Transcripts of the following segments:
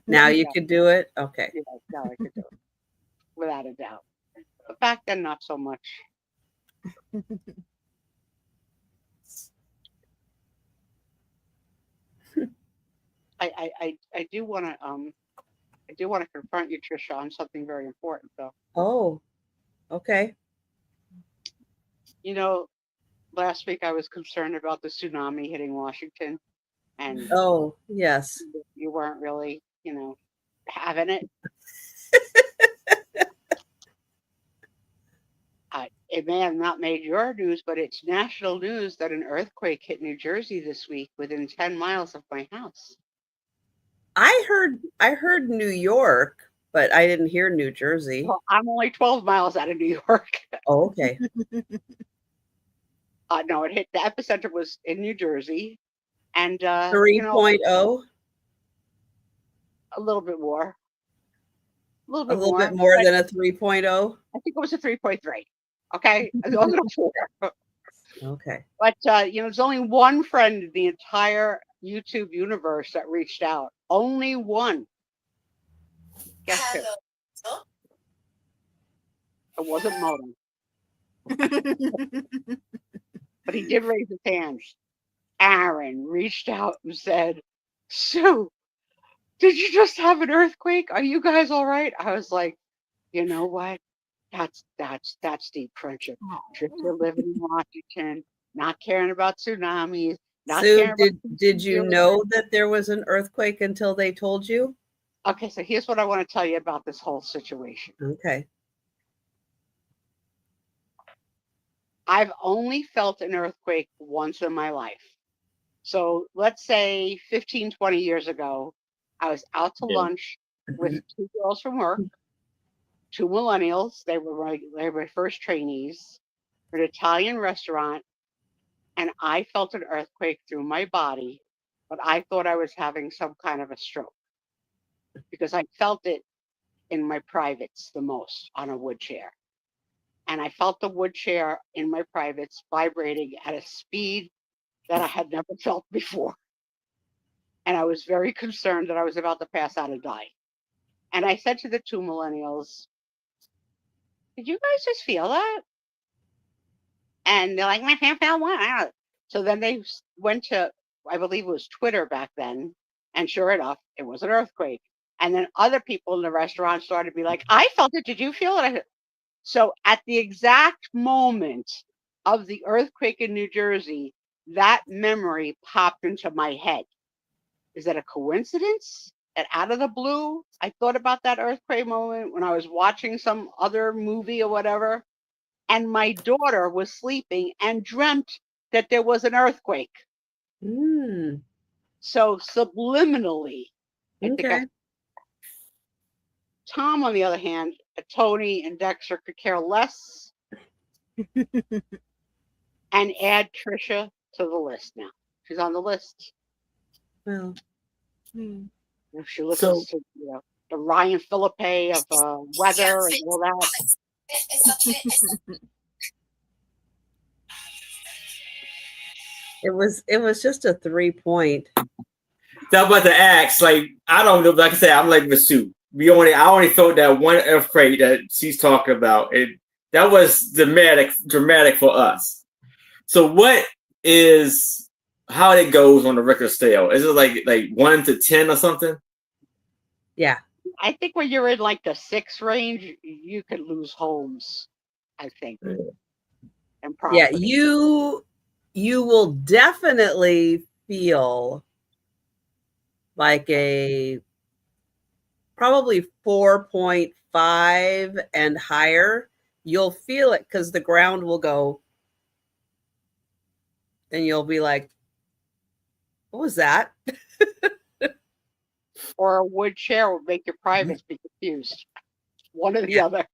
Now you Yeah, could do it? Okay. yeah, now I could do it without a doubt. But back then, not so much. I do want to confront you, Trisha, on something very important, though. Oh, okay. You know, last week I was concerned about the tsunami hitting Washington, and Oh, yes. you weren't really, having it. It may have not made your news, but it's national news that an earthquake hit New Jersey this week within 10 miles of my house. I heard New York, but I didn't hear New Jersey. Well, I'm only 12 miles out of New York. Oh, okay. No, it hit the epicenter was in New Jersey, and 3.0, a little bit more, a little a bit little bit more, more but than a 3.0. I think it was a 3.3. Okay, a little more. Okay. But there's only one friend in the entire YouTube universe that reached out. Only one. Guess who? It wasn't Moto, but he did raise his hand. Aaron reached out and said, "Sue, did you just have an earthquake? Are you guys all right?" I was like, you know what? That's deep friendship. Just you're living in Washington, not caring about tsunamis, not Sue, caring about did you conspiracy. know that there was an earthquake until they told you? Okay, so here's what I want to tell you about this whole situation. Okay. I've only felt an earthquake once in my life. So let's say 15, 20 years ago, I was out to Yeah. lunch with two girls from work, two millennials. They were my first trainees at an Italian restaurant, and I felt an earthquake through my body, but I thought I was having some kind of a stroke because I felt it in my privates the most on a wood chair. And I felt the wood chair in my privates vibrating at a speed that I had never felt before. And I was very concerned that I was about to pass out and die. And I said to the two millennials, "Did you guys just feel that?" And they're like, "My fan fell one." So then they went to, I believe it was Twitter back then. And sure enough, it was an earthquake. And then other people in the restaurant started to be like, "I felt it. Did you feel it?" So at the exact moment of the earthquake in New Jersey, that memory popped into my head. Is that a coincidence? And out of the blue, I thought about that earthquake moment when I was watching some other movie or whatever, and my daughter was sleeping and dreamt that there was an earthquake. Mm, So subliminally, I think okay. Tom, on the other hand, Tony and Dexter could care less and add Trisha to the list now. She's on the list. Well, If she So listens to the Ryan Philippe of weather and all that. it was just a 3 point. that was about to ask. Like I don't know. Like I said, I'm like Masu. I only felt that one earthquake that she's talking about. That was dramatic for us. So what is how it goes on the Richter scale? Is it like 1 to 10 or something? Yeah. I think when you're in like the six range, you could lose homes. I think and Yeah, property. you will definitely feel like a probably 4.5 and higher. You'll feel it because the ground will go and you'll be like, what was that? Or a wood chair would make your privates be confused. One or the Yeah. other.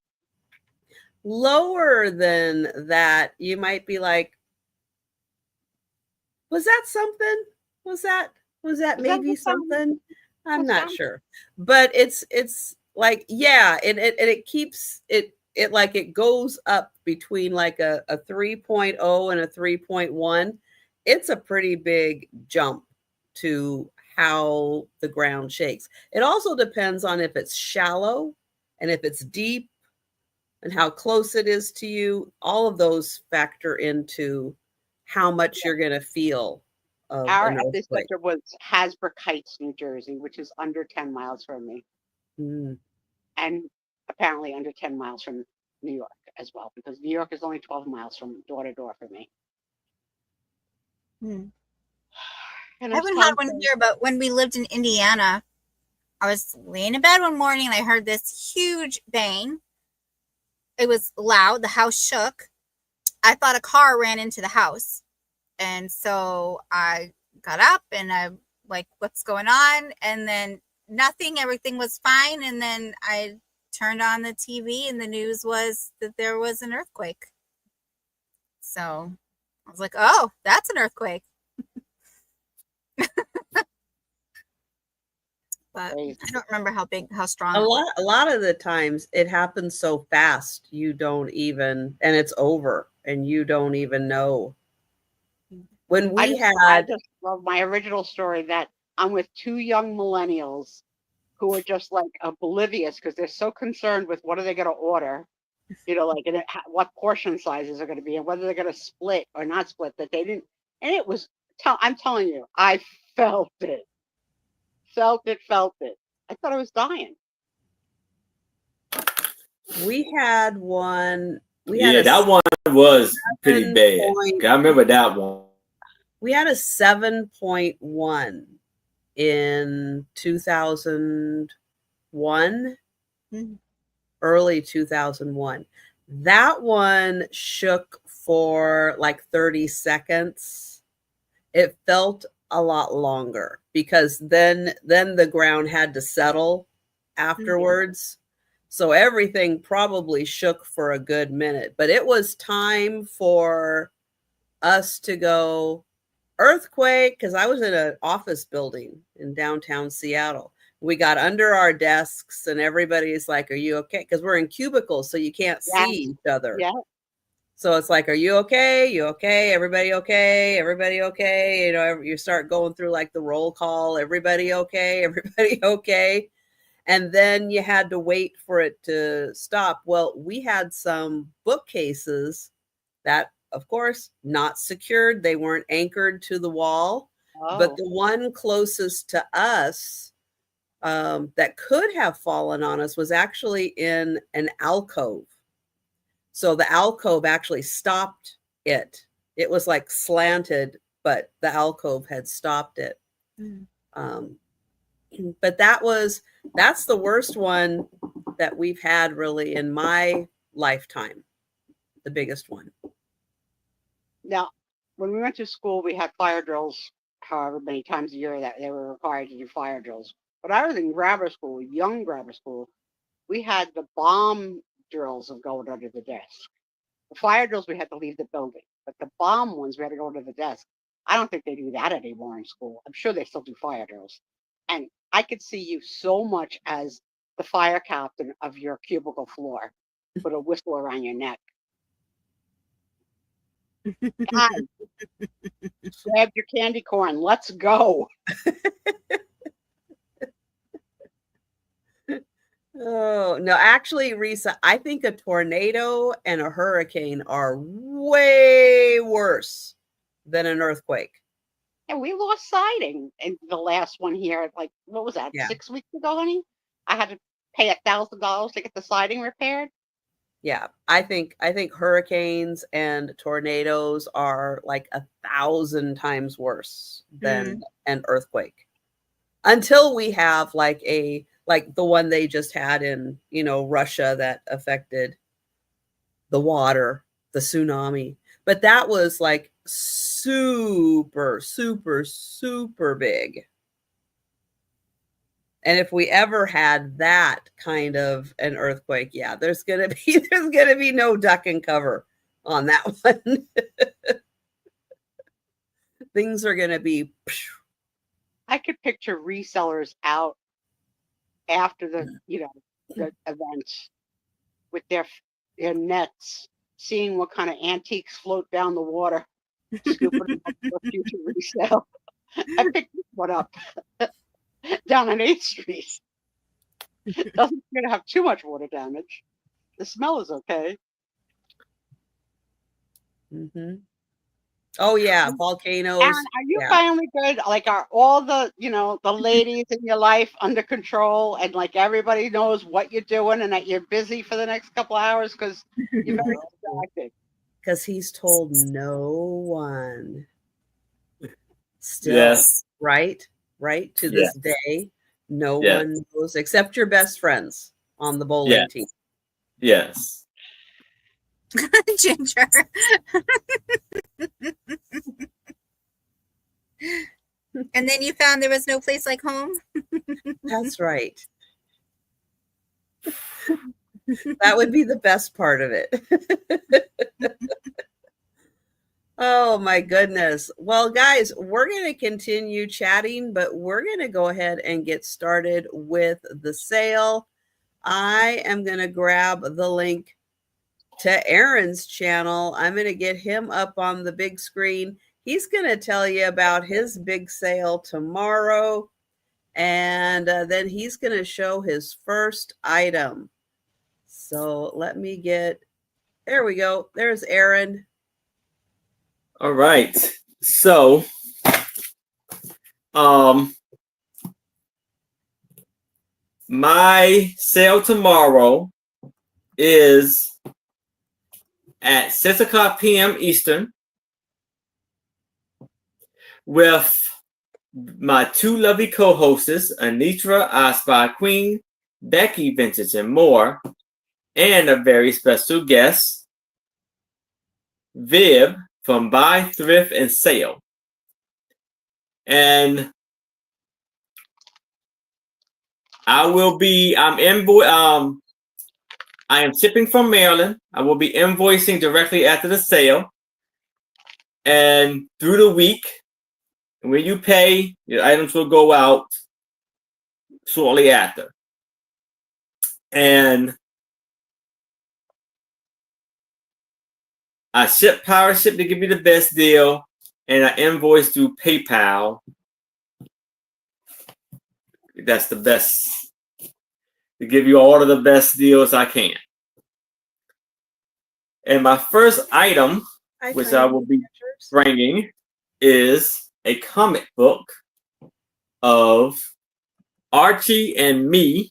Lower than that, you might be like, was that something? Was that was that Is that maybe the sound? something? I'm What not sound? sure. But it's like, yeah, it keeps it like it goes up between like a 3.0 and a 3.1. It's a pretty big jump to how the ground shakes. It also depends on if it's shallow and if it's deep and how close it is to you. All of those factor into how much you're going to feel of Our an earthquake. epicenter was Hasbrook Heights, New Jersey, which is under 10 miles from me, Mm. and apparently under 10 miles from New York as well, because New York is only 12 miles from door to door for me. Hmm. And I it's haven't had time one to- here, but when we lived in Indiana, I was laying in bed one morning and I heard this huge bang. It was loud. The house shook. I thought a car ran into the house. And so I got up and I like, what's going on? And then nothing, everything was fine. And then I turned on the TV and the news was that there was an earthquake. So I was like, oh, that's an earthquake. But Crazy. I don't remember how strong A it was. lot of the times it happens so fast you don't even, and it's over and you don't even know. When we I had just love my original story that I'm with two young millennials who are just like oblivious because they're so concerned with what are they going to order, like what portion sizes are going to be and whether they're going to split or not split, that they didn't. And it was, I'm telling you, I felt it. Felt it. I thought I was dying. we had one, we Yeah, had a that one was pretty 7 bad. point- I remember that one. we had a 7.1 in 2001, Mhm. early 2001. That one shook for like 30 seconds. It felt a lot longer because then the ground had to settle afterwards. So everything probably shook for a good minute, but it was time for us to go earthquake because I was in an office building in downtown Seattle. We got under our desks and everybody's like, are you okay? Because we're in cubicles, so you can't see each other. Yeah. So it's like, are you okay? You okay? Everybody okay? Everybody okay? You start going through like the roll call. Everybody okay? Everybody okay? And then you had to wait for it to stop. Well, we had some bookcases that, of course, not secured. They weren't anchored to the wall. But the one closest to us that could have fallen on us was actually in an alcove. So the alcove actually stopped it. It was like slanted, but the alcove had stopped it. But that's the worst one that we've had really in my lifetime. The biggest one. Now, when we went to school, we had fire drills however many times a year that they were required to do fire drills. But I was in grammar school, young grammar school. We had the bomb drills of going under the desk. The fire drills, we had to leave the building. But the bomb ones, we had to go under the desk. I don't think they do that anymore in school. I'm sure they still do fire drills. And I could see you so much as the fire captain of your cubicle floor with a whistle around your neck. Guys, grab your candy corn. Let's go. Oh, no, actually, Risa, I think a tornado and a hurricane are way worse than an earthquake. And we lost siding in the last one here. Like, what was that? Yeah. 6 weeks ago, honey? I had to pay $1,000 to get the siding repaired. Yeah, I think hurricanes and tornadoes are like 1,000 times worse than an earthquake. Until we have like the one they just had in, Russia that affected the water, the tsunami. But that was like super, super, super big. And if we ever had that kind of an earthquake, yeah, there's gonna be no duck and cover on that one. Things are gonna be. I could picture resellers out after the event with their nets, seeing what kind of antiques float down the water, scooping them up for future resale. I picture one up down on 8th Street. Doesn't going to have too much water damage. The smell is okay. Mm-hmm. Oh yeah, volcanoes. Aaron, are you Yeah. finally good? Like, are all the, the ladies in your life under control, and like everybody knows what you're doing and that you're busy for the next couple hours because you're very distracted? Because he's told no one. Still, Yes. right? To this day, no Yes. one knows except your best friends on the bowling team. Yes. Ginger. And then you found there was no place like home? That's right. That would be the best part of it. Oh my goodness. Well, guys, we're going to continue chatting, but we're going to go ahead and get started with the sale. I am going to grab the link to Aaron's channel. I'm going to get him up on the big screen. He's going to tell you about his big sale tomorrow. And then he's going to show his first item. So let me there we go. There's Aaron. All right. So, my sale tomorrow is at 6:00 p.m. Eastern with my two lovely co-hosts, Anitra, I Spy Queen, Becky Vintage and More, and a very special guest, Viv from Buy, Thrift, and Sale. And I am shipping from Maryland. I will be invoicing directly after the sale. And through the week, when you pay, your items will go out shortly after. And I ship Power Ship to give you the best deal, and I invoice through PayPal. That's the best, to give you all of the best deals I can. And my first item, which I will be bringing, is a comic book of Archie and Me,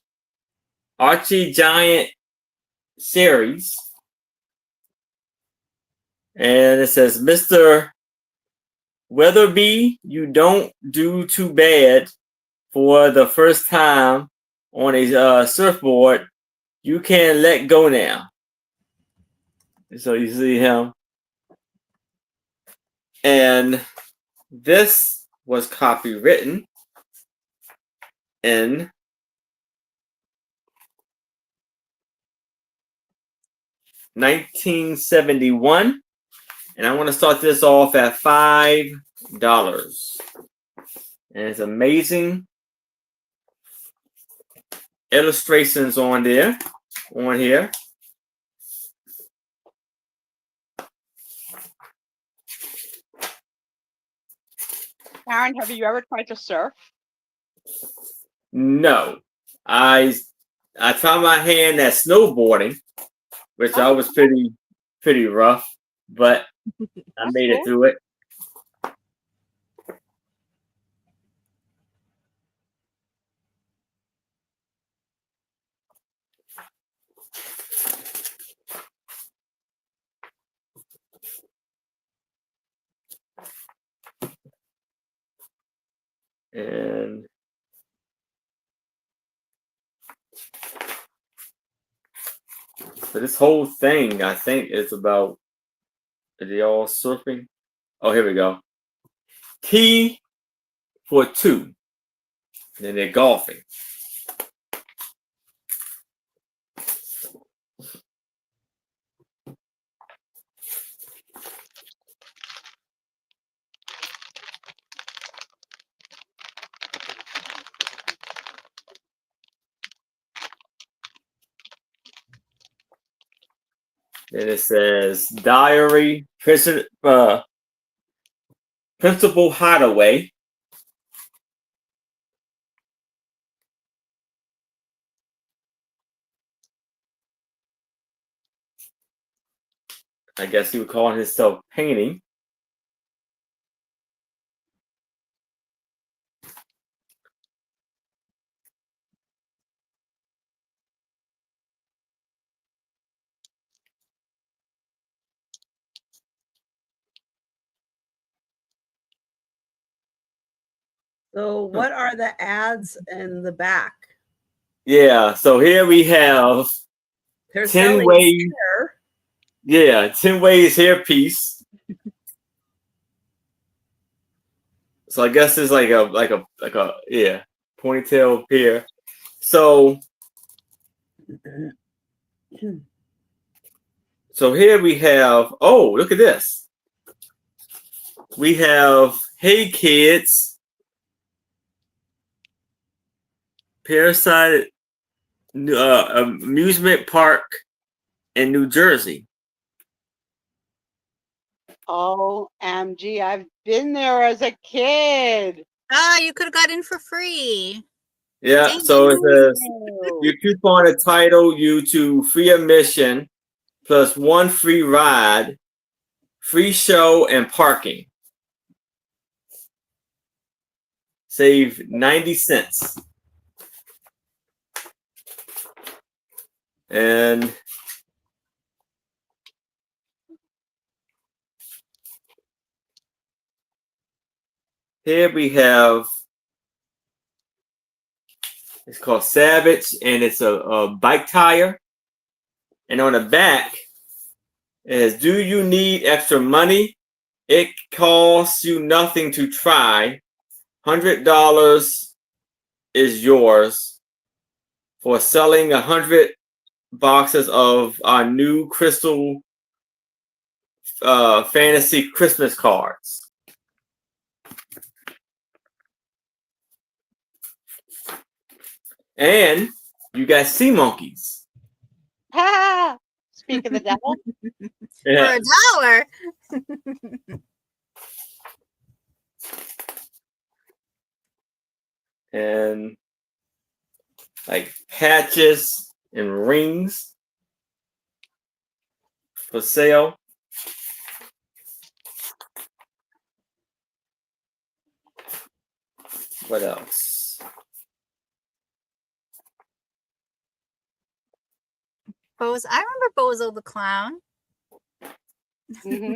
Archie Giant series. And it says, Mr. Weatherby, you don't do too bad for the first time on a surfboard. You can let go now. So you see him. And this was copywritten in 1971. And I want to start this off at $5. And it's amazing illustrations on here. Aaron, have you ever tried to surf? No. I tried my hand at snowboarding, which I was pretty rough, but I made it through it. And so this whole thing, I think, is about, are they all surfing? Oh, here we go. T for 2. And then they're golfing. Then it says Diary, Principal Hideaway. I guess he would call himself painting. So what are the ads in the back? Yeah, so here we have They're 10 selling ways. hair. Yeah, 10 ways hairpiece. So I guess it's like a yeah, ponytail hair. So here we have, oh, look at this. We have Hey Kids, Parasite amusement park in New Jersey. OMG, I've been there as a kid. Ah, you could have got in for free. Yeah, Dang. so it says Oh. your coupon entitle you to free admission plus 1 free ride, free show, and parking. Save 90 cents. And here we have, it's called Savage, and it's a bike tire. And on the back, it says, do you need extra money? It costs you nothing to try. $100 is yours for selling 100 boxes of our new Crystal Fantasy Christmas cards. And you got sea monkeys. Ah, speak of the devil. Yeah. For $1. And like patches and rings for sale. What else? I remember Bozo the Clown. Mhm.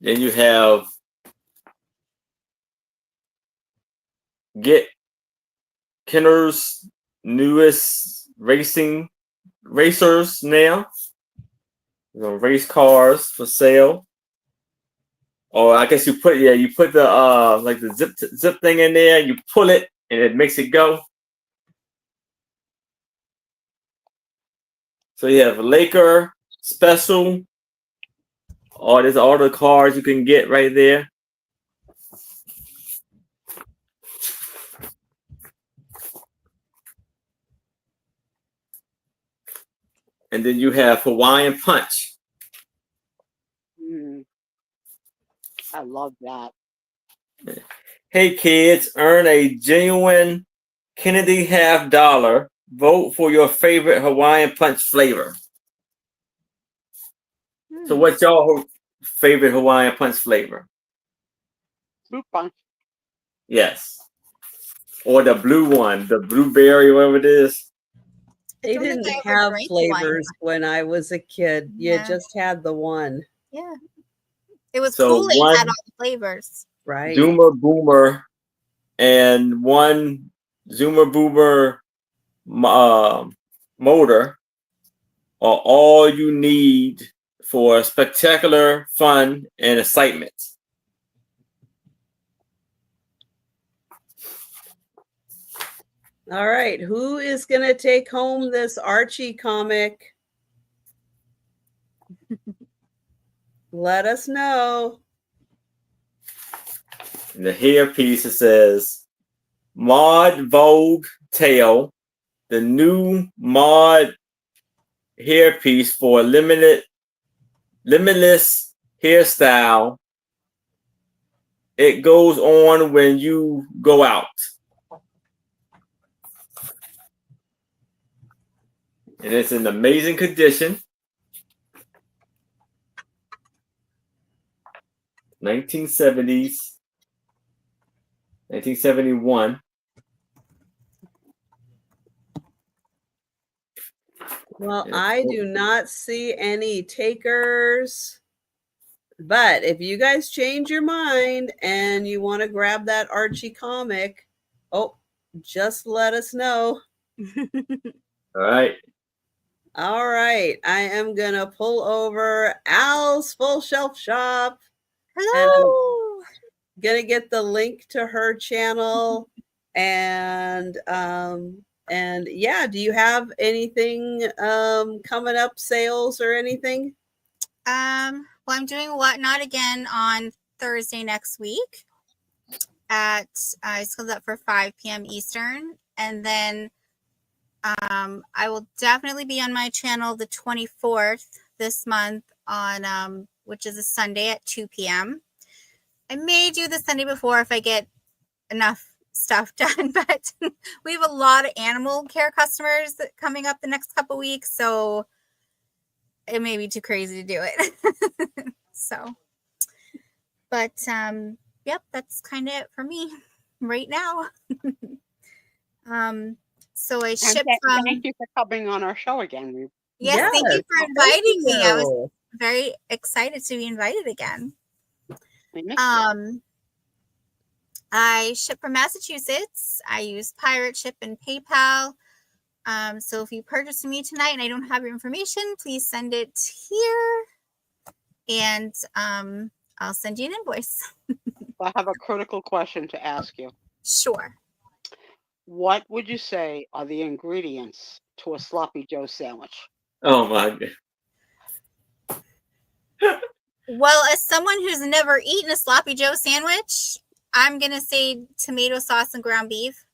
Then you have Get Kenner's newest racers now. Race cars for sale. Or I guess you put the like the zip thing in there, you pull it and it makes it go. So you have Laker special. Oh, there's all the cars you can get right there. And then you have Hawaiian Punch. I love that. Hey kids, earn a genuine Kennedy $50. Vote for your favorite Hawaiian Punch flavor. So what's your favorite Hawaiian Punch flavor? Fruit punch. Yes. Or the blue one, the blueberry, whatever it is. They don't think didn't I ever have drank Hawaiian flavors when I was a kid. You Yeah. just had the one, Yeah. It was So Kool-Aid one- had all the flavors. right? Zoomer Boomer and one Zoomer Boomer motor are all you need for spectacular fun and excitement. All right, who is going to take home this Archie comic? Let us know. In the hairpiece, it says Mod Vogue Tail, the new mod hairpiece for limitless hairstyle it goes on when you go out. And it's in amazing condition. 1970s, 1971. Well, Yeah. I do not see any takers. But if you guys change your mind and you want to grab that Archie comic, just let us know. All right. All right. I am going to pull over Al's Full Shelf Shop. Hello. Going to get the link to her channel. And yeah, do you have anything coming up, sales or anything? Well, I'm doing Whatnot again on Thursday next week at I scheduled up for 5 p.m. Eastern, and then I will definitely be on my channel the 24th this month on which is a Sunday at 2 p.m. I may do the Sunday before if I get enough stuff done, but we have a lot of animal care customers coming up the next couple weeks, so it may be too crazy to do it. So, but yep, that's kind of it for me right now. So I shipped from. Thank you for coming on our show again. Yes, thank you for inviting me. I was you. very excited to be invited again. We missed you. I ship from Massachusetts. I use Pirate Ship and PayPal. So if you purchase from me tonight and I don't have your information, please send it here, and I'll send you an invoice. I have a critical question to ask you. Sure. What would you say are the ingredients to a Sloppy Joe sandwich? Oh my God. Well, as someone who's never eaten a Sloppy Joe sandwich, I'm going to say tomato sauce and ground beef.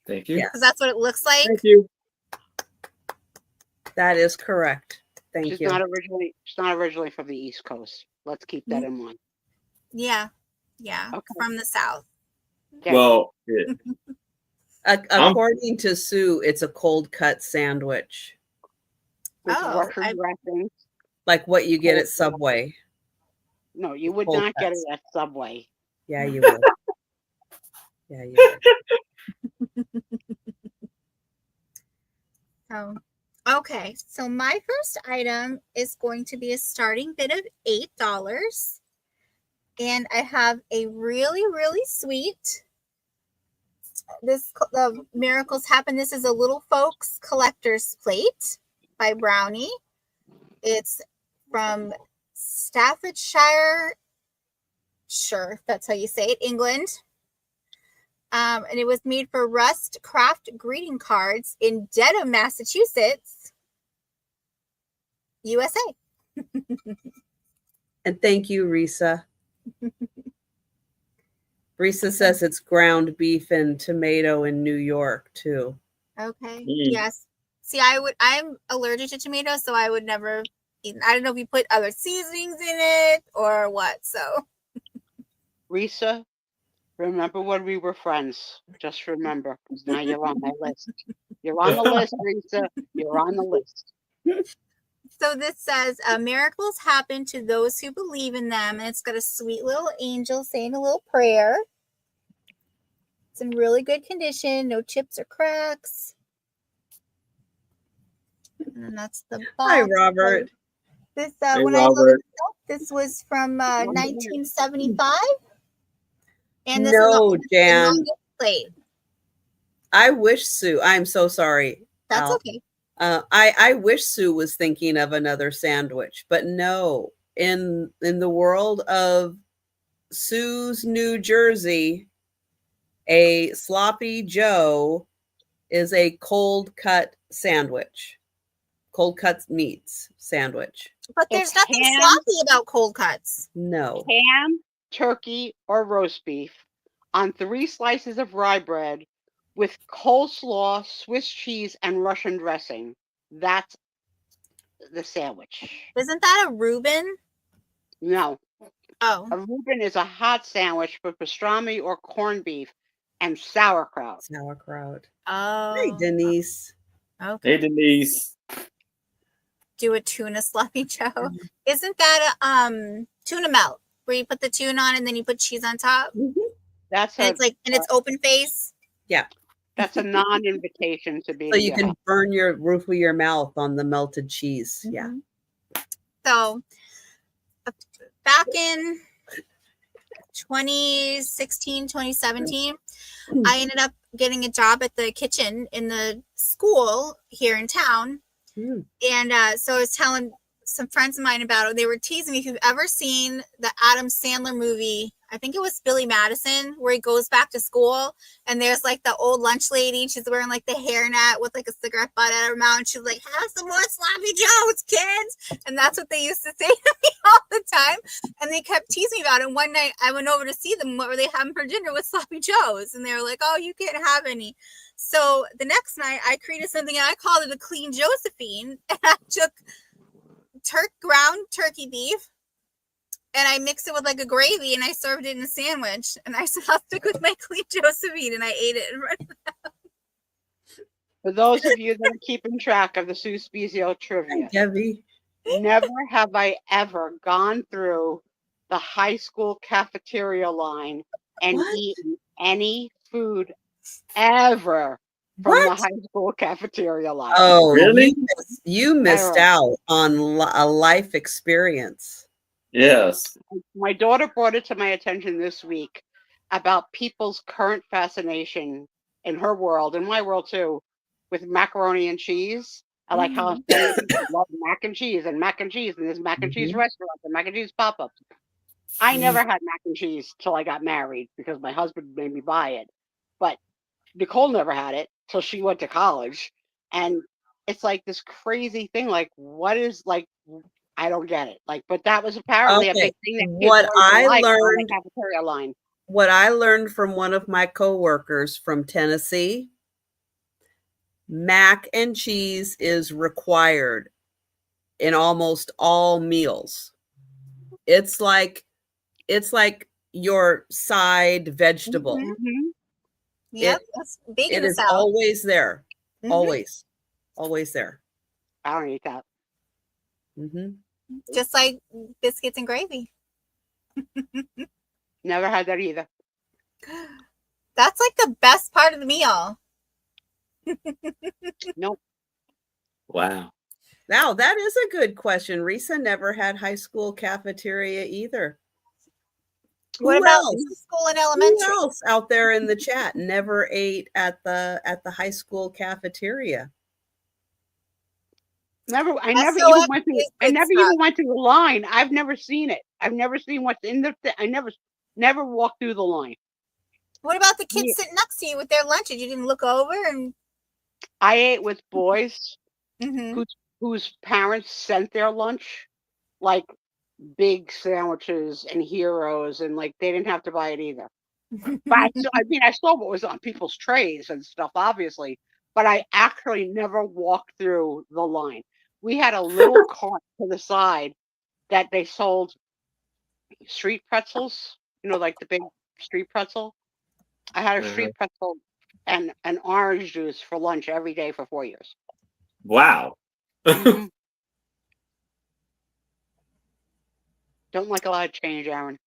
Thank you. Because that's what it looks like. Thank you. That is correct. Thank She's you. not originally from the East Coast. Let's keep that in mind. Yeah. Okay. From the South. Okay. Well, yeah. According to Sue, it's a cold cut sandwich, With Oh, Russian dressing. like what you get at Subway. No, you would Cold not get cuts. it at Subway. Yeah, you would. Yeah, you would. Oh, okay. So my first item is going to be a starting bid of $8. And I have a really, really sweet, the Miracles Happen. This is a Little Folks Collector's Plate by Brownie. It's from Staffordshire, sure, that's how you say it, England. And it was made for Rust Craft greeting cards in Dedham, Massachusetts, USA. And thank you, Risa. Risa says it's ground beef and tomato in New York too. Okay. Yes. See, I'm allergic to tomatoes, so I would never eat. I don't know if you put other seasonings in it or what. So, Risa, remember when we were friends? Just remember, because now you're on my list. You're on the list, Risa. You're on the list. so this says, miracles happen to those who believe in them. And it's got a sweet little angel saying a little prayer. It's in really good condition. No chips or cracks. And that's the box. Hi, Robert. This Hey, when I looked Robert. it up, this was from 1975. And this No, is Jan. the plate. I wish Sue. I'm so sorry. That's Al. okay. I wish Sue was thinking of another sandwich, but no. In the world of Sue's New Jersey, a Sloppy Joe is a cold cut sandwich, cold cut meats sandwich. But there's It's nothing ham. sloppy about cold cuts. No, Ham, turkey, or roast beef on 3 slices of rye bread with coleslaw, Swiss cheese, and Russian dressing. That's the sandwich. Isn't that a Reuben? No. Oh, A Reuben is a hot sandwich with pastrami or corned beef and sauerkraut. Sauerkraut. Hey, oh, Denise. okay. Hey, Denise. Do a tuna sloppy joe. Isn't that a tuna melt where you put the tuna on and then you put cheese on top? That's And a it's like, and it's open face. Yeah. that's a non-invitation to be So you together. can burn your roof of your mouth on the melted cheese. Yeah. Mhm. So back in 2016, 2017, I ended up getting a job at the kitchen in the school here in town. Mm. And so I was telling some friends of mine about it. They were teasing me if you've ever seen the Adam Sandler movie. I think it was Billy Madison, where he goes back to school and there's like the old lunch lady. And she's wearing like the hairnet with like a cigarette butt at her mouth. And she's like, have some more sloppy joes, kids. And that's what they used to say to me all the time. And they kept teasing me about it. And one night I went over to see them. What were they having for dinner with sloppy joes? And they were like, oh, you can't have any. So the next night I created something and I called it a clean Josephine. And I took ground turkey beef and I mixed it with like a gravy and I served it in a sandwich. And I said, I'll stick with my clean Josephine, and I ate it. For those of you that are keeping track of the Sue Spezio trivia, Debbie. never have I ever gone through the high school cafeteria line and What? eaten any food ever from the What? high school cafeteria line. Oh, Really? you missed Error. out on a life experience. Yes. My daughter brought it to my attention this week about people's current fascination in her world, in my world too, with macaroni and cheese. I like how many people love mac and cheese, and there's mac and cheese Mhm. restaurants and mac and cheese pop-ups. I never had mac and cheese till I got married because my husband made me buy it. But Nicole never had it till she went to college. And it's like this crazy thing. Like, what is like, I don't get it. Like, but that was apparently a Okay. big thing that kids What learned to I like on the learned, cafeteria line. what I learned from one of my coworkers from Tennessee, mac and cheese is required in almost all meals. It's like your side vegetable. Mhm. Yep, that's big in It the is South. always there. Mhm. Always there. I don't eat that. Hmm. Just like biscuits and gravy. Never had that either. That's like the best part of the meal. Nope. Wow. Now that is a good question. Risa never had high school cafeteria either. What Who about else? middle school and Who elementary? else out there in the chat never ate at the high school cafeteria? Never. I SOS never even went to. is I good never stuff. even went to the line. I've never seen it. I've never seen what's in the. I never walked through the line. What about the kids Yeah. sitting next to you with their lunches? You didn't look over and I ate with boys Mhm. whose parents sent their lunch, like big sandwiches and heroes, and like they didn't have to buy it either. But I saw what was on people's trays and stuff, obviously, but I actually never walked through the line. We had a little cart to the side that they sold street pretzels, like the big street pretzel. I had a street pretzel and an orange juice for lunch every day for 4 years. Wow. Mhm. Don't like a lot of change, Aaron.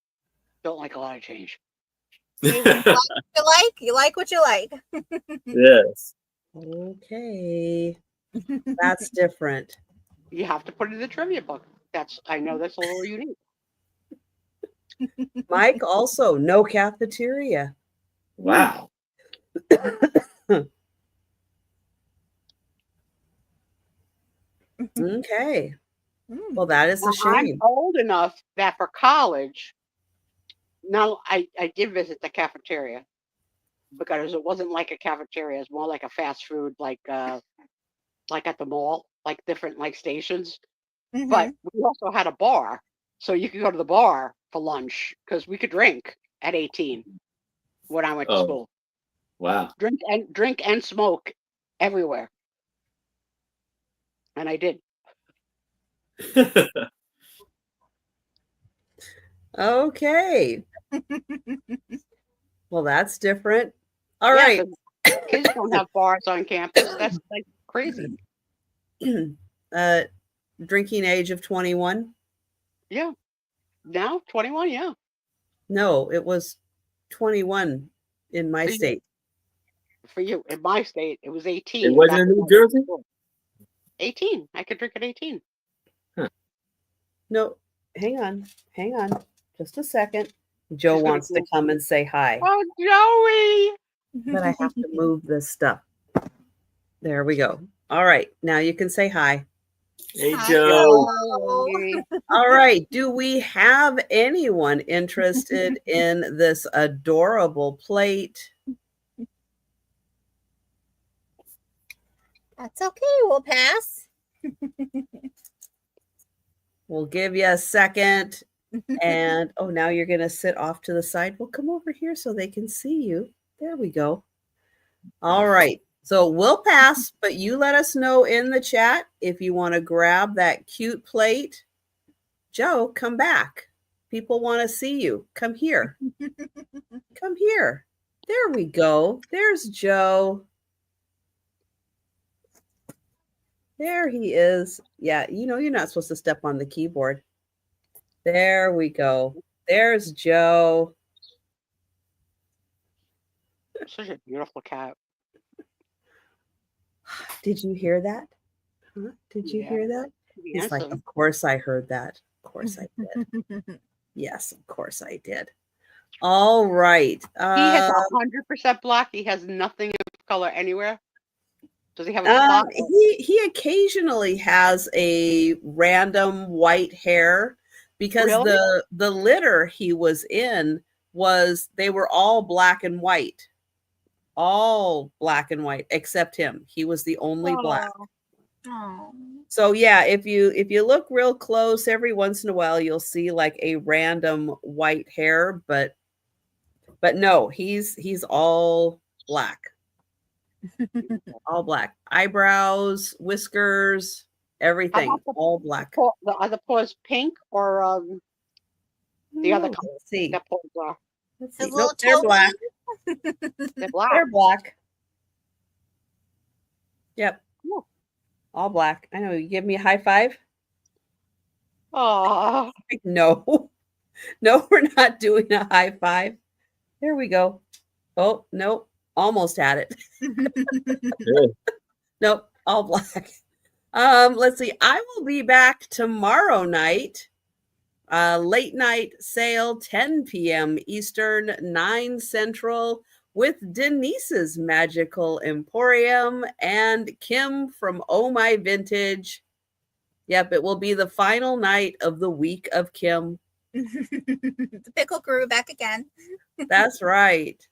Don't like a lot of change. Hey, when you like what you like. Yes. Okay. That's different. You have to put it in the trivia book. I know that's a little unique. Mike also no cafeteria. Wow. Okay. Mm. Well, that is a Now, I'm shame. old enough that for college, now I did visit the cafeteria because it wasn't like a cafeteria. It's more like a fast food, like at the mall, like different like stations. Mhm. But we also had a bar, so you could go to the bar for lunch because we could drink at 18 when I went to Oh. school. Wow. Drink and smoke everywhere, and I did. Okay. Well, that's different. All Yeah, right. 'cause kids don't have bars on campus. That's like crazy. Drinking age of 21? Yeah. Now 21, yeah. No, it was 21 in my For you, state. for you. In my state, it was 18. It wasn't back in when New I was Jersey? in school. 18. I could drink at 18. No, hang on. Just a second. Joe She's gonna wants to go, come and say hi, oh, Joey. but I have to move this stuff. There we go. All right. Now you can say hi. Hey, Hi, Joe. Joey. All right. Do we have anyone interested in this adorable plate? That's okay. We'll pass. We'll give you a second. And oh, now you're going to sit off to the side. Well, come over here so they can see you. There we go. All right. So we'll pass, but you let us know in the chat if you want to grab that cute plate. Joe, come back. People want to see you. Come here. Come here. There we go. There's Joe. There he is. Yeah, you know, you're not supposed to step on the keyboard. There we go. There's Joe. Such a beautiful cat. Did you hear that? Huh? Did you Yeah. hear that? He's like, Handsome. of course I heard that. Of course I did. Yes, of course I did. All right. He has 100% black. He has nothing of color anywhere. Does he have a spot? He occasionally has a random white hair because Really? the litter he was in they were all black and white. All black and white except him. He was the only black. Oh. So yeah, if you look real close, every once in a while you'll see like a random white hair, but no, he's all black. All black. Eyebrows, whiskers, everything, about the- all black. Are the paws pink or the other Ooh, color? let's see. That paws are Let's His see. little Nope, they're toe black. they're black. They're black. Yep. Cool. All black. I know. You give me a high five? Oh, No. No, we're not doing a high five. There we go. Oh, nope. Almost had it. Good. Nope. All black. Let's see. I will be back tomorrow night. Late night sale, 10 p.m. Eastern, 9 Central, with Denise's Magical Emporium and Kim from Oh My Vintage. Yep, it will be the final night of the week of Kim. The pickle crew back again. That's right.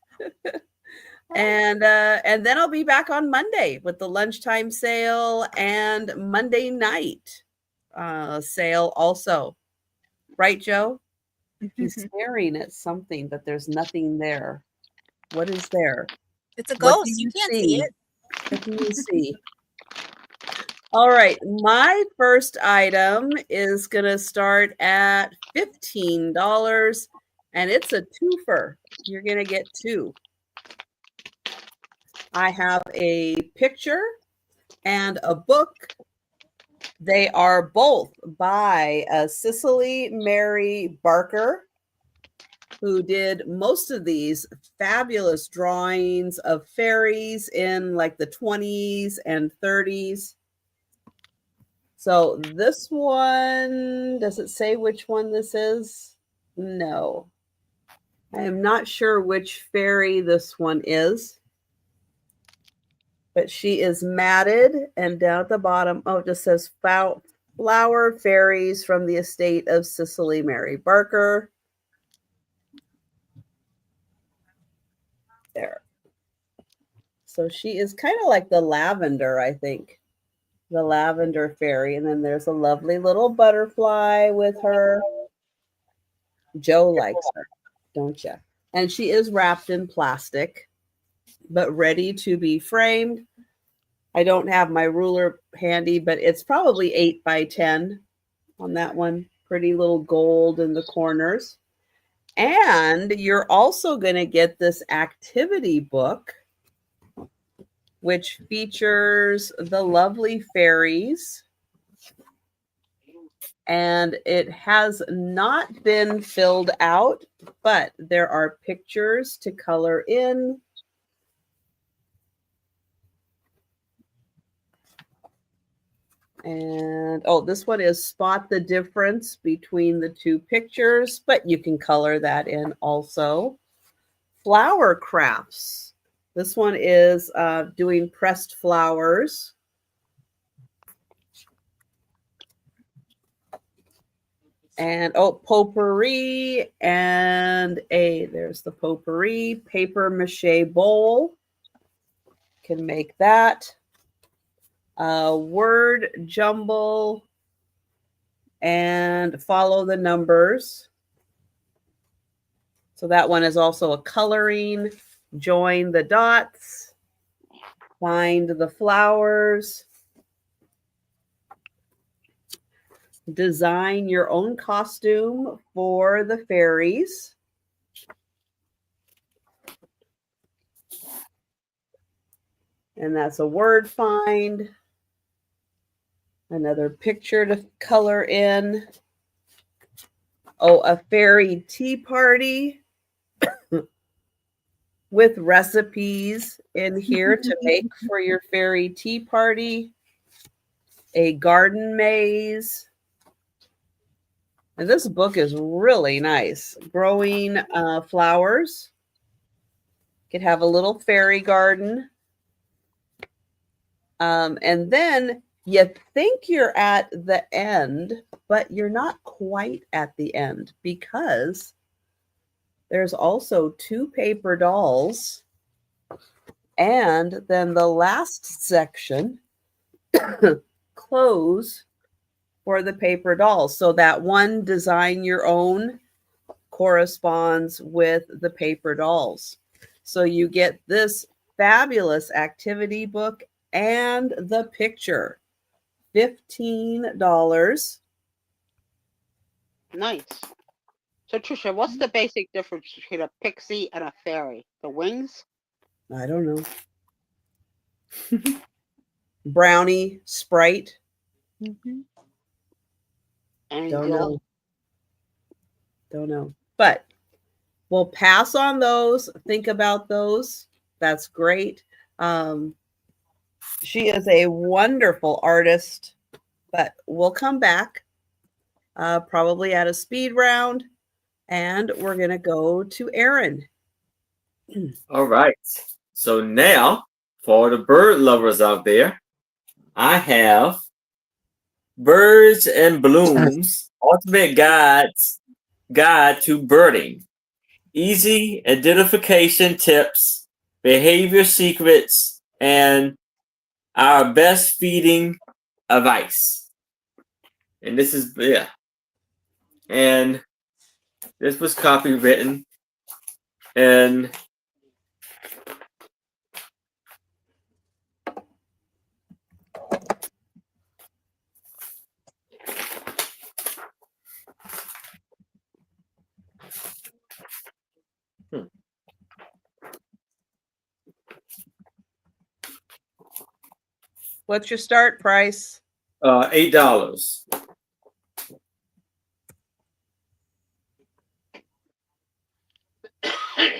And then I'll be back on Monday with the lunchtime sale and Monday night sale also. Right, Joe? He's staring at something, but there's nothing there. What is there? It's a What ghost. do You can't see it. What do you see? All right. My first item is going to start at $15, and it's a twofer. You're going to get two. I have a picture and a book. They are both by Cicely Mary Barker, who did most of these fabulous drawings of fairies in like the 20s and 30s. So this one, does it say which one this is? No. I am not sure which fairy this one is. But she is matted, and down at the bottom, oh, it just says flower fairies from the estate of Cicely Mary Barker. There. So she is kind of like the lavender, I think. The lavender fairy. And then there's a lovely little butterfly with her. Joe likes her, don't you? And she is wrapped in plastic, but ready to be framed. I don't have my ruler handy, but it's probably 8 by 10 on that one. Pretty little gold in the corners. And you're also going to get this activity book, which features the lovely fairies. And it has not been filled out, but there are pictures to color in. And oh, this one is spot the difference between the two pictures, but you can color that in also. Flower crafts. This one is doing pressed flowers. And oh, potpourri and there's the potpourri paper mache bowl. Can make that. Word jumble and follow the numbers. So that one is also a coloring. Join the dots. Find the flowers. Design your own costume for the fairies. And that's a word find. Another picture to color in. Oh, a fairy tea party with recipes in here to make for your fairy tea party. A garden maze. And this book is really nice. Growing flowers. Could have a little fairy garden. And then you think you're at the end, but you're not quite at the end because there's also 2 paper dolls. And then the last section, clothes for the paper dolls. So that one design your own corresponds with the paper dolls. So you get this fabulous activity book and the picture. $15. Nice. So Trisha, what's the basic difference between a pixie and a fairy? The wings? I don't know. Brownie, Sprite. And Don't Gil? know. Don't know. But we'll pass on those. Think about those. That's great. She is a wonderful artist, but we'll come back probably at a speed round, and we're going to go to Aaron. All right. So now, for the bird lovers out there, I have Birds and Blooms Ultimate Guide to Birding. Easy identification tips, behavior secrets, and our best feeding advice. And this is, yeah. And this was copywritten. And What's your start price? $8. I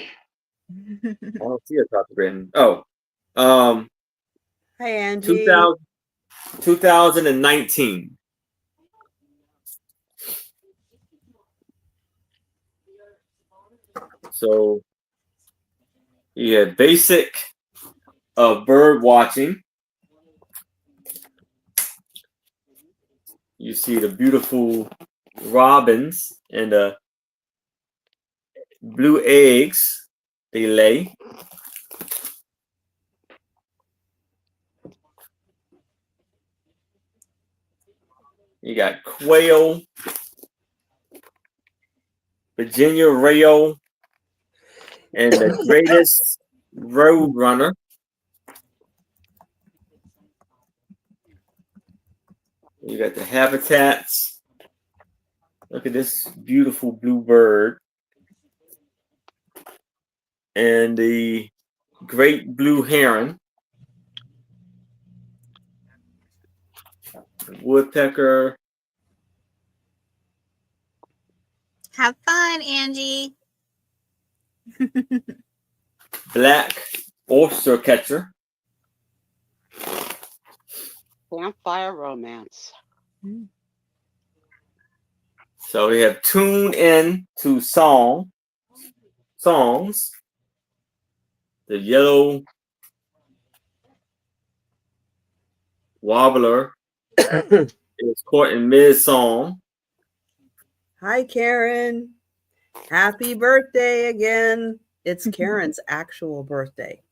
don't see a copywritten. Oh, Hi, Angie. 2019. So you have basic of bird watching. You see the beautiful robins and the blue eggs they lay. You got quail, Virginia rail, and the greatest road runner. You got the habitats. Look at this beautiful blue bird. and the great blue heron, woodpecker, Have fun, Angie. black oyster catcher, Campfire romance. so we have tune in to songs. The yellow warbler is caught in mid-song. Hi, Karen. Happy birthday again. It's Karen's actual birthday.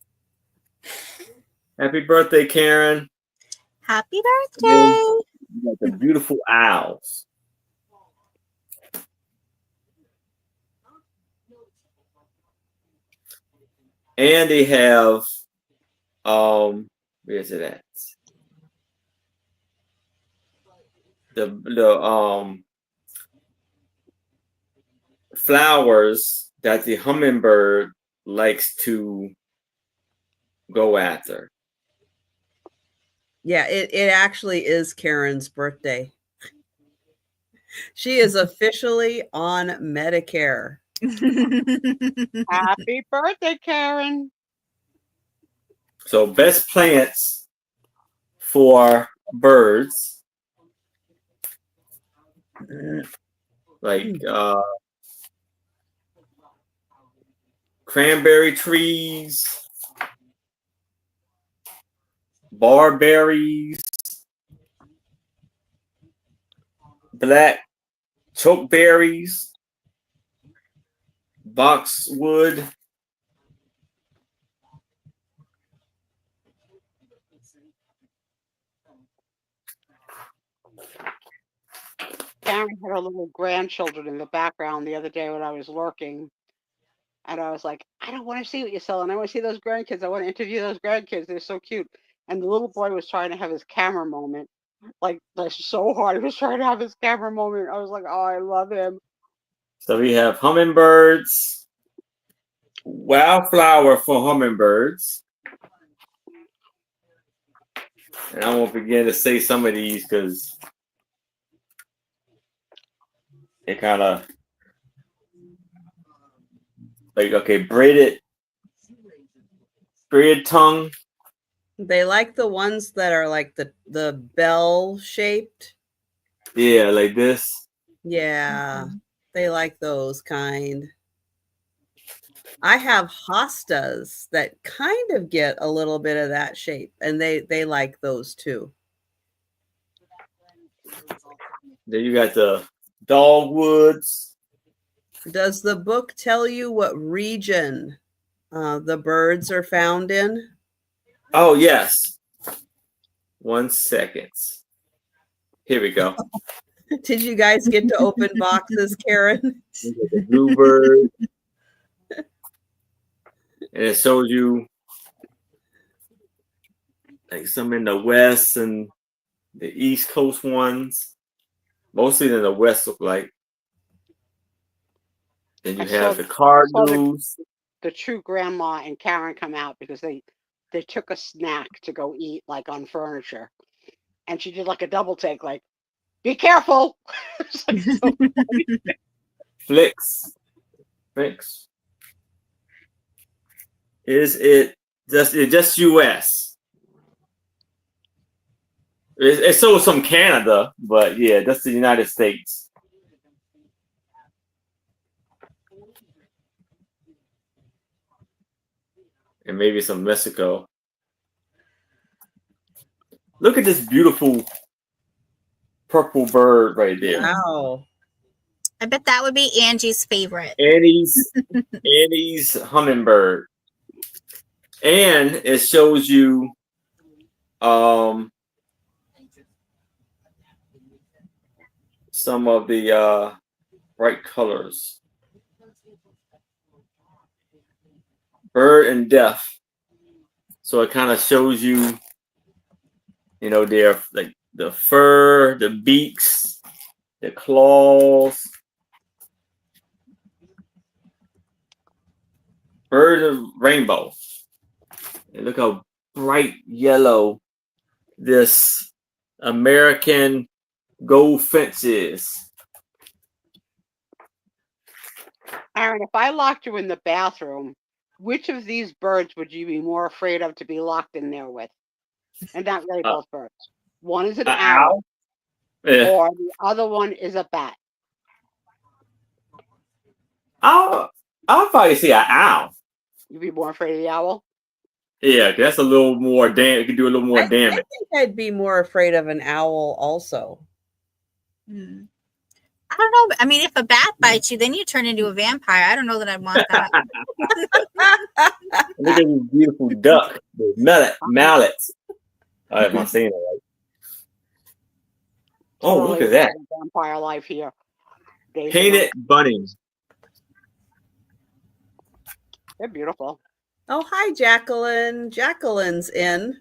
Happy birthday, Karen. Happy birthday. You got the beautiful owls. And they have where is it at? The flowers that the hummingbird likes to go after. Yeah, it actually is Karen's birthday. She is officially on Medicare. Happy birthday, Karen. So best plants for birds, like cranberry trees, barberries, black chokeberries, boxwood, Karen had her little grandchildren in the background the other day when I was lurking. And I was like, I don't want to see what you're selling. I want to see those grandkids. I want to interview those grandkids. They're so cute. And the little boy was trying to have his camera moment. Like so hard. He was trying to have his camera moment. I was like, oh, I love him. So we have hummingbirds, wildflower for hummingbirds. And I won't begin to say some of these because it kind of like, okay, braided tongue. They like the ones that are like the bell shaped. Yeah, like this. Yeah, they like those kind. I have hostas that kind of get a little bit of that shape, and they like those too. Then you got the dogwoods. Does the book tell you what region the birds are found in? Oh, yes. 1 second. Here we go. Did you guys get to open boxes, Karen? The bluebird. And it shows you like some in the west and the east coast ones. Mostly in the west look like. Then you have the cardinals. The true grandma and Karen come out because they took a snack to go eat like on furniture. And she did like a double take, like, be careful. Like so Flicks. Is it just US? It shows some Canada, but yeah, that's the United States. And maybe some Mexico. Look at this beautiful purple bird right there. Wow. I bet that would be Angie's favorite. Annie's hummingbird. And it shows you some of the bright colors. Bird and death. So it kind of shows you, you know, their like the fur, the beaks, the claws. Bird of rainbow. And look how bright yellow this American gold fence is. Aaron, if I locked you in the bathroom, which of these birds would you be more afraid of to be locked in there with? And not really both birds. One is an owl, Yeah. or the other one is a bat. I'll probably say an owl. You'd be more afraid of the owl? Yeah, 'cause that's a little more damage. It can do a little more I damage. think I'd be more afraid of an owl also. Hmm. I don't know. I mean, if a bat bites you, then you turn into a vampire. I don't know that I'd want that. Look at this beautiful duck. The mallets. Am I saying it right? Oh, look at that. Vampire life here. Painted bunnies. They're beautiful. Oh, hi, Jacqueline. Jacqueline's in.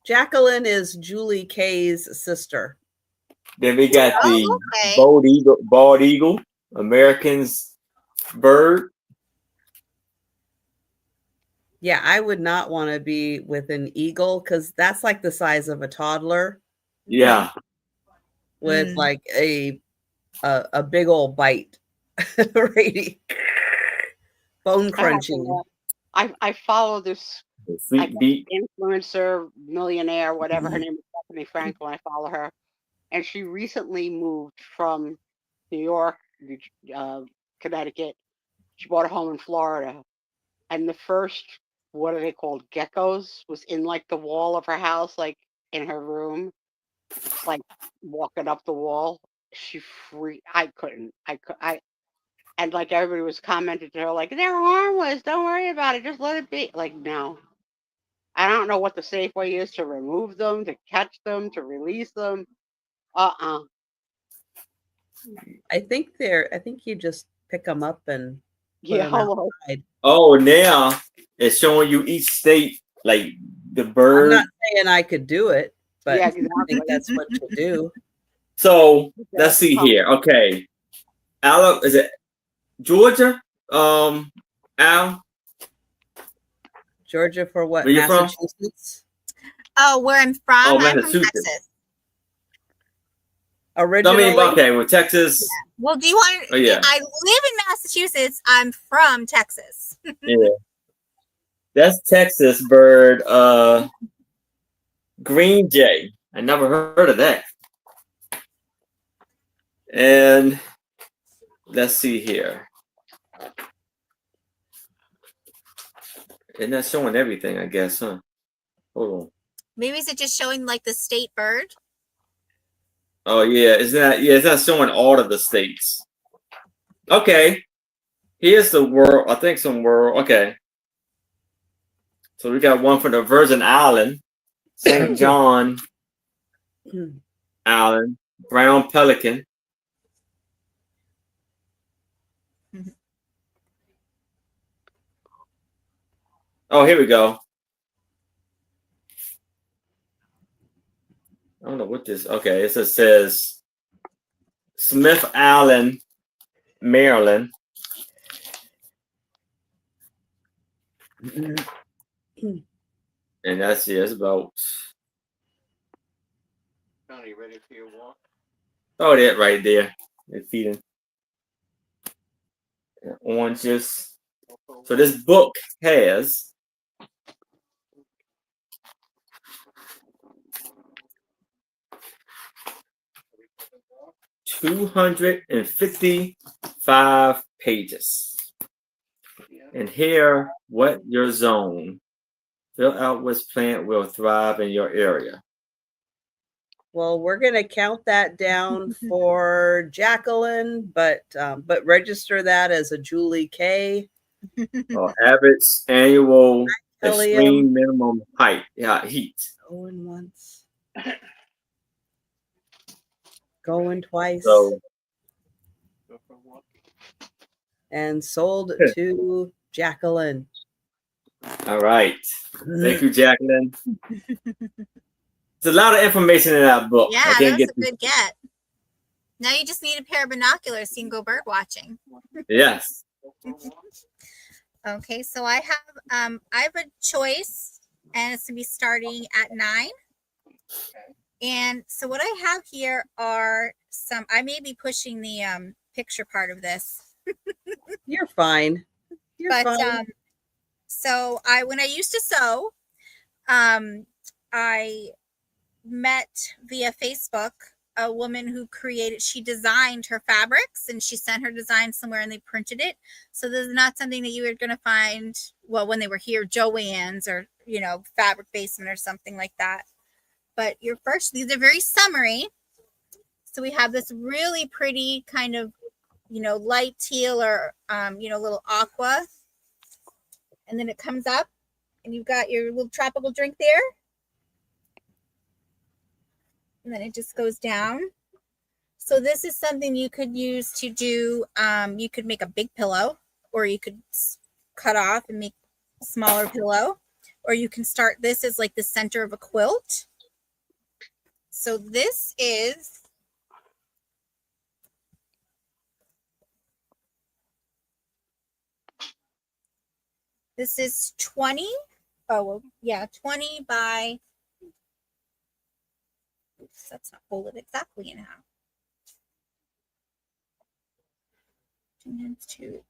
Jacqueline is Julie Kay's sister. Then we got the okay. bald eagle, American's bird. Yeah, I would not want to be with an eagle because that's like the size of a toddler Yeah. with like a big old bite. Really. Bone crunching. I follow this Sweet beat. influencer, millionaire, whatever her name is, Stephanie Franklin. I follow her. And she recently moved from New York, Connecticut. She bought a home in Florida. And the first, what are they called? Geckos was in like the wall of her house, like in her room, like walking up the wall. She and like everybody was commenting to her, like, they're harmless. Don't worry about it. Just let it be. Like, no. I don't know what the safe way is to remove them, to catch them, to release them. I think you just pick them up and put them outside. Oh, now it's showing you each state, like the bird. I'm not saying I could do it, but Yeah, I think that's what you do. So let's see here. Okay. Is it Georgia? Al? Georgia for what? Where you from? Massachusetts? Oh, where I'm from? Oh, I'm from Massachusetts. Texas. Originally? Okay, well, Texas. Well, do you want? Oh, yeah. I live in Massachusetts. I'm from Texas. Yeah. That's Texas bird. Green jay. I never heard of that. And let's see here. And that's showing everything, I guess, huh? Hold on. Maybe is it just showing like the state bird? Oh yeah, it's not showing all of the states. Okay. Here's the world. I think some world. Okay. So we got one for the Virgin Island, St. John Island, brown pelican. Oh, here we go. I don't know what this. Okay, it says Smith Island, Maryland. And that's it's about. Johnny, ready for your walk? Oh, that right there. They're feeding oranges. So this book has 255 pages. And here, what your zone. Fill out which plant will thrive in your area. Well, we're going to count that down for Jacqueline, but register that as a Julie K. Average annual Helium. extreme minimum height. Yeah, heat. Going once. Going twice. So, and sold to Jacqueline. all right. Thank you, Jacqueline. There's a lot of information in that book. Yeah, that was a good get. Now you just need a pair of binoculars so you can go bird watching. Yes. Okay, so I have a choice, and it's gonna be starting at 9. And so what I have here are some. I may be pushing the picture part of this, You're fine. You're but fine. so when I used to sew, I met via Facebook a woman who she designed her fabrics, and she sent her design somewhere and they printed it. So this is not something that you were going to find, well, when they were here, Joann's or, Fabric Basement or something like that. But these are very summery. So we have this really pretty kind of, light teal or, little aqua. And then it comes up and you've got your little tropical drink there. And then it just goes down. So this is something you could use to do, you could make a big pillow, or you could cut off and make a smaller pillow, or you can start this as like the center of a quilt. So this is This is 20. Oh, well, yeah, 20 by, oops, that's not folded exactly in half.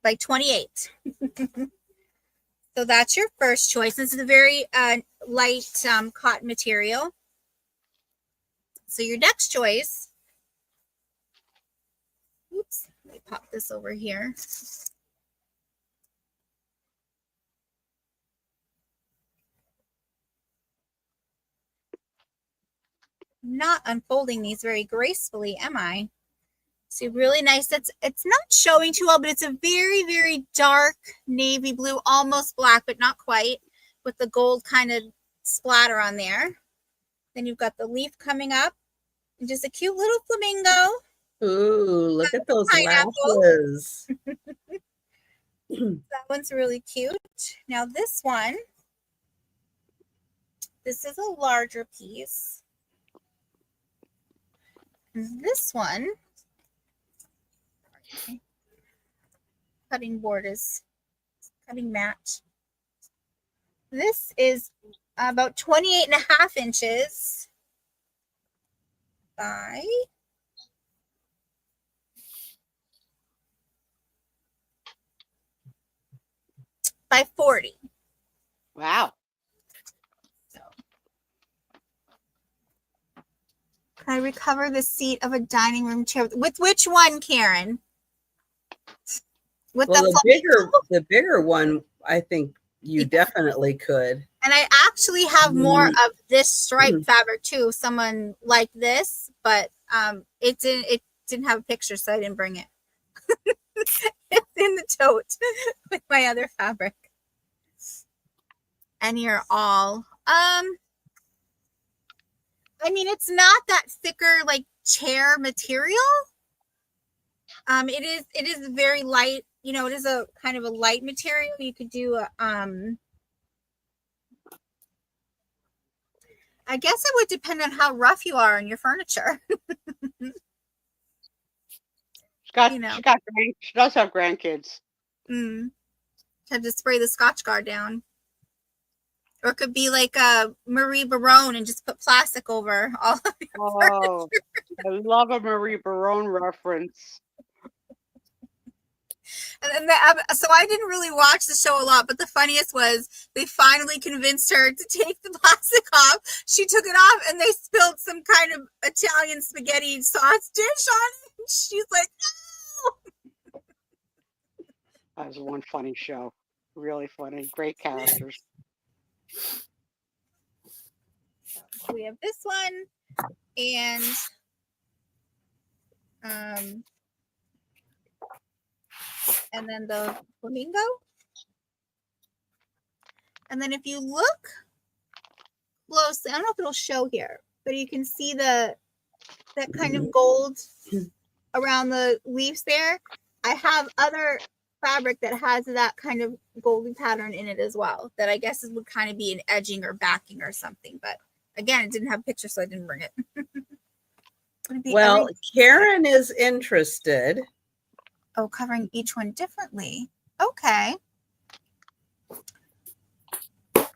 By 28. So that's your first choice. This is a very light cotton material. So your next choice, oops, let me pop this over here. Not unfolding these very gracefully, am I? See, really nice. It's not showing too well, but it's a very, very dark navy blue, almost black, but not quite, with the gold kind of splatter on there. Then you've got the leaf coming up, and just a cute little flamingo. Ooh, look at those pineapple. lashes. That one's really cute. Now this one, this is a larger piece. And this one, cutting board is cutting mat. This is about 28.5 inches by 40. Wow. So, can I recover the seat of a dining room chair? With which one, Karen? With Well, the bigger one, I think you definitely could. And I actually have more of this striped fabric too. Someone like this, but it didn't have a picture, so I didn't bring it. It's in the tote with my other fabric. And you're all I mean, it's not that thicker like chair material. It is very light, it is a kind of a light material. You could do a I guess it would depend on how rough you are on your furniture. She does have grandkids. Had to spray the Scotch Guard down. Or it could be like a Marie Barone and just put plastic over all of your furniture. I love a Marie Barone reference. And so I didn't really watch the show a lot, but the funniest was they finally convinced her to take the plastic off. She took it off and they spilled some kind of Italian spaghetti sauce dish on it. And she's like, no! That was one funny show. Really funny. Great characters. So we have this one and then the flamingo. And then if you look closely, I don't know if it'll show here, but you can see that kind of gold around the leaves there. I have other fabric that has that kind of golden pattern in it as well, that I guess would kind of be an edging or backing or something. But again, it didn't have a picture, so I didn't bring it. Well, Karen is interested. Oh, covering each one differently. Okay. I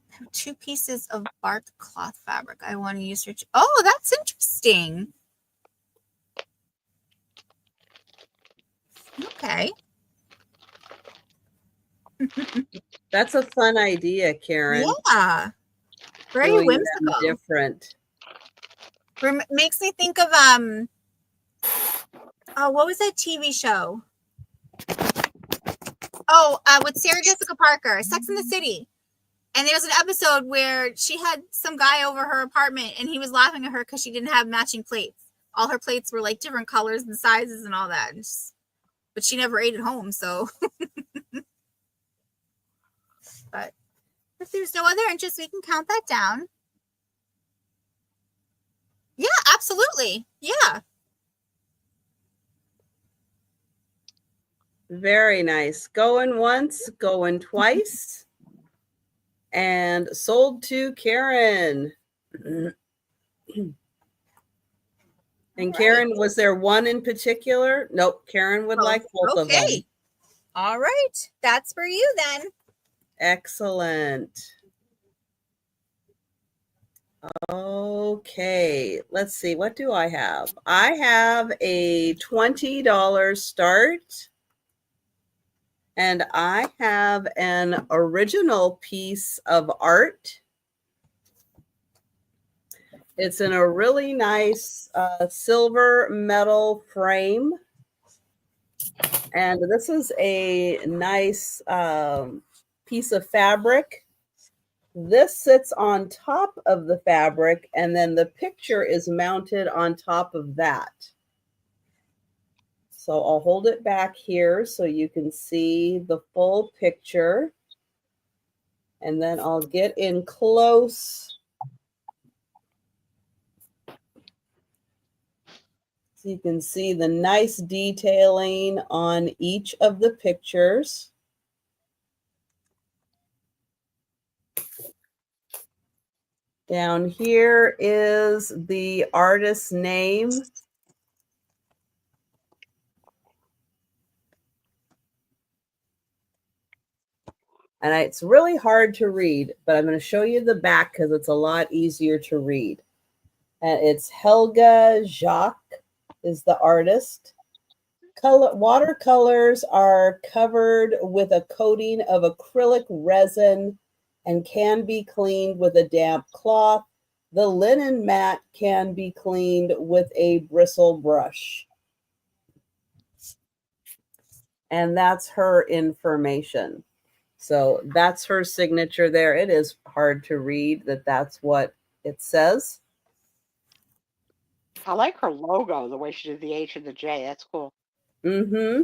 have 2 pieces of bark cloth fabric I want to use for. Oh, that's interesting. Okay. That's a fun idea, Karen. Yeah. Very Doing them whimsical. different. Makes me think of oh, what was that TV show? Oh, with Sarah Jessica Parker, Sex and the City. And there was an episode where she had some guy over her apartment and he was laughing at her because she didn't have matching plates. All her plates were like different colors and sizes and all that. But she never ate at home, so. But if there's no other interest, we can count that down. Yeah, absolutely. Yeah. Very nice. Going once, going twice. And sold to Karen. And Karen, was there one in particular? Nope. Karen would like both of them. Okay. All right. That's for you then. Excellent. Okay. Let's see. What do I have? I have a $20 start. And I have an original piece of art. It's in a really nice silver metal frame. And this is a nice piece of fabric. This sits on top of the fabric, and then the picture is mounted on top of that. So I'll hold it back here so you can see the full picture. And then I'll get in close. So you can see the nice detailing on each of the pictures. Down here is the artist's name. And it's really hard to read, but I'm going to show you the back because it's a lot easier to read. And it's Helga Jacques is the artist. Watercolors are covered with a coating of acrylic resin and can be cleaned with a damp cloth. The linen mat can be cleaned with a bristle brush. And that's her information. So that's her signature there. It is hard to read that's what it says. I like her logo, the way she did the H and the J. That's cool. Mm-hmm.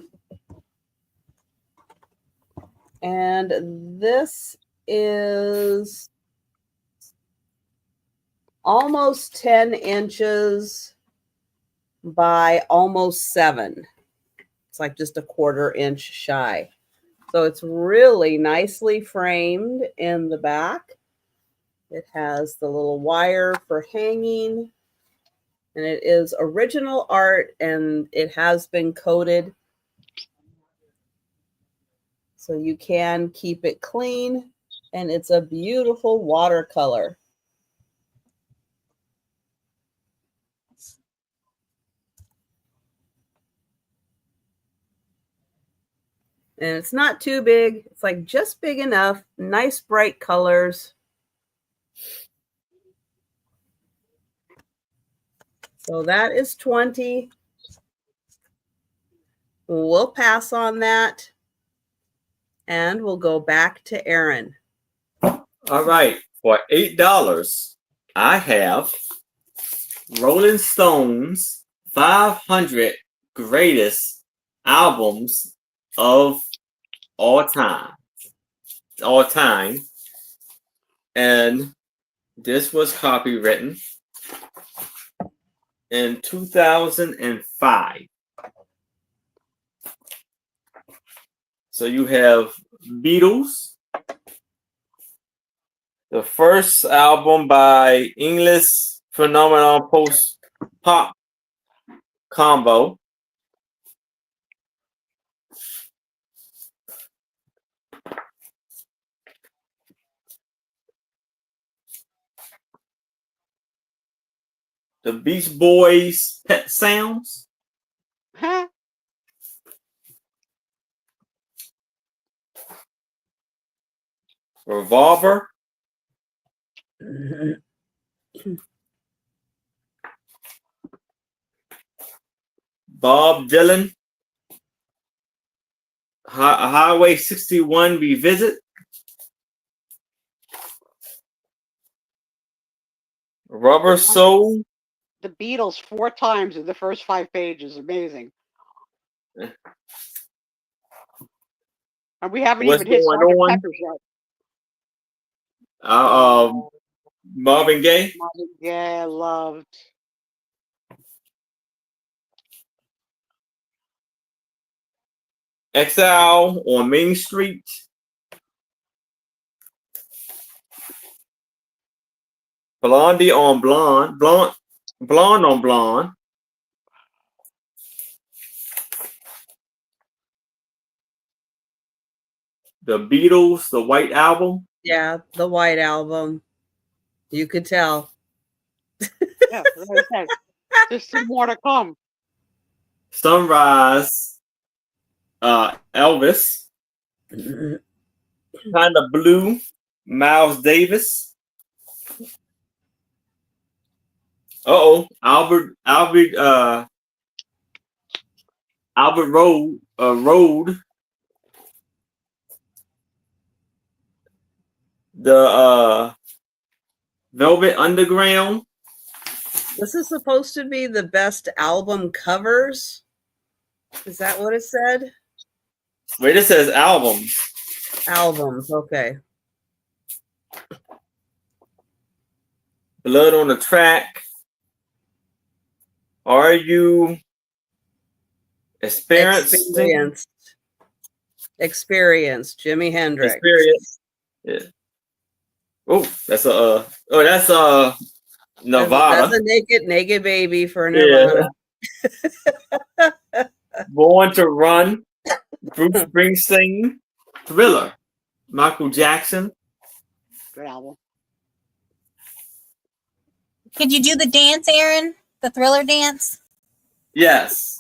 And this is almost 10 inches by almost 7. It's like just a 1/4 inch shy. So it's really nicely framed in the back. It has the little wire for hanging. And it is original art, and it has been coated. So you can keep it clean. And it's a beautiful watercolor. And it's not too big. It's like just big enough. Nice bright colors. So that is 20. We'll pass on that. And we'll go back to Aaron. All right. For $8, I have Rolling Stones 500 Greatest Albums of all time. And this was copywritten in 2005. So you have Beatles, the first album by English phenomenon post-pop combo. The Beach Boys' Pet Sounds. Huh? Revolver. Bob Dylan. Highway 61 Revisit. Rubber Soul. The Beatles 4 times in the first 5 pages. Amazing. And we haven't What's even hit going Sgt. on? Pepper's yet. Marvin Gaye. Yeah, loved. Exile on Main Street. Blondie on Blonde. Blonde on Blonde. The Beatles, the White Album. Yeah, the White Album. You could tell. Yeah, as I said, there's some more to come. Sunrise. Elvis. Kind of Blue. Miles Davis. Albert Road. The Velvet Underground. This is supposed to be the best album covers. Is that what it said? Wait, it says albums. Albums, okay. Blood on the Track. Are you experiencing? Jimi Hendrix. Experience. Yeah. Oh, that's Nevada. That's a naked baby for Nirvana. Yeah. Born to Run. Bruce Springsteen. Thriller. Michael Jackson. Good album. Could you do the dance, Aaron? The Thriller dance? Yes.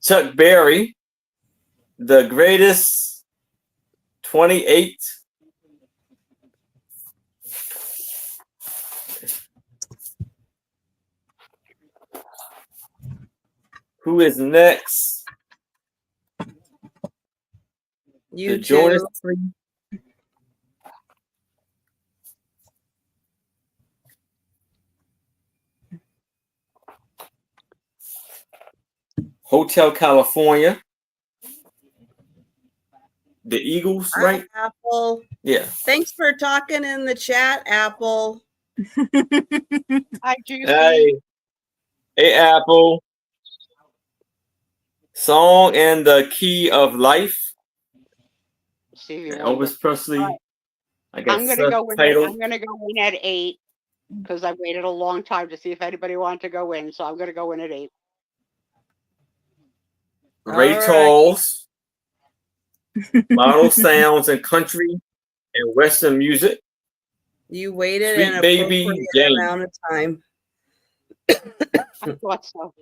Chuck Berry. The Greatest 28. Who is next? You the Jonas Tree. Hotel California. The Eagles, right? Hi, Apple. Yeah. Thanks for talking in the chat, Apple. Hi, Juicy. Hey, Apple. Song in the Key of Life. Stevie Wonder. Elvis Presley. Right. I got I'm gonna go in at 8 Mm-hmm. because I waited a long time to see if anybody wanted to go in. So I'm gonna go in at 8. Ray All Charles. Model sounds in country and Western music. You waited Sweet an Baby appropriate Jane. amount of time. I thought so.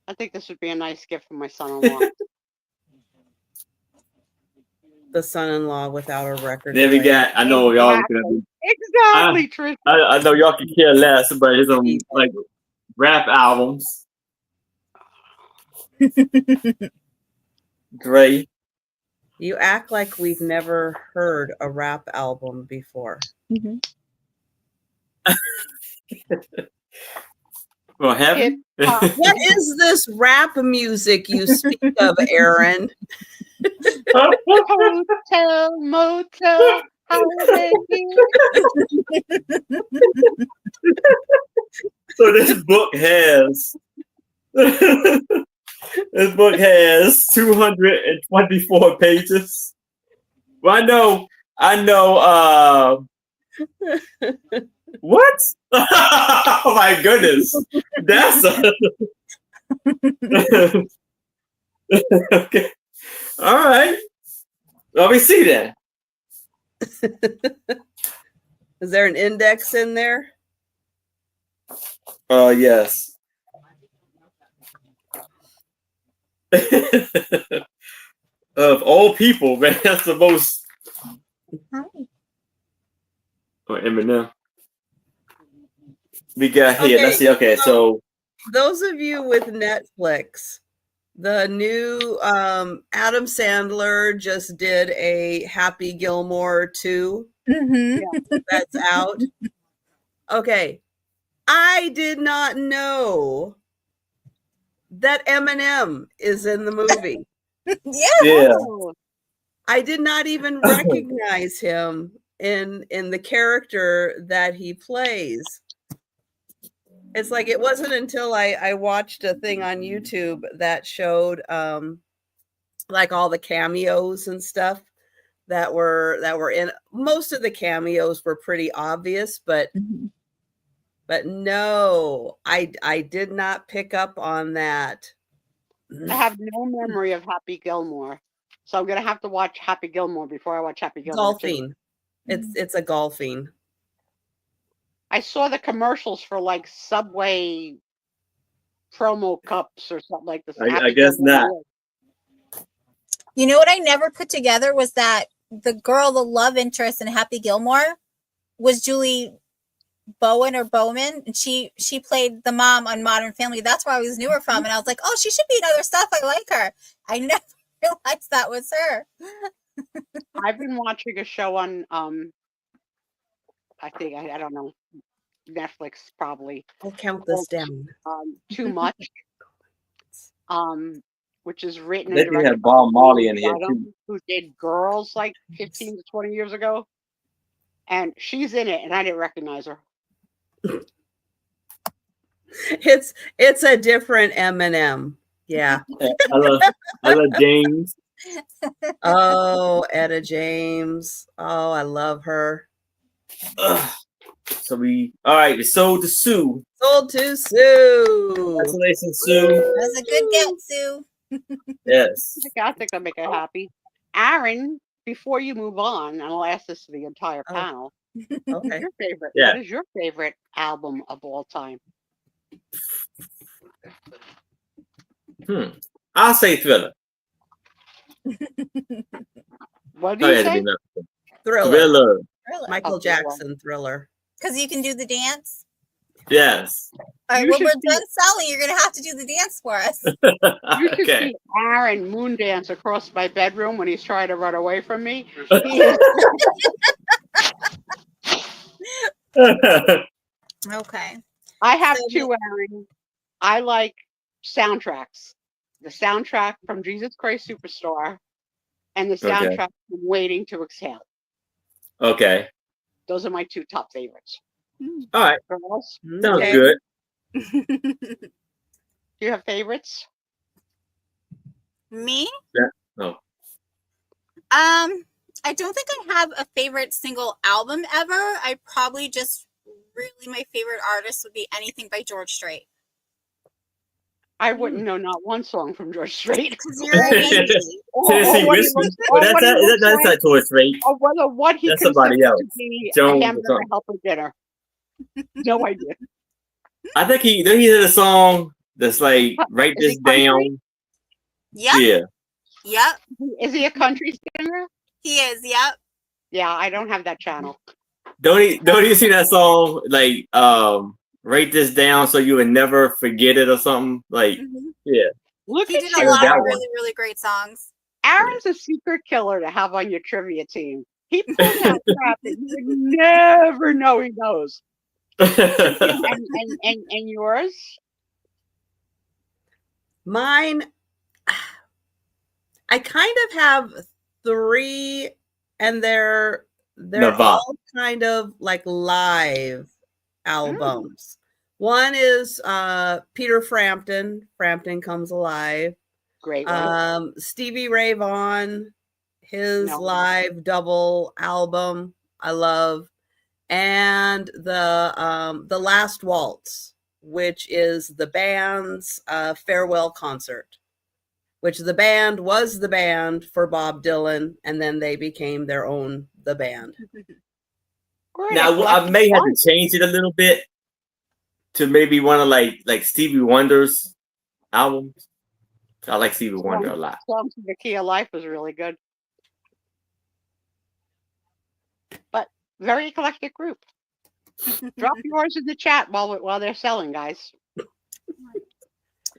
I think this would be a nice gift for my son-in-law. The son-in-law without a record. Then we player. got, I know y'all are gonna be, Exactly, Trish. I know y'all can care less, but it's like rap albums. Dre. You act like we've never heard a rap album before. Mm-hmm. Well, heaven. What is this rap music you speak of, Aaron? Hotel, motel, holiday. So this book has 224 pages. Well, I know. What? Oh my goodness, that's okay. All right, let me see that. Is there an index in there? Yes. Of all people, man, that's the most. Oh, Eminem. We got here. Okay, Let's see. Okay, so those of you with Netflix, the new Adam Sandler just did a Happy Gilmore 2 that's out. Okay. I did not know that Eminem is in the movie. yeah. Oh, I did not even recognize him in the character that he plays. It's like it wasn't until I watched a thing on YouTube that showed like all the cameos and stuff that were in. Most of the cameos were pretty obvious, but no, I did not pick up on that. I have no memory of Happy Gilmore, so I'm gonna have to watch Happy Gilmore before I watch Happy Gilmore 2. Golfing. It's a golfing. I saw the commercials for like Subway promo cups or something like this. I Happy guess Gilmore not. Award. You know what I never put together was that the girl, the love interest in Happy Gilmore, was Julie Bowen or Bowman, and she played the mom on Modern Family. That's where I always knew her from, and I was like, oh, she should be in other stuff. I like her. I never realized that was her. I've been watching a show on I think I don't know, Netflix probably. I'll count this down. Too Much. Which is written They and do have directed by Bob Marley in Amy here Adams, too. who did Girls like 15 to 20 years ago. And she's in it, and I didn't recognize her. It's a different Eminem. Yeah. I love James. Oh, Etta James. Oh, I love her. Ugh. So all right. Sold to Sue. Sold to Sue. Congratulations, Sue. That was a good get, Sue. Yes. I think I'll make her happy. Aaron, before you move on, and I'll ask this to the entire Oh, panel. Okay. Your favorite? Yeah. What is your favorite album of all time? I'll say Thriller. What do Oh, you yeah, to say? be nothing. Thriller. Thriller. Michael Oh, Thriller. Jackson Thriller. Because you can do the dance. Yes. All right, You when should we're see- done selling, you're going to have to do the dance for us. You should Okay. see Aaron moon dance across my bedroom when he's trying to run away from me. He is Okay. I have So two, Aaron. I like soundtracks. The soundtrack from Jesus Christ Superstar and the Okay. soundtrack from Waiting to Exhale. Okay. Those are my two top favorites. All right. Girls, Sounds Okay. good. do you have Me? No. I don't think I have a favorite single album ever. I probably just really my favorite artist would be anything by George Strait. I wouldn't know not one song from George Strait. Because you're a baby. Tennessee what he Whiskey. looks- Well, or what he looks that's like, not Tourist Rate. or whether what he That's somebody considers else. to be Jones a or hamburger something. helper dinner. No idea. I think he did a song that's like write Is he this country? down. Yep. Yeah. Yep. Is he a country singer? He is. Yep. Yeah, I don't have that channel. Don't you see that song like write this down so you would never forget it or something? Like Mhm. yeah. Look He at did you. a lot that of one. really, really great songs. Aaron's a secret killer to have on your trivia team. He pulls out crap that you would never know he knows. And yours? Mine, I kind of have three, and they're Nirvana. all kind of like live albums. One is Peter Frampton. Frampton Comes Alive. Great one. Stevie Ray Vaughan, his No. live double album, I love, and the Last Waltz, which is the band's farewell concert, which the band was the band for Bob Dylan, and then they became their own the band. Great. Now I may have to change it a little bit. to maybe one of like Stevie Wonder's albums. I like Stevie Wonder a lot. Songs of the Key of Life was really good. But very eclectic group. Drop yours in the chat while they're selling, guys.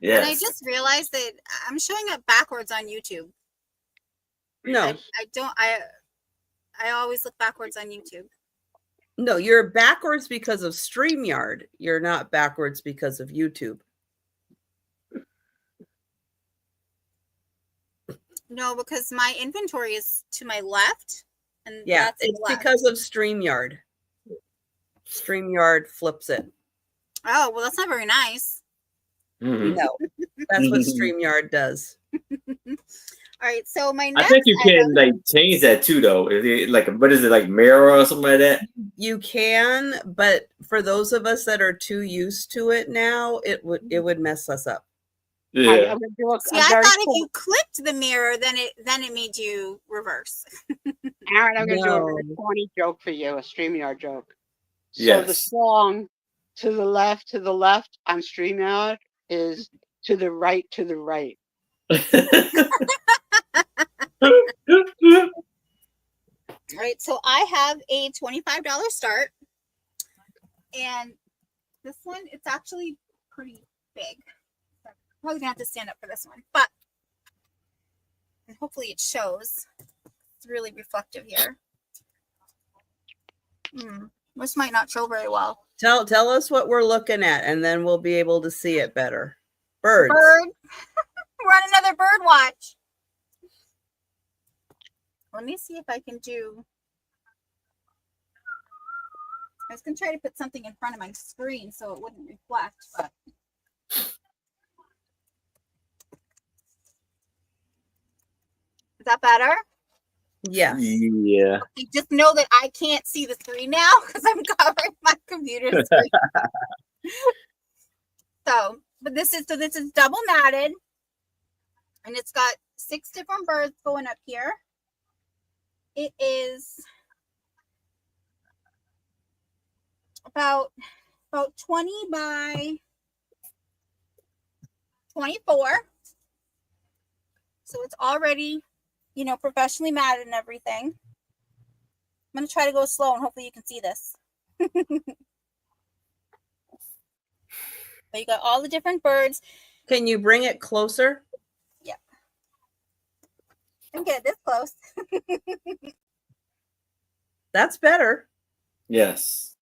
Yes. And I just realized that I'm showing up backwards on YouTube. No, I don't. I always look backwards on YouTube. no, you're backwards because of StreamYard. You're not backwards because of YouTube. No, because my inventory is to my left, and Yeah, that's it's left. because of StreamYard. StreamYard flips it. Oh, well, that's not very nice. Mhm. No, that's what StreamYard does. All right, so my I next think you item- can like change that too, though. Is it like what is it like mirror or something like that? You can, but for those of us that are too used to it now, it would mess us up. Yeah. I'm gonna do See, I thought if you clicked the mirror, then it made you reverse. Aaron, I'm going to do a very No. corny joke for you, a StreamYard joke. So the Yes. song to the left on StreamYard is to the right, to the right. All right, so I have a $25 start, and this one, it's actually pretty big. I'm probably gonna have to stand up for this one, but and hopefully it shows. It's really reflective here. This might not show very well. Tell us what we're looking at, and then we'll be able to see it better. Birds. Bird. We're on another bird watch. Let me see if I can do. I was gonna try to put something in front of my screen so it wouldn't reflect, but is that better? Yeah. Yeah. You just know that I can't see the screen now because I'm covering my computer screen. But this is double matted, and it's got 6 different birds going up here. It is about 20 by 24. So it's already, professionally matted and everything. I'm going to try to go slow and hopefully you can see this. But you got all the different birds. Can you bring it closer? Yeah. I'm get this close. That's better. Yes.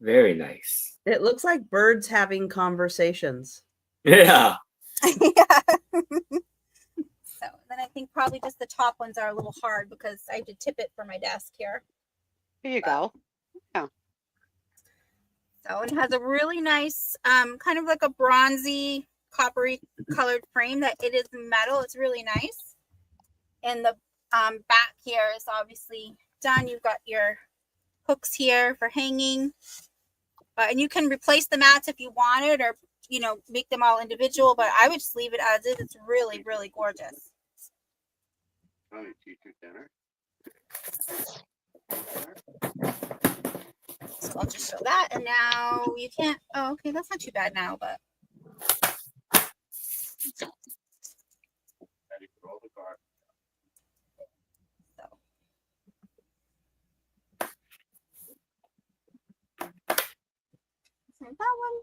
Very nice. It looks like birds having conversations. Yeah. Yeah. So then I think probably just the top ones are a little hard because I had to tip it for my desk here. Here you go. So it has a really nice, kind of like a bronzy, coppery colored frame that it is metal. It's really nice. And the back here is obviously done. You've got your hooks here for hanging. And you can replace the mats if you wanted or, make them all individual. But I would just leave it as is. It's really, really gorgeous. So I'll just show that. And now you can't. Oh, okay. That's not too bad now, but. So that one.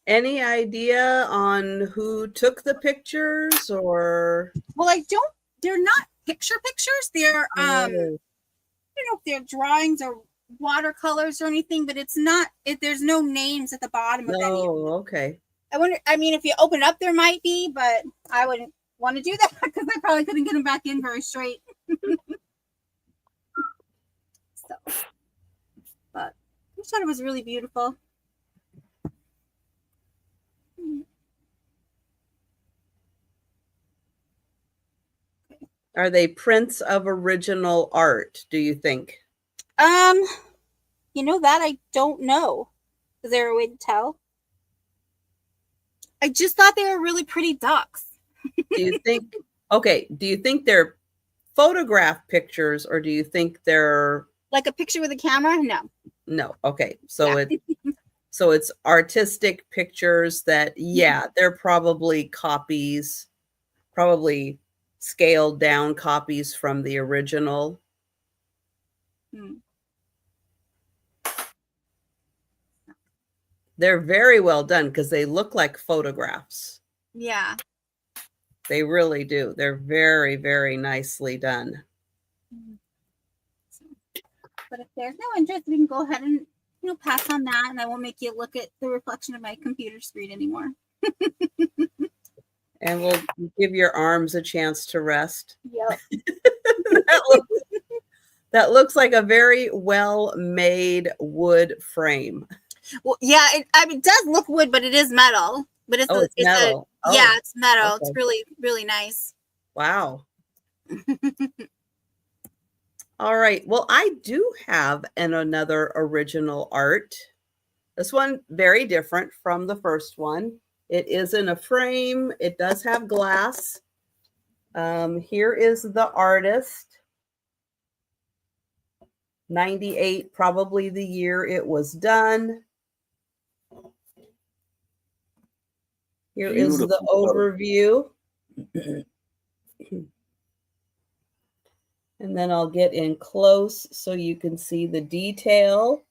Any idea on who took the pictures or? Well, they're not pictures. They're, I don't know if they're drawings or watercolors or anything, but it's not, there's no names at the bottom of any. Oh, okay. I mean, if you open up, there might be, but I wouldn't want to do that because I probably couldn't get them back in very straight. But I thought it was really beautiful. Are they prints of original art, do you think? That I don't know. Is there a way to tell? I just thought they were really pretty ducks. Do you think do you think they're photograph pictures, or do you think they're Like a picture with a camera? No. no? Okay, so No. it's artistic pictures that they're probably copies, probably scaled down copies from the original. Hmm. They're very well done because they look like photographs. Yeah. They really do. They're very, very nicely done. But if there's no interest, we can go ahead and pass on that, and I won't make you look at the reflection of my computer screen anymore. And we'll give your arms a chance to rest. Yep. That looks like a very well-made wood frame. Well, yeah, it does look wood, but it is metal. But it's metal. Yeah, it's metal. Okay. It's really, really nice. Wow. All right. Well, I do have another original art. This one very different from the first one. It is in a frame. It does have glass. Here is the artist. 98, probably the year it was done. Here is the overview. And then I'll get in close so you can see the detail.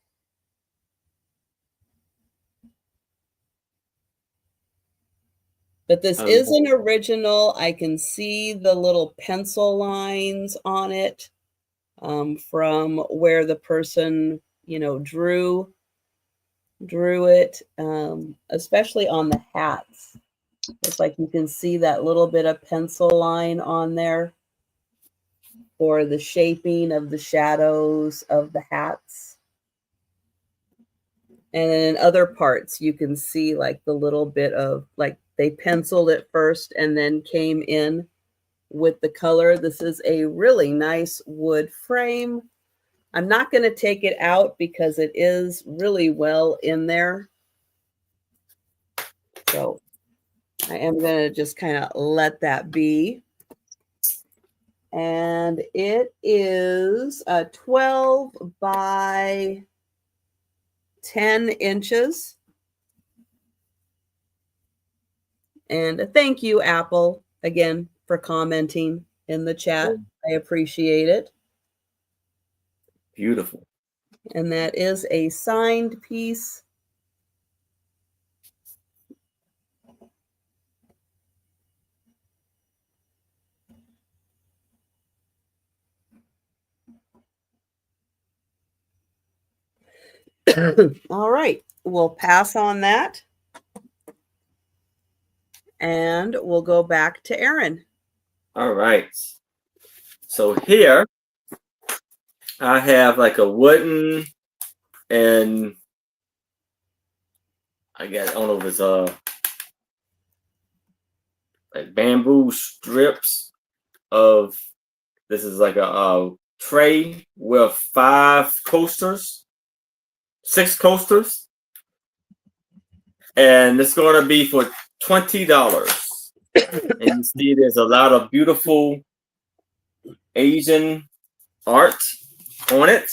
But this is an original. I can see the little pencil lines on it from where the person, drew it, especially on the hats. It's like you can see that little bit of pencil line on there for the shaping of the shadows of the hats. And then in other parts, you can see like the little bit of like they penciled it first and then came in with the color. This is a really nice wood frame. I'm not going to take it out because it is really well in there. So I am going to just kind of let that be. And it is 12 by 10 inches. And thank you, Apple, again, for commenting in the chat. I appreciate it. Beautiful. And that is a signed piece. All right, we'll pass on that. And we'll go back to Aaron. All right. So here I have like a wooden and I don't know if it's like bamboo strips of, this is like a tray with 6 coasters. And it's going to be for $20. And you see there's a lot of beautiful Asian art on it.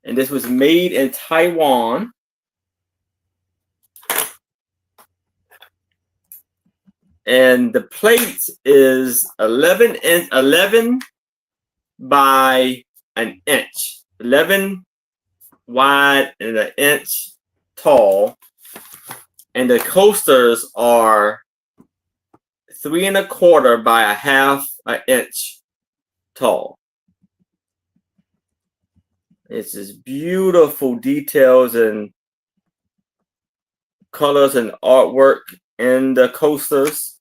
And this was made in Taiwan. And the plate is 11 by an inch. 11 wide and an inch tall. And the coasters are 3 1/4 by 1/2 inch tall. It's just beautiful details and colors and artwork in the coasters.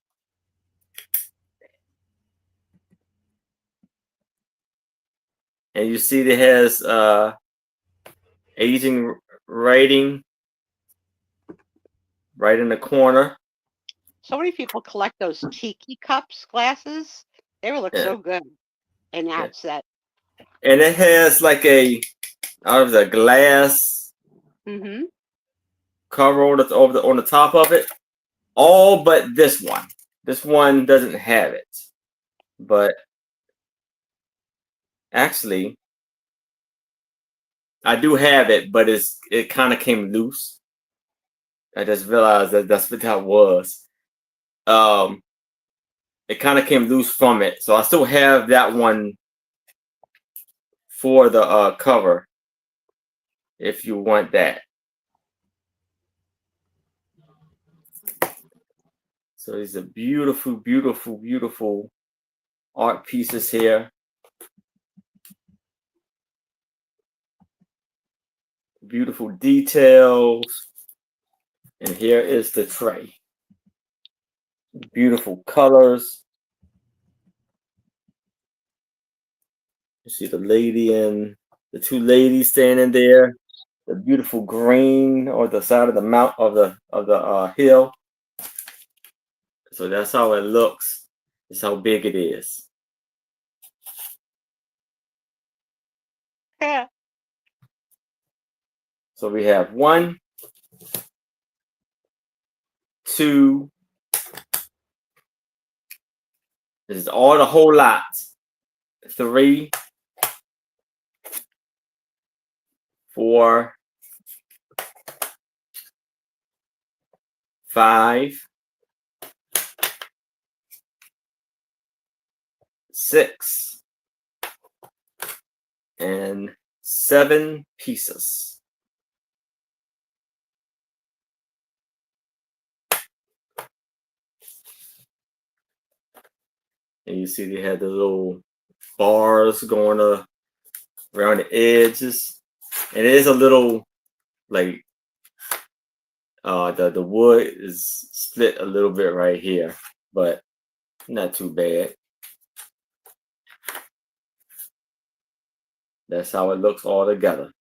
And you see it has Asian writing right in the corner. So many people collect those tiki cups glasses. They would look so good in that set. And it has like a glass cover on the top of it. All but this one. This one doesn't have it. But Actually, I do have it, but it kind of came loose. I just realized that that's what that was. It kind of came loose from it, so I still have that one for the cover. If you want that. So these are beautiful, beautiful, beautiful art pieces here. Beautiful details. And here is the tray. Beautiful colors. You see the lady and the two ladies standing there. The beautiful green on the side of the mount of the hill. So that's how it looks. That's how big it is. Yeah. So we have 1, 2. This is all the whole lot. 3, 4, 5, 6, and 7 pieces. And you see they had the little bars going around the edges. And it is a little like the wood is split a little bit right here, but not too bad. That's how it looks all together.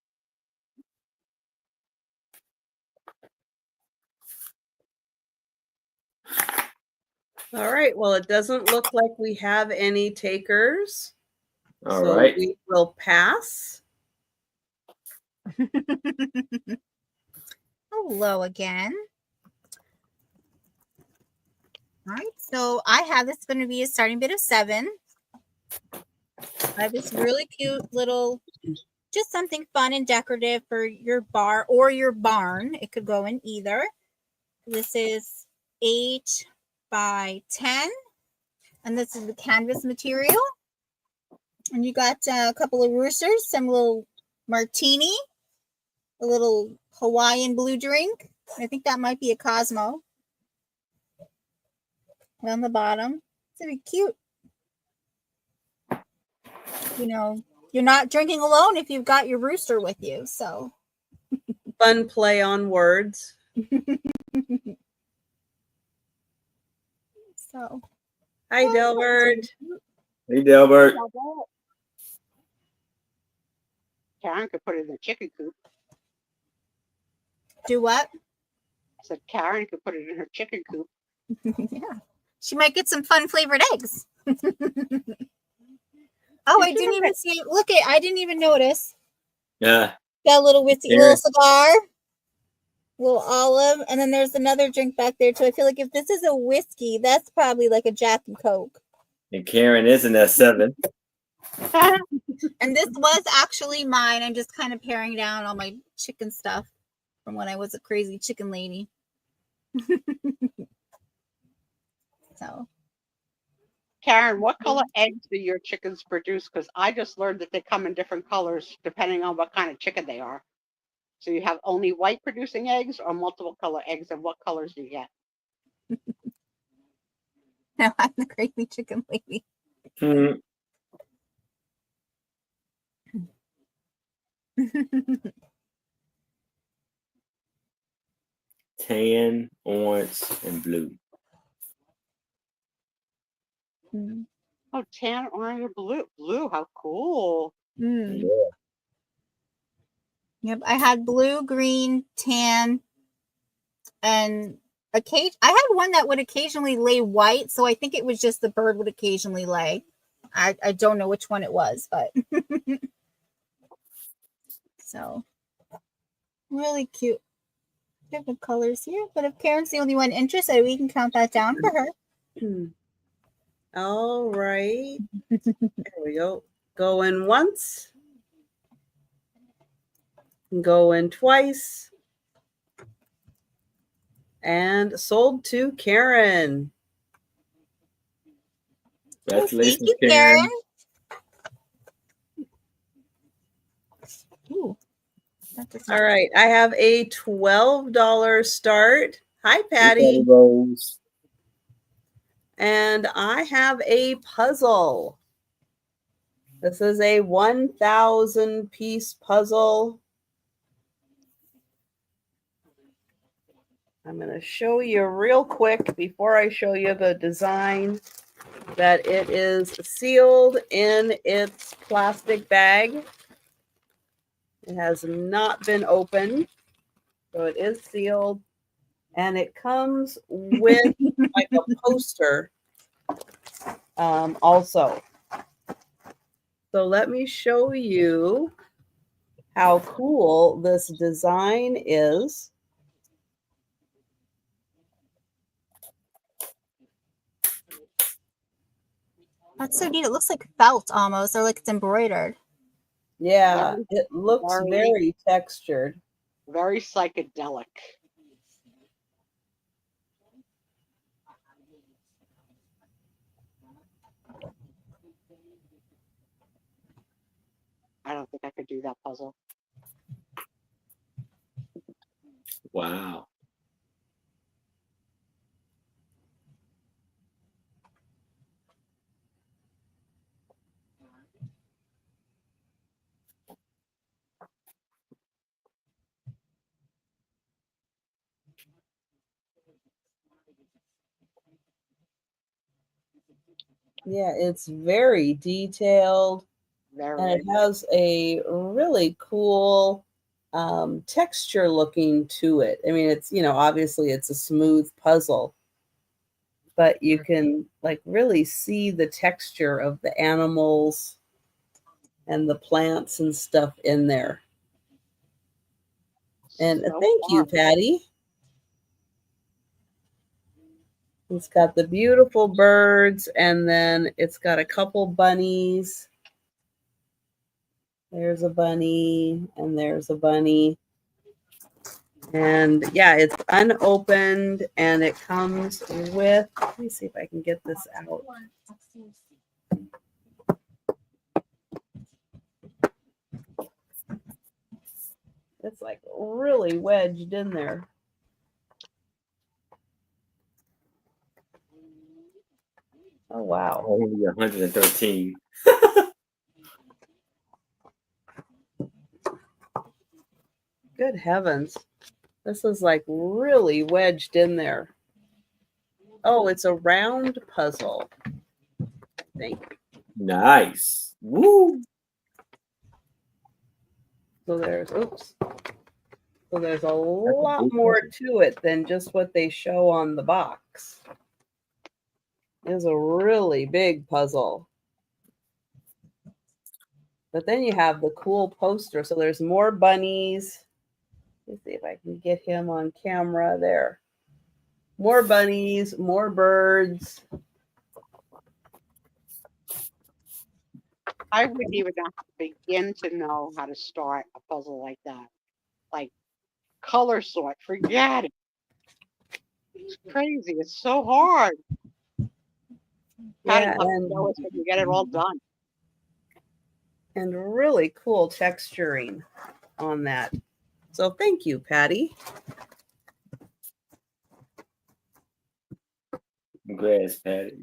All right. Well, it doesn't look like we have any takers. All so right. we will pass. Hello again. All right, so I have this going to be a starting bid of 7. I have this really cute little, just something fun and decorative for your bar or your barn. It could go in either. This is 8 by 10, and this is the canvas material. And you got a couple of roosters, some little martini, a little Hawaiian blue drink. I think that might be a Cosmo. On the bottom, it's gonna be cute. You know, you're not drinking alone if you've got your rooster with you. So Fun play on words. So Hi, Delbert. Hey, Delbert. Karen could put it in the chicken coop. do what? I said Karen could put it in her chicken coop. Yeah, she might get some fun flavored eggs. Oh, I didn't even see it. Look at, I didn't even notice. Yeah. Got a little whiskey, Yeah. little cigar, little olive, and then there's another drink back there too. I feel like if this is a whiskey, that's probably like a Jack and Coke. And Karen isn't at 7. And this was actually mine. I'm just kind of paring down all my chicken stuff from when I was a crazy chicken lady. So Karen, what color eggs do your chickens produce? Because I just learned that they come in different colors depending on what kind of chicken they are. So you have only white producing eggs or multiple color eggs, and what colors do you get? now I'm the crazy chicken lady. Hmm. Tan, orange, and blue. Oh, tan, orange, and blue. Blue, how cool. Mm. Yeah. Yep, I had blue, green, tan, and I had one that would occasionally lay white, so I think it was just the bird would occasionally lay. I don't know which one it was, but so really cute. Different colors here, but if Karen's the only one interested, we can count that down for her. All right. There we go. Going once. Going twice. And sold to Karen. Congratulations, Thank you, Karen. Karen. Ooh, All right. I have a $12 start. Hi, Patty. Rose. And I have a puzzle. This is a 1,000 piece puzzle. I'm going to show you real quick before I show you the design that it is sealed in its plastic bag. It has not been opened, so it is sealed. And it comes with like a poster also. So let me show you how cool this design is. That's so neat. It looks like felt almost, or like it's embroidered. Yeah, it looks very textured. Very psychedelic. I don't think I could do that puzzle. Wow. Yeah, it's very detailed. Very. And it has a really cool texture looking to it. I mean, it's, obviously it's a smooth puzzle, but you can like really see the texture of the animals and the plants and stuff in there. And So thank you, fun. Patty. It's got the beautiful birds, and then it's got a couple bunnies. There's a bunny, and there's a bunny. And yeah, it's unopened, and it comes with, let me see if I can get this out. It's like really wedged in there. Oh, wow. Only 113. Good heavens. This is like really wedged in there. Oh, it's a round puzzle, I think. Nice. Woo. So there's a lot more to it than just what they show on the box. It's a really big puzzle. But then you have the cool poster. So there's more bunnies. Let's see if I can get him on camera there. More bunnies, more birds. I wouldn't even have to begin to know how to start a puzzle like that. Like color sort, forget it. It's crazy. It's so hard. Patty, Yeah, let me know when you get it all done. and really cool texturing on that. So thank you, Patty. Congrats, Patty.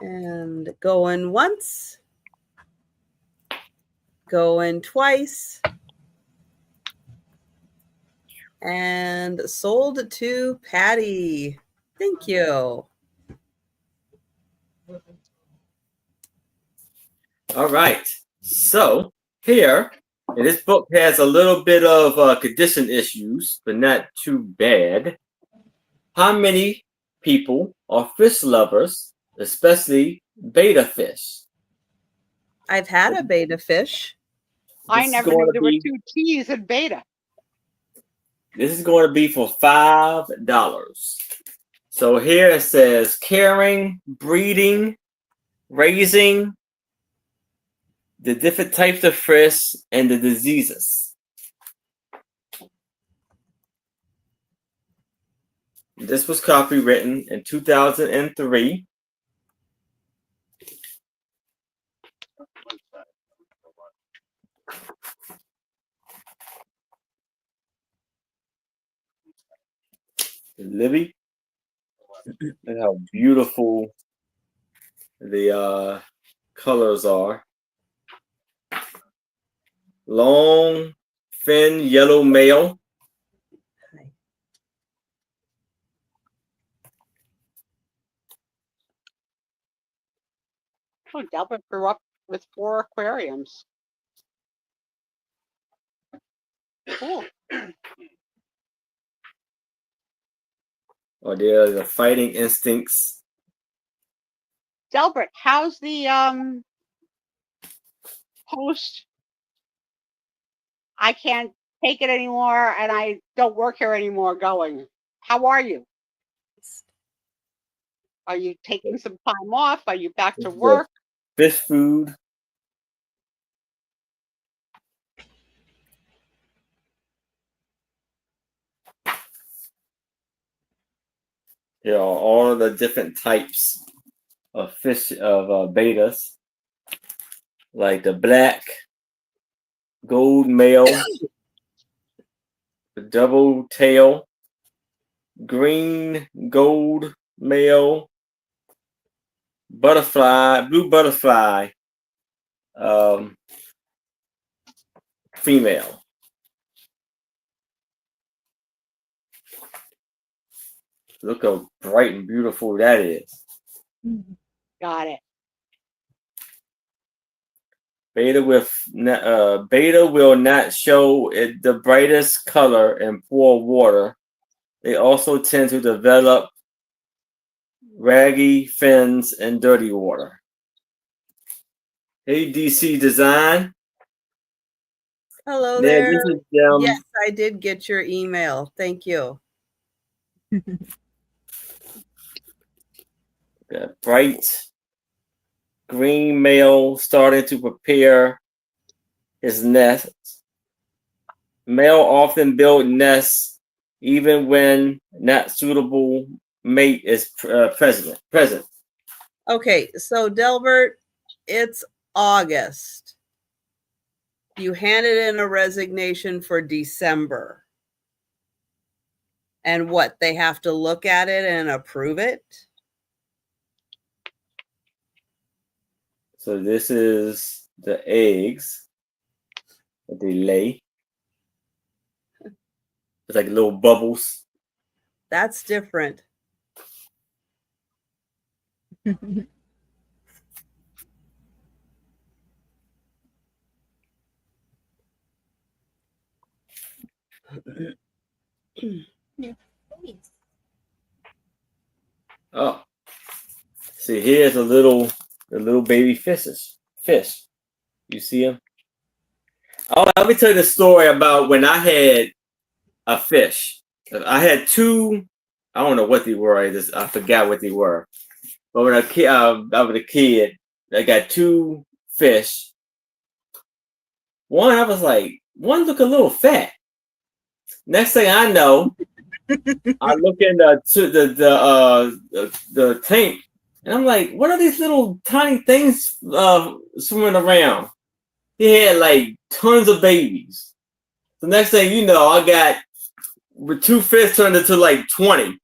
And going once, going twice, and sold to Patty. Thank you. All right. So here, and this book has a little bit of condition issues, but not too bad. How many people are fish lovers, especially betta fish? I've had a betta fish. I This is never going knew to there were be- two T's in beta. This is going to be for $5. So here it says caring, breeding, raising, the different types of fish, and the diseases. This was copywritten in 2003. Libby, look how beautiful the colors are. Long, thin, yellow male. Oh, Delbert grew up with 4 aquariums. Cool. Or they're the fighting instincts. Delbert, how's the post? I can't take it anymore, and I don't work here anymore. Going. How are you? Are you taking some time off? Are you back to work? Fish food. There are all of the different types of fish of betas, like the black, gold male, the double tail, green, gold male, butterfly, blue butterfly, female. Look how bright and beautiful that is. Got it. Beta will not show it the brightest color in poor water. They also tend to develop raggy fins in dirty water. Hey, DC Design. Hello Yeah, there. this is, Yes, I did get your email. Thank you. got bright green male starting to prepare his nest. Male often build nests even when not suitable mate is present. Okay, so Delbert, it's August. You handed in a resignation for December. And what, they have to look at it and approve it? So this is the eggs that they lay. It's like little bubbles. That's different. Oh, see, here's the little baby fishes. Fish, you see them? Oh, let me tell you the story about when I had a fish. I had two. I don't know what they were. I forgot what they were. But when I was a kid, I got two fish. One, I was like, one look a little fat. Next thing I know, I look in the tank, and I'm like, what are these little tiny things swimming around? He had like tons of babies. The next thing you know, I got with two fish turned into like 20.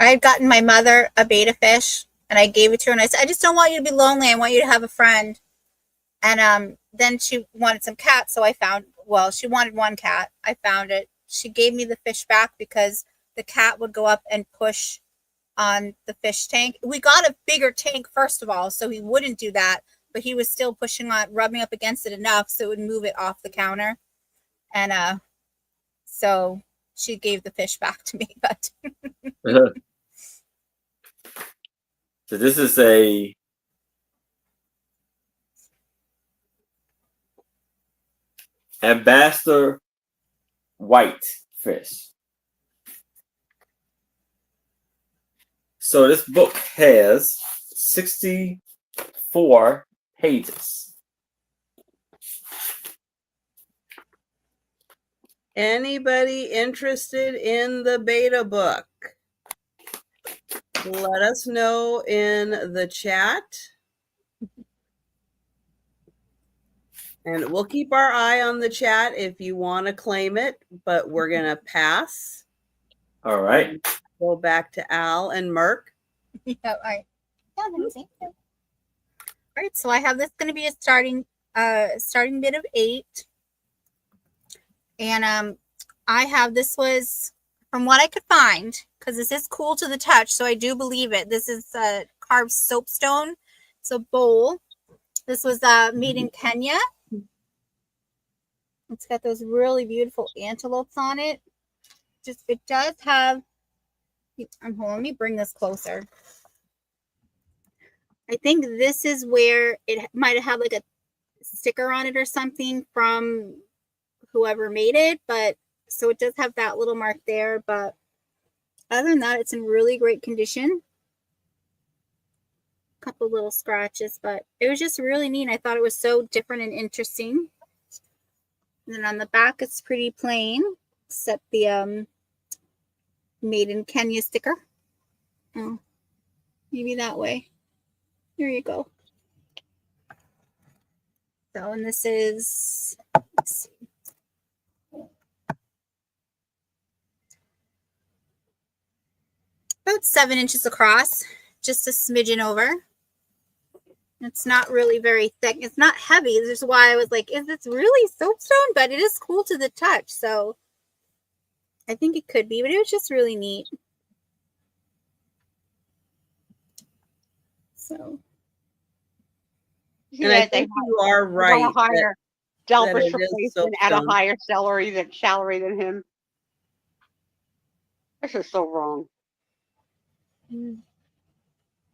I had gotten my mother a beta fish and I gave it to her and I said, I just don't want you to be lonely. I want you to have a friend. And then she wanted some cats. So she wanted one cat. I found it. She gave me the fish back because the cat would go up and push on the fish tank. We got a bigger tank, first of all, so he wouldn't do that. But he was still pushing on, rubbing up against it enough so it would move it off the counter. And so she gave the fish back to me. But So this is a Ambassador Whitefish. So this book has 64 pages. Anybody interested in the beta book? Let us know in the chat. And we'll keep our eye on the chat if you want to claim it, but we're going to pass. All right. Go back to Al and Merc. Yeah, all right. Yeah, let me see. All right, so I have this going to be a starting bid of 8. And I have, this was from what I could find, because this is cool to the touch, so I do believe it. This is carved soapstone. It's a bowl. This was made in Kenya. It's got those really beautiful antelopes on it. Just, it does have, let me bring this closer. I think this is where it might have had like a sticker on it or something from whoever made it, but so it does have that little mark there, but other than that, it's in really great condition. A couple little scratches, but it was just really neat. I thought it was so different and interesting. And then on the back, it's pretty plain, except the made in Kenya sticker. Oh, maybe that way. There you go. So, and this is, let's see. About 7 inches across, just a smidgen over. It's not really very thick. It's not heavy. This is why I was like, is this really soapstone? But it is cool to the touch. So I think it could be, but it was just really neat. And Yeah, I think you are right. want to hire that Delbert it is replacement at a soapstone. higher salary than him. This is so wrong.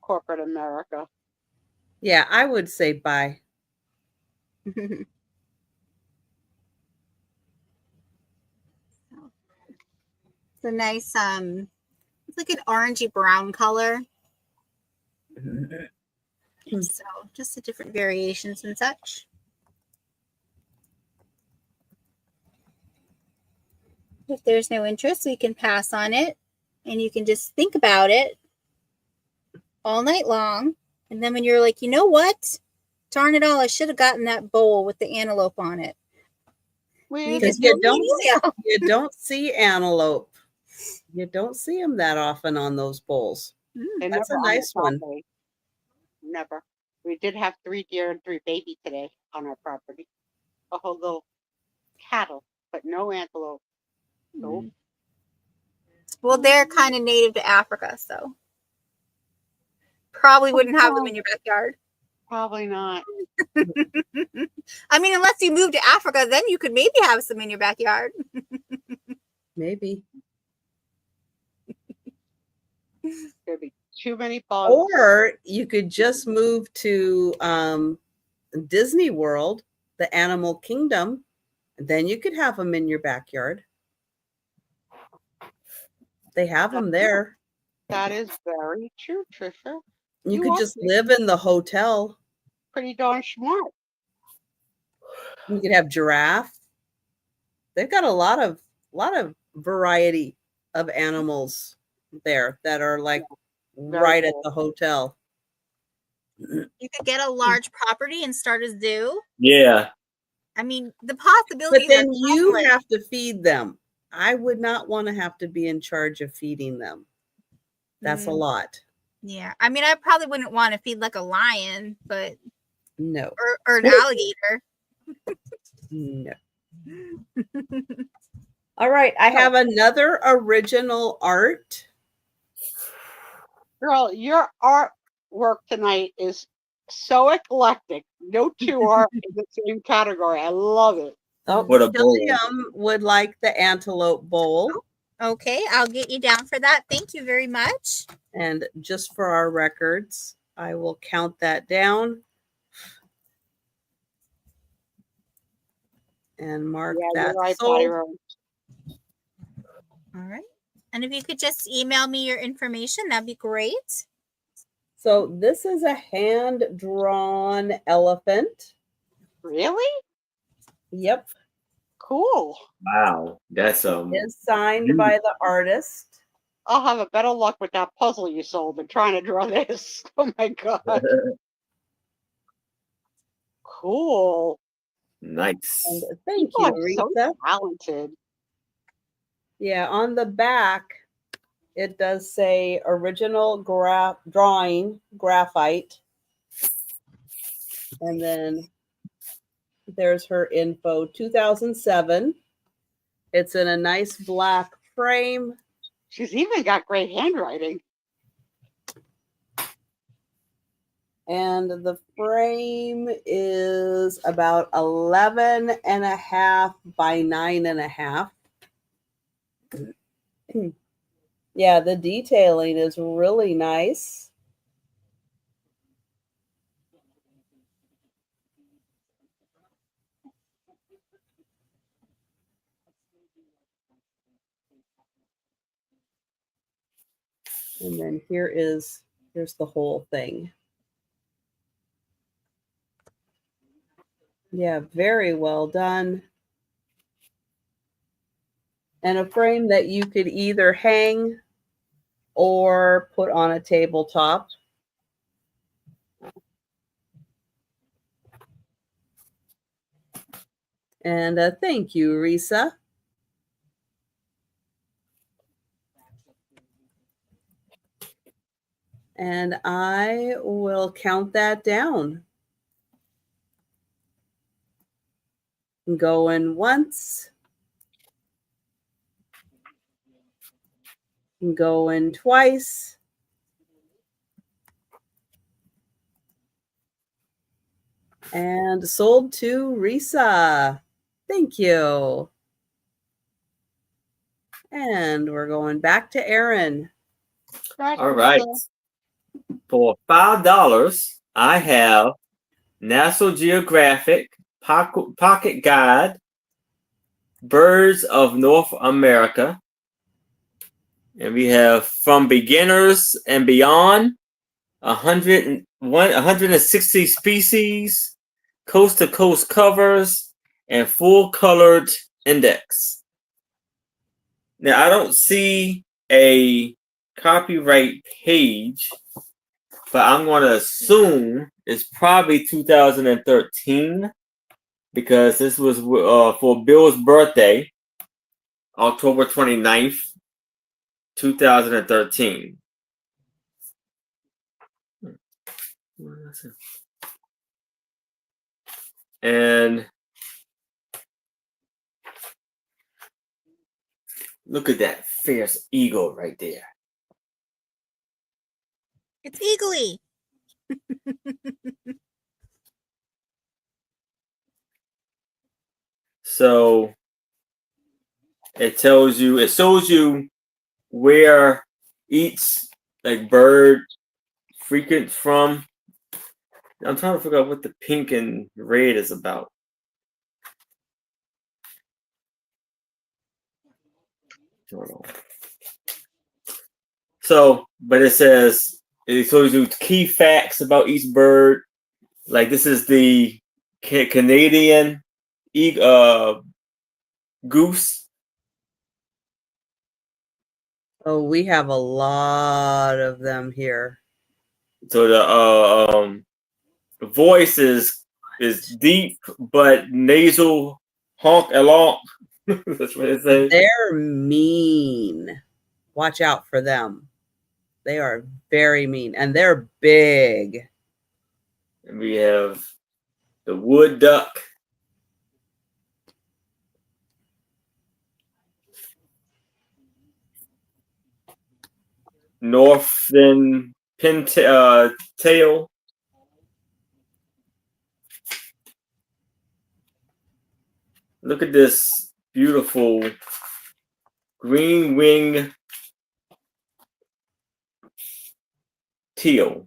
Corporate America. Yeah, I would say bye. It's a nice, it's like an orangey brown color. So just the different variations and such. If there's no interest, we can pass on it, and you can just think about it all night long. And then when you're like, you know what? Darn it all, I should have gotten that bowl with the antelope on it. You Because just you wrote me an email. you don't see antelope. You don't see them that often on those bowls. They're That's never a on our nice one. property. Never. We did have 3 deer and 3 babies today on our property. A whole little cattle, but no antelope. Nope. Well, they're kind of native to Africa, so probably wouldn't have them in your backyard. Probably not. I mean, unless you move to Africa, then you could maybe have some in your backyard. Maybe. There'd be too many bugs. Or you could just move to Disney World, the Animal Kingdom, and then you could have them in your backyard. They have them there. That is very true, Trisha. You You could are just live in the hotel. pretty darn smart. You could have giraffe. They've got a lot of variety of animals there that are like Very right at cool. the hotel. You could get a large property and start a zoo. Yeah. I mean, the But possibilities then are you countless. have to feed them. I would not want to have to be in charge of feeding them. That's a lot. Yeah, I mean, I probably wouldn't want to feed like a lion, but No. or an alligator. No. All right. I have another original art. Girl, your artwork tonight is so eclectic. No 2 are in the same category. I love it. Oh, What a bowl. William would like the antelope bowl. Okay, I'll get you down for that. Thank you very much. And just for our records, I will count that down. and mark Yeah, that you're right, sold. Byron. All right. And if you could just email me your information, that'd be great. So this is a hand-drawn elephant. Really? Yep. Cool. Wow, that's Is signed by the artist. I'll have a better luck with that puzzle you sold than trying to draw this. Oh my god. Cool. nice. And thank People you, are so Rita. talented. Yeah, on the back, it does say original drawing, graphite. And then there's her info, 2007. It's in a nice black frame. She's even got great handwriting. And the frame is about 11 and a half by 9.5. Yeah, the detailing is really nice. And then here's the whole thing. Yeah, very well done. And a frame that you could either hang or put on a tabletop. And thank you, Risa. And I will count that down. Going once. Going twice. And sold to Risa. Thank you. And we're going back to Aaron. All right. For $5, I have National Geographic Pocket Guide, Birds of North America. And we have From Beginners and Beyond, 160 species, coast to coast covers, and full colored index. Now, I don't see a copyright page, but I'm going to assume it's probably 2013 because this was for Bill's birthday, October 29th, 2013. And look at that fierce eagle right there. It's eagly. So it shows you where each like bird frequents from. I'm trying to figure out what the pink and red is about. So, but it shows you key facts about each bird. Like this is the Canadian goose. Oh, we have a lot of them here. So the voice is deep but nasal honk along. That's what it says. They're mean. Watch out for them. They are very mean and they're big. And we have the wood duck. Northern pintail. Look at this beautiful green wing teal.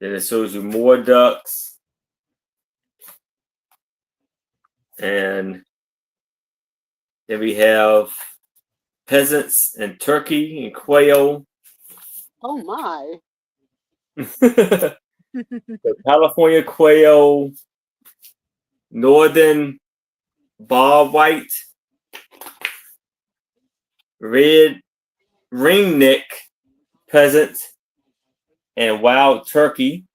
Then it shows you more ducks. And then we have pheasants and turkey and quail. Oh my. The California quail, northern bob white, red ringneck pheasant, and wild turkey.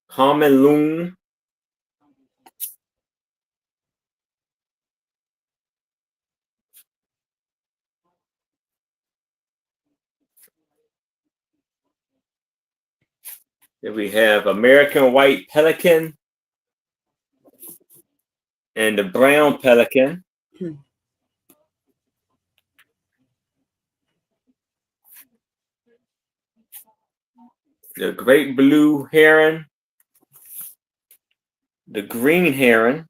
Common loon. Then we have American white pelican and the brown pelican. The great blue heron, the green heron,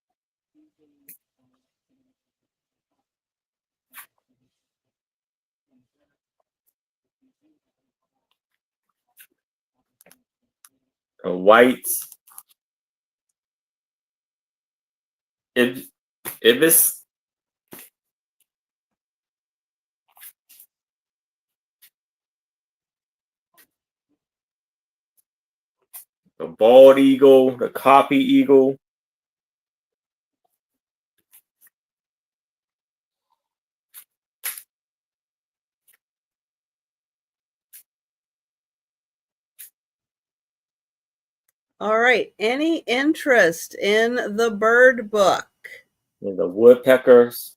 a white ibis, the bald eagle, the copy eagle, All right. Any interest in the bird book? and the woodpeckers.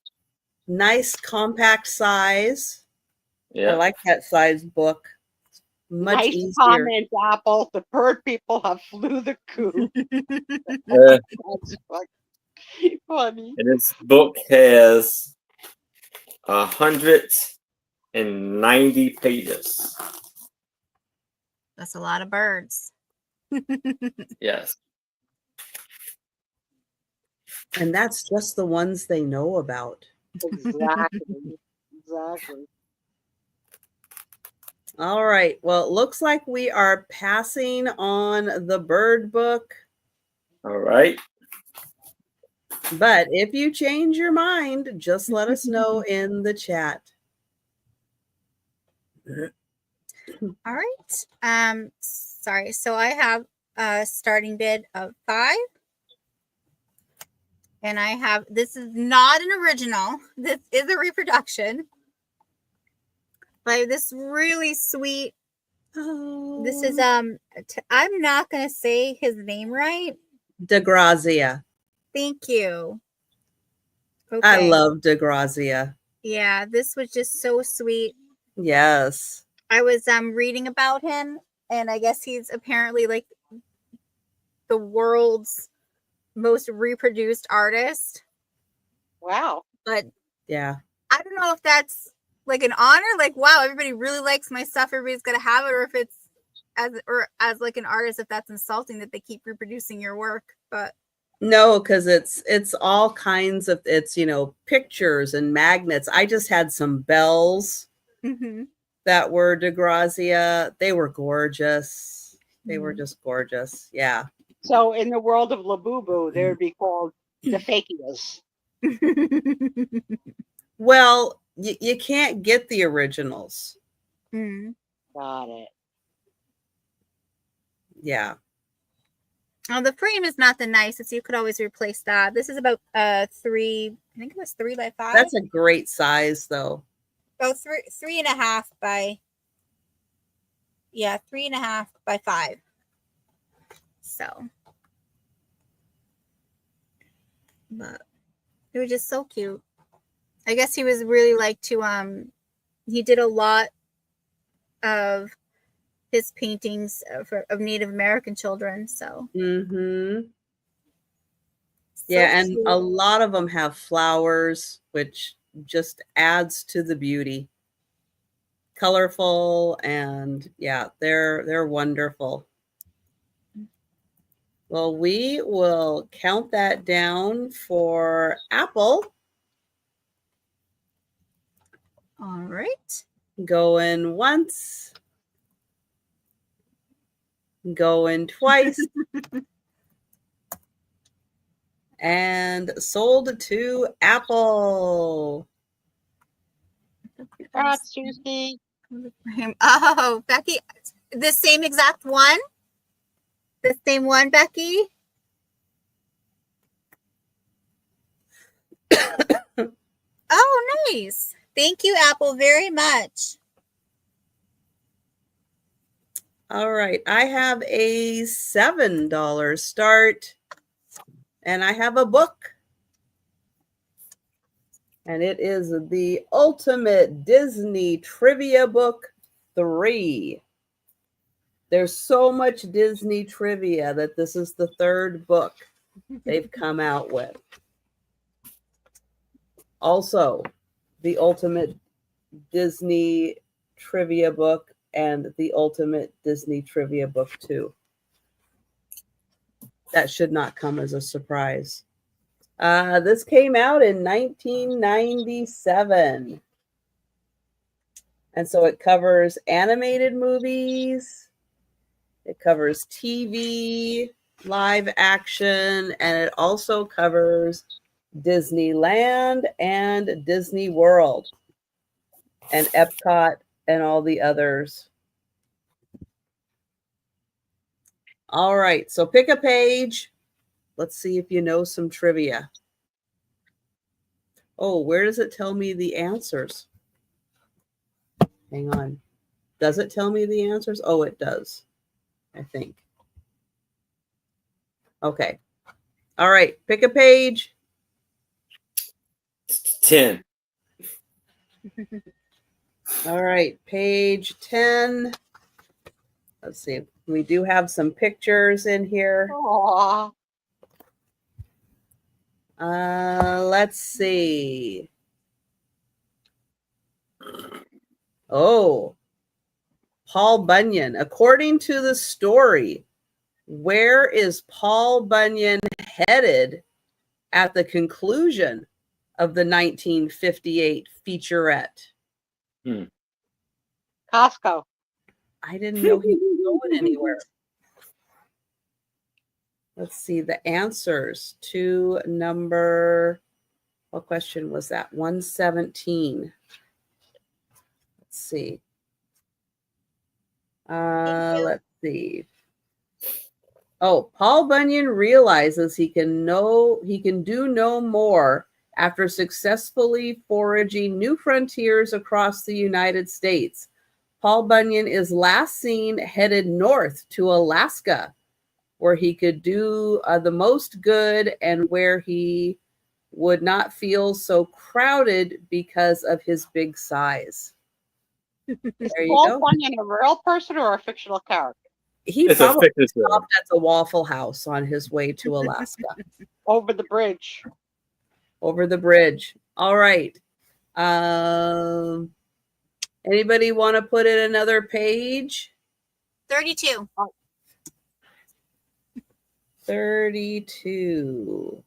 Nice compact size. I Yeah. like that size book. Much Nice easier. comment, Apple. The bird people have flew the coop. Uh, That's funny. and this book has 190 pages. That's a lot of birds. Yes. And that's just the ones they know about. Exactly. Exactly. All right. Well, it looks like we are passing on the bird book. All right. But if you change your mind, just let us know in the chat. All right. Sorry. So I have a starting bid of 5. And I have, this is not an original. This is a reproduction. But I have this really sweet, this is, I'm not going to say his name right. DeGrazia. Thank you. Okay. I love DeGrazia. Yeah, this was just so sweet. Yes. I was reading about him, and I guess he's apparently like the world's most reproduced artist. Wow. But Yeah. I don't know if that's like an honor, like wow, everybody really likes my stuff, everybody's gonna have it, or if it's as like an artist, if that's insulting that they keep reproducing your work. But No, because it's all kinds of pictures and magnets. I just had some bells that were DeGrazia. They were gorgeous. They were just gorgeous. Yeah. So in the world of Labubu, they would be called the fakias. Well, you can't get the originals. Got it. Yeah. Oh, the frame is not the nicest. You could always replace that. This is about 3. I think it was 3 by 5. That's a great size, though. Oh, 3.5 by. Yeah, 3.5 by 5. So, but it was just so cute. I guess he was really like to he did a lot of his paintings of Native American children. So Mm-hmm. so Yeah, and cute. a lot of them have flowers, which just adds to the beauty. Colorful, and yeah, they're wonderful. Well, we will count that down for Apple. All right. Going once. Going twice. And sold to Apple. Congrats, Susie. Oh, Becky, the same exact one? The same one, Becky? Oh, nice. Thank you, Apple, very much. All right. I have a $7 start, and I have a book. And it is the Ultimate Disney Trivia Book 3. There's so much Disney trivia that this is the third book they've come out with. Also, the Ultimate Disney Trivia Book and the Ultimate Disney Trivia Book 2. That should not come as a surprise. This came out in 1997. And so it covers animated movies, it covers TV, live action, and it also covers Disneyland and Disney World and Epcot and all the others. All right, so pick a page. Let's see if you know some trivia. Oh, where does it tell me the answers? Hang on. Does it tell me the answers? Oh, it does, I think. Okay. All right, pick a page. 10. All right, page 10. Let's see. We do have some pictures in here. Aw. Let's see. Oh, Paul Bunyan. According to the story, where is Paul Bunyan headed at the conclusion of the 1958 featurette? Costco. I didn't know he was going anywhere. Let's see the answers to number, what question was that? 117. Let's see. Let's see. Oh, Paul Bunyan realizes he can do no more after successfully foraging new frontiers across the United States. Paul Bunyan is last seen headed north to Alaska, where he could do the most good and where he would not feel so crowded because of his big size. There you Paul go. Bunyan a real person or a fictional character? He It's a probably fictional. stopped at the Waffle House on his way to Alaska. Over the bridge. Over the bridge. All right. Anybody want to put in another page? 32. 32.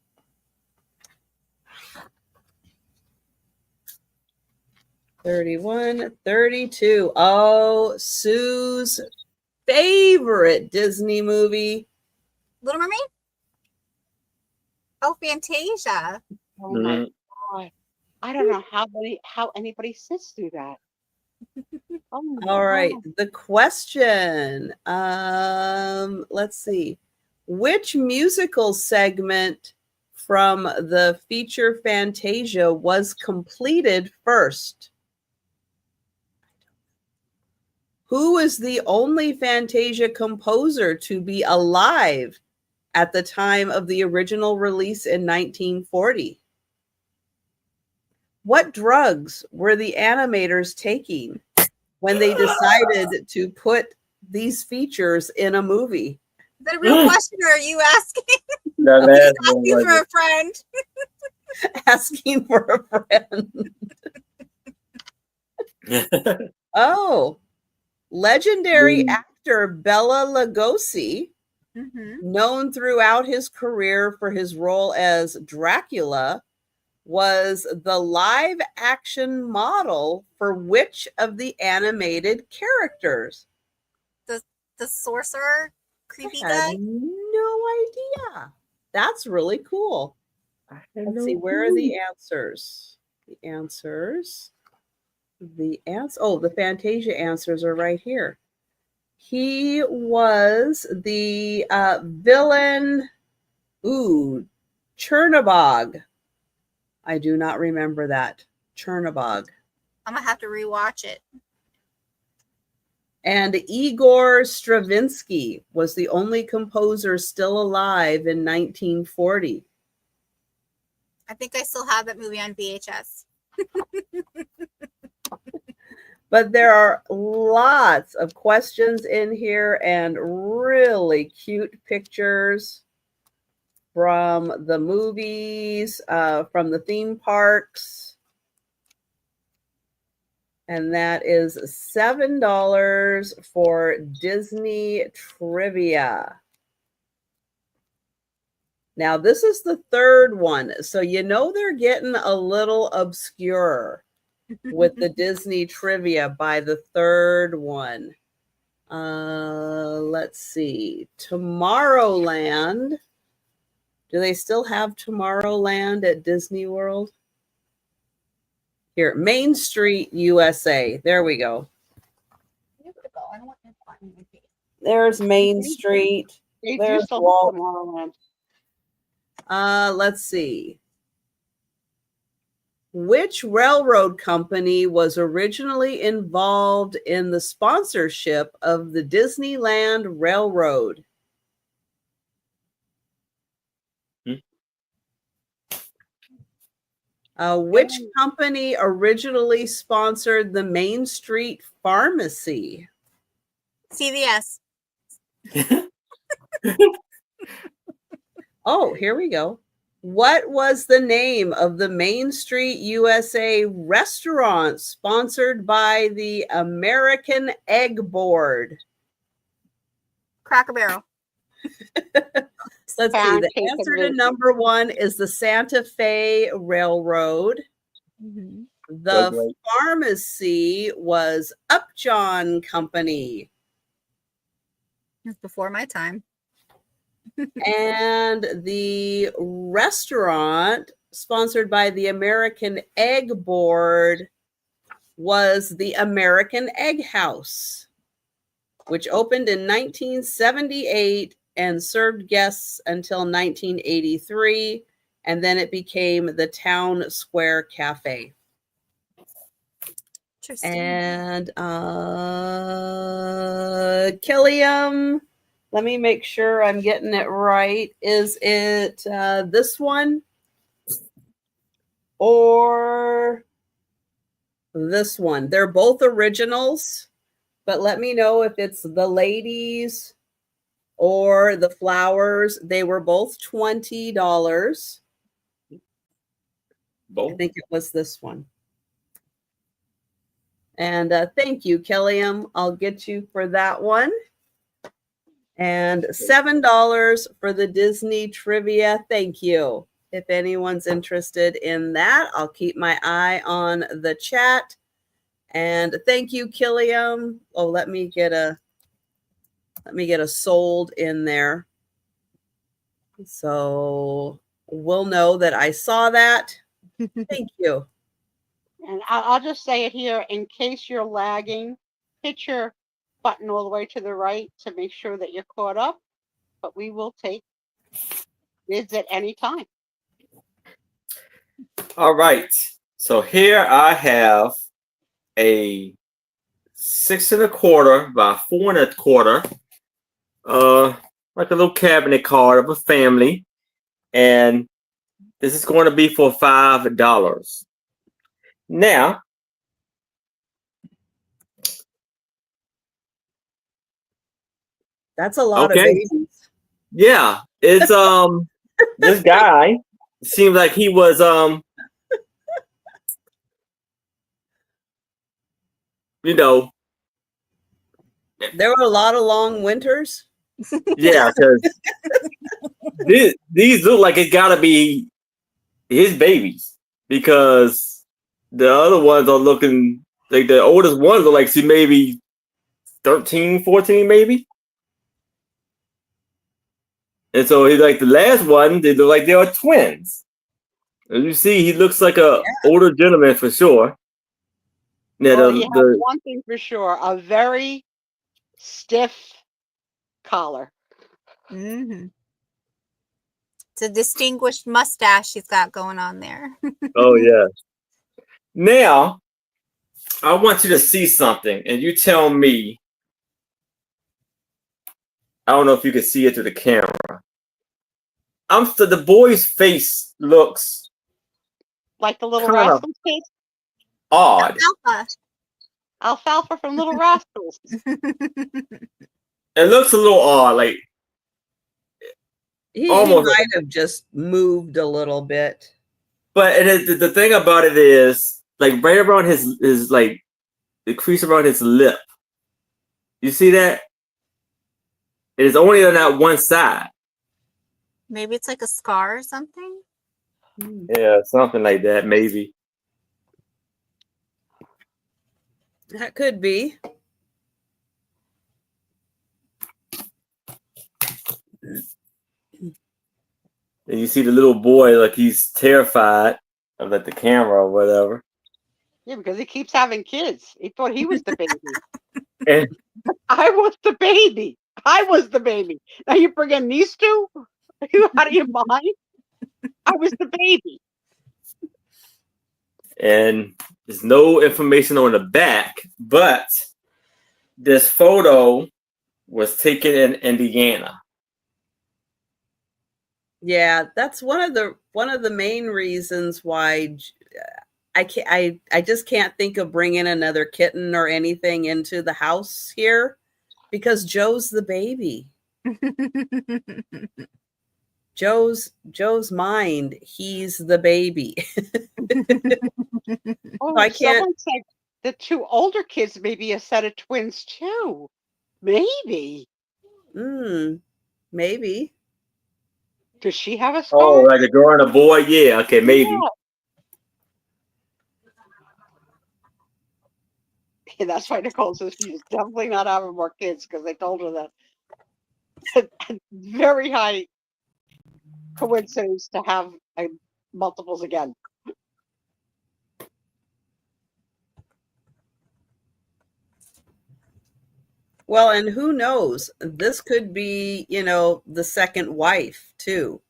$31, $32. Oh, Sue's favorite Disney movie. Little Mermaid? Oh, Fantasia. Oh my God. I don't know how anybody sits through that. Oh my All right. God. The question. Let's see. Which musical segment from the feature Fantasia was completed first? Who is the only Fantasia composer to be alive at the time of the original release in 1940? What drugs were the animators taking when they decided to put these features in a movie? Is that a real question or are you asking? That last one Asking for was a friend. Asking for a friend. it. Oh, legendary actor Bela Lugosi, Mm-hmm. known throughout his career for his role as Dracula, was the live action model for which of the animated characters? The sorcerer, creepy I had guy. no idea. That's really cool. Let's see, where are the answers? The answers. Oh, the Fantasia answers are right here. He was the villain. Ooh, Chernabog. I do not remember that. Chernabog. I'm gonna have to rewatch it. And Igor Stravinsky was the only composer still alive in 1940. I think I still have that movie on VHS. But there are lots of questions in here and really cute pictures from the movies, from the theme parks. And that is $7 for Disney trivia. Now, this is the third one. So, you know, they're getting a little obscure with the Disney trivia by the third one. Let's see. Tomorrowland. Do they still have Tomorrowland at Disney World? Here, Main Street, USA. There we go. There's Main Street. They There's do still Walt. Tomorrowland. Let's see. Which railroad company was originally involved in the sponsorship of the Disneyland Railroad? Which company originally sponsored the Main Street Pharmacy? CVS. Oh, here we go. What was the name of the Main Street USA restaurant sponsored by the American Egg Board? Cracker Barrel. Let's see. The answer to number one is the Santa Fe Railroad. Mm-hmm. The pharmacy was Upjohn Company. It's before my time. And the restaurant sponsored by the American Egg Board was the American Egg House, which opened in 1978 and served guests until 1983, and then it became the Town Square Cafe. And Killiam, let me make sure I'm getting it right. Is it this one or this one? They're both originals, but let me know if it's the ladies or the flowers. They were both $20. Both? I think it was this one. And thank you, Killiam. I'll get you for that one. And $7 for the Disney trivia. Thank you. If anyone's interested in that, I'll keep my eye on the chat. And thank you, Killiam. Oh, let me get a sold in there. So we'll know that I saw that. Thank you. And I'll just say it here in case you're lagging, hit your button all the way to the right to make sure that you're caught up. But we will take bids at any time. All right. So here I have a 6 1/4 by 4 1/4, like a little cabinet card of a family, and this is going to be for $5. Now, that's a lot of babies. Yeah, it's this guy seems like he was you know, there were a lot of long winters. Yeah, because these look like it's gotta be his babies. because the other ones are looking like the oldest ones are like she maybe 13, 14 maybe. And so he like the last one, they look like they are twins. As you see, he looks like a older gentleman for sure. Yeah, Well, he has one thing for sure: a very stiff collar. Mm-hmm. It's a distinguished mustache he's got going on there. Oh yeah. Now, I want you to see something, and you tell me. I don't know if you can see it through the camera. The boy's face looks like the Little kind of Rascals kid. Odd. Alfalfa from Little Rascals. It looks a little odd, like he almost. might have just moved a little bit. But the thing about it is, like right around his like the crease around his lip. You see that? It is only on that one side. Maybe it's like a scar or something. Yeah, something like that, maybe. That could be. And you see the little boy, like he's terrified of the camera or whatever. Yeah, because he keeps having kids. He thought he was the baby. And I was the baby. I was the baby. Now you bring in these two? Are you out of your mind? I was the baby. And there's no information on the back, but this photo was taken in Indiana. Yeah, that's one of the main reasons why I just can't think of bringing another kitten or anything into the house here because Joe's the baby. Joe's mind, he's the baby. Oh, I can't. someone said the two older kids may be a set of twins too. Maybe. Maybe. Does she have a scar? Oh, like a girl and a boy? Yeah, okay, maybe. Yeah, that's why Nicole says she's definitely not having more kids because they told her that. Very high coincidence to have multiples again. Well, and who knows? This could be, the second wife too.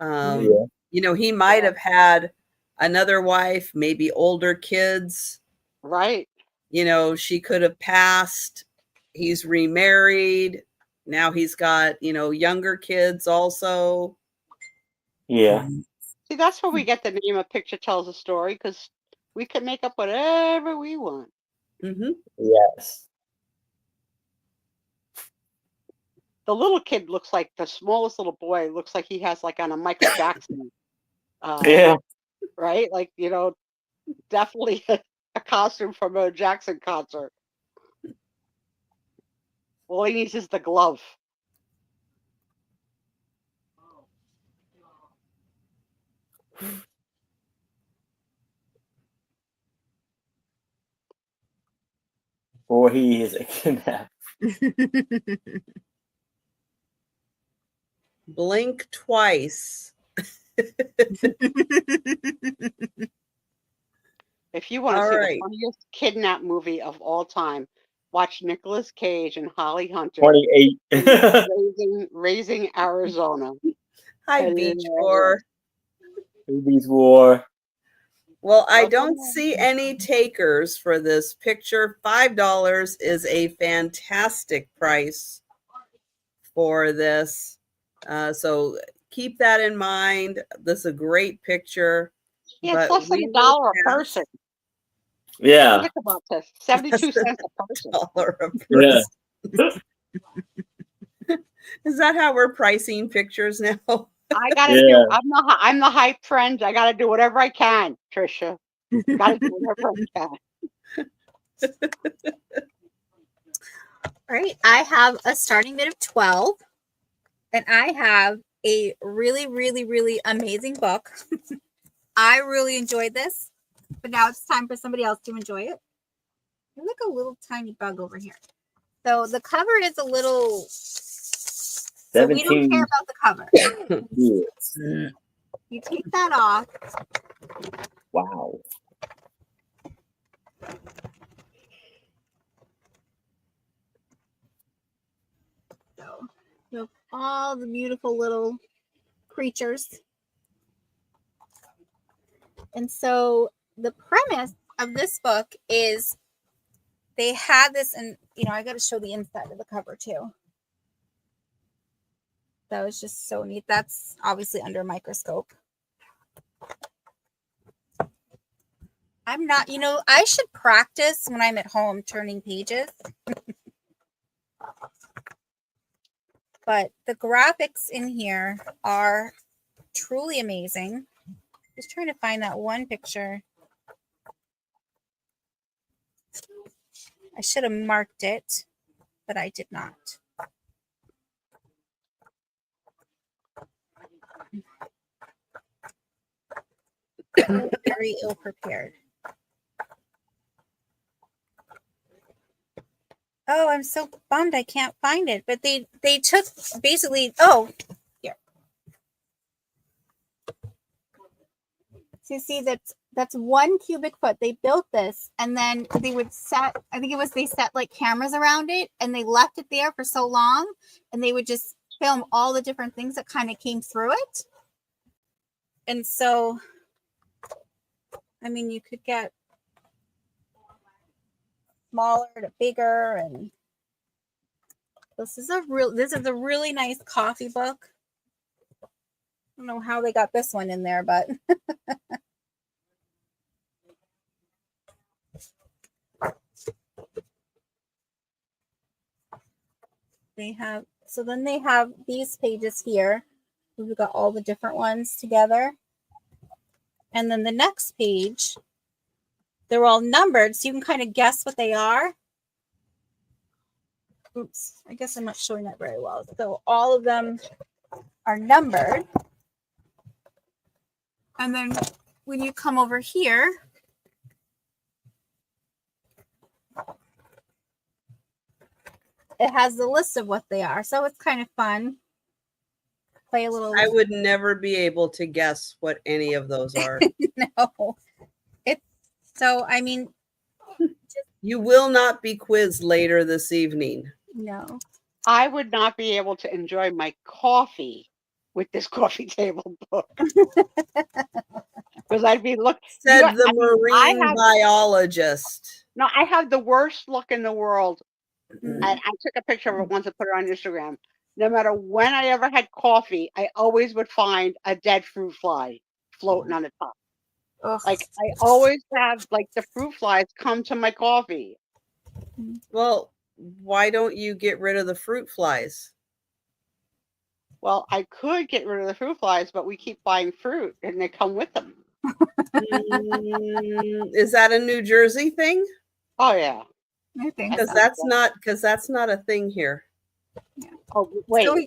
He might have had another wife, maybe older kids. Right. She could have passed. He's remarried. Now he's got, younger kids also. Yeah. See, that's where we get the name A Picture Tells a Story, because we can make up whatever we want. Mm-hmm. Yes. The little kid looks like the smallest little boy. Looks like he has like on a Michael Jackson. Yeah. Right? Like, definitely a costume from a Jackson concert. All he needs is the glove. Or he is a kidnapper. Blink twice. If you want to All see right. the funniest kidnap movie of all time, watch Nicolas Cage and Holly Hunter. 28. Raising Arizona. Hi, Beach War. Beach War. Well, I don't see any takers for this picture. $5 is a fantastic price for this. So keep that in mind. This is a great picture. Yeah, it's less than $1 a person. Yeah. Think about this. 72 cents a person. $1 a person. Yeah. Is that how we're pricing pictures now? I gotta do. I'm the hype friend. I gotta do whatever I can, Trisha. Gotta do whatever I can. All right, I have a starting bid of 12, and I have a really, really, really amazing book. I really enjoyed this, but now it's time for somebody else to enjoy it. There's like a little tiny bug over here. So the cover is a little. So we don't 17 care about the cover. years. You take that off. Wow. So you have all the beautiful little creatures. And so the premise of this book is they had this, and I got to show the inside of the cover too. That was just so neat. That's obviously under a microscope. I'm not, I should practice when I'm at home turning pages. But the graphics in here are truly amazing. Just trying to find that one picture. I should have marked it, but I did not. Very ill prepared. Oh, I'm so bummed I can't find it. But they took basically, here. So you see that's 1 cubic foot. They built this, and then they would set, they set like cameras around it, and they left it there for so long, and they would just film all the different things that kind of came through it. And so, I mean, you could get smaller to bigger, and this is a really nice coffee book. I don't know how they got this one in there, but they have these pages here. We've got all the different ones together. And then the next page, they're all numbered, so you can kind of guess what they are. Oops, I guess I'm not showing that very well. So all of them are numbered. And then when you come over here, it has the list of what they are. So it's kind of fun. Play a little. I would never be able to guess what any of those are. No. So, I mean, You will not be quizzed later this evening. no. I would not be able to enjoy my coffee with this coffee table book because I'd be Said the marine biologist. No, I have the worst look in the world. Mm. I took a picture of it once and put it on Instagram. No matter when I ever had coffee, I always would find a dead fruit fly floating on the top. Ugh. Like I always have like the fruit flies come to my coffee. Well, why don't you get rid of the fruit flies? Well, I could get rid of the fruit flies, but we keep buying fruit and they come with them. Is that a New Jersey thing? Oh yeah. I think Because so. that's not a thing here. Oh wait, So,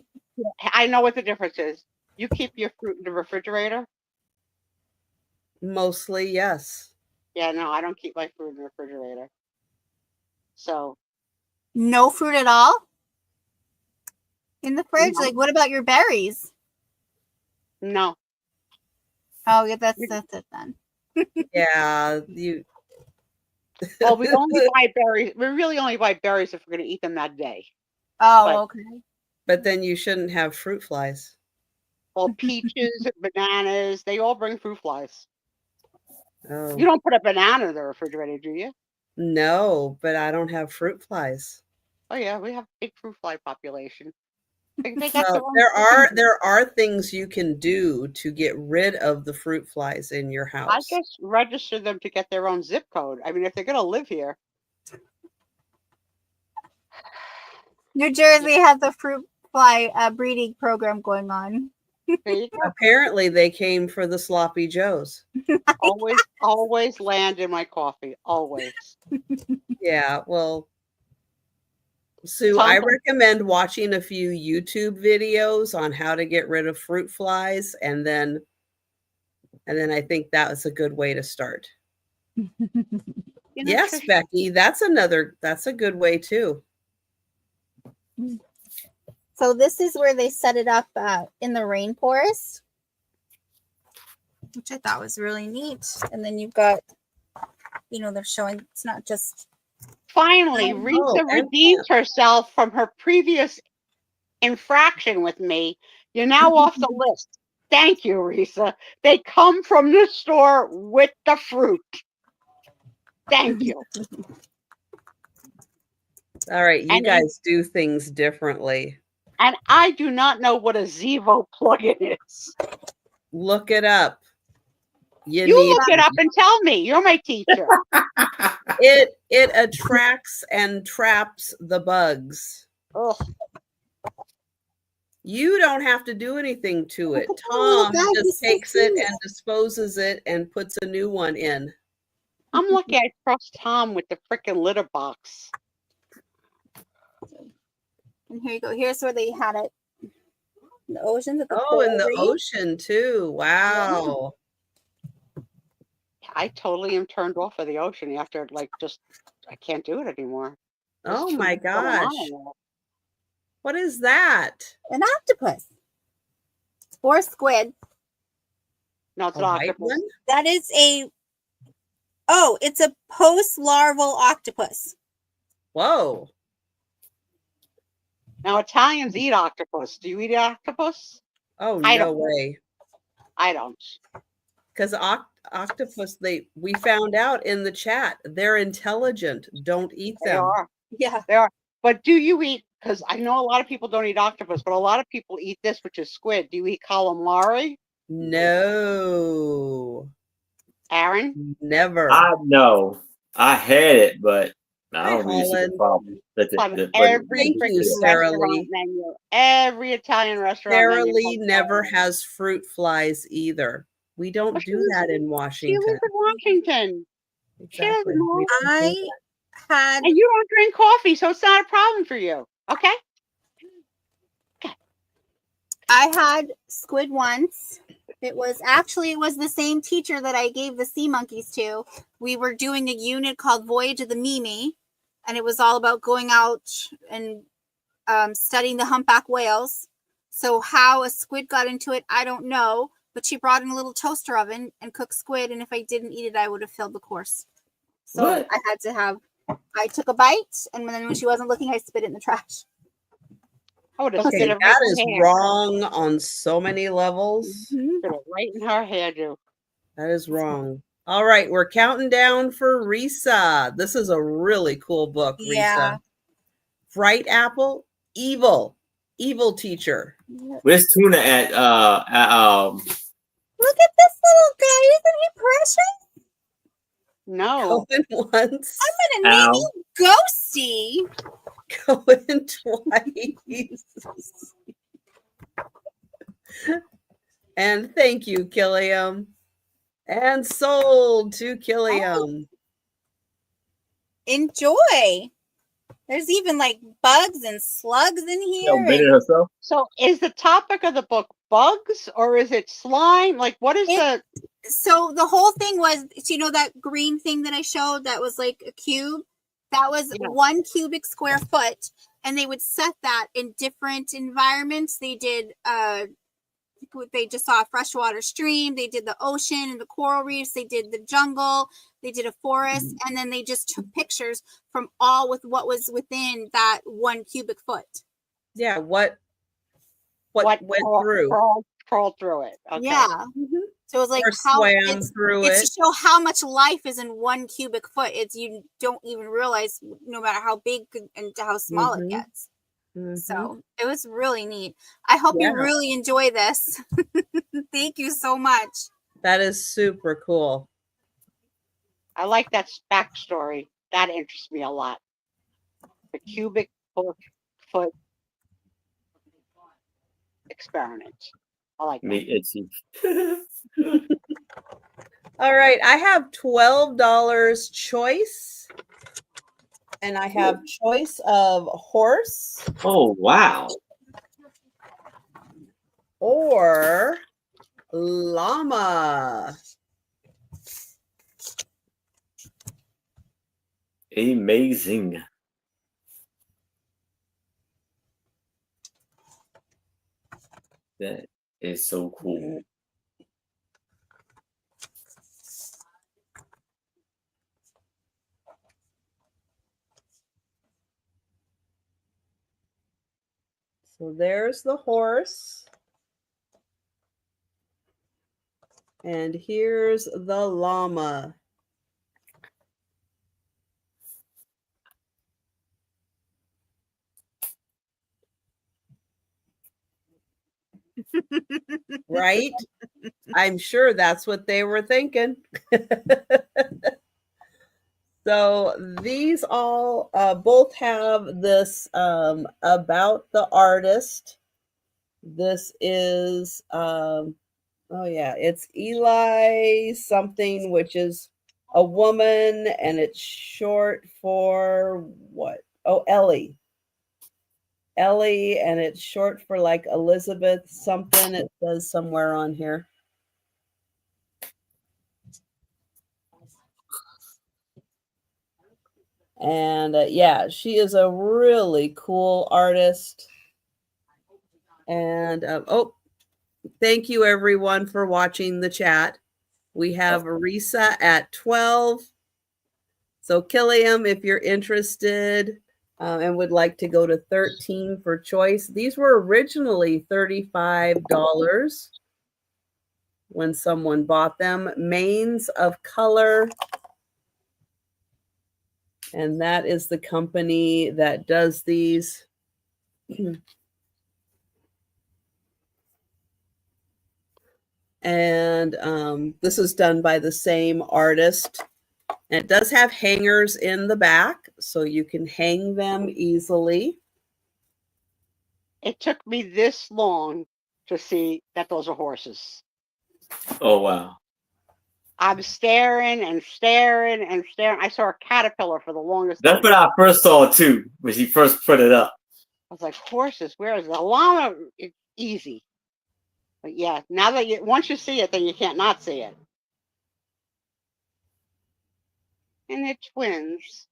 I know what the difference is. You keep your fruit in the refrigerator? Mostly, yes. Yeah, no, I don't keep my fruit in the refrigerator. So no fruit at all in the fridge? No. Like, what about your berries? no. Oh, yeah, that's it then. Yeah, you. Well, we only buy berries. We really only buy berries if we're going to eat them that day. Oh, But- okay. But then you shouldn't have fruit flies. Well, peaches and bananas, they all bring fruit flies. Oh You don't put a banana in the refrigerator, do you? no, but I don't have fruit flies. Oh yeah, we have a big fruit fly population. They got Well, their own there are things you can do to get rid of the fruit flies in your house. I just register them to get their own zip code. I mean, if they're going to live here, New Jersey has a fruit fly breeding program going on. there you go. Apparently, they came for the sloppy joes. always land in my coffee. Always. Yeah, well, Sue, Tom- I recommend watching a few YouTube videos on how to get rid of fruit flies, and then And then I think that was a good way to start. You know, Yes, Trish, Becky, that's a good way too. So this is where they set it up in the rainforest, which I thought was really neat. And then you've got, they're showing it's not just. finally, Oh, Rita and redeemed herself from her previous infraction with me. You're now off the list. Thank you, Risa. They come from the store with the fruit. Thank you. All right, you And guys do things differently. And I do not know what a Zevo plugin is. Look it up. You You need look it up and tell me. You're my teacher. it attracts and traps the bugs. Ugh. You don't have to do anything to it. Look at the little Tom guy, he's just so takes it cute. and disposes it and puts a new one in. I'm lucky I trust Tom with the frickin' litter box. And here you go. Here's where they had it. In the oceans. At the Oh, in the coral reef. ocean too. Wow. I totally am turned off of the ocean after, I can't do it anymore. There's Oh too my much going on gosh. in there. What is that? An octopus. Or squid. No, it's A an white octopus. one? That is it's a post-larval octopus. Whoa. Now, Italians eat octopus. Do you eat octopus? Oh, I no don't. way. I don't. Because octopus, we found out in the chat, they're intelligent. Don't eat They them. are. Yeah. They are. But do you eat, because I know a lot of people don't eat octopus, but a lot of people eat this, which is squid. Do you eat calamari, No, Aaron? never. I know. I had it, but I Hi, don't really see the Holland. problem. On But every Thank you, freaking Sarah restaurant Lee. menu. Every Italian restaurant Sarah menu. Lee has never calamari. has fruit flies either. We don't Well, she do lives that in She Washington. lives in Washington. She doesn't Exactly. know. We don't do I that. had And you don't drink coffee, so it's not a problem for you. Okay? squid once. It was the same teacher that I gave the sea monkeys to. We were doing a unit called Voyage of the Mimi, and it was all about going out and studying the humpback whales. So how a squid got into it, I don't know. But she brought in a little toaster oven and cooked squid, and if I didn't eat it, I would have failed the course. So What? I took a bite, and then when she wasn't looking, I spit it in the trash. I would have Okay, spit it right that in is her hair. wrong on so many levels. Spit it right in her hair, dude. That is wrong. All right, we're counting down for Risa. This is a really cool book, Risa. Yeah. Fright Apple, evil teacher. where's Tuna at? Look at this little guy. Isn't he precious? No. Going once, I'm gonna name Ow. you Ghosty. going twice. And thank you, Killiam. And sold to Killiam. Enjoy. There's even like bugs and slugs in She here. bit it herself. So is the topic of the book bugs or is it slime? Like, what is It- the... So the whole thing was, so you know that green thing that I showed that was like a cube? That was Yeah. 1 cubic square foot. And they would set that in different environments. They did they just saw a freshwater stream, they did the ocean and the coral reefs, they did the jungle, they did a forest, and then they just took pictures from all with what was within that 1 cubic foot. Yeah, what went through? Crawled through it. Okay. Yeah. So it was like Or swam through it's it. to show how much life is in 1 cubic foot. It's you don't even realize no matter how big and how small it gets. Mhm. So it was really neat. I hope Yeah. you really enjoy this. Thank you so much. That is super cool. I like that backstory. That interests me a lot. The cubic foot experiment. I like Me that. itchy. All right, I have $12 choice. And I have choice of horse Oh wow. or llama. Amazing. That is so cool. So there's the horse. And here's the llama. Right? I'm sure that's what they were thinking. So these all both have this about the artist. This is, oh yeah, it's Eli something, which is a woman, and it's short for what? Oh, Ellie. Ellie, and it's short for like Elizabeth something. It says somewhere on here. And yeah, she is a really cool artist. And oh, thank you everyone for watching the chat. We have Arisa at 12. So Killiam, if you're interested and would like to go to 13 for choice, these were originally $35 when someone bought them. Mains of Color. And that is the company that does these. And this is done by the same artist. And it does have hangers in the back, so you can hang them easily. It took me this long to see that those are horses. Oh wow. I'm staring and staring and staring. I saw a caterpillar for the longest That's time. what I first saw too, when she first put it up. I was like, horses, where is the llama? It's easy. But yeah, now that once you see it, then you can't not see it. And they're twins.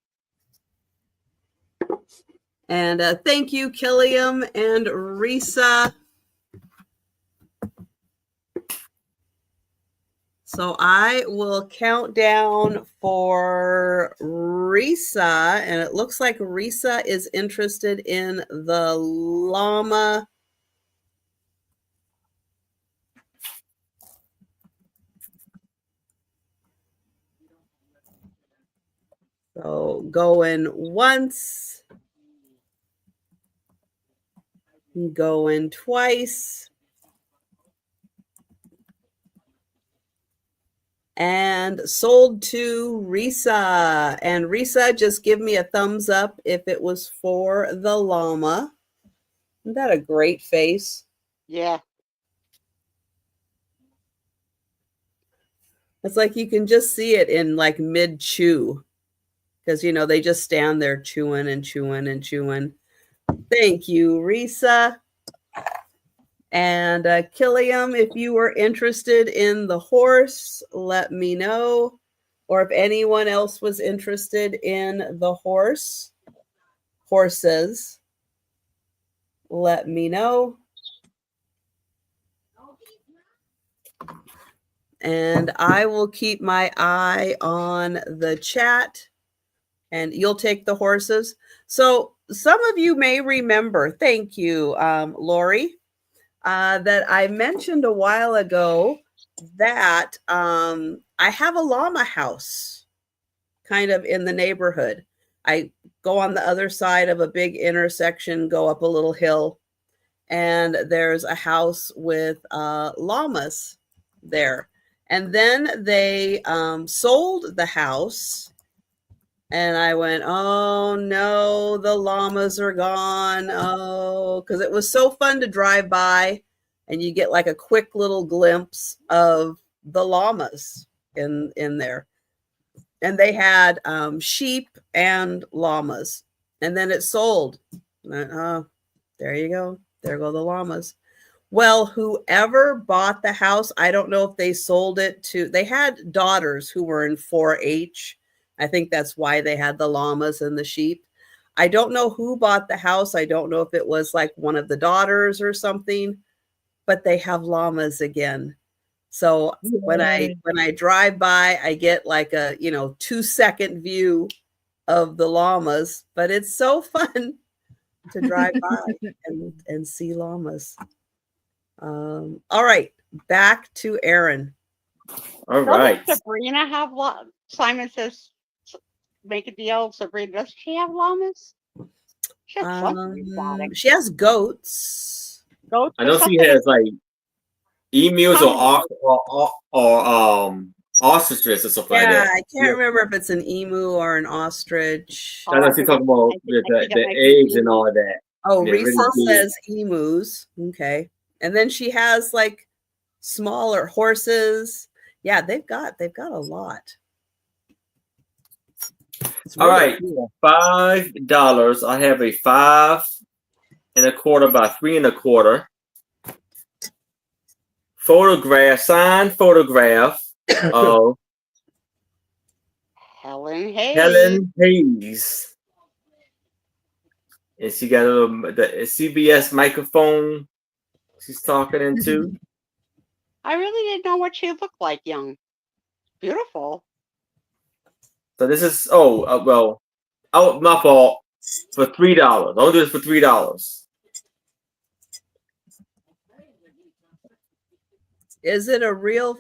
And thank you, Killiam and Risa. So I will count down for Risa, and it looks like Risa is interested in the llama. So going once, going twice, and sold to Risa. And Risa, just give me a thumbs up if it was for the llama. Isn't that a great face? Yeah. It's like you can just see it in like mid chew, because you know they just stand there chewing and chewing and chewing. Thank you, Risa. And Killiam, if you were interested in the horse, let me know. Or if anyone else was interested in the horses, let me know. And I will keep my eye on the chat, and you'll take the horses. So some of you may remember, thank you, Lori, that I mentioned a while ago that I have a llama house kind of in the neighborhood. I go on the other side of a big intersection, go up a little hill, and there's a house with llamas there. And then they sold the house, and I went, oh no, the llamas are gone. Oh, because it was so fun to drive by, and you get like a quick little glimpse of the llamas in there. And they had sheep and llamas, and then it sold. And, oh, there you go. There go the llamas. Well, whoever bought the house, I don't know if they sold it to, they had daughters who were in 4-H. I think that's why they had the llamas and the sheep. I don't know who bought the house. I don't know if it was like one of the daughters or something, but they have llamas again. So when I drive by, I get like a, 2-second view of the llamas, but it's so fun to drive by and see llamas. All right, back to Aaron. All right. Doesn't Sabrina have Simon says make a deal. Sabrina, does she have llamas? She has something exotic. She has goats. Goats I or know she something has like emus or Common. ostriches or something like Yeah, that. I can't remember if it's an emu or an ostrich. I know she's talking about the eggs and all of that. Oh, Yeah, Risa really big. says emus. Okay. And then she has like smaller horses. Yeah, they've got a lot. It's All really right, cool. $5. I have a 5 1/4 by 3 1/4 photograph, signed photograph of Helen Hayes. Helen Hayes. And she got the CBS microphone she's talking into. I really didn't know what she looked like young. Beautiful. So this is my fault. For $3. I'll do this for $3. Is it a real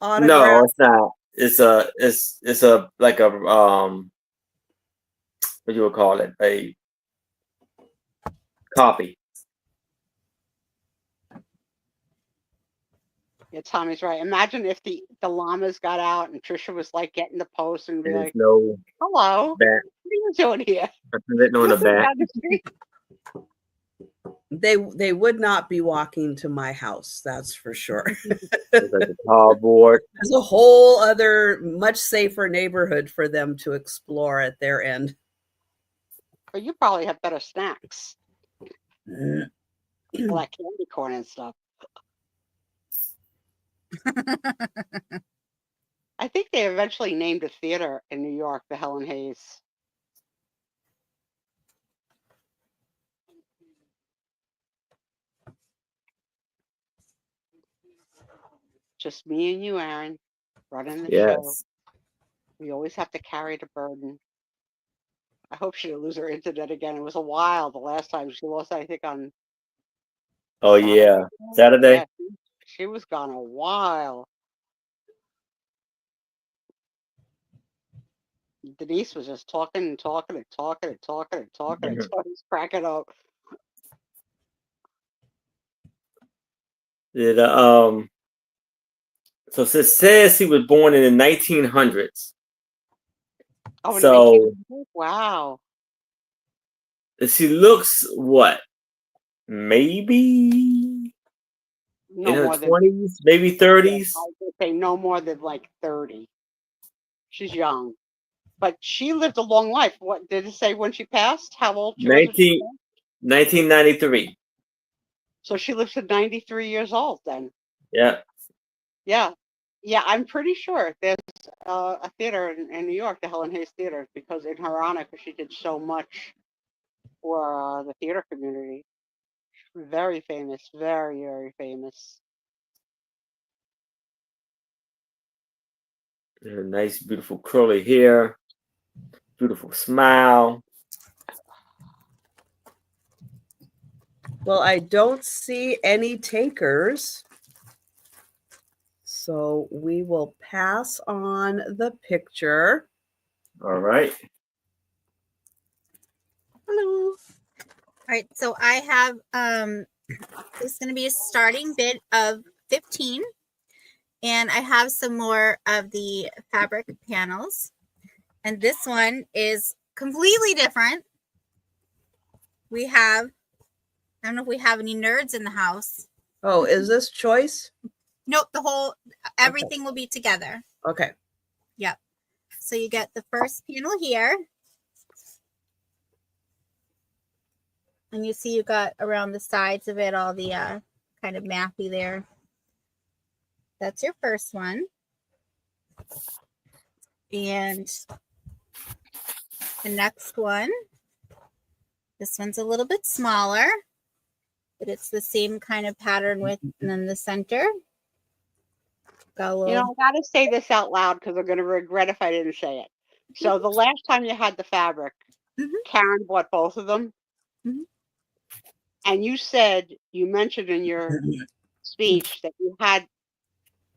autograph? No, it's not. It's a like a what you would call it, a copy. Yeah, Tommy's right. Imagine if the llamas got out and Trisha was like getting the post and be There's like, no "Hello, back. what are you doing here?" Nothing written on the back. Down the street. They would not be walking to my house, that's for sure. It's like a cardboard. There's a whole other much safer neighborhood for them to explore at their end. But you probably have better snacks, like candy corn and stuff. I think they eventually named a theater in New York the Helen Hayes. Just me and you, Aaron, running the show. Yes. We always have to carry the burden. I hope she didn't lose her internet again. It was a while the last time she lost, I think, on Oh yeah. Saturday. Yeah, she was gone a while. Denise was just talking and talking and talking and talking and talking and so I was cracking up. Yeah, so it says he was born in the 1900s. Oh, So wow. she looks what? Maybe No in her more than 20s, maybe 30s. I would say no more than like 30. She's young. But she lived a long life. What did it say when she passed? How old she was? 1993. So she lived to 93 years old then. Yeah. Yeah. Yeah, I'm pretty sure there's a theater in New York, the Helen Hayes Theater, because in her honor, because she did so much for the theater community. Very famous, very, very famous. Her nice, beautiful curly hair, beautiful smile. Well, I don't see any takers. So we will pass on the picture. All right. Hello. All right, so I have it's going to be a starting bid of 15, and I have some more of the fabric panels, and this one is completely different. We have, I don't know if we have any nerds in the house. Oh, is this choice? Nope, everything will be together. Okay. Yep. So you get the first panel here. And you see you got around the sides of it all the kind kind of mathy there. That's your first one. And the next one, this one's a little bit smaller, but it's the same kind of pattern with, and then the center. Got a little, You know, I gotta say this out loud because I'm gonna regret if I didn't say it. So the last time you had the fabric, Mhm. Karen bought both of them. Mhm. And you mentioned in your speech that you had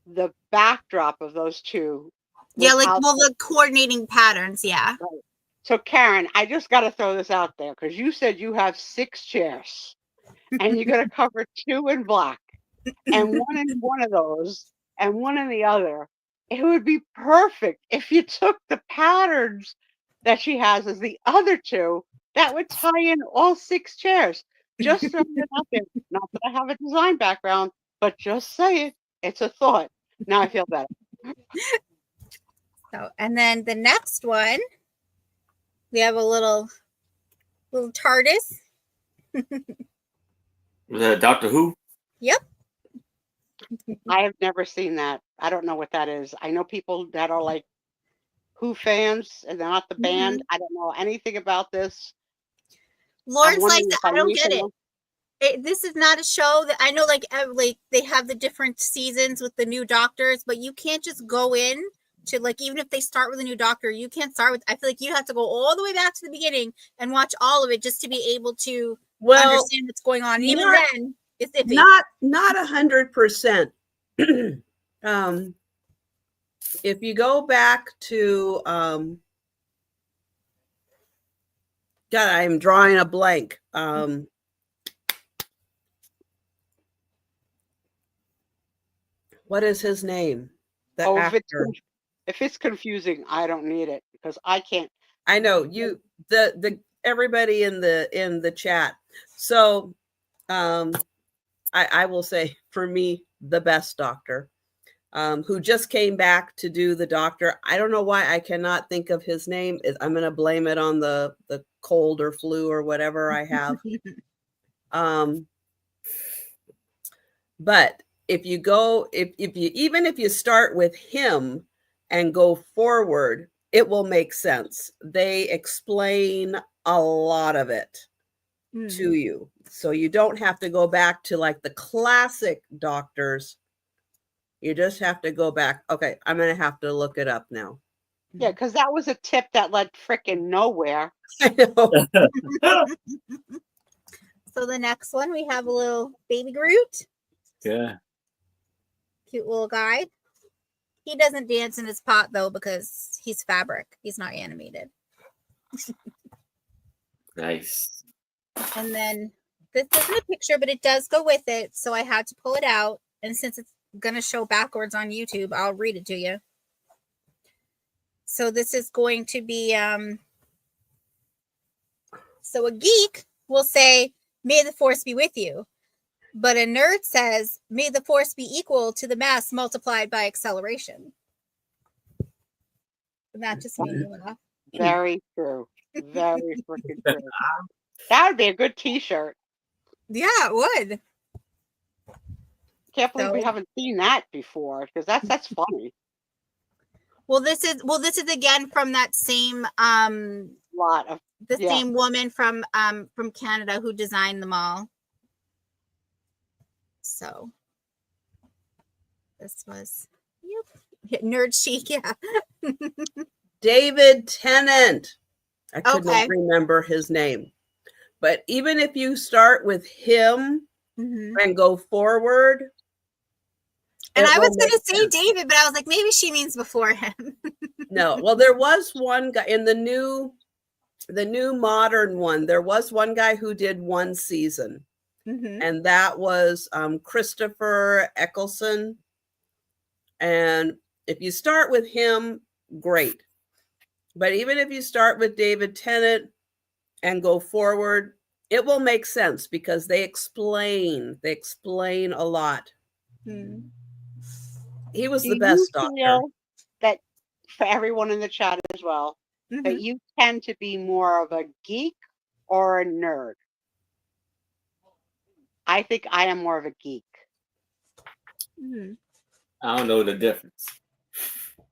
the backdrop of those two. yeah, like, without well, the coordinating patterns, yeah. So Karen, I just got to throw this out there because you said you have 6 chairs and you're going to cover 2 in black and one in one of those and one in the other. It would be perfect if you took the patterns that she has as the other 2. That would tie in all 6 chairs. Just throwing it out there. Not that I have a design background, but just say it. It's a thought. Now I feel better. So, and then the next one, we have a little TARDIS. Was that Doctor Who? Yep. I have never seen that. I don't know what that is. I know people that are like Who fans and they're not the band. I don't know anything about this. Lawrence likes it. I don't need get to it. know. This is not a show that I know, like they have the different seasons with the new doctors, but you can't just go in to, like, even if they start with a new doctor, you can't start with, I feel like you have to go all the way back to the beginning and watch all of it just to be able to understand what's going on. And even then, it's iffy. Not 100%. If you go back to God, I'm drawing a blank. What is his name? The actor. If it's confusing, I don't need it because I can't. I know you. The everybody in the chat. So, I will say for me the best doctor, who just came back to do the doctor. I don't know why I cannot think of his name. I'm going to blame it on the cold or flu or whatever I have. But if you go, if you, even if you start with him and go forward, it will make sense. They explain a lot of it to you. So you don't have to go back to like the classic doctors. You just have to go back. Okay, I'm going to have to look it up now. Yeah, because that was a tip that led frickin' nowhere. I know. So the next one, we have a little baby Groot. Yeah. Cute little guy. He doesn't dance in his pot, though, because he's fabric. He's not animated. Nice. And then this isn't a picture, but it does go with it. So I had to pull it out. And since it's going to show backwards on YouTube, I'll read it to you. So this is going to be, so a geek will say, may the force be with you. But a nerd says, may the force be equal to the mass multiplied by acceleration. And that just made me laugh. Very true. Very freaking true. That would be a good t-shirt. Yeah, it would. Can't believe we haven't seen that before because that's funny. Well, this is again from that same same woman from Canada who designed them all. So this was Nerd Chic, yeah. David Tennant. I could not remember his name. But even if you start with him and go forward. And I was going to say David, but I was like, maybe she means before him. No. Well, there was one guy in the new modern one. There was one guy who did one season. And that was Christopher Eccleston. And if you start with him, great. But even if you start with David Tennant and go forward, it will make sense because they explain a lot. He was the best doctor. That for everyone in the chat as well, that you tend to be more of a geek or a nerd. I think I am more of a geek. Mhm. I don't know the difference.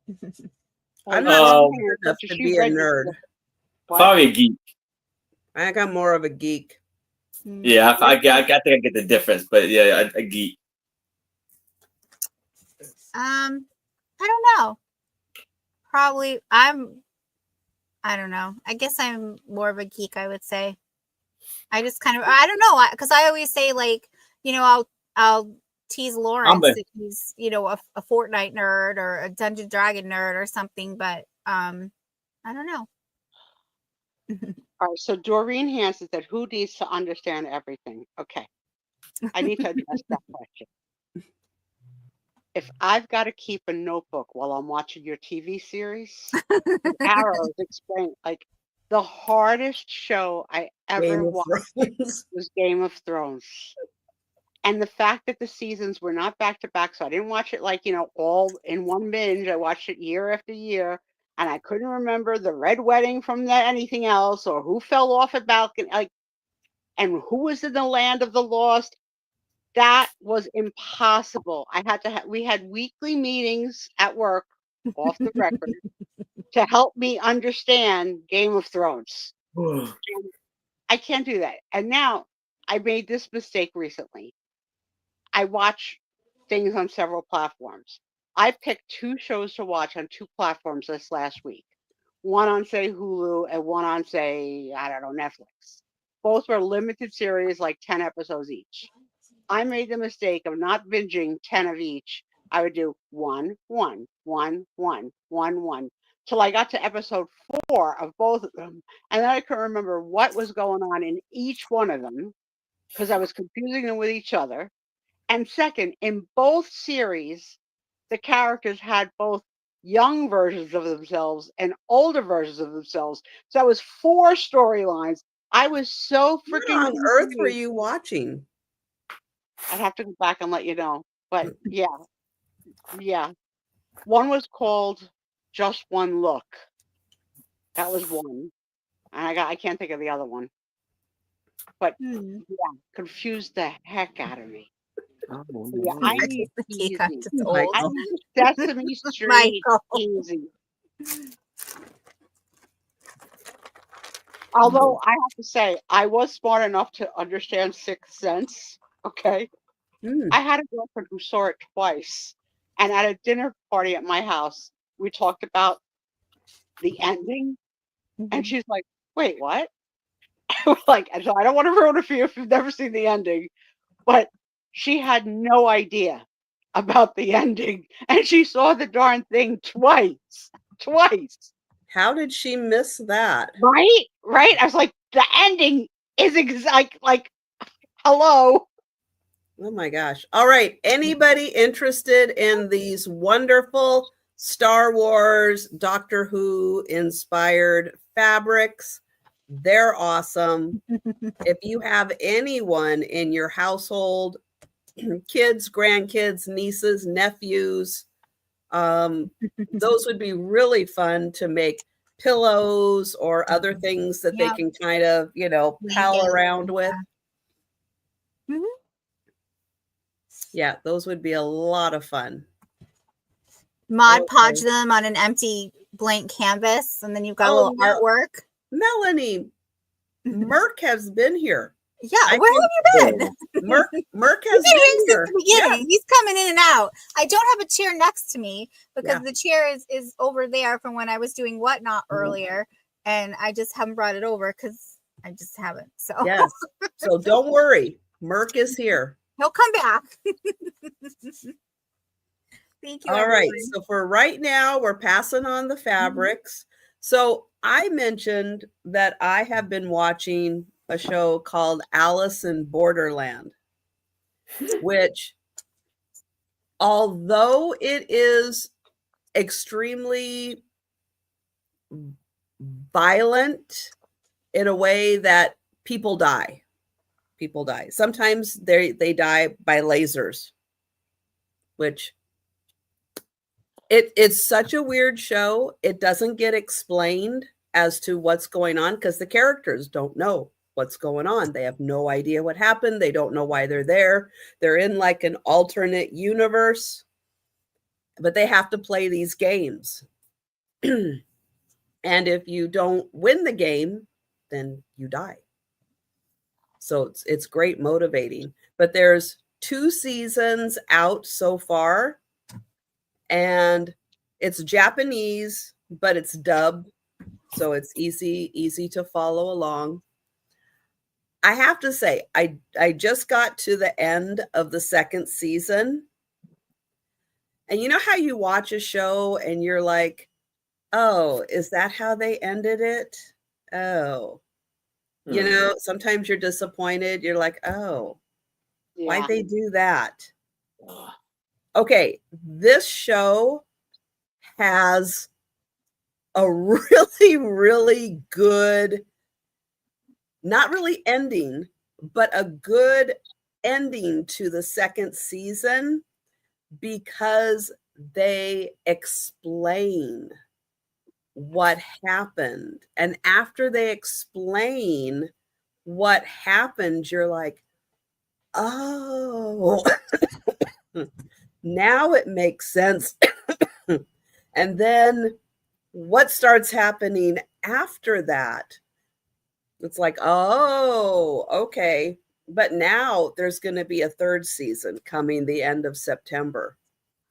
Well, I'm you not Um, understand, smart enough since to you be a read this nerd. book. What? Probably a geek. I got more of a geek. Mm. Yeah, I think I get the difference, but yeah, a geek. I don't know. Probably I don't know. I guess I'm more of a geek, I would say. I just kind of I don't know, because I always say like, I'll tease I'm Lawrence a that he's, a Fortnite nerd or a Dungeon Dragon nerd or something, but I don't know. All right, so Doreen Hanson said, who needs to understand everything? Okay, I need to address that question. If I've got to keep a notebook while I'm watching your TV series, the arrows explain, like, the hardest show I ever Game of watched Thrones. was Game of Thrones. And the fact that the seasons were not back to back, so I didn't watch it like, all in one binge. I watched it year after year, and I couldn't remember the Red Wedding from anything else, or who fell off a balcony, like, and who was in the land of the lost. That was impossible. I had to. We had weekly meetings at work, off the record, to help me understand Game of Thrones. And I can't do that. And now I made this mistake recently. I watch things on several platforms. I picked 2 shows to watch on 2 platforms this last week. One on, say, Hulu, and one on, say, I don't know, Netflix. Both were limited series, like 10 episodes each. I made the mistake of not binging 10 of each. I would do 1, 1, 1, 1, 1, 1, till I got to episode 4 of both of them. And then I couldn't remember what was going on in each one of them because I was confusing them with each other. And second, in both series, the characters had both young versions of themselves and older versions of themselves. So that was 4 storylines. I was so What freaking on earth were confused. you watching? I'd have to go back and let you know. But yeah. One was called Just One Look. That was one. And I can't think of the other one. But Hmm. yeah, confused the heck out of me. Oh, So yeah, no. I I need just think I'm easy. just old. I Michael. need Sesame Street Michael. easy. Although I have to say, I was smart enough to understand Sixth Sense. Okay. Hmm. I had a girlfriend who saw it twice. And at a dinner party at my house, we talked about the ending. And Mhm. she's like, wait, what? Like, and so I don't want to ruin it for you if you've never seen the ending, but she had no idea about the ending. And she saw the darn thing twice. Twice. How did she miss that? Right? Right? I was like, the ending is like hello. Oh my gosh. All right. Anybody interested in these wonderful Star Wars, Doctor Who inspired fabrics? They're awesome. If you have anyone in your household, kids, grandkids, nieces, nephews, those would be really fun to make pillows or other things that they Yeah. can kind of, pal Blankets. around with. Mhm. Yeah, those would be a lot of fun. Mod Okay. Podge them on an empty blank canvas, and then you've got a Oh, little no. artwork. Melanie, Merc has been here. Yeah, I where can- have you been? Merc He's has been here been since here. the beginning. He's coming in and out. I don't have a chair next to me because Yeah. the chair is over there from when I was doing Whatnot Mhm. earlier, and I just haven't brought it over because I just haven't. So Yes. So don't worry. Merc is here. he'll come back. Thank you. All right. everyone. So for right now, we're passing on the fabrics. So I mentioned that I have been watching a show called Alice in Borderland, which, although it is extremely violent in a way that people die. People die. Sometimes they die by lasers, which it's such a weird show. It doesn't get explained as to what's going on because the characters don't know what's going on. They have no idea what happened. They don't know why they're there. They're in like an alternate universe, but they have to play these games. And if you don't win the game, then you die. So it's great motivating. But there's 2 seasons out so far, and it's Japanese, but it's dubbed, so it's easy to follow along. I have to say, I just got to the end of the 2nd season. And you know how you watch a show and you're like, oh, is that how they ended it? Oh. You know, sometimes you're disappointed. You're like, oh, why'd they do that? Okay, this show has a really, really good, not really ending, but a good ending to the 2nd season, because they explain what happened. And after they explain what happened, you're like, oh, now it makes sense. And then what starts happening after that? It's like, oh, okay. But now there's going to be a 3rd season coming the end of September,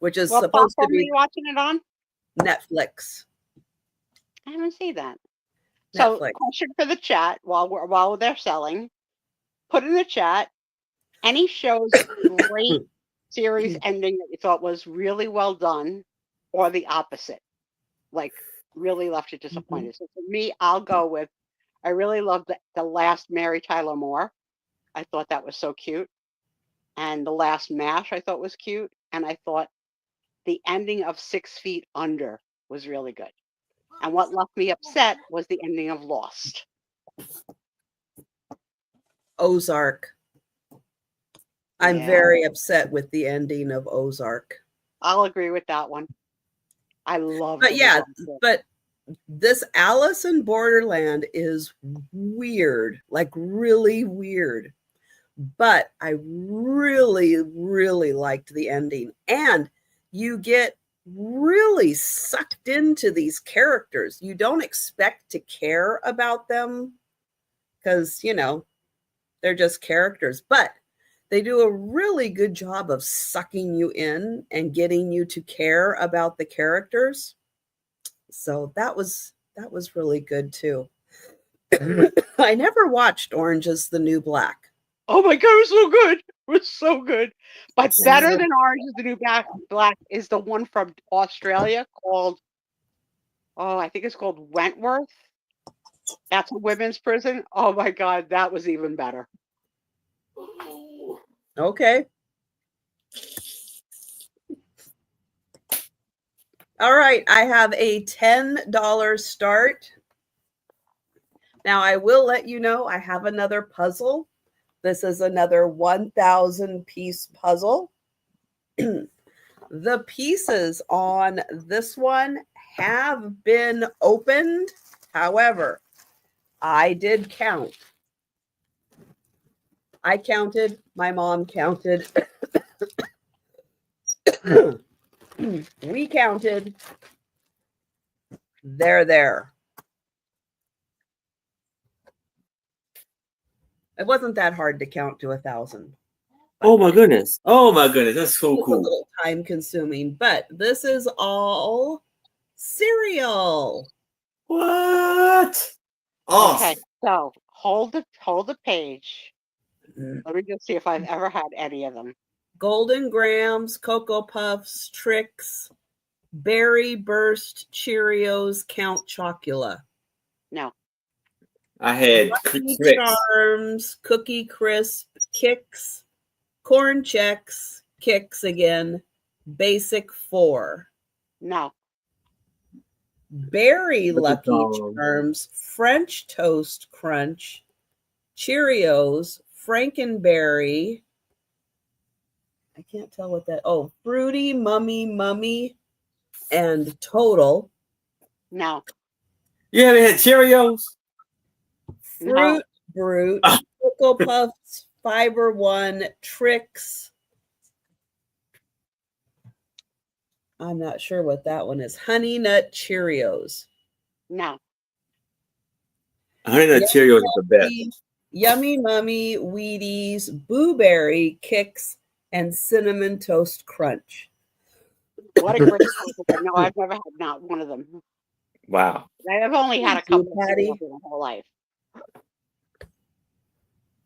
which is What supposed to platform are be you watching it on? Netflix. I haven't seen that. So, Netflix. question for the chat while they're selling, put in the chat any shows great series ending that you thought was really well done, or the opposite, like really left you disappointed. So for me, I'll go with, I really loved the last Mary Tyler Moore. I thought that was so cute. And the last MASH I thought was cute. And I thought the ending of 6 Feet Under was really good. And what left me upset was the ending of Lost. Ozark. I'm Yeah. very upset with the ending of Ozark. I'll agree with that one. I love But yeah, Ozark. but this Alice in Borderland is weird, like really weird. But I really, really liked the ending. And you get really sucked into these characters. You don't expect to care about them because, you know, they're just characters. But they do a really good job of sucking you in and getting you to care about the characters. So that was really good too. I never watched Orange is the New Black. Oh my God, it was so good. It was so good. But better than Orange is the New Black is the one from Australia called, oh, I think it's called Wentworth. That's a women's prison. Oh my God, that was even better. Okay. All right, I have a $10 start. Now I will let you know I have another puzzle. This is another 1,000 piece puzzle. The pieces on this one have been opened. However, I did count. I counted. My mom counted. We counted. They're there. It wasn't that hard to count to 1,000. Oh my goodness. Oh my goodness. That's so It's a cool. little time consuming, but this is all cereal. What? Awesome. Okay, so hold the page. Let me just see if I've ever had any of them. Golden Grams, Cocoa Puffs, Trix, Berry Burst, Cheerios, Count Chocula. No. I had Lucky Trix. Charms, Cookie Crisp, Kicks, Corn Chex, Kicks again, Basic 4. No. Berry Lucky Charms. Charms, French Toast Crunch, Cheerios, Frankenberry. I can't tell what that. Oh, Fruity Mummy, and Total. No. You haven't had Cheerios? Fruit Brute, Cocoa Puffs, Fiber One, Tricks. I'm not sure what that one is. Honey Nut Cheerios. No. Honey Nut Cheerios is the best. Yummy Mummy, Wheaties, Boo Berry, Kicks, and Cinnamon Toast Crunch. What a great choice. No, I've never had not one of them. Wow. I've only had a Thank you, couple of Patty. cereals in my whole life.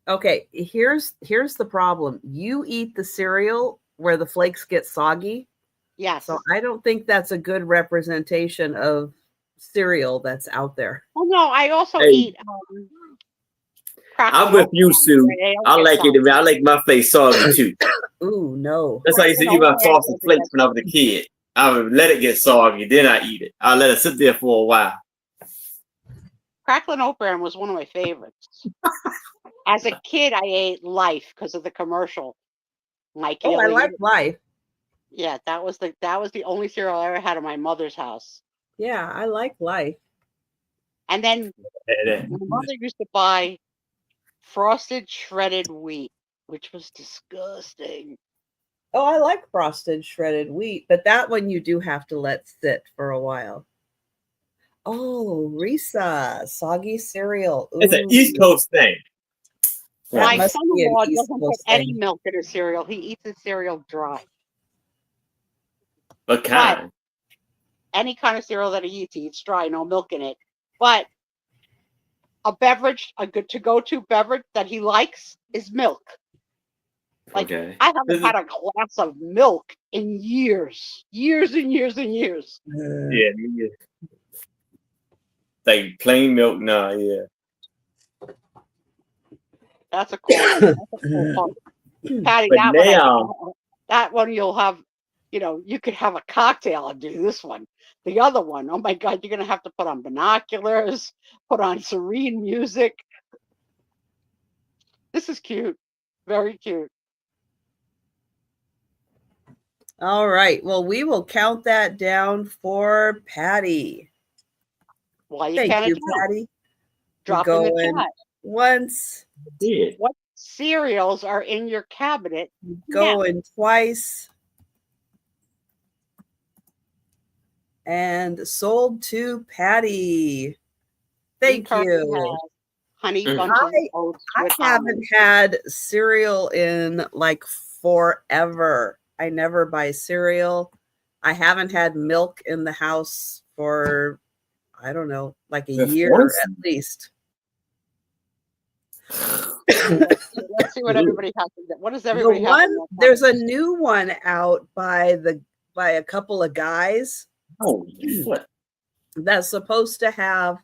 Okay, here's the problem. You eat the cereal where the flakes get soggy. Yes. So I don't think that's a good representation of cereal that's out there. Well, no, I also Hey. eat I'm with you, Sue. I like it. I like my flakes soggy too. Ooh, no. That's why I used to eat my frosted flakes when I was a kid. I would let it get soggy, then I eat it. I let it sit there for a while. Cracklin' Oat Bran was one of my favorites. As a kid, I ate Life because of the commercial. Mike Oh, I Elliott. like Life. Yeah, that was the only cereal I ever had in my mother's house. Yeah, I like Life. And then my mother used to buy frosted shredded wheat, which was disgusting. Oh, I like frosted shredded wheat, but that one you do have to let sit for a while. Oh, Risa, soggy cereal. It's an Ooh, East Coast thing. that My must be an son-in-law East doesn't put Coast any thing. milk in his cereal. He eats his cereal dry. What kind? Any kind of cereal that he eats dry, no milk in it. But a beverage, a good to-go-to beverage that he likes is milk. Like, Okay. I haven't had a glass of milk in years. Years and years and years. Yeah. Like plain milk, nah, yeah. That's a cool part. Patty, But that one you'll have, you could have a cocktail and do this one. The other one, oh my God, you're going to have to put on binoculars, put on serene music. This is cute. Very cute. All right. Well, we will count that down for Patty. Well, you Thank can't you, adjust. Patty. Drop in the Going chat. once, yeah. What cereals are in your cabinet? going twice, and sold to Patty. Thank you. Honey Mm. Bunches of Oats I with haven't almonds. had cereal in like forever. I never buy cereal. I haven't had milk in the house for, I don't know, like a year at least. Let's see what everybody has to do. What does everybody have? There's a new one out by a couple of guys. Oh, what? That's supposed to have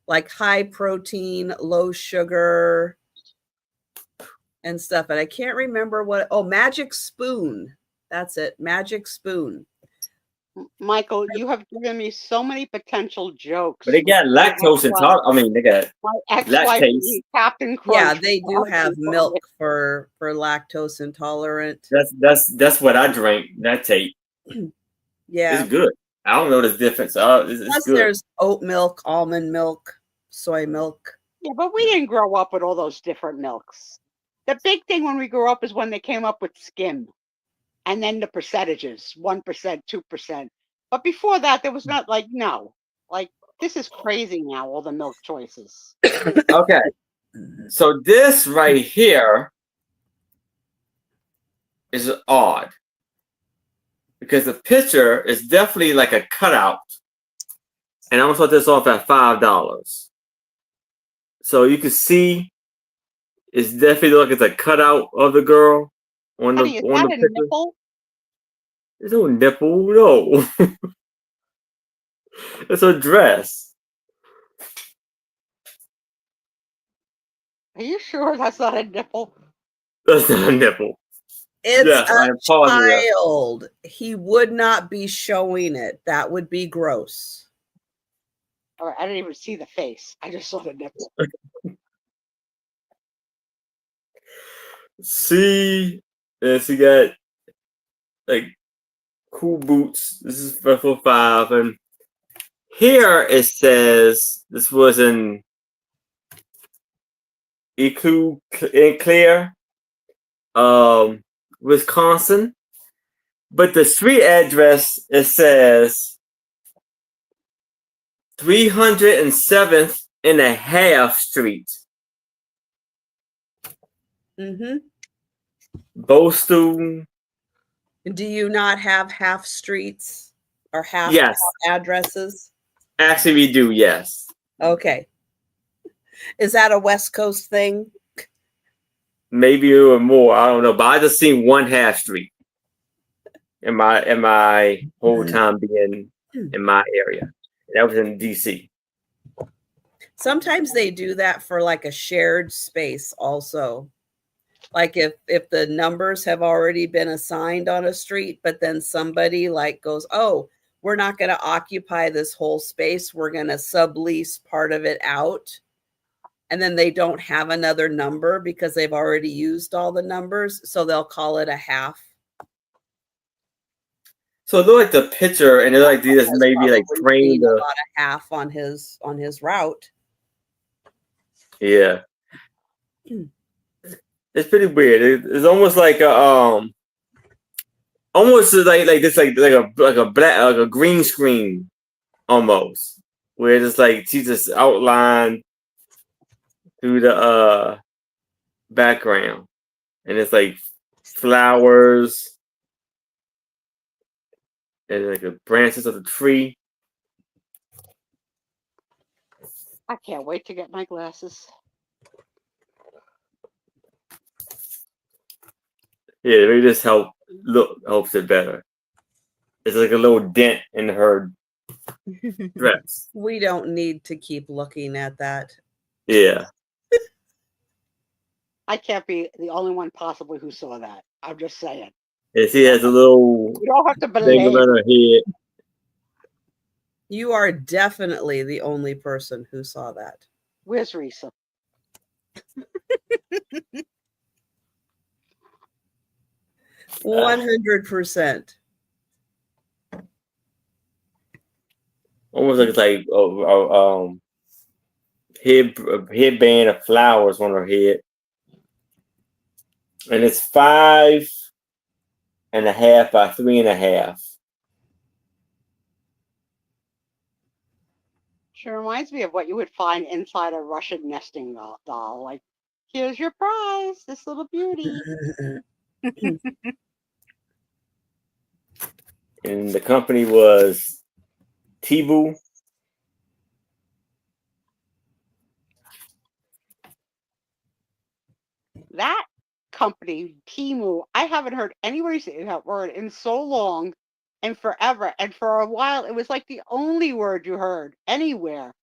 like high protein, low sugar and stuff. And I can't remember what. Oh, Magic Spoon. That's it. Magic Spoon. Michael, you have given me so many potential jokes. But they got lactose intolerant. I mean, they got my ex-wife, Captain Crunch. Yeah, they do have milk for lactose intolerant. That's what I drink. That tape. Yeah, it's good. I don't know the difference. It's Plus, good. there's oat milk, almond milk, soy milk. Yeah, but we didn't grow up with all those different milks. The big thing when we grew up is when they came up with skim, and then the percentages, 1%, 2%. But before that, there was not this is crazy now. All the milk choices. Okay, so this right here is odd. Because the picture is definitely like a cutout. And I'm gonna put this off at $5. So you can see it's definitely like it's a cutout of the girl on Honey, the picture. Nipple? There's no nipple, no. It's a dress. Are you sure that's not a nipple? That's not a nipple. It's yes, a child. He would not be showing it. That would be gross. All right, I didn't even see the face. I just saw the nipple. See, and she got like cool boots. This is for $5. And here it says this was in Clear, Wisconsin. But the street address, it says 307th and a half Street. Mm-hmm. Boston. Do you not have half streets or half Yes. addresses? Actually, we do, yes. Okay. Is that a West Coast thing? Maybe or more. I don't know. But I just seen one half street in my whole time being in my area. That was in DC. Sometimes they do that for like a shared space also. Like if the numbers have already been assigned on a street, but then somebody like goes, oh, we're not going to occupy this whole space. We're going to sublease part of it out. And then they don't have another number because they've already used all the numbers. So they'll call it a half. So it looked like the picture, and it like these Has maybe like probably framed seen the about a half on his route. yeah. It's pretty weird. It's almost like a almost like this like a green screen almost, where it's like she just outlined through the background, and it's like flowers and like the branches of the tree. I can't wait to get my glasses. Yeah, they just helps it better. It's like a little dent in her dress. We don't need to keep looking at that. Yeah. I can't be the only one possibly who saw that. I'm just saying. And she has a little You don't have to thing believe. around her head. You are definitely the only person who saw that. Where's Risa? 100%. Almost looks like headband of flowers on her head. And it's 5.5 by 3.5. She reminds me of what you would find inside a Russian nesting doll. Like, here's your prize, this little beauty. And the company was Temu. That company, Temu, I haven't heard anybody say that word in so long and forever. And for a while, it was like the only word you heard anywhere.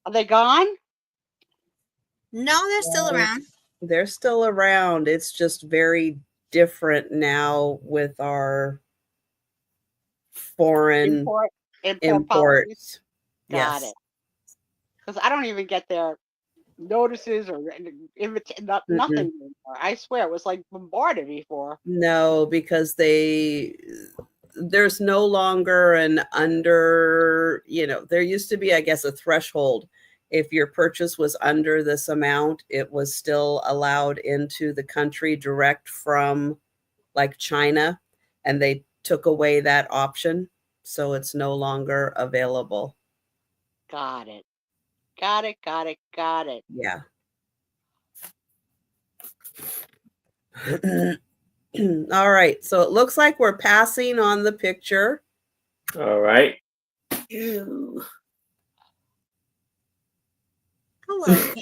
Are they gone? No, they're still around. They're still around. It's just very different now with our foreign Import policies? imports. Got Yes. it. Because I don't even get their notices or nothing anymore. I swear it was like bombarded before. No, because there's no longer an under, there used to be, I guess, a threshold. If your purchase was under this amount, it was still allowed into the country direct from like China, and they took away that option. So it's no longer available. Got it. Got it. Yeah. All right. So it looks like we're passing on the picture. All right. Hello.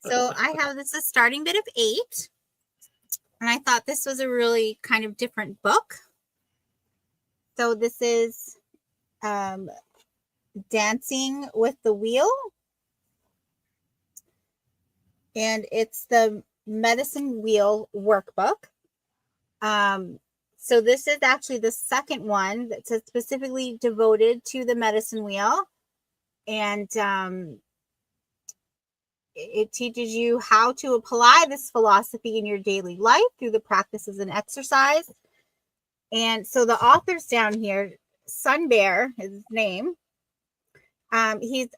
So I have this a starting bid of 8. And I thought this was a really kind of different book. So this is Dancing with the Wheel. And it's the Medicine Wheel workbook. So this is actually the second one that's specifically devoted to the medicine wheel. And it teaches you how to apply this philosophy in your daily life through the practices and exercise. And so the author's down here, Sun Bear is his name. He's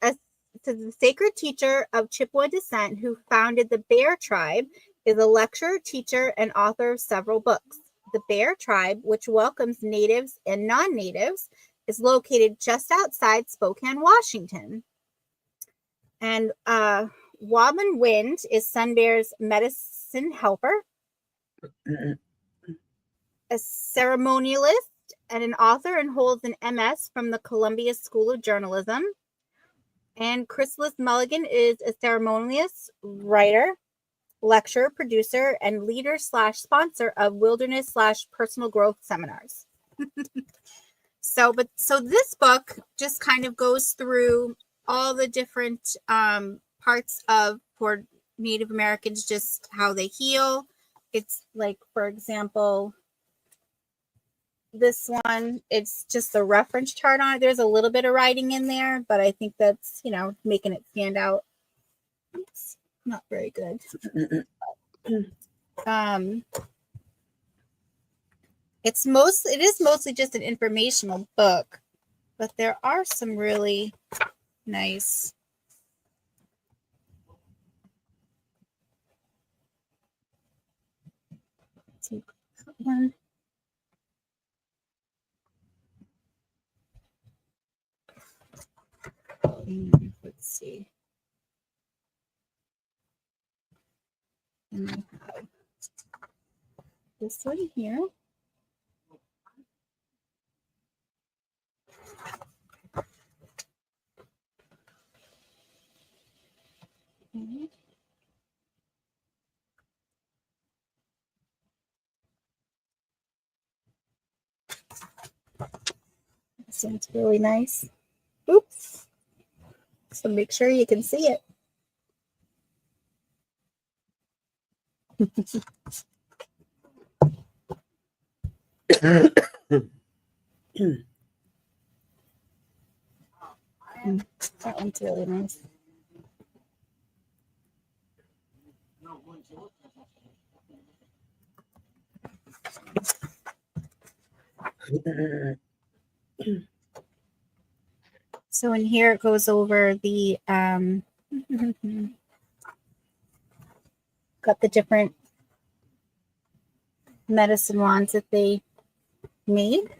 It says the sacred teacher of Chippewa descent who founded the Bear Tribe is a lecturer, teacher, and author of several books. The Bear Tribe, which welcomes natives and non-natives, is located just outside Spokane, Washington. And Wobbin Wind is Sun Bear's medicine helper, a ceremonialist, and an author, and holds an MS from the Columbia School of Journalism. And Chrysalis Mulligan is a ceremonialist, writer, lecturer, producer, and leader / sponsor of wilderness / personal growth seminars. So this book just kind of goes through all the different parts of for Native Americans, just how they heal. It's like, for example, this one, it's just a reference chart on it. There's a little bit of writing in there, but I think that's, making it stand out. It's not very good. It is mostly just an informational book, but there are some really nice one. Let's see. And I have this one here. Okay. This one's really nice. Oops. So make sure you can see it. That one's really nice. So in here it goes over the got the different medicine wands that they made.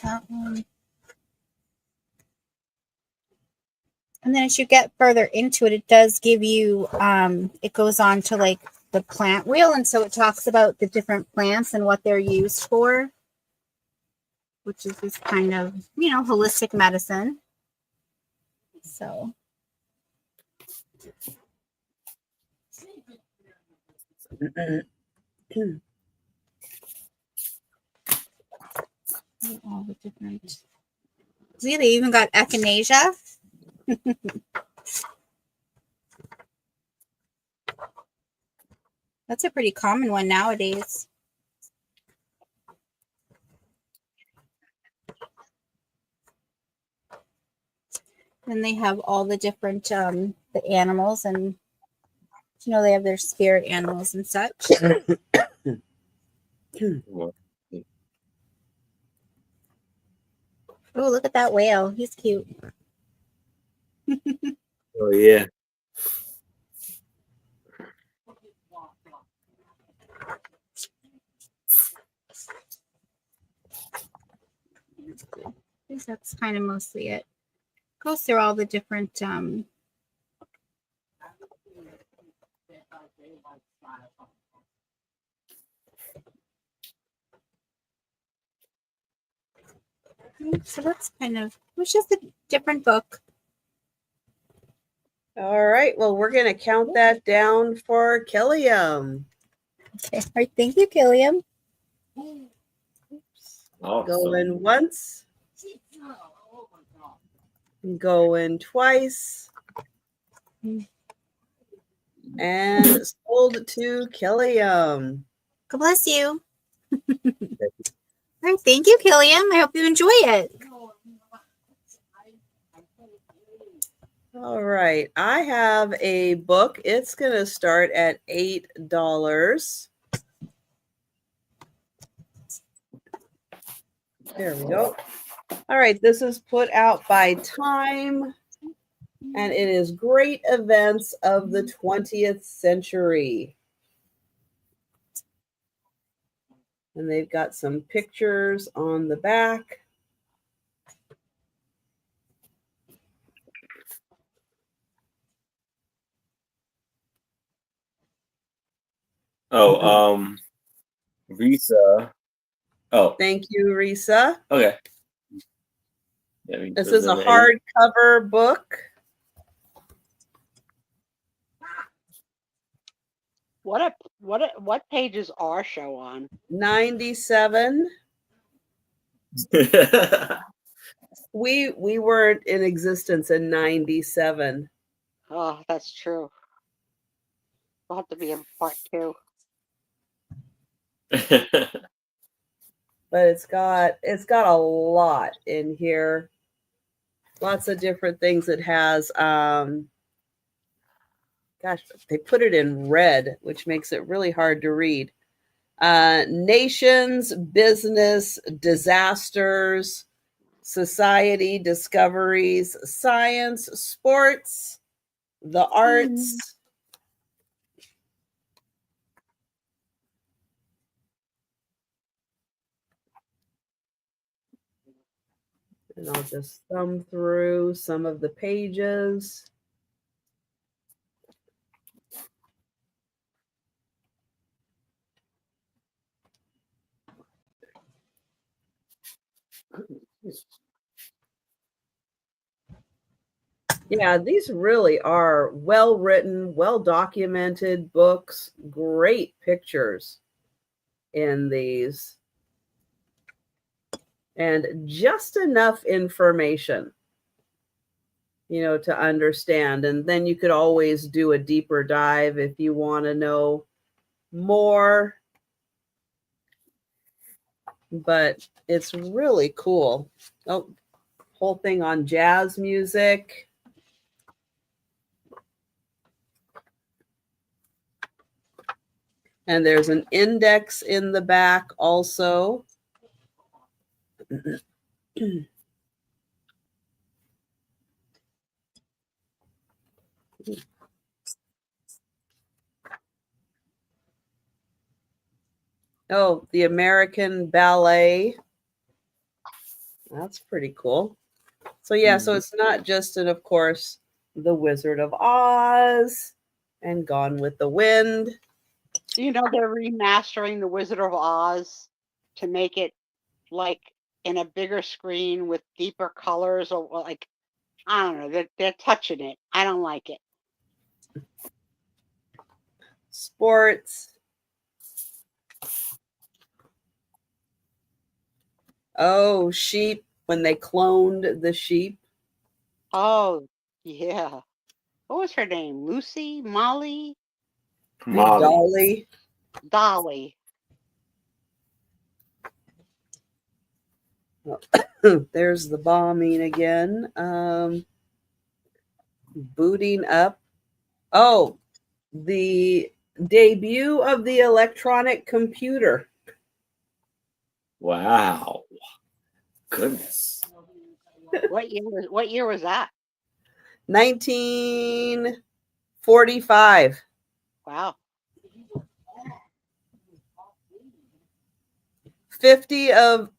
That one. And then as you get further into it, it does give you, it goes on to like the plant wheel. And so it talks about the different plants and what they're used for, which is this kind of, holistic medicine. So. All the different. See, they even got echinacea. That's a pretty common one nowadays. Then they have all the different the animals, and they have their spirit animals and such. Oh, look at that whale. He's cute. Oh, yeah. I think that's kind of mostly it. Goes through all the different so that's kind of, it was just a different book. All right. Well, we're going to count that down for Killiam. Okay. All right. Thank you, Killiam. Awesome. Going once. Going twice. And sold to Killiam. God bless you. All right. Thank you, Killiam. I hope you enjoy it. All right. I have a book. It's going to start at $8. There we go. All right. This is put out by Time, and it is Great Events of the 20th Century. And they've got some pictures on the back. Oh, Risa. Oh, Thank you, Risa. okay. This is a hardcover book. What page is our show on? 97. We weren't in existence in 97. Oh, that's true. We'll have to be in part 2. But it's got a lot in here. Lots of different things it has. Gosh, they put it in red, which makes it really hard to read. Nations, business, disasters, society, discoveries, science, sports, the arts. And I'll just thumb through some of the pages. Yeah, these really are well written, well documented books, great pictures in these, and just enough information, to understand. And then you could always do a deeper dive if you want to know more. But it's really cool. Oh, whole thing on jazz music. And there's an index in the back also. Oh, the American Ballet. That's pretty cool. So yeah, so it's not just, and of course, The Wizard of Oz and Gone with the Wind. They're remastering The Wizard of Oz to make it like in a bigger screen with deeper colors, or like, I don't know, they're touching it. I don't like it. Sports. Oh, sheep, when they cloned the sheep. Oh, yeah. What was her name? Lucy? Molly? Dolly. Dolly. There's the bombing again. Booting up. Oh, the debut of the electronic computer. Wow. Goodness. What year was that? 1945. Wow. 50 of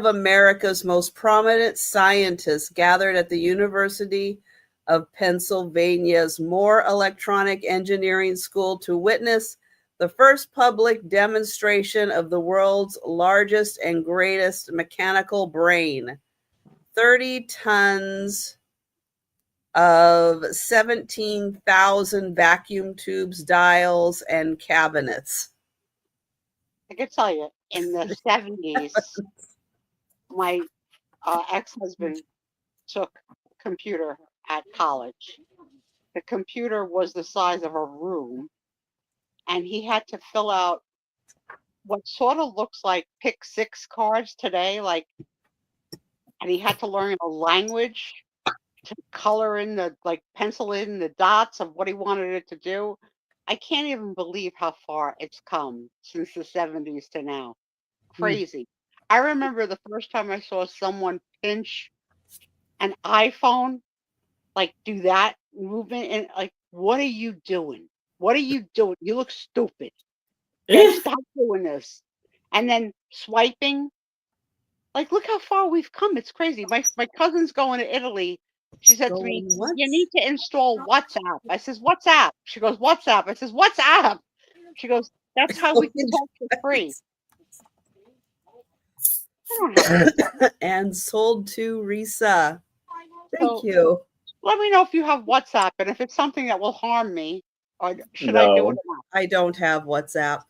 America's most prominent scientists gathered at the University of Pennsylvania's Moore Electronic Engineering School to witness the first public demonstration of the world's largest and greatest mechanical brain. 30 tons of 17,000 vacuum tubes, dials, and cabinets. I can tell you, in the 70s, my ex-husband took a computer at college. The computer was the size of a room, and he had to fill out what sort of looks like Pick 6 cards today, and he had to learn a language to color in the like pencil in the dots of what he wanted it to do. I can't even believe how far it's come since the 70s to now. Crazy. I remember the first time I saw someone pinch an iPhone, like do that movement, and like, what are you doing? What are you doing? You look stupid. Stop doing this. And then swiping. Like, look how far we've come. It's crazy. My cousin's going to Italy. She said to me, Going once. "You need to install WhatsApp." I says, "WhatsApp?" She goes, "WhatsApp." I says, "WhatsApp?" She goes, "That's how we can talk for free." I don't have And sold to Risa. Thank So- you. Let me know if you have WhatsApp and if it's something that will harm me, or should I do No. it or not? I don't have WhatsApp.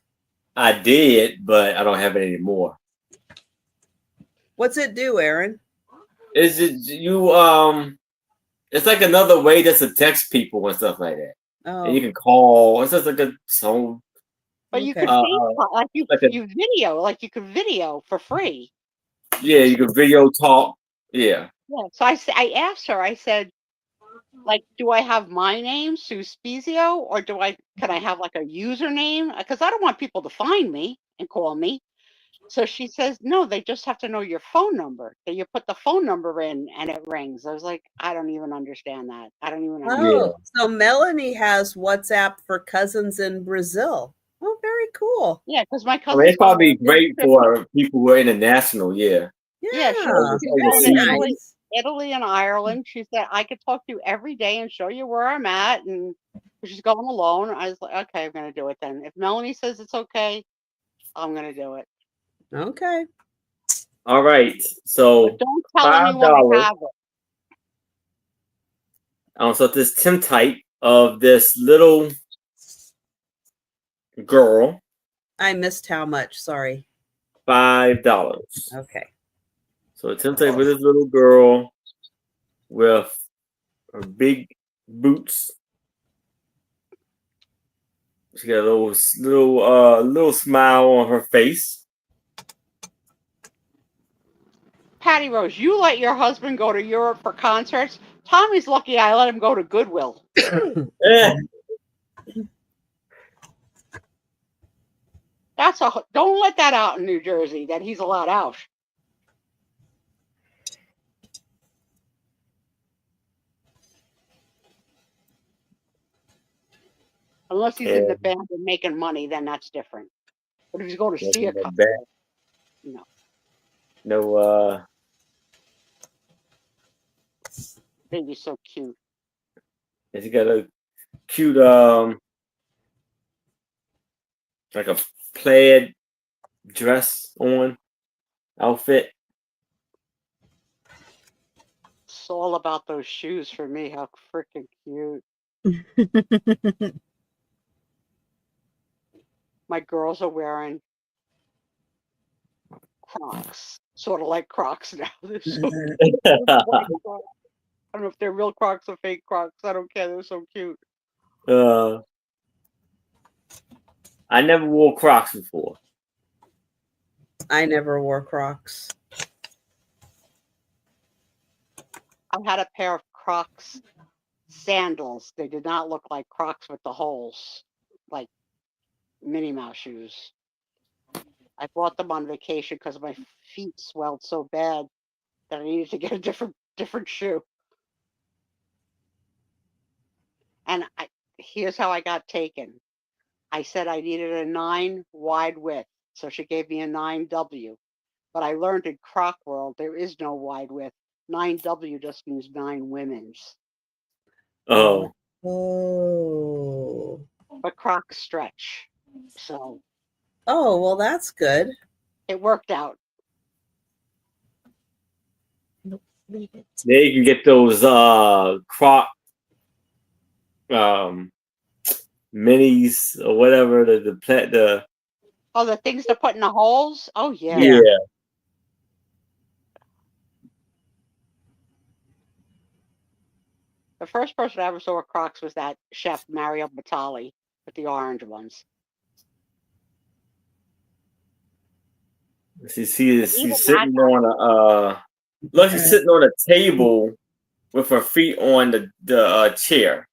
I did, but I don't have it anymore. What's it do, Aaron? Is it you? It's like another way just to text people and stuff like that. And you Oh, can call. It's just like a phone. But you okay. can FaceTime, like you like a- you video, like you can video for free. Yeah, you can video talk. Yeah. Yeah. So I asked her. I said, like, do I have my name, Sue Spezio, or can I have like a username? Because I don't want people to find me and call me. So she says, no, they just have to know your phone number. So you put the phone number in and it rings. I was like, I don't even understand that. I don't even understand. Oh, so Melanie has WhatsApp for cousins in Brazil. Oh, very cool. Yeah, because my I cousin. mean, it's probably great for people who are international. Yeah. Yeah, she's overseas. in nice. Italy and Ireland. She said I could talk to you every day and show you where I'm at, and she's going alone. I was like, okay, I'm gonna do it then. If Melanie says it's okay, I'm gonna do it. Okay. All right. So But don't tell anyone $5. I have it. So this tintype of this little girl, I missed how much. Sorry. $5. Okay. So a tintype with this little girl with her big boots. She got a little smile on her face. Patty Rose, you let your husband go to Europe for concerts. Tommy's lucky I let him go to Goodwill. Eh, Don't let that out in New Jersey that he's allowed out. Unless he's in the band and making money, then that's different. But if he's going to see a concert, no. No, Baby's so cute. she got a cute like a plaid dress on outfit. It's all about those shoes for me. How freaking cute. My girls are wearing Crocs, sort of like Crocs now. They're so cute. I don't know if they're real Crocs or fake Crocs. I don't care. They're so cute. I never wore Crocs before. I never wore Crocs. I had a pair of Crocs sandals. They did not look like Crocs with the holes, like Minnie Mouse shoes. I bought them on vacation because my feet swelled so bad that I needed to get a different shoe. And here's how I got taken. I said I needed a 9 wide width, so she gave me a 9W. But I learned in Croc world there is no wide width. 9W just means 9 women's. Oh. Oh. But Crocs stretch, so Oh, well, that's good. it worked out. Leave it. There you can get those Croc minis or whatever the Oh, the things to put in the holes? Oh yeah. yeah. The first person I ever saw with Crocs was that chef Mario Batali with the orange ones. She's sitting on a look, she's sitting on a table with her feet on the chair.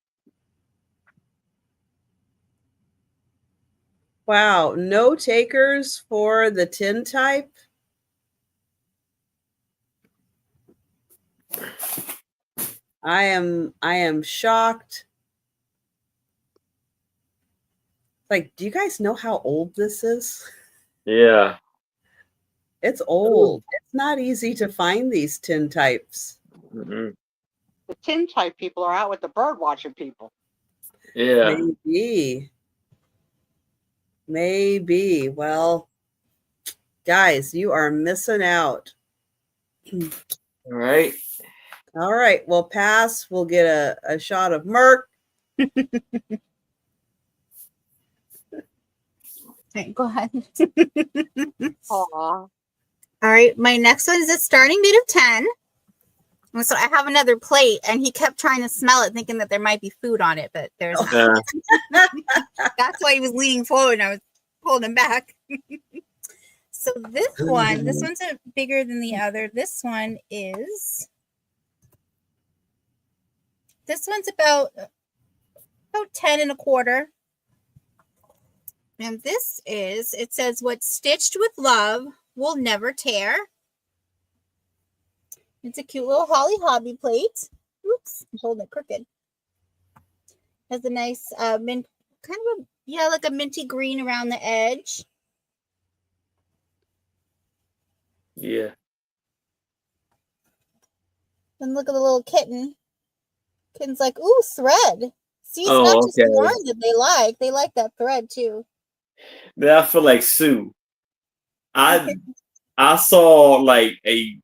Wow, no takers for the tin type. I am shocked. Like, do you guys know how old this is? Yeah. It's old. It's not easy to find these tin types. Mm-hmm. The tin type people are out with the bird watching people. Yeah. Maybe. Well, guys, you are missing out. All right. All right. Well, pass. We'll get a shot of Merc. Okay, go ahead. Aw. All right, my next one is a starting bid of 10. And so I have another plate, and he kept trying to smell it, thinking that there might be food on it, but there's not. That's why he was leaning forward, and I was pulling him back. So this one's bigger than the other. This one's about 10 and a quarter. And it says, "What's stitched with love will never tear." It's a cute little Holly Hobby plate. Oops, I'm holding it crooked. Has a nice mint, kind of like a minty green around the edge. Yeah. And look at the little kitten. Kitten's like, ooh, thread. See, it's not just okay. yarn that they like. They like that thread too. Then I feel like Sue. I saw like a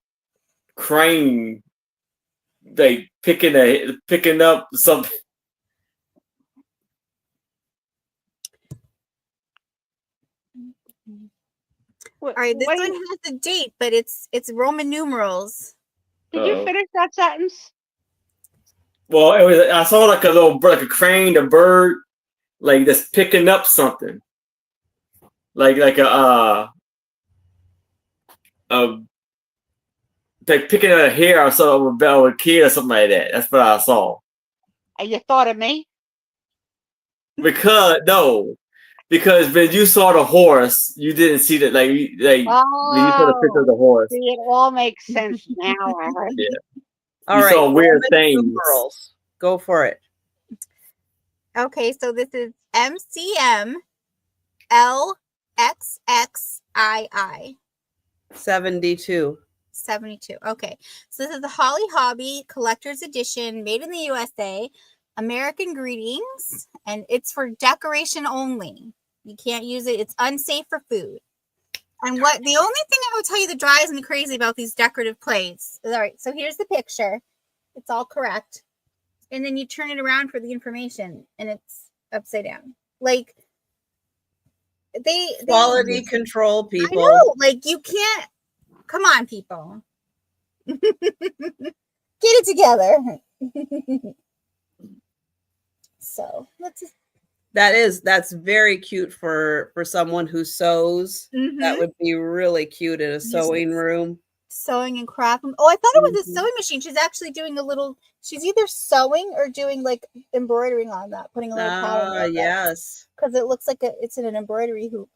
crane, like picking up something. All right, this one has a date, but it's Roman numerals. Did you finish that sentence? Well, I saw like a crane, a bird, like that's picking up something, like like picking up a hair or something, or a kid or something like that. That's what I saw. And you thought of me? Because when you saw the horse, you didn't see that. When you saw the picture of the horse. See, it all makes sense now, Aaron. Yeah. All right. Saw weird things. Numerals. Go for it. Okay, so this is MCM LXXII. 72. 72. Okay. So this is the Holly Hobby Collector's Edition, made in the USA. American greetings, and it's for decoration only. You can't use it. It's unsafe for food. And the only thing I will tell you that drives me crazy about these decorative plates. All right, so here's the picture. It's all correct. And then you turn it around for the information, and it's upside down. Like they quality control people. I know, like you can't. Come on, people. Get it together. So that's very cute for someone who sews. Mm-hmm. That would be really cute in a sewing room. Sewing and crafting. Oh, I thought it was a sewing machine. She's actually doing she's either sewing or doing like embroidering on that, putting a little pattern. Yes. Because it looks like it's in an embroidery hoop.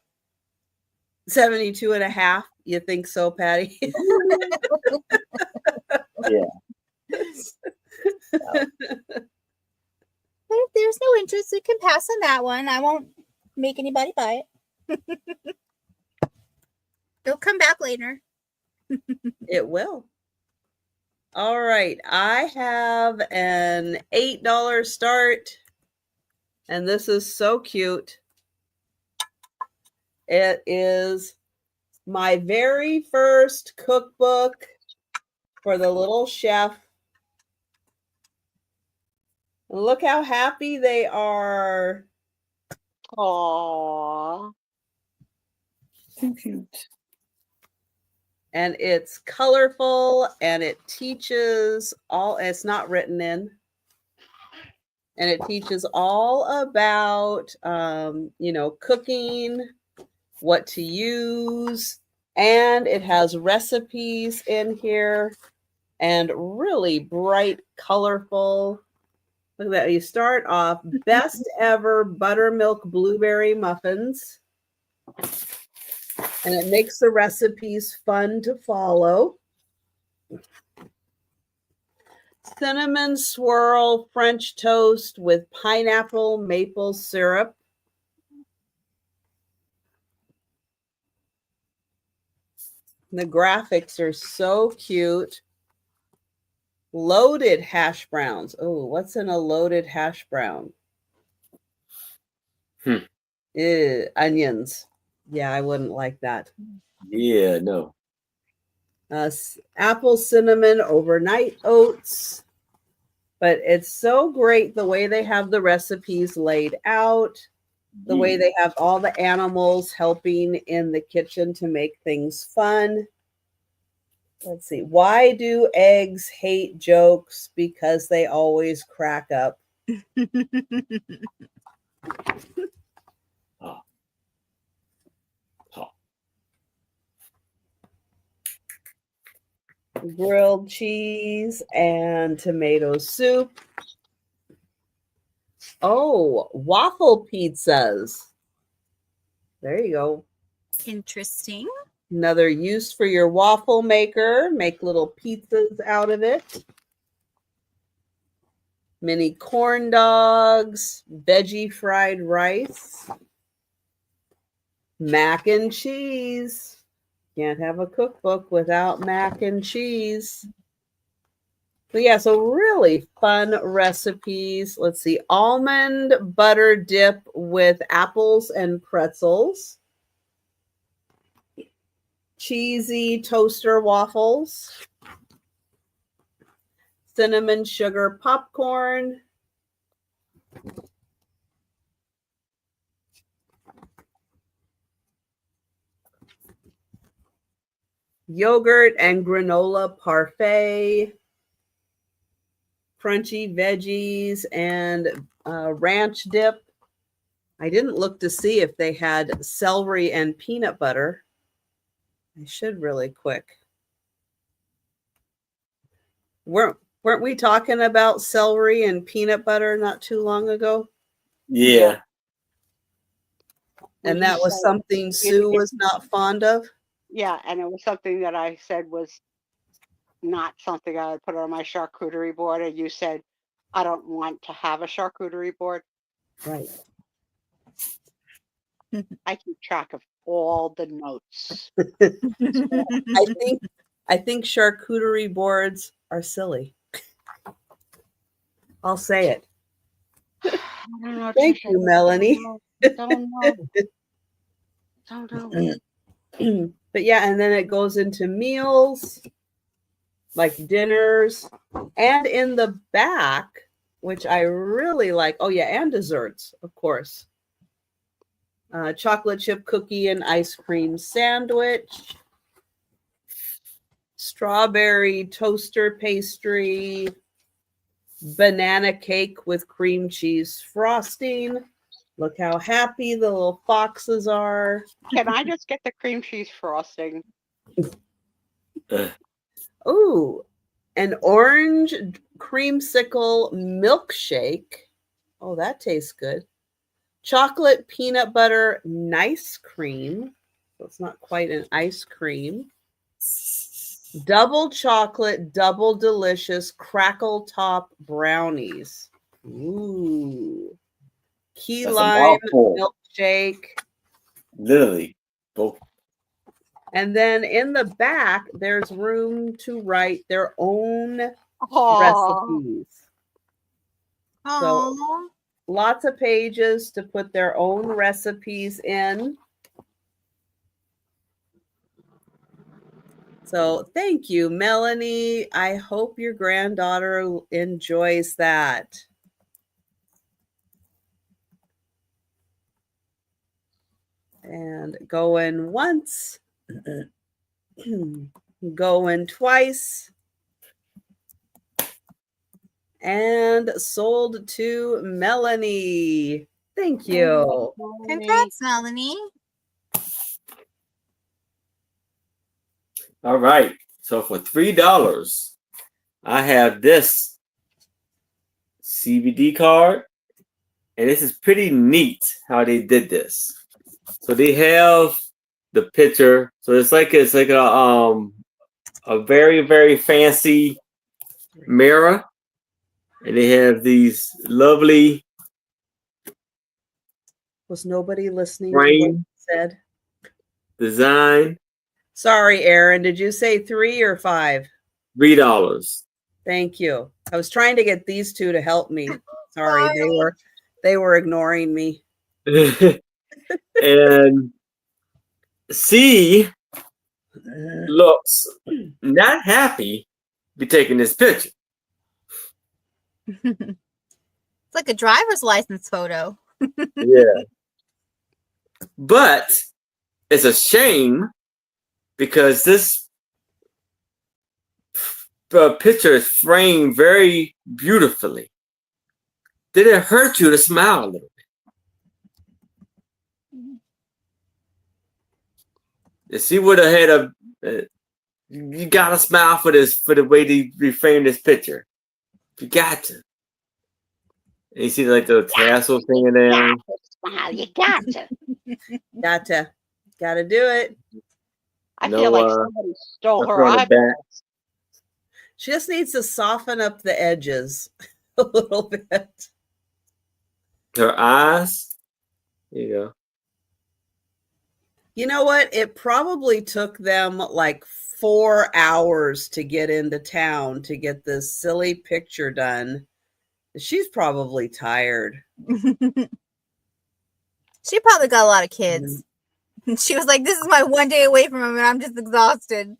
72 and a half. You think so, Patty? Yeah. So. But if there's no interest, we can pass on that one. I won't make anybody buy it. It'll come back later. It will. All right. I have an $8 start. And this is so cute. It is my very first cookbook for the little chef. Look how happy they are. Aww. So cute. And it's colorful and it teaches it's not written in. And it teaches all about, cooking, what to use. And it has recipes in here. and really bright, colorful. Look at that. You start off best ever buttermilk blueberry muffins. And it makes the recipes fun to follow. Cinnamon swirl French toast with pineapple maple syrup. The graphics are so cute. Loaded hash browns. Oh, what's in a loaded hash brown? Onions. Yeah, I wouldn't like that. Yeah, no. Apple cinnamon overnight oats. But it's so great the way they have the recipes laid out, the way they have all the animals helping in the kitchen to make things fun. Let's see. Why do eggs hate jokes? Because they always crack up. Oh. Oh. Grilled cheese and tomato soup. Oh, waffle pizzas. There you go. Interesting. Another use for your waffle maker. Make little pizzas out of it. Mini corn dogs, veggie fried rice, mac and cheese. Can't have a cookbook without mac and cheese. But yeah, so really fun recipes. Let's see. Almond butter dip with apples and pretzels. Cheesy toaster waffles. Cinnamon sugar popcorn. Yogurt and granola parfait. Crunchy veggies and ranch dip. I didn't look to see if they had celery and peanut butter. I should really quick. Weren't we talking about celery and peanut butter not too long ago? Yeah. And that was something Sue was not fond of? Yeah, and it was something that I said was not something I would put on my charcuterie board. And you said, I don't want to have a charcuterie board. Right. I keep track of all the notes. I think charcuterie boards are silly. I'll say it. I don't know, Thank Tricia. you, Melanie. Don't know. But yeah, and then it goes into meals, like dinners, and in the back, which I really like. Oh yeah, and desserts, of course. Chocolate chip cookie and ice cream sandwich. Strawberry toaster pastry. Banana cake with cream cheese frosting. Look how happy the little foxes are. Can I just get the cream cheese frosting? Ooh, an orange creamsicle milkshake. Oh, that tastes good. Chocolate peanut butter nice cream. So it's not quite an ice cream. Double chocolate, double delicious crackle top brownies. Ooh. Key That's lime milkshake. Literally, both. And then in the back, there's room to write their own recipes. So lots of pages to put their own recipes in. So thank you, Melanie. I hope your granddaughter enjoys that. And going once, going twice, and sold to Melanie. Thank you. Congrats, Melanie. All right. So for $3, I have this CBD card, and this is pretty neat how they did this. So they have the picture. So it's like a very, very fancy mirror, and they have these lovely Was nobody listening to what frame you said? design. Sorry, Aaron. Did you say 3 or 5? $3. Thank you. I was trying to get these two to help me. Sorry, Sorry. they were ignoring me. And C looks not happy to be taking this picture. It's like a driver's license photo. Yeah. But it's a shame because this picture is framed very beautifully. Did it hurt you to smile a little bit? If she would have had you gotta smile for this, for the way they reframed this picture. You got to. And you see like the tassels hanging down. Wow, you got to. Gotta do it. I No, feel like somebody stole Up her on the eyeball. back. She just needs to soften up the edges a little bit. Her eyes. There you go. You know what? It probably took them like 4 hours to get into town to get this silly picture done. She's probably tired. She probably got a lot of kids. She was like, this is my one day away from him and I'm just exhausted.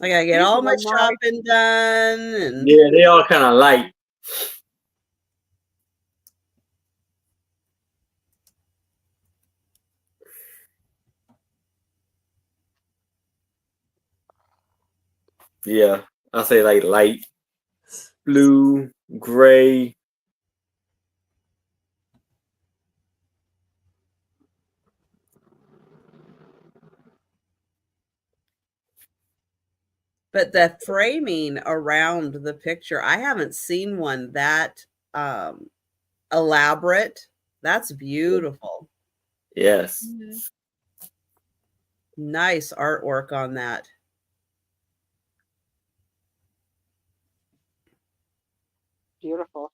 I gotta get all my shopping done. And Yeah, they all kind of light. Yeah, I'll say like light blue, gray. but the framing around the picture, I haven't seen one that elaborate. That's beautiful. Yes. Nice artwork on that. Beautiful.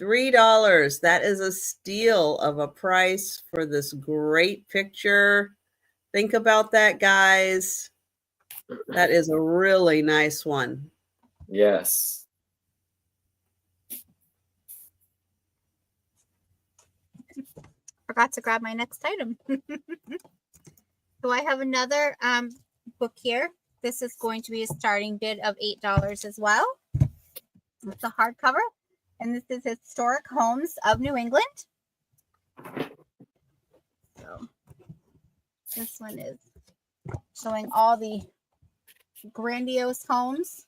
$3. That is a steal of a price for this great picture. Think about that, guys. That is a really nice one. Yes. Forgot to grab my next item. So I have another book here. This is going to be a starting bid of $8 as well. It's a hardcover, and this is Historic Homes of New England. So this one is showing all the grandiose homes.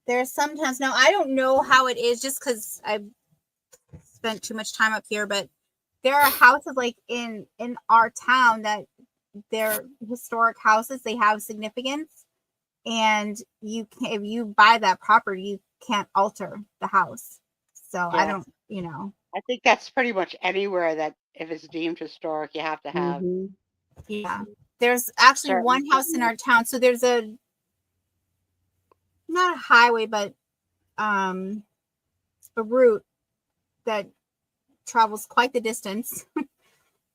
There's sometimes, now I don't know how it is just because I've spent too much time up here, but there are houses like in our town that they're historic houses. They have significance, and you can, if you buy that property, you can't alter the house. So I don't, I think that's pretty much anywhere that if it's deemed historic, you have to have. Yeah. There's actually certain one house in our town. So there's not a highway, but a route that travels quite the distance.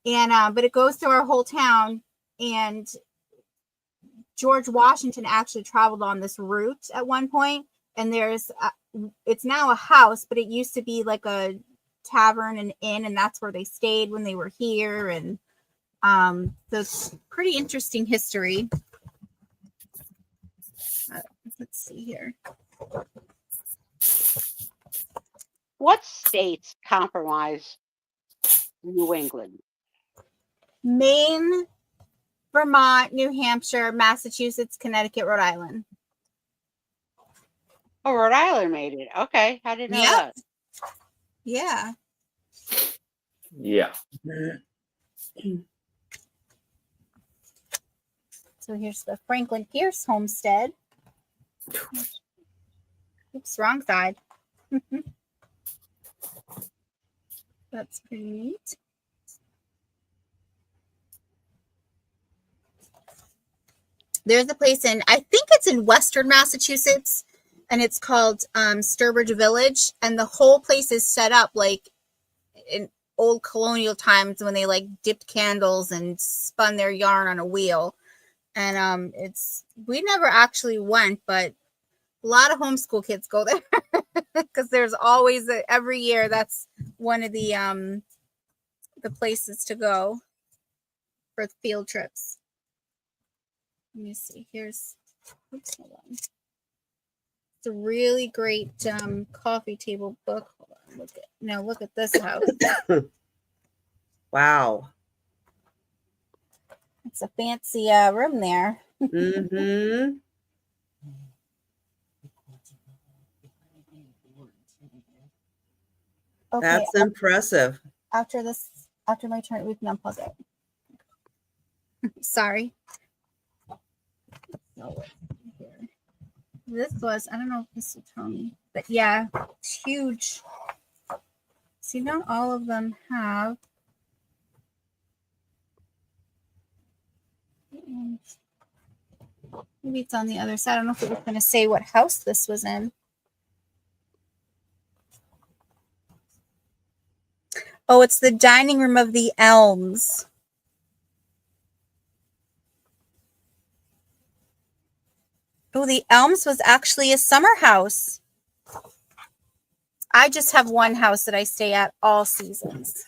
And but it goes through our whole town, and George Washington actually traveled on this route at one point, and there's it's now a house, but it used to be like a tavern and inn, and that's where they stayed when they were here. And so it's pretty interesting history. Let's see here. What states comprise New England? Maine, Vermont, New Hampshire, Massachusetts, Connecticut, Rhode Island. Oh, Rhode Island made it. Okay, I didn't know Yep. that. Yeah. Yeah. So here's the Franklin Pierce homestead. Oops, wrong side. That's pretty neat. There's a place in, I think it's in Western Massachusetts, and it's called Sturbridge Village. And the whole place is set up like in old colonial times when they like dipped candles and spun their yarn on a wheel. And we never actually went, but a lot of homeschool kids go there because there's always every year that's one of the places to go for field trips. Let me see. Here's, oops, hold on. It's a really great coffee table book. Hold on, look at this house. Wow. It's a fancy room there. Mm-hmm. Okay, That's impressive. after my turn, we can unplug it. Sorry. This was, I don't know if this will tell me, but yeah, it's huge. See, not all of them have. Maybe it's on the other side. I don't know if it was going to say what house this was in. Oh, it's the dining room of the Elms. Oh, the Elms was actually a summer house. I just have one house that I stay at all seasons.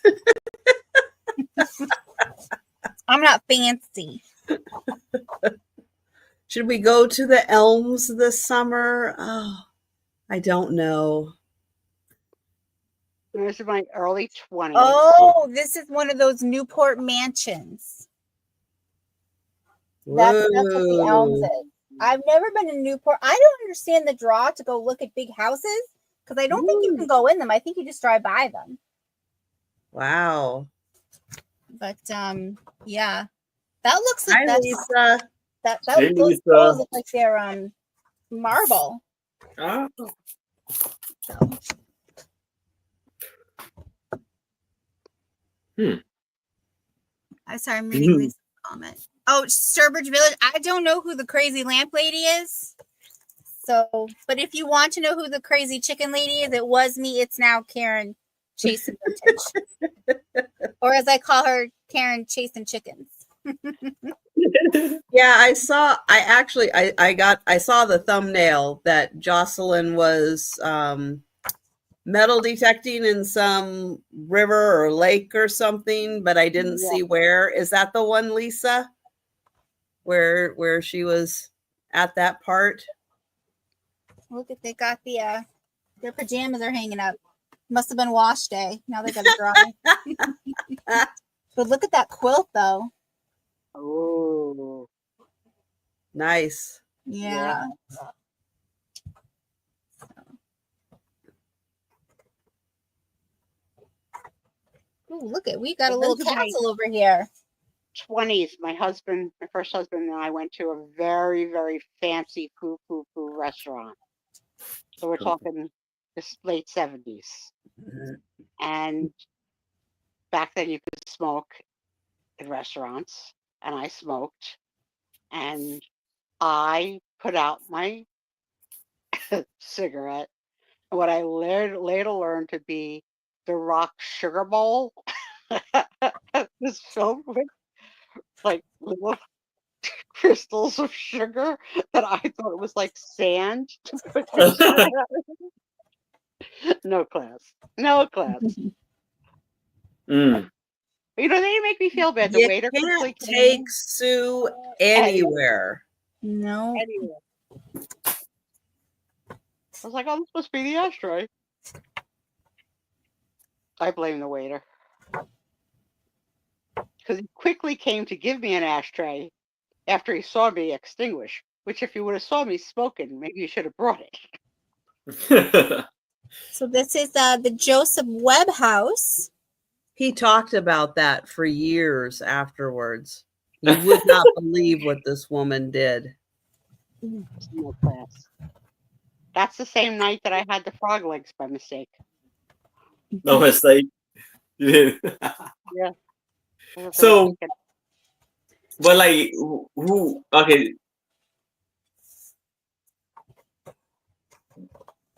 I'm not fancy. Should we go to the Elms this summer? Oh, I don't know. This is my early 20s. Oh, this is one of those Newport mansions. That's what the Elms is. I've never been in Newport. I don't understand the draw to go look at big houses because I don't think you can go in them. I think you just drive by them. Wow. But yeah, that looks like Hi, that's, Lisa. that Hey, those Lisa. walls look like they're marble. Ah. So. I'm sorry, I'm reading Lisa's comment. Oh, Sturbridge Village. I don't know who the crazy lamp lady is. So, but if you want to know who the crazy chicken lady is, it was me. It's now Karen Chasing Vintage. Or as I call her, Karen Chasing Chickens. Yeah, I saw the thumbnail that Jocelyn was metal detecting in some river or lake or something, but I didn't see where. Is that the one, Lisa? Where she was at that part? Look at, they got the their pajamas are hanging up. Must have been wash day. Now they got to dry. But look at that quilt though. Oh, Nice. Yeah. Ooh, look at, we got a little castle over here. 20s. My first husband and I went to a very, very fancy foo restaurant. So we're talking the late 70s. And back then you could smoke in restaurants, and I smoked. And I put out my cigarette. And what I later learned to be the rock sugar bowl was filled with like little crystals of sugar that I thought it was like sand to put in. No class. You know, they make me feel bad. The You waiter can't take Sue anywhere. No. Anywhere. I was like, oh, this must be the ashtray. I blame the waiter. Because he quickly came to give me an ashtray after he saw me extinguish, which if you would have saw me smoking, maybe you should have brought it. So this is the Joseph Webb house. He talked about that for years afterwards. You would not believe what this woman did. No class. That's the same night that I had the frog legs by mistake. No mistake. Yeah. I was So- thinking, But like, who? Okay,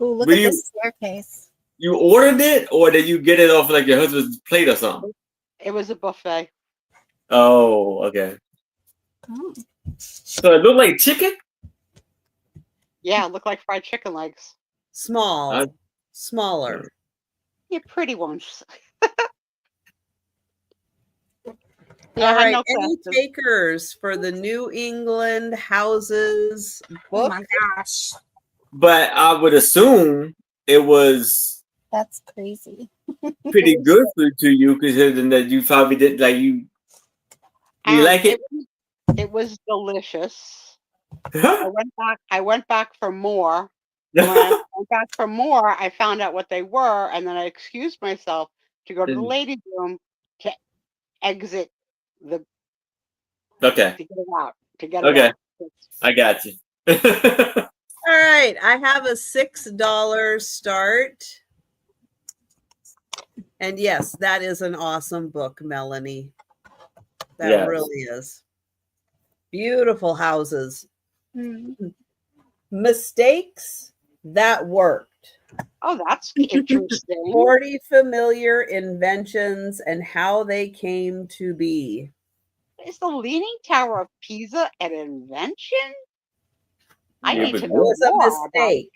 Ooh, look Will at you- this staircase. you ordered it, or did you get it off like your husband's plate or something? it was a buffet. Oh, okay. Oh. So it looked like chicken. Yeah, it looked like fried chicken legs. Small, Uh, smaller. Yeah, pretty ones. All I had right. no Any classes. takers for the New England houses Oh book? my gosh. But I would assume it was That's crazy. pretty good to you, considering that you probably did like you. You like it? It was delicious. I Huh? went back for more. And when I went back for more, I found out what they were, and then I excused myself to go to the Mm. ladies' room to exit the Okay, to get it out. To get Okay. it out. I got you. All right. I have a $6 start. And yes, that is an awesome book, Melanie. That Yes. really is. Beautiful houses. Hmm. Mistakes that worked. Oh, that's interesting. 40 familiar inventions and how they came to be. Is the Leaning Tower of Pisa an invention? I Yeah, need but to It know was a more about. mistake.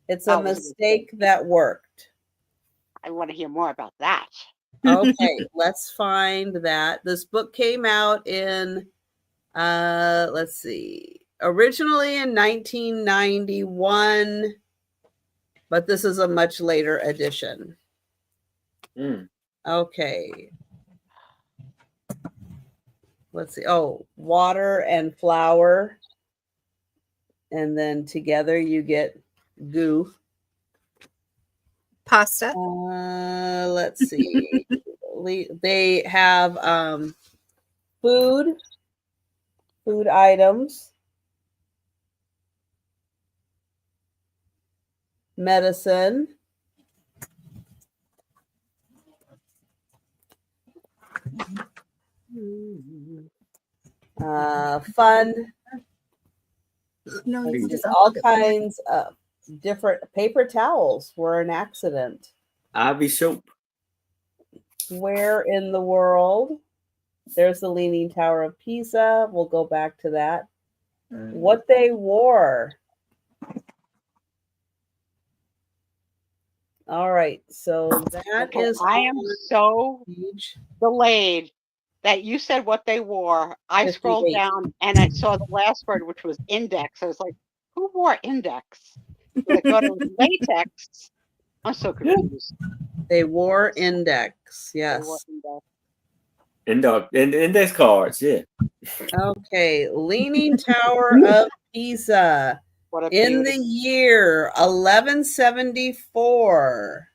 It's a Oh, it was a mistake that worked. I want to hear more about that. Okay, let's find that. This book came out in let's see. Originally in 1991, but this is a much later edition. Mm. Okay. Let's see. Oh, water and flour. And then together you get goo. Pasta. Let's see. They have food items, medicine, fun, No, Let's you see, just all kinds of different paper towels were an accident. I'll be soap. Where in the world? There's the Leaning Tower of Pisa. We'll go back to that. What they wore. All right, so that Okay, is I am so page. delayed that you said what they wore. I 58. scrolled down and I saw the last word, which was index. I was like, who wore index? 'Cause I thought it was latex. I'm so confused. They wore index. They Yes. wore index. Index cards, yeah. Okay, Leaning Tower of Pisa What a in beauty. the year 1174.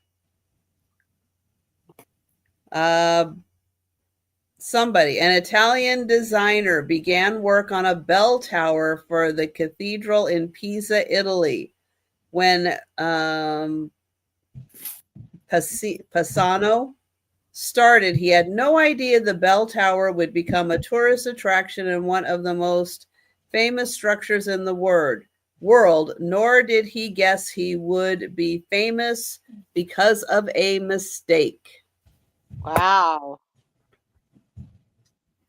Somebody, an Italian designer, began work on a bell tower for the cathedral in Pisa, Italy. When Pisano started, he had no idea the bell tower would become a tourist attraction and one of the most famous structures in the world, nor did he guess he would be famous because of a mistake. Wow.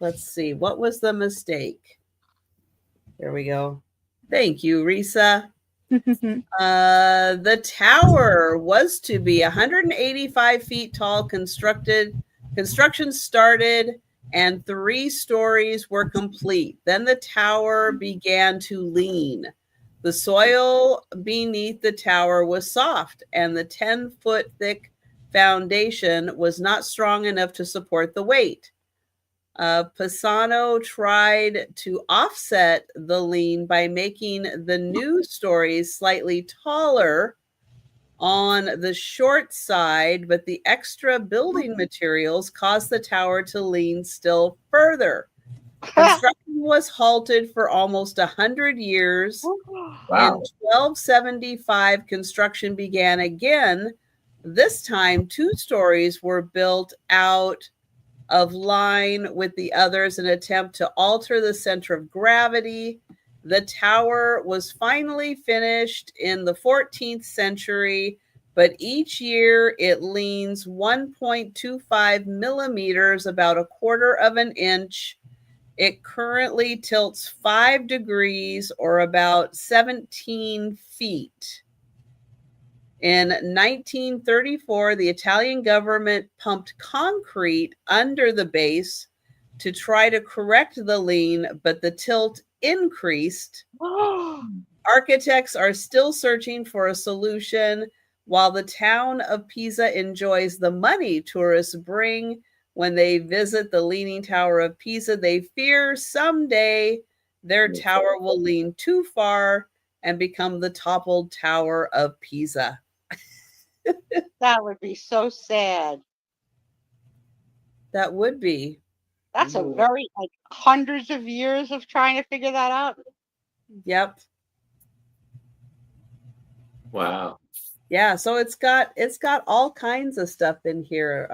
Let's see. What was the mistake? There we go. Thank you, Risa. The tower was to be 185 feet tall, construction started, and 3 stories were complete. Then the tower began to lean. The soil beneath the tower was soft, and the 10-foot thick foundation was not strong enough to support the weight. Pisano tried to offset the lean by making the new stories slightly taller on the short side, but the extra building materials caused the tower to lean still further. Construction was halted for almost 100 years. Wow. In 1275, construction began again. This time, 2 stories were built out of line with the others in an attempt to alter the center of gravity. The tower was finally finished in the 14th century, but each year it leans 1.25 millimeters, about a quarter of an inch. It currently tilts 5 degrees, or about 17 feet. In 1934, the Italian government pumped concrete under the base to try to correct the lean, but the tilt increased. Architects are still searching for a solution. While the town of Pisa enjoys the money tourists bring when they visit the Leaning Tower of Pisa, they fear someday their tower will lean too far and become the toppled Tower of Pisa. That would be so sad. That would be. That's a very, like, hundreds of years of trying to figure that out. Yep. Wow. Yeah, so it's got all kinds of stuff in here.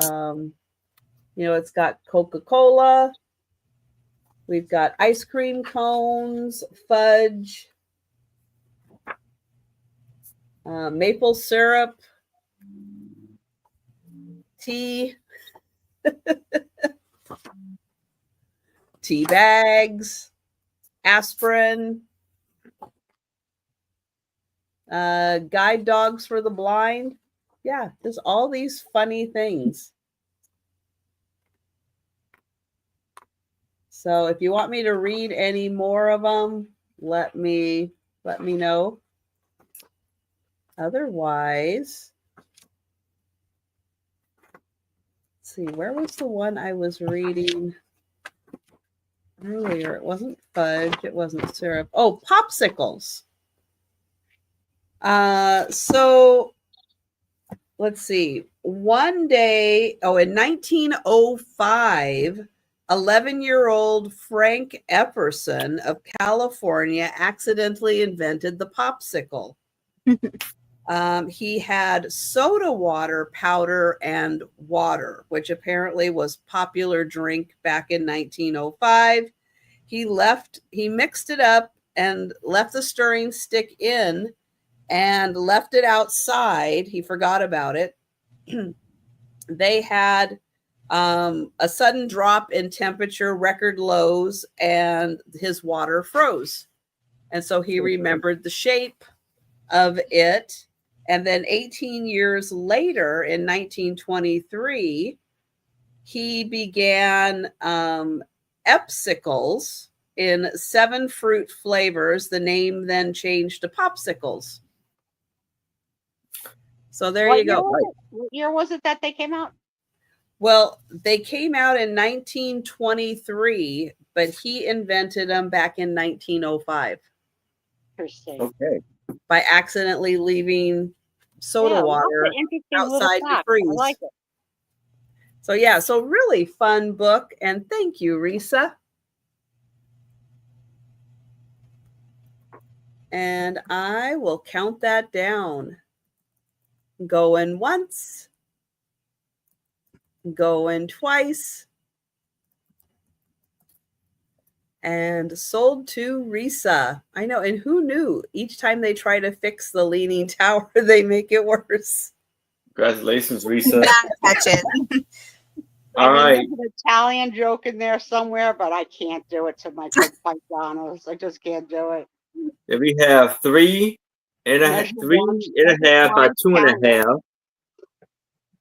It's got Coca-Cola. We've got ice cream cones, fudge, maple syrup, tea, tea bags, aspirin, guide dogs for the blind. Yeah, there's all these funny things. So if you want me to read any more of them, let me know. Otherwise, let's see, where was the one I was reading earlier? It wasn't fudge, it wasn't syrup. Oh, popsicles. So let's see. One day, in 1905, 11-year-old Frank Epperson of California accidentally invented the popsicle. He had soda water powder and water, which apparently was popular drink back in 1905. He mixed it up and left the stirring stick in and left it outside. He forgot about it. They had a sudden drop in temperature, record lows, and his water froze. And so he remembered the shape of it. And then 18 years later, in 1923, he began Epsicles in 7 fruit flavors. The name then changed to popsicles. So there you go. What year was it that they came out? Well, they came out in 1923, but he invented them back in 1905. Interesting. Okay. By accidentally leaving soda water outside to freeze. I like it. So yeah, so really fun book, and thank you, Risa. And I will count that down. Going once, going twice, and sold to Risa. I know, and who knew? Each time they try to fix the Leaning Tower, they make it worse. Congratulations, Risa. Catch it. All right. There's an Italian joke in there somewhere, but I can't do it to my paisanos. I just can't do it. Then we have 3 and a half by 2.5.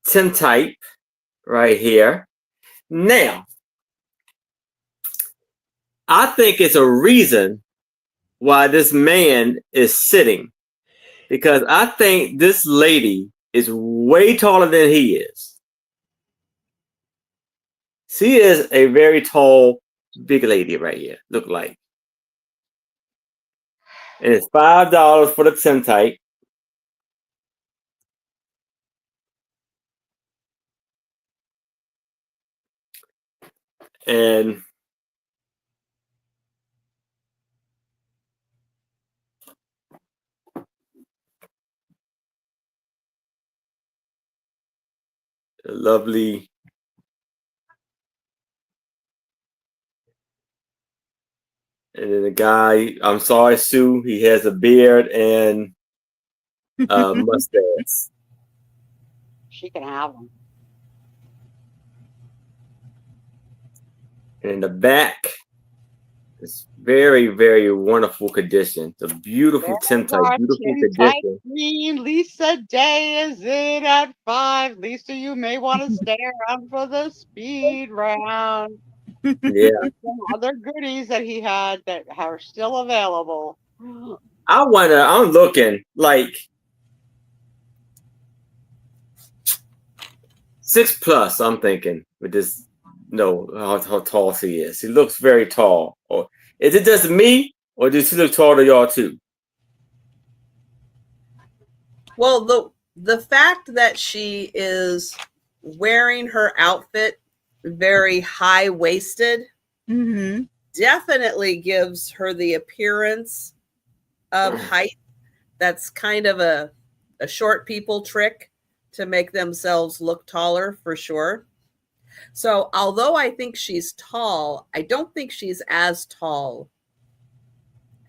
Tintype right here. Now, I think it's a reason why this man is sitting, because I think this lady is way taller than he is. She is a very tall, big lady right here, look like. And it's $5 for the tintype. And a lovely. And then the guy, I'm sorry, Sue, he has a beard and mustache. She can have them. And in the back, it's very, very wonderful condition. It's a beautiful tintype, beautiful condition. Green. Lisa Day is in at 5. Lisa, you may want to stay around for the speed round. Yeah. Some other goodies that he had that are still available. I wonder, I'm looking like 6+, I'm thinking, with this. No, how tall he is. He looks very tall. Or is it just me, or does he look tall to y'all too? Well, the fact that she is wearing her outfit very high-waisted definitely gives her the appearance of height. That's kind of a short people trick to make themselves look taller, for sure. So although I think she's tall, I don't think she's as tall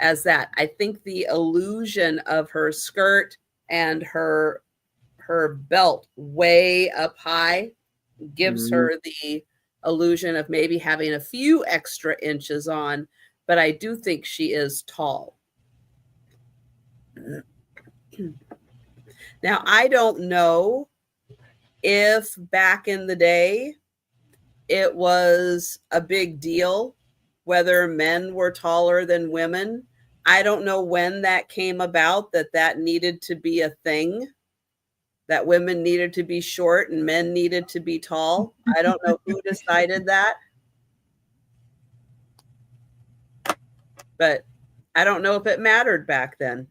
as that. I think the illusion of her skirt and her belt way up high gives her the illusion of maybe having a few extra inches on, but I do think she is tall. Now, I don't know if back in the day it was a big deal whether men were taller than women. I don't know when that came about, that needed to be a thing, that women needed to be short and men needed to be tall. I don't know who decided that. But I don't know if it mattered back then.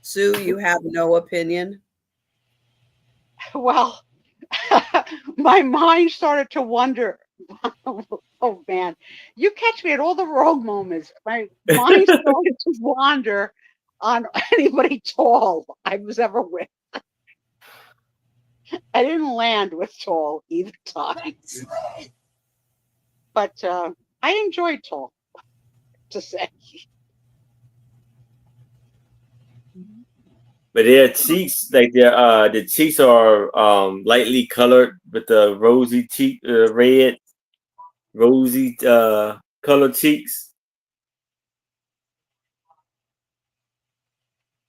Sue, you have no opinion? Well, my mind started to wonder. Oh man, you catch me at all the wrong moments. My mind started to wander on anybody tall I was ever with. I didn't land with tall either time. But I enjoyed tall, to say. But their cheeks, like the cheeks are lightly colored with the rosy cheek, red, rosy colored cheeks.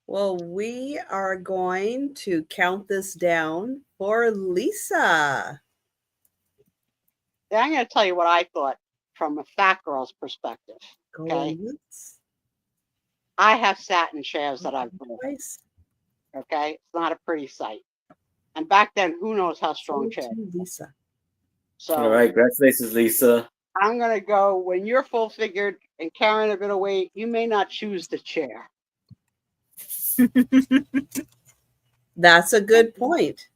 Well, we are going to count this down for Lisa. I'm going to tell you what I thought from a fat girl's perspective. Okay, I have sat in chairs that I've been. Okay, it's not a pretty sight. And back then, who knows how strong chairs. Lisa. So, all right, congratulations, Lisa. I'm going to go when you're full figured and carrying a bit of weight, you may not choose the chair. That's a good point.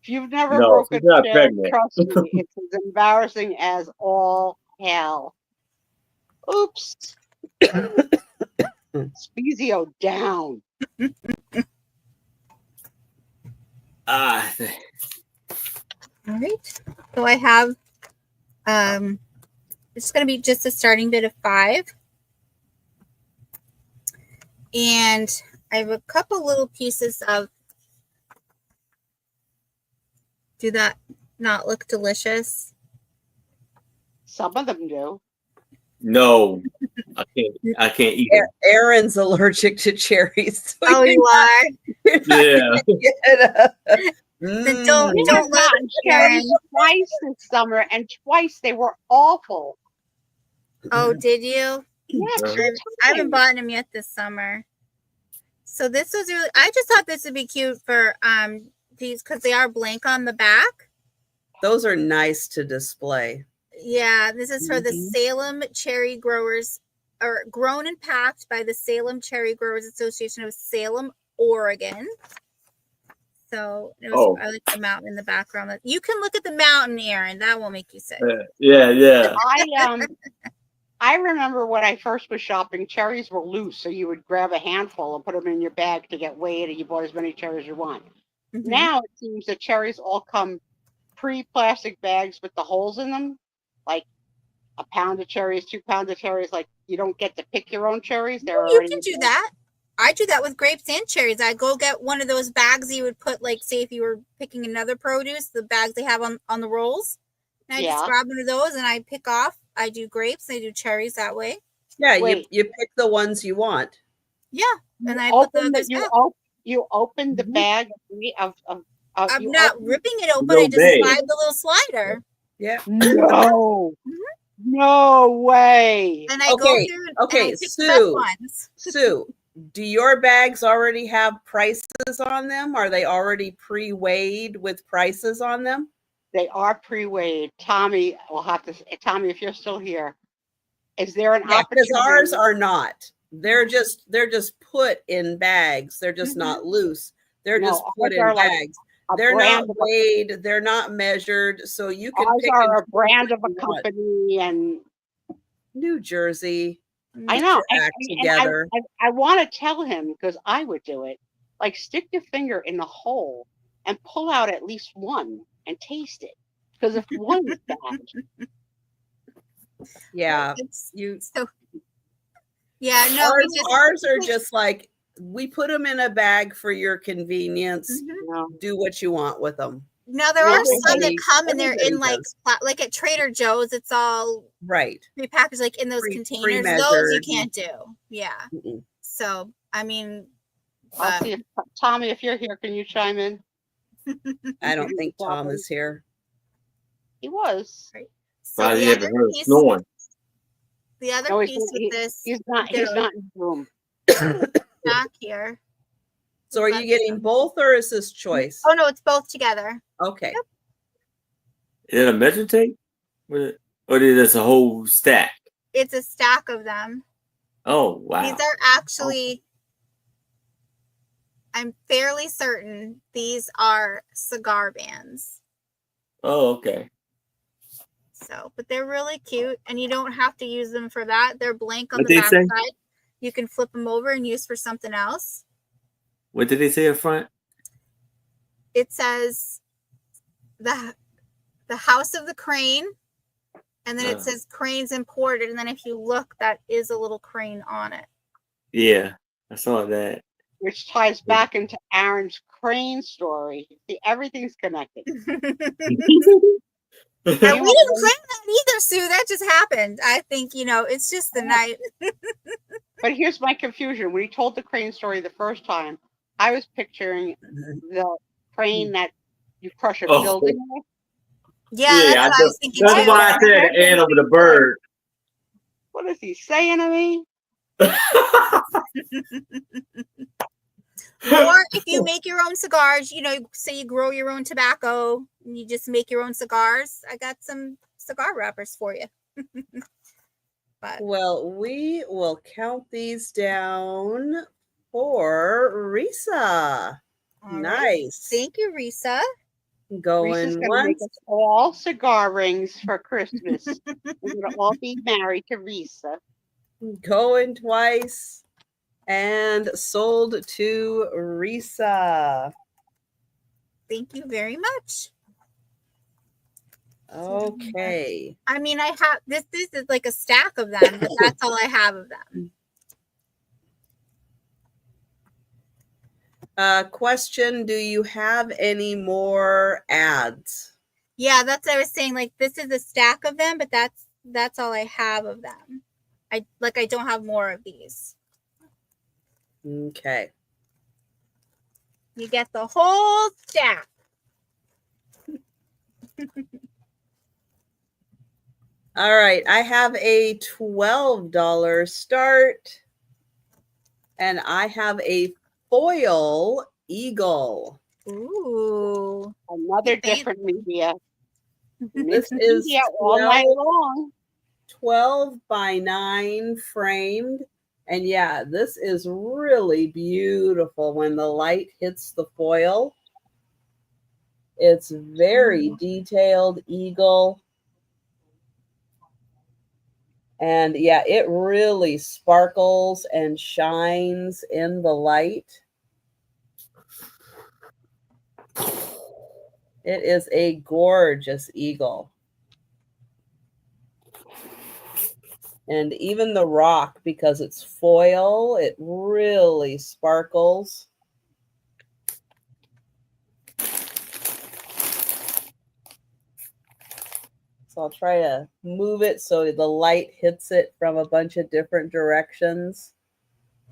If you've never broken a chair, pregnant. trust me, it's as embarrassing as all hell. Oops. Spezio down. All right. So I have it's going to be just a starting bid of 5. And I have a couple little pieces of, do that not look delicious? Some of them do. No, I can't eat it. Aaron's allergic to cherries. So Oh, you are? Yeah. Then don't let cherries twice this summer, and twice they were awful. Oh, did you? Yeah, I haven't bought them yet this summer. So this was really, I just thought this would be cute for these, because they are blank on the back. Those are nice to display. Yeah, this is for the Salem Cherry Growers are grown and packed by the Salem Cherry Growers Association of Salem, Oregon. So it was, I like the mountain in the background. You can look at the mountain, Aaron. That will make you sick. Yeah. I remember when I first was shopping, cherries were loose, so you would grab a handful and put them in your bag to get weighed, and you bought as many cherries as you want. Mm-hmm. Now it seems that cherries all come pre-plastic bags with the holes in them, like a pound of cherries, 2 pounds of cherries. Like you don't get to pick your own cherries. They're You already can do that. I do that with grapes and cherries. I go get one of those bags you would put, like, say if you were picking another produce, the bags they have on the rolls. And I just grab one of those and I pick off. I do grapes, I do cherries that way. Yeah, you pick the ones you want. Yeah, and I put the others back. You open the bag of I'm not ripping it open. I just slide the little slider. Yeah. No. No way. And I go through and I pick the best ones. Sue, do your bags already have prices on them? Are they already pre-weighed with prices on them? They are pre-weighed. Tommy will have to. Tommy, if you're still here, is there an opportunity? Because ours are not. They're just put in bags. They're just not loose. They're just put in bags. They're not weighed. They're not measured. So you can pick. Ours are a brand of a company and New Jersey. I know. Together. I want to tell him because I would do it. Like stick your finger in the hole and pull out at least one and taste it. Because if one is bad, ours are just like we put them in a bag for your convenience. Do what you want with them. Now there are some that come and they're in like at Trader Joe's. It's all prepackaged, like in those containers. Those you can't do. Yeah. So I mean, I'll see if, Tommy, if you're here, can you chime in? I don't think Tom is here. He was. Right. So the other piece, the other piece with this, he's not in the room. Back here. So are you getting both or is this choice? Oh no, it's both together. Okay. Yep. Is it a measure tape? Or is it a whole stack? It's a stack of them. Oh wow. These are actually, I'm fairly certain these are cigar bands. Oh, okay. So, but they're really cute and you don't have to use them for that. They're blank on the back side. You can flip them over and use for something else. What did they say up front? It says the House of the Crane, and then it says Cranes Imported, and then if you look, that is a little crane on it. Yeah, I saw that. Which ties back into Aaron's crane story. See, everything's connected. And we didn't plan that either, Sue. That just happened. I think, it's just the night. But here's my confusion. When he told the crane story the first time, I was picturing the crane that you crush a building with. Yeah, that's what I was thinking. That's why I said the ant over the bird. What is he saying to me? Or if you make your own cigars, say you grow your own tobacco and you just make your own cigars, I got some cigar wrappers for you. Well, we will count these down for Risa. Nice. Thank you, Risa. Going once. Make us all cigar rings for Christmas. We're going to all be married to Risa. Going twice. And sold to Risa. Thank you very much. Okay. I mean, I have this is like a stack of them, but that's all I have of them. Question, do you have any more ads? Yeah, that's what I was saying. Like, this is a stack of them, but that's all I have of them. I don't have more of these. Okay. You get the whole stack. All right. I have a $12 start. And I have a foil eagle. Ooh. Another different media. This is all night long. 12 by 9 framed. And yeah, this is really beautiful when the light hits the foil. It's very detailed eagle. And yeah, it really sparkles and shines in the light. It is a gorgeous eagle. And even the rock, because it's foil, it really sparkles. So I'll try to move it so the light hits it from a bunch of different directions.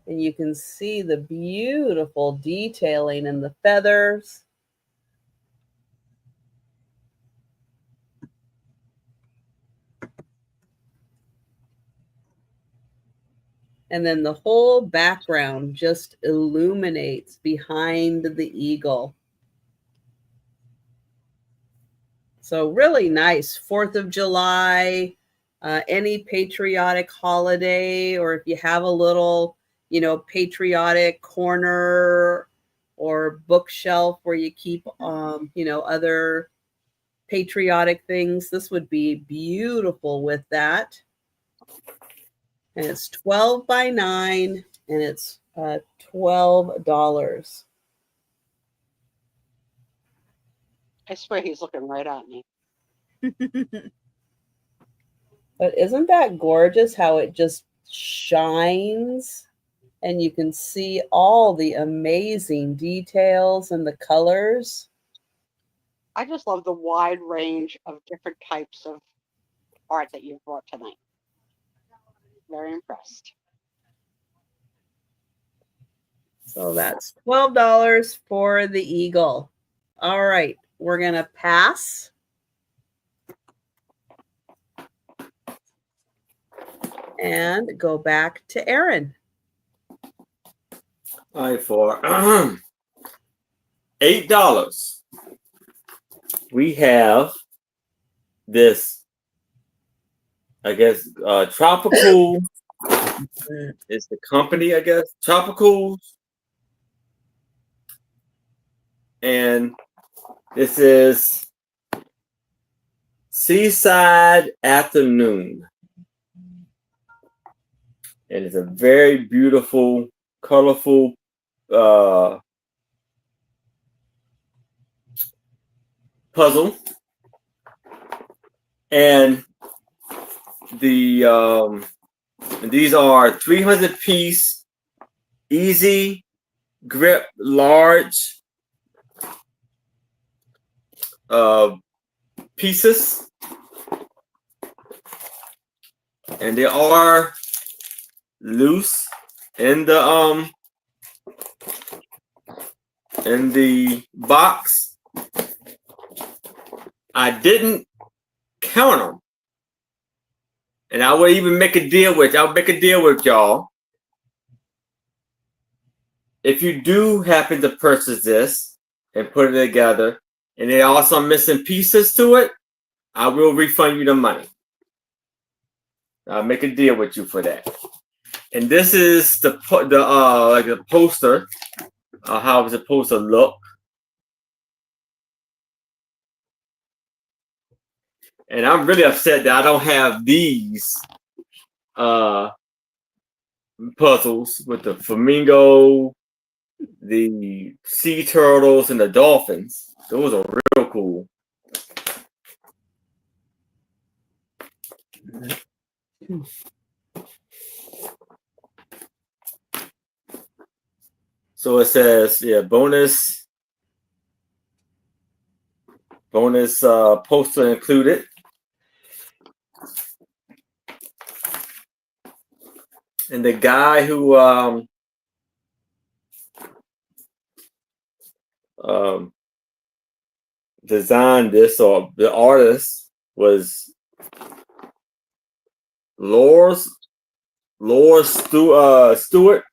And you can see the beautiful detailing in the feathers. And then the whole background just illuminates behind the eagle. So really nice. 4th of July, any patriotic holiday, or if you have a little, patriotic corner or bookshelf where you keep, other patriotic things, this would be beautiful with that. And it's 12 by 9, and it's $12. I swear he's looking right at me. But isn't that gorgeous how it just shines? And you can see all the amazing details and the colors. I just love the wide range of different types of art that you've brought tonight. Very impressed. So that's $12 for the eagle. All right, we're going to pass. And go back to Aaron. All right, for $8, we have this, I guess, Tropical. It's the company, I guess, Tropicals. And this is Seaside Afternoon. And it's a very beautiful, colorful puzzle. And these are 300-piece, easy grip, large pieces. And they are loose in the box. I didn't count them, and I would even make a deal with y'all. If you do happen to purchase this and put it together, and there are some missing pieces to it, I will refund you the money. I'll make a deal with you for that. And this is the like a poster, how it's supposed to look. And I'm really upset that I don't have these puzzles with the flamingo, the sea turtles, and the dolphins. Those are real cool. So it says, yeah, bonus poster included. And the guy who designed this, or the artist, was Lors Stewart.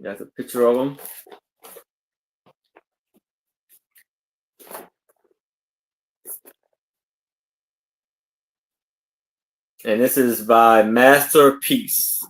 That's a picture of him. And this is by Masterpiece.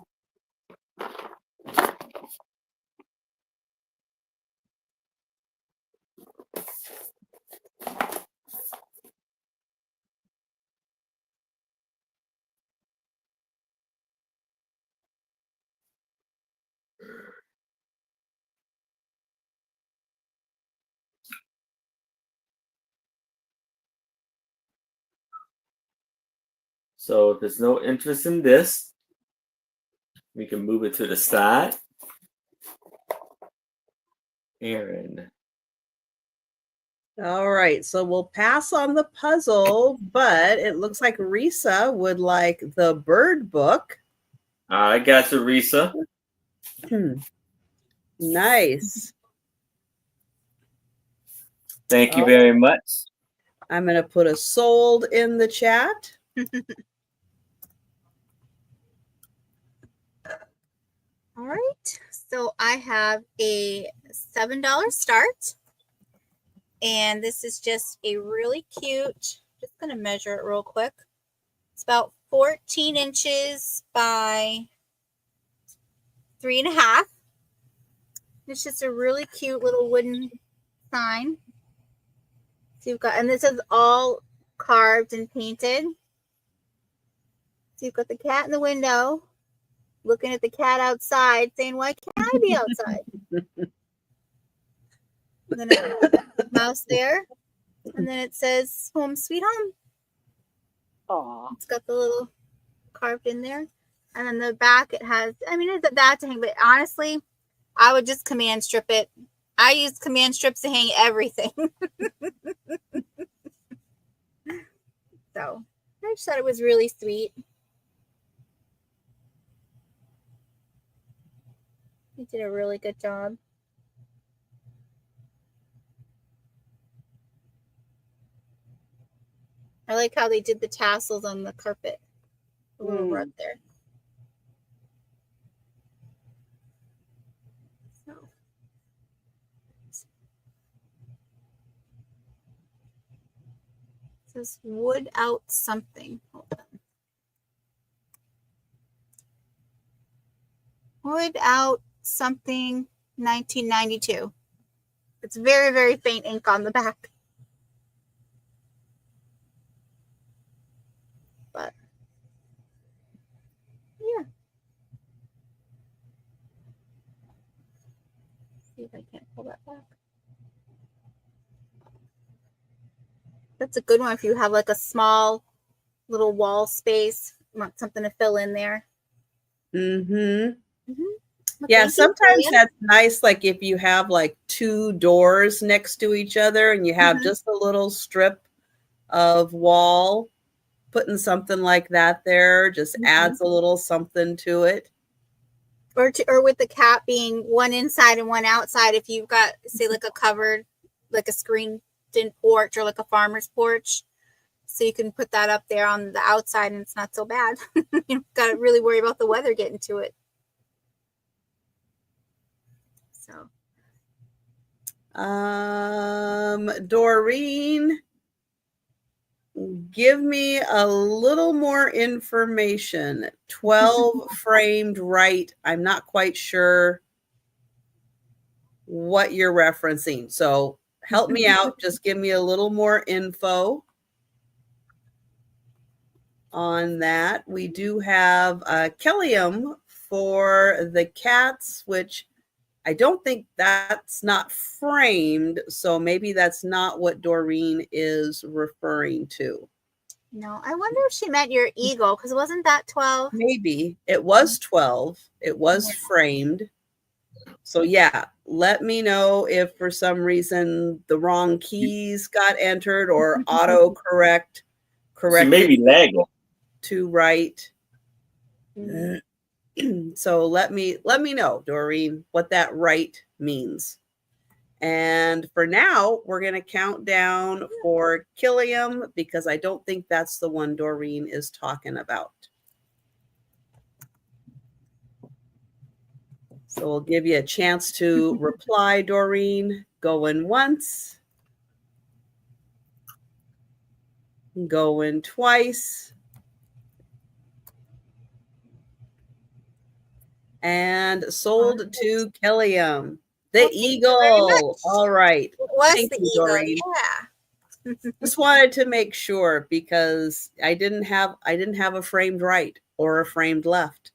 So if there's no interest in this, we can move it to the side. Aaron. All right, so we'll pass on the puzzle, but it looks like Risa would like the bird book. I got you, Risa. Nice. Thank you Oh. very much. I'm going to put a sold in the chat. All right, so I have a $7 start, and this is just a really cute, just going to measure it real quick. It's about 14 inches by 3.5. It's just a really cute little wooden sign. So you've got, and this is all carved and painted. So you've got the cat in the window, looking at the cat outside, saying, "Why can't I be outside?" And then a mouse there, and then it says "Home Sweet Home." Aw. It's got the little carved in there, and then the back it has. I mean, it's that to hang, but honestly, I would just command strip it. I use command strips to hang everything. So I just thought it was really sweet. You did a really good job. I like how they did the tassels on the carpet. A little rug there. So. It says wood out something. Hold on. Wood out something 1992. It's very, very faint ink on the back. But yeah. See if I can't pull that back. That's a good one if you have like a small little wall space, want something to fill in there. Mm-hmm. Well, Yeah, thank you, sometimes Julia. that's nice, like if you have like two doors next to each other and you have Mhm. just a little strip of wall, putting something like that there just adds a little something to it. Or with the cat being one inside and one outside, if you've got, say, like a covered, like a screened in porch or like a farmer's porch, so you can put that up there on the outside and it's not so bad. You don't got to really worry about the weather getting to it. So Doreen, give me a little more information. 12 framed right. I'm not quite sure what you're referencing. So help me out. Just give me a little more info on that. We do have Kellium for the cats, which I don't think that's not framed. So maybe that's not what Doreen is referring to. no, I wonder if she meant your eagle, because wasn't that 12? Maybe it was 12. It was framed. So yeah, let me know if for some reason the wrong keys got entered or auto correct She corrected may be lagging. to right. Mhm. So let me know, Doreen, what that right means. And for now, we're going to count down for Killium because I don't think that's the one Doreen is talking about. So we'll give you a chance to reply, Doreen. Going once. Going twice. and sold to Kellyum. The Well, thank you very eagle. much. All right. It was Thank the you, eagle. Doreen. Yeah. Just wanted to make sure because I didn't have a framed right or a framed left.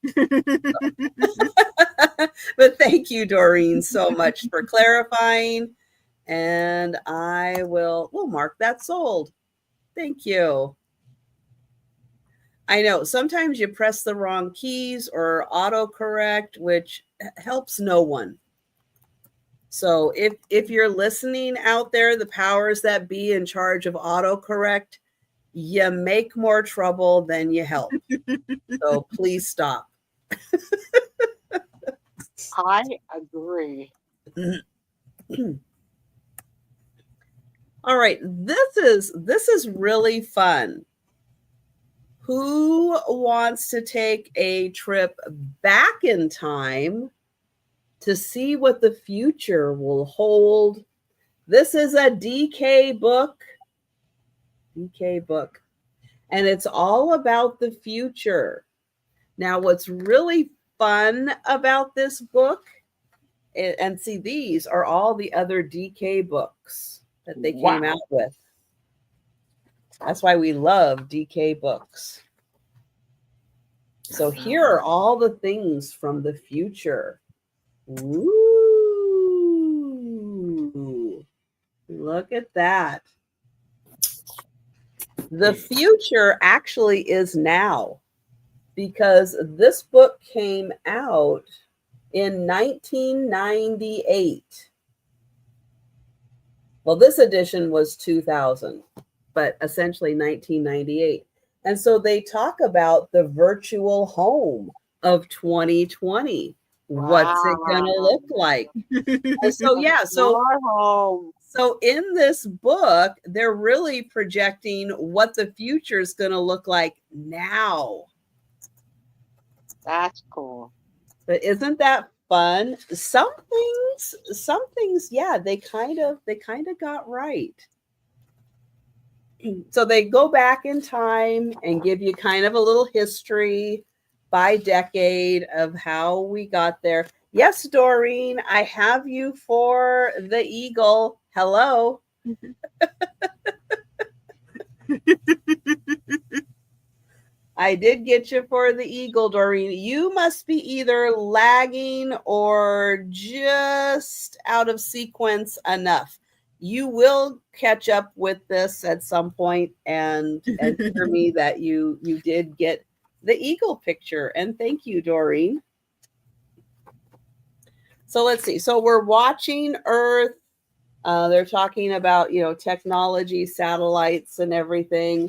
But thank you, Doreen, so much for clarifying. And we'll mark that sold. Thank you. I know sometimes you press the wrong keys or autocorrect, which helps no one. So if you're listening out there, the powers that be in charge of autocorrect, you make more trouble than you help. So please stop. I agree. All right, this is really fun. Who wants to take a trip back in time to see what the future will hold? This is a DK book. DK book. And it's all about the future. Now, what's really fun about this book, and see, these are all the other DK books that they came out with. That's why we love DK books. So here are all the things from the future. Ooh, look at that. The future actually is now, because this book came out in 1998. Well, this edition was 2000, but essentially 1998. And so they talk about the virtual home of 2020. What's it going to look like? And so, yeah, so in this book, they're really projecting what the future is going to look like now. That's cool. But isn't that fun? Some things, yeah, they kind of got right. So they go back in time and give you kind of a little history by decade of how we got there. Yes, Doreen, I have you for the eagle. Hello. I did get you for the eagle, Doreen. You must be either lagging or just out of sequence enough. You will catch up with this at some point and for me that you did get the eagle picture. And thank you, Doreen. So let's see. So we're watching Earth. They're talking about, technology, satellites and everything,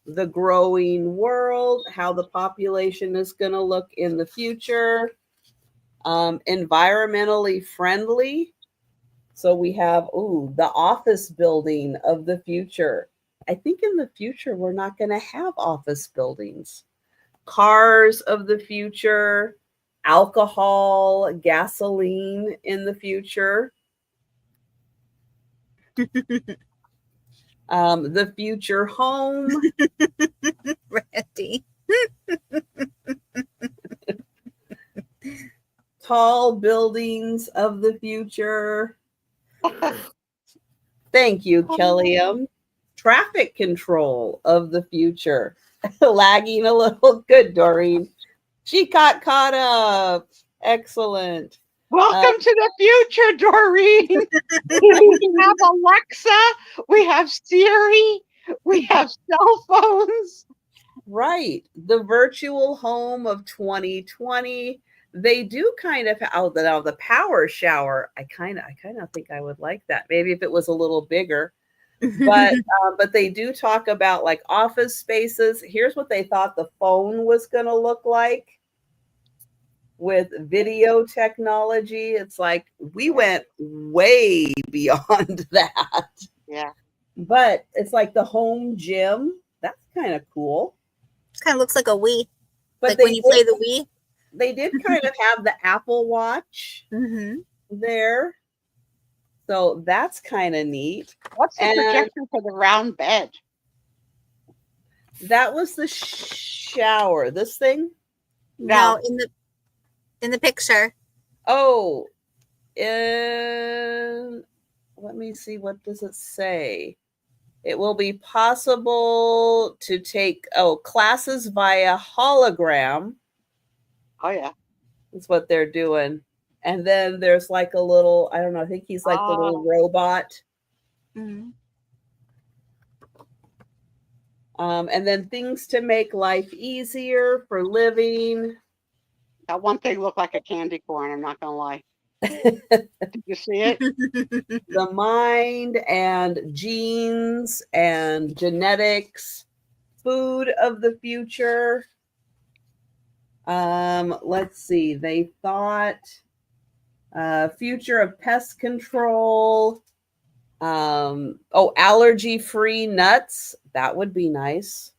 the growing world, how the population is going to look in the future, environmentally friendly. So we have, the office building of the future. I think in the future, we're not going to have office buildings. Cars of the future, alcohol, gasoline in the future. The future home. Randy. Tall buildings of the future. Thank you, Kellyum. Traffic control of the future. Lagging a little. Good, Doreen. She got caught up. Excellent. Welcome to the future, Doreen. We have Alexa, we have Siri, we have cell phones. Right. The virtual home of 2020. They do kind of the power shower. I kind of think I would like that. Maybe if it was a little bigger. But they do talk about like office spaces. Here's what they thought the phone was going to look like. With video technology, it's like we went way beyond that. Yeah. But it's like the home gym. That's kind of cool. Kind of looks like a Wii. But like when you play the Wii. They did kind of have the Apple Watch there. So that's kind of neat. What's the projector for the round bed? That was the shower. This thing? No, in the picture. Oh, let me see. What does it say? It will be possible to take classes via hologram. Oh yeah. Is what they're doing. And then there's like a little, I don't know, I think he's like the little robot. Mm-hmm. And then things to make life easier for living. That one thing looked like a candy corn, I'm not gonna lie. Did you see it? The mind and genes and genetics, food of the future. Let's see. They thought future of pest control. Allergy-free nuts. That would be nice.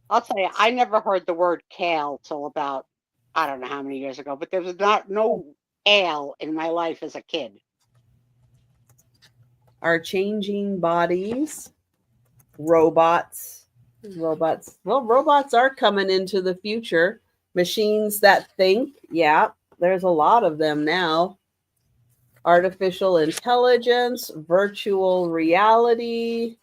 I'll tell you, I never heard the word kale till about, I don't know how many years ago, but there was no ale in my life as a kid. Our changing bodies. Robots. Well, robots are coming into the future. Machines that think. Yeah, there's a lot of them now. Artificial intelligence, virtual reality,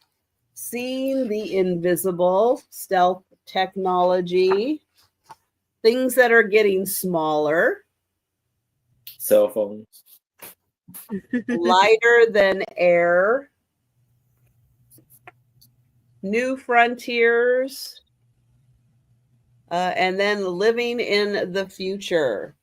seeing the invisible, stealth technology, things that are getting smaller, Cell phones. lighter than air, new frontiers, and then living in the future.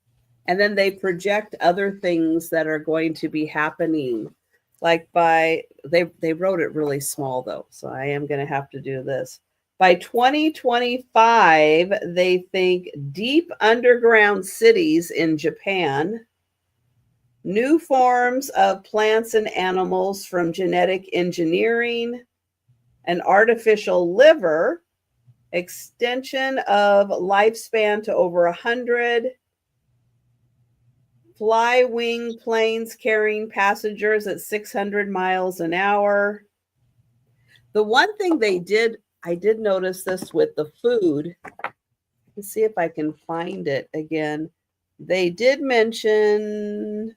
And then they project other things that are going to be happening. Like they wrote it really small though, so I am going to have to do this. By 2025, they think deep underground cities in Japan, new forms of plants and animals from genetic engineering, an artificial liver, extension of lifespan to over 100, fly wing planes carrying passengers at 600 miles an hour. The one thing I did notice this with the food. Let's see if I can find it again. They did mention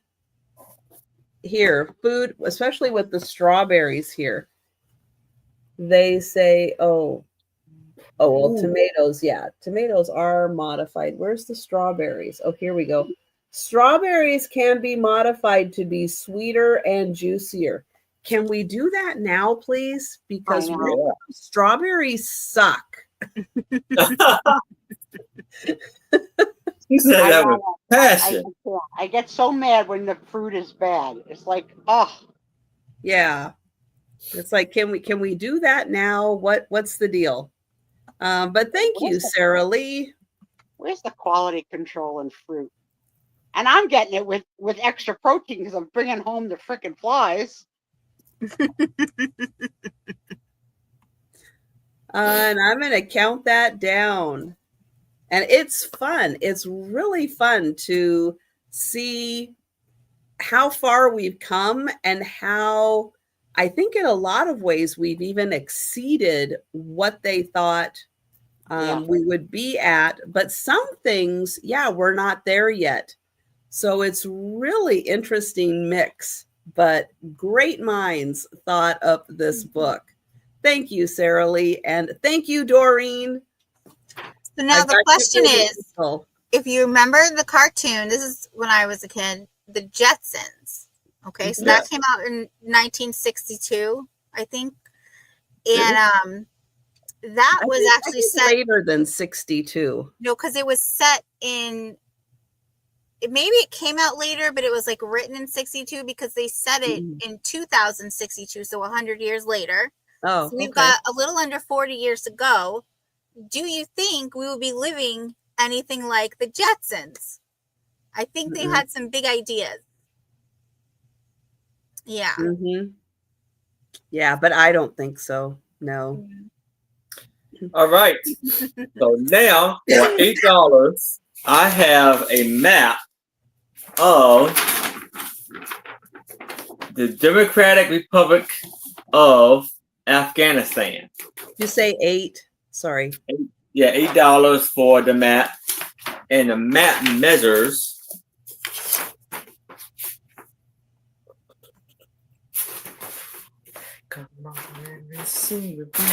here food, especially with the strawberries here. They say, well, tomatoes. Yeah, tomatoes are modified. Where's the strawberries? Oh, here we go. Strawberries can be modified to be sweeter and juicier. Can we do that now, please? Because strawberries suck. You said that with passion. I get so mad when the fruit is bad. It's like, oh. Yeah. It's like, can we do that now? What's the deal? But thank you, Sarah Lee. Where's the quality control in fruit? And I'm getting it with extra protein because I'm bringing home the frickin' flies. And I'm going to count that down. And it's fun. It's really fun to see how far we've come and how I think in a lot of ways we've even exceeded what they thought we would be at. But some things, we're not there yet. So it's really interesting mix, but great minds thought up this book. Thank you, Sarah Lee. And thank you, Doreen. So now the question is, if you remember the cartoon, this is when I was a kid, the Jetsons. Okay, so that came out in 1962, I think. And that was actually set later than 62. No, because it was set in, maybe it came out later, but it was like written in 62 because they set it in 2062, so 100 years later. Oh, so we've got a little under 40 years to go. Do you think we will be living anything like the Jetsons? I think they had some big ideas. Yeah. Yeah, but I don't think so. No. All right. So now for $8, I have a map of the Democratic Republic of Afghanistan. You say 8? Sorry. $8 for the map. and the map measures come on and sing with me.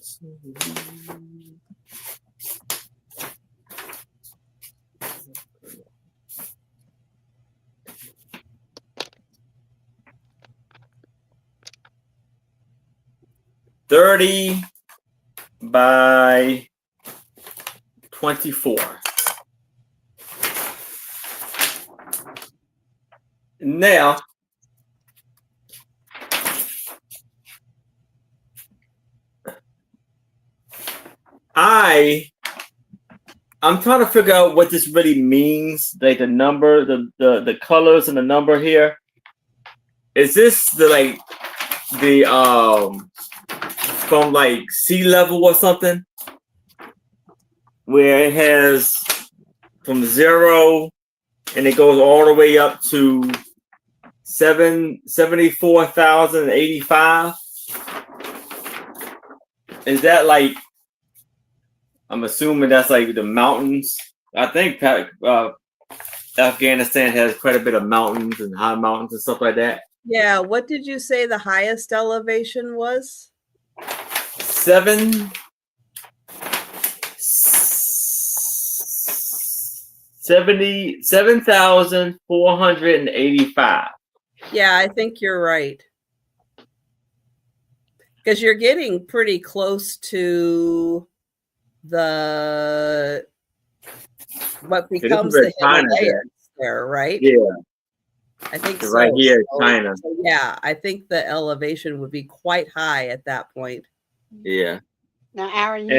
Sing with me. 30 by 24. Now, I'm trying to figure out what this really means. Like the number, the colors and the number here. Is this the from like sea level or something? Where it has from 0 and it goes all the way up to 74,085. Is that like? I'm assuming that's like the mountains. I think Afghanistan has quite a bit of mountains and high mountains and stuff like that. Yeah. What did you say the highest elevation was? 7,485. Yeah, I think you're right. Because you're getting pretty close to what becomes the Himalayas there, right? Yeah. I think so. Right here, China. So yeah, I think the elevation would be quite high at that point. Yeah. Now, Aaron,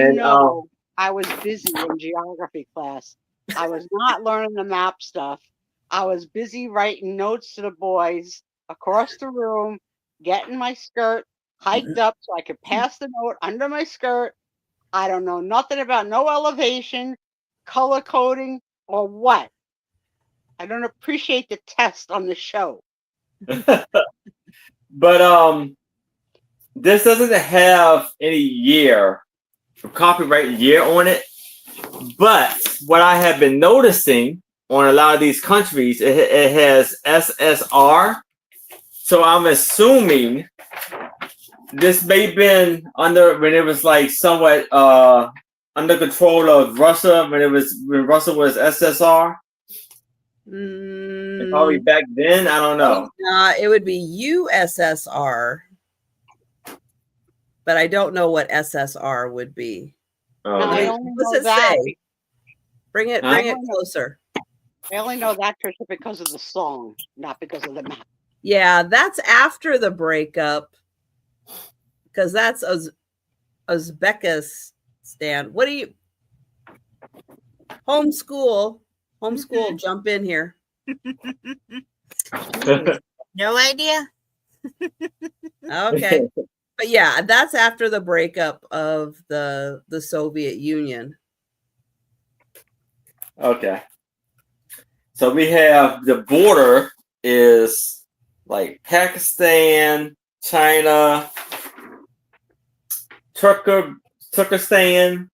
I was busy in geography class. I was not learning the map stuff. I was busy writing notes to the boys across the room, getting my skirt hiked up so I could pass the note under my skirt. I don't know nothing about no elevation, color coding, or what. I don't appreciate the test on the show. But this doesn't have any year, copyright year on it. But what I have been noticing on a lot of these countries, it has SSR. So I'm assuming this may have been under when it was like somewhat under control of Russia when Russia was SSR. Probably back then, I don't know. It would be USSR, but I don't know what SSR would be. What's it say? Bring it closer. I only know that picture because of the song, not because of the map. Yeah, that's after the breakup, because that's Uzbekistan. What do you homeschool? Jump in here. No idea. Okay. But yeah, that's after the breakup of the Soviet Union. Okay. So we have the border is like Pakistan, China, Turkestan,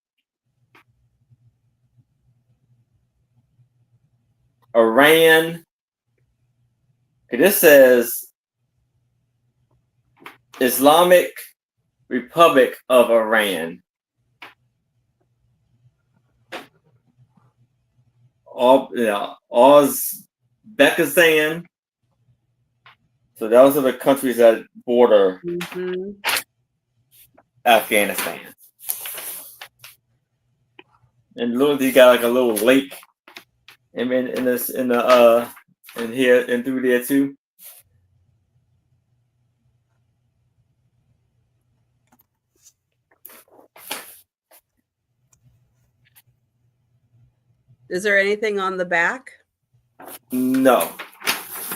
Iran. Okay, this says Islamic Republic of Iran. Uzbekistan. So those are the countries that border Afghanistan. And look, you got like a little lake in here and through there too. Is there anything on the back? No.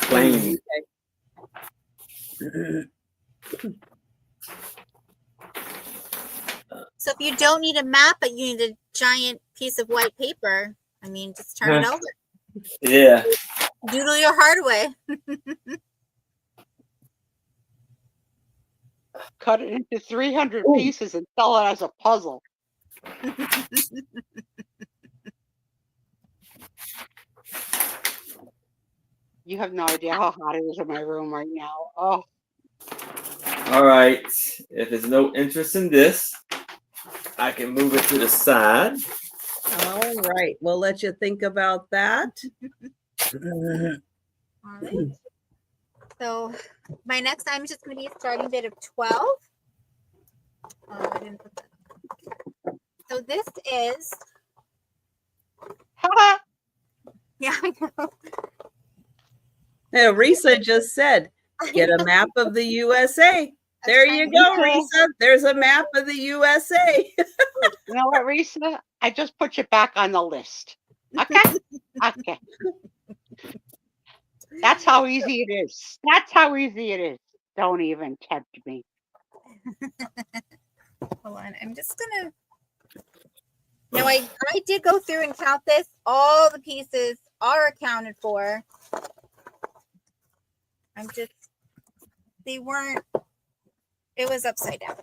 Plain. Okay. So if you don't need a map, but you need a giant piece of white paper, I mean, just turn it over. Yeah. Doodle your heart away. Cut it into 300 pieces and sell it as a puzzle. You have no idea how hot it is in my room right now. Oh, All right. If there's no interest in this, I can move it to the side. All right. We'll let you think about that. All right. So my next item is just going to be a starting bid of 12. I didn't put that. So this is, yeah, I know. Hey, Risa just said, get a map of the USA. There you go, Risa. There's a map of the USA. you know what, Risa? I just put you back on the list. Okay? Okay. That's how easy it is. That's how easy it is. Don't even tempt me. Hold on. I'm just going to. Now, I did go through and count this. All the pieces are accounted for. They weren't, it was upside down.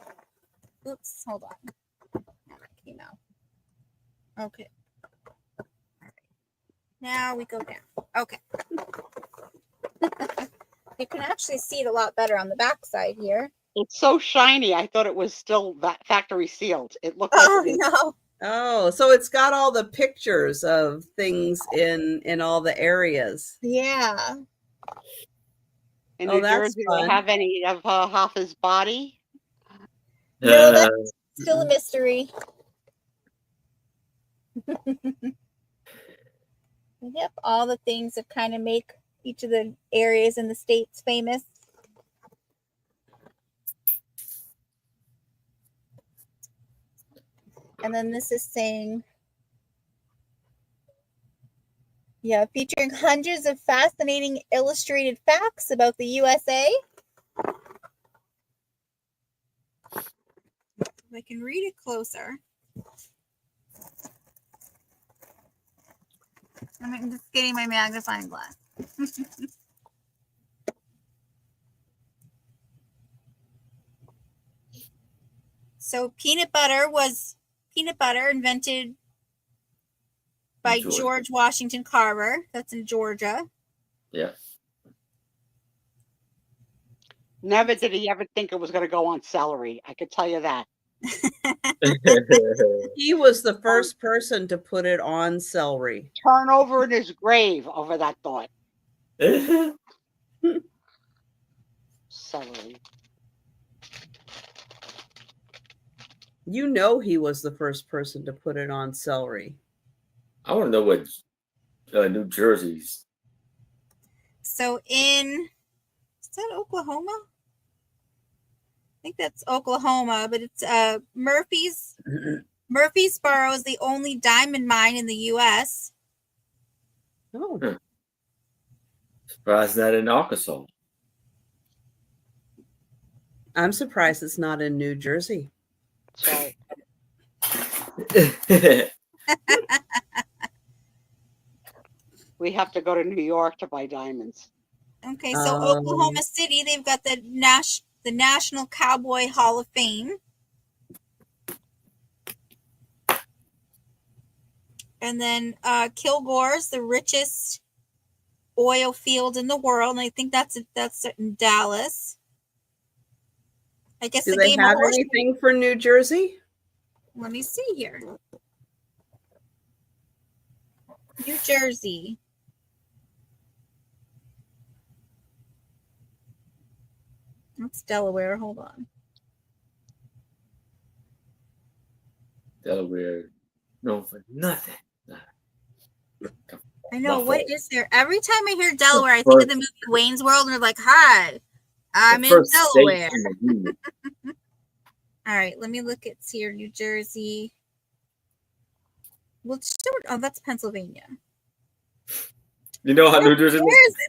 Oops, hold on. Now that came out. Okay. Now we go down. Okay. You can actually see it a lot better on the back side here. It's so shiny. I thought it was still factory sealed. It looked like Oh, it was. no. Oh, so it's got all the pictures of things in all the areas. Yeah. In Oh, New that's Jersey, fun. they have any of Hoffa's body? No, that's still a mystery. Yep, all the things that kind of make each of the areas in the states famous. And then this is saying, yeah, featuring hundreds of fascinating illustrated facts about the USA. If I can read it closer. I'm just getting my magnifying glass. So peanut butter invented by George Washington Carver. That's in Georgia. Yeah. Never did he ever think it was going to go on celery. I could tell you that. He was the first person to put it on celery. Turn over in his grave over that thought. Celery. You know he was the first person to put it on celery. I want to know what New Jersey's. So is that Oklahoma? I think that's Oklahoma, but it's Murfreesboro is the only diamond mine in the U.S. Oh. Surprised that in Arkansas. I'm surprised it's not in New Jersey. That's right. We have to go to New York to buy diamonds. Okay, so Oklahoma City, they've got the National Cowboy Hall of Fame. And then Kilgore's the richest oil field in the world, and I think that's in Dallas. I guess do they have anything for New Jersey? Let me see here. New Jersey. That's Delaware. Hold on. Delaware, known for nothing. I know. Buffalo. What is there? Every time I hear Delaware, I think of the movie Wayne's World, and they're like, "Hi, I'm in Delaware." All right, let me look at here. New Jersey. Well, oh, that's Pennsylvania. You know how New Jersey?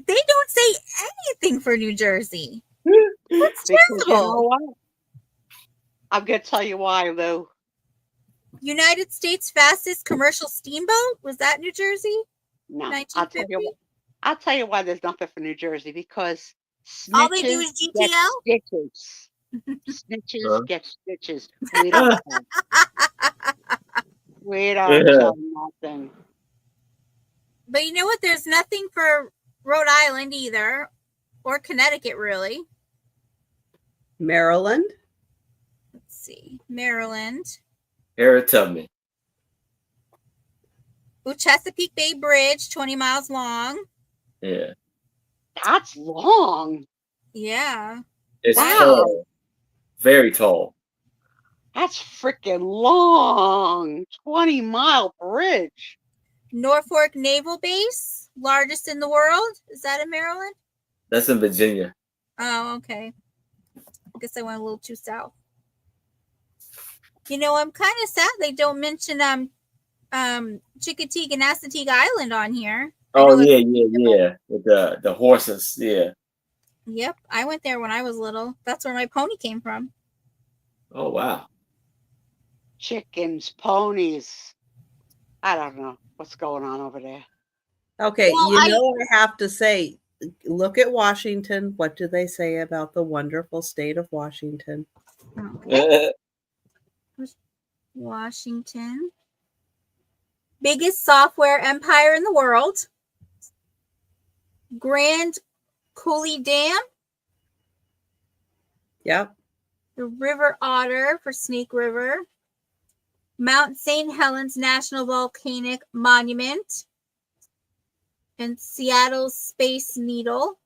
They don't say anything for New Jersey. That's Because terrible. you know what? I'm going to tell you why, Lou. United States fastest commercial steamboat? Was that New Jersey? No, 1950? I'll tell you why there's nothing for New Jersey, because All they do is get GTL? stitches. Snitches get stitches. We don't care. We don't tell nothing. But you know what? There's nothing for Rhode Island either, or Connecticut, really. Maryland. Let's see. Maryland. Harriet Tubman. Ooh, Chesapeake Bay Bridge, 20 miles long. Yeah. That's long. Yeah. It's Wow. tall. Very tall. That's freaking long. 20-mile bridge. Norfolk Naval Base, largest in the world. Is that in Maryland? That's in Virginia. Oh, okay. I guess I went a little too south. You know, I'm kind of sad they don't mention Chickateague and Assateague Island on here. Oh yeah. With the horses, yeah. Yep, I went there when I was little. That's where my pony came from. Oh wow. Chickens, ponies. I don't know what's going on over there. Okay, Well, you know I have to say, look at Washington. What do they say about the wonderful state of Washington? Okay. Washington. Biggest software empire in the world. Grand Coulee Dam. Yep. The River Otter for Snake River. Mount St. Helens National Volcanic Monument. And Seattle's Space Needle.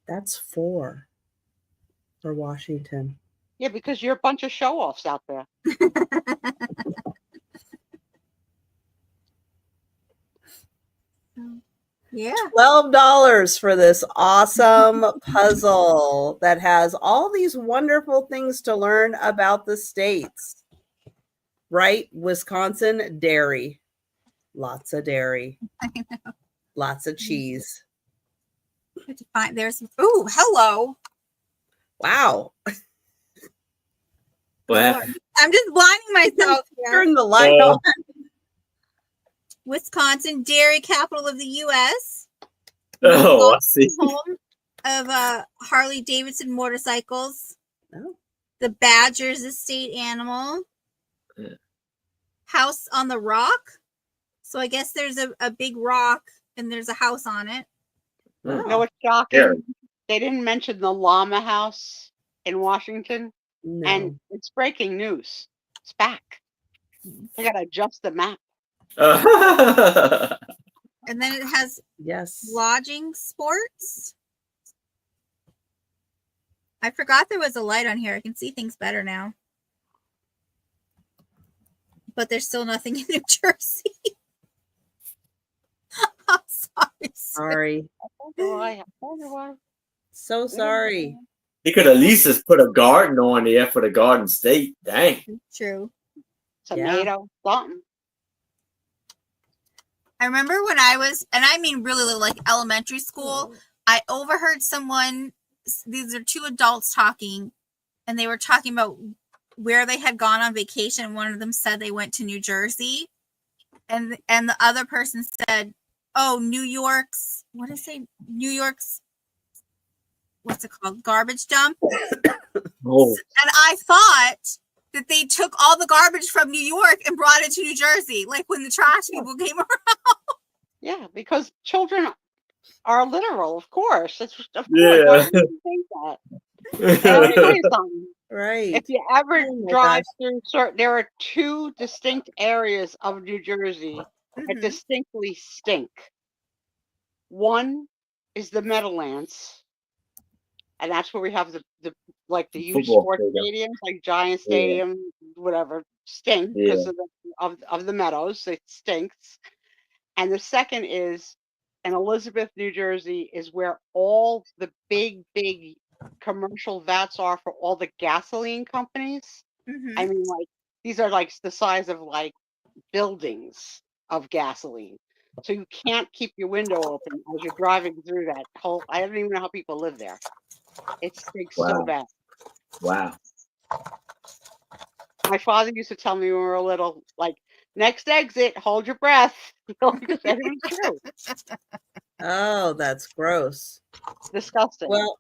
That's 4 for Washington. Yeah, because you're a bunch of show-offs out there. Yeah. $12 for this awesome puzzle that has all these wonderful things to learn about the states. Right? Wisconsin, dairy. Lots of dairy. I know. Lots of cheese. To find there's ooh, hello. Wow. What happened? I'm just blinding myself here. Turn the light Oh. on. Wisconsin, dairy capital of the U.S. Oh, I see. Home of Harley Davidson motorcycles. Oh. The Badger's a state animal. Yeah. House on the rock. So I guess there's a big rock and there's a house on it. You know what's shocking? Yeah. They didn't mention the llama house in Washington, No. and it's breaking news. It's back. They gotta adjust the map. And then it has Yes. lodging sports. I forgot there was a light on here. I can see things better now. But there's still nothing in New Jersey. I'm sorry. Sorry. I wonder why. So sorry. He could at least just put a garden on there for the Garden State. Dang. True. Tomato, something. I remember when I was, and I mean really little, like elementary school, I overheard someone, these are two adults talking, and they were talking about where they had gone on vacation. One of them said they went to New Jersey, and the other person said, oh, New York's, what's it called? Garbage dump. Oh. And I thought that they took all the garbage from New York and brought it to New Jersey, like when the trash people came around. Yeah, because children are literal, of course. Of course. Yeah. Why would you think that? And I'll tell you something. Right. If you ever Oh my drive gosh. through certain, there are two distinct areas of New Jersey that Mhm. distinctly stink. One is the Meadowlands, and that's where we have the like the youth Football sports stadium. stadiums, like Giant Yeah. Stadium, whatever, stink Yeah. because of the meadows. It stinks. And the second is in Elizabeth, New Jersey, is where all the big commercial vats are for all the gasoline companies. Mhm. I mean, like these are like the size of like buildings of gasoline. So you can't keep your window open as you're driving through that whole. I don't even know how people live there. It stinks so Wow. bad. Wow. My father used to tell me when we were little, like, next exit, hold your breath. Because that was true. Oh, that's gross. It's disgusting. Well,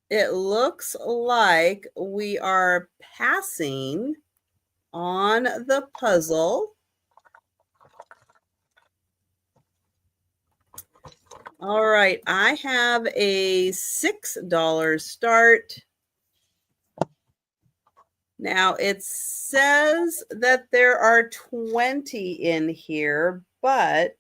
it looks like we are passing on the puzzle. All right. I have a $6 start. Now it says that there are 20 in here, but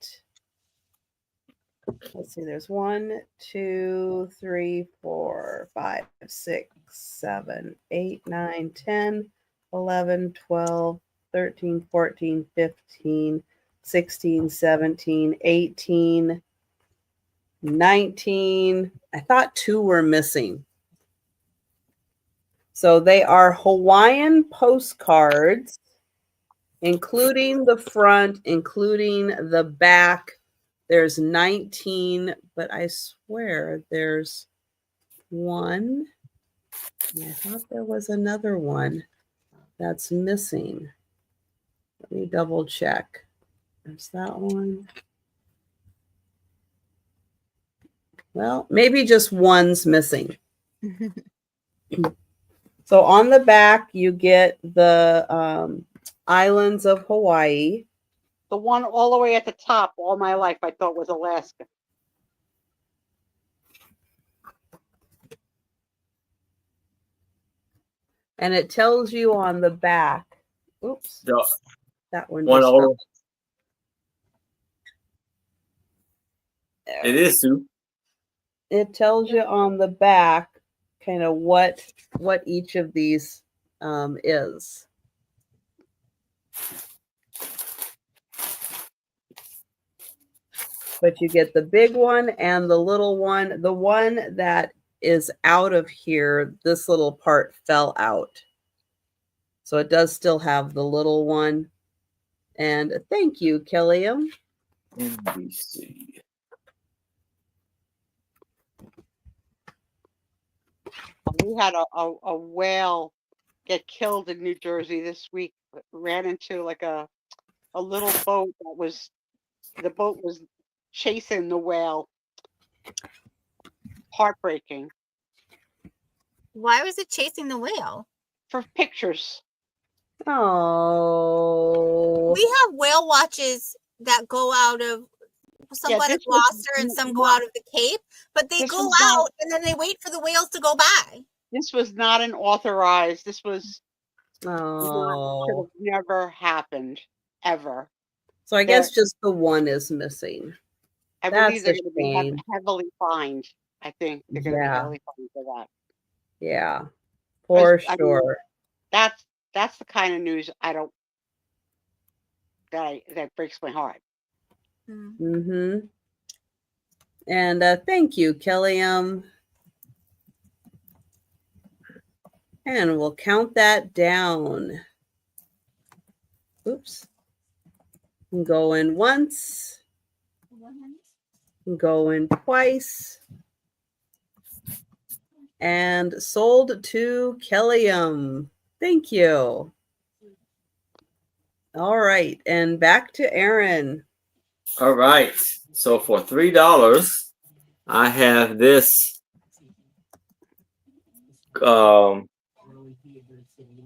let's see, there's 1, 2, 3, 4, 5, 6, 7, 8, 9, 10, 11, 12, 13, 14, 15, 16, 17, 18, 19. I thought 2 were missing. So they are Hawaiian postcards, including the front, including the back. There's 19, but I swear there's one. I thought there was another one that's missing. Let me double check. There's that one. Well, maybe just one's missing. So on the back, you get the islands of Hawaii. The one all the way at the top, all my life, I thought was Alaska. And it tells you on the back. Oops, that one. One just all. fell. It is Sue. It tells you on the back kind of what each of these is. But you get the big one and the little one. The one that is out of here, this little part fell out. So it does still have the little one. And thank you, Killiam. NBC. We had a whale get killed in New Jersey this week. Ran into like a little boat the boat was chasing the whale. Heartbreaking. Why was it chasing the whale? For pictures. Oh. We have whale watches that go out of somebody this was Gloucester and some go out of the Cape, but they This go was not- out and then they wait for the whales to go by. This was not an authorized. This was should Oh. have never happened ever. So I guess just the one is missing. I That's believe they're a going to be shame. heavily fined. I think they're going to be Yeah. heavily fined for that. Yeah, for I mean, sure. That's the kind of news I don't that breaks my heart. Mm-hmm. And thank you, Killiam. And we'll count that down. Oops. Go in once. Go in twice. And sold to Killiam. Thank you. All right. And back to Aaron. All right. So for $3, I have this.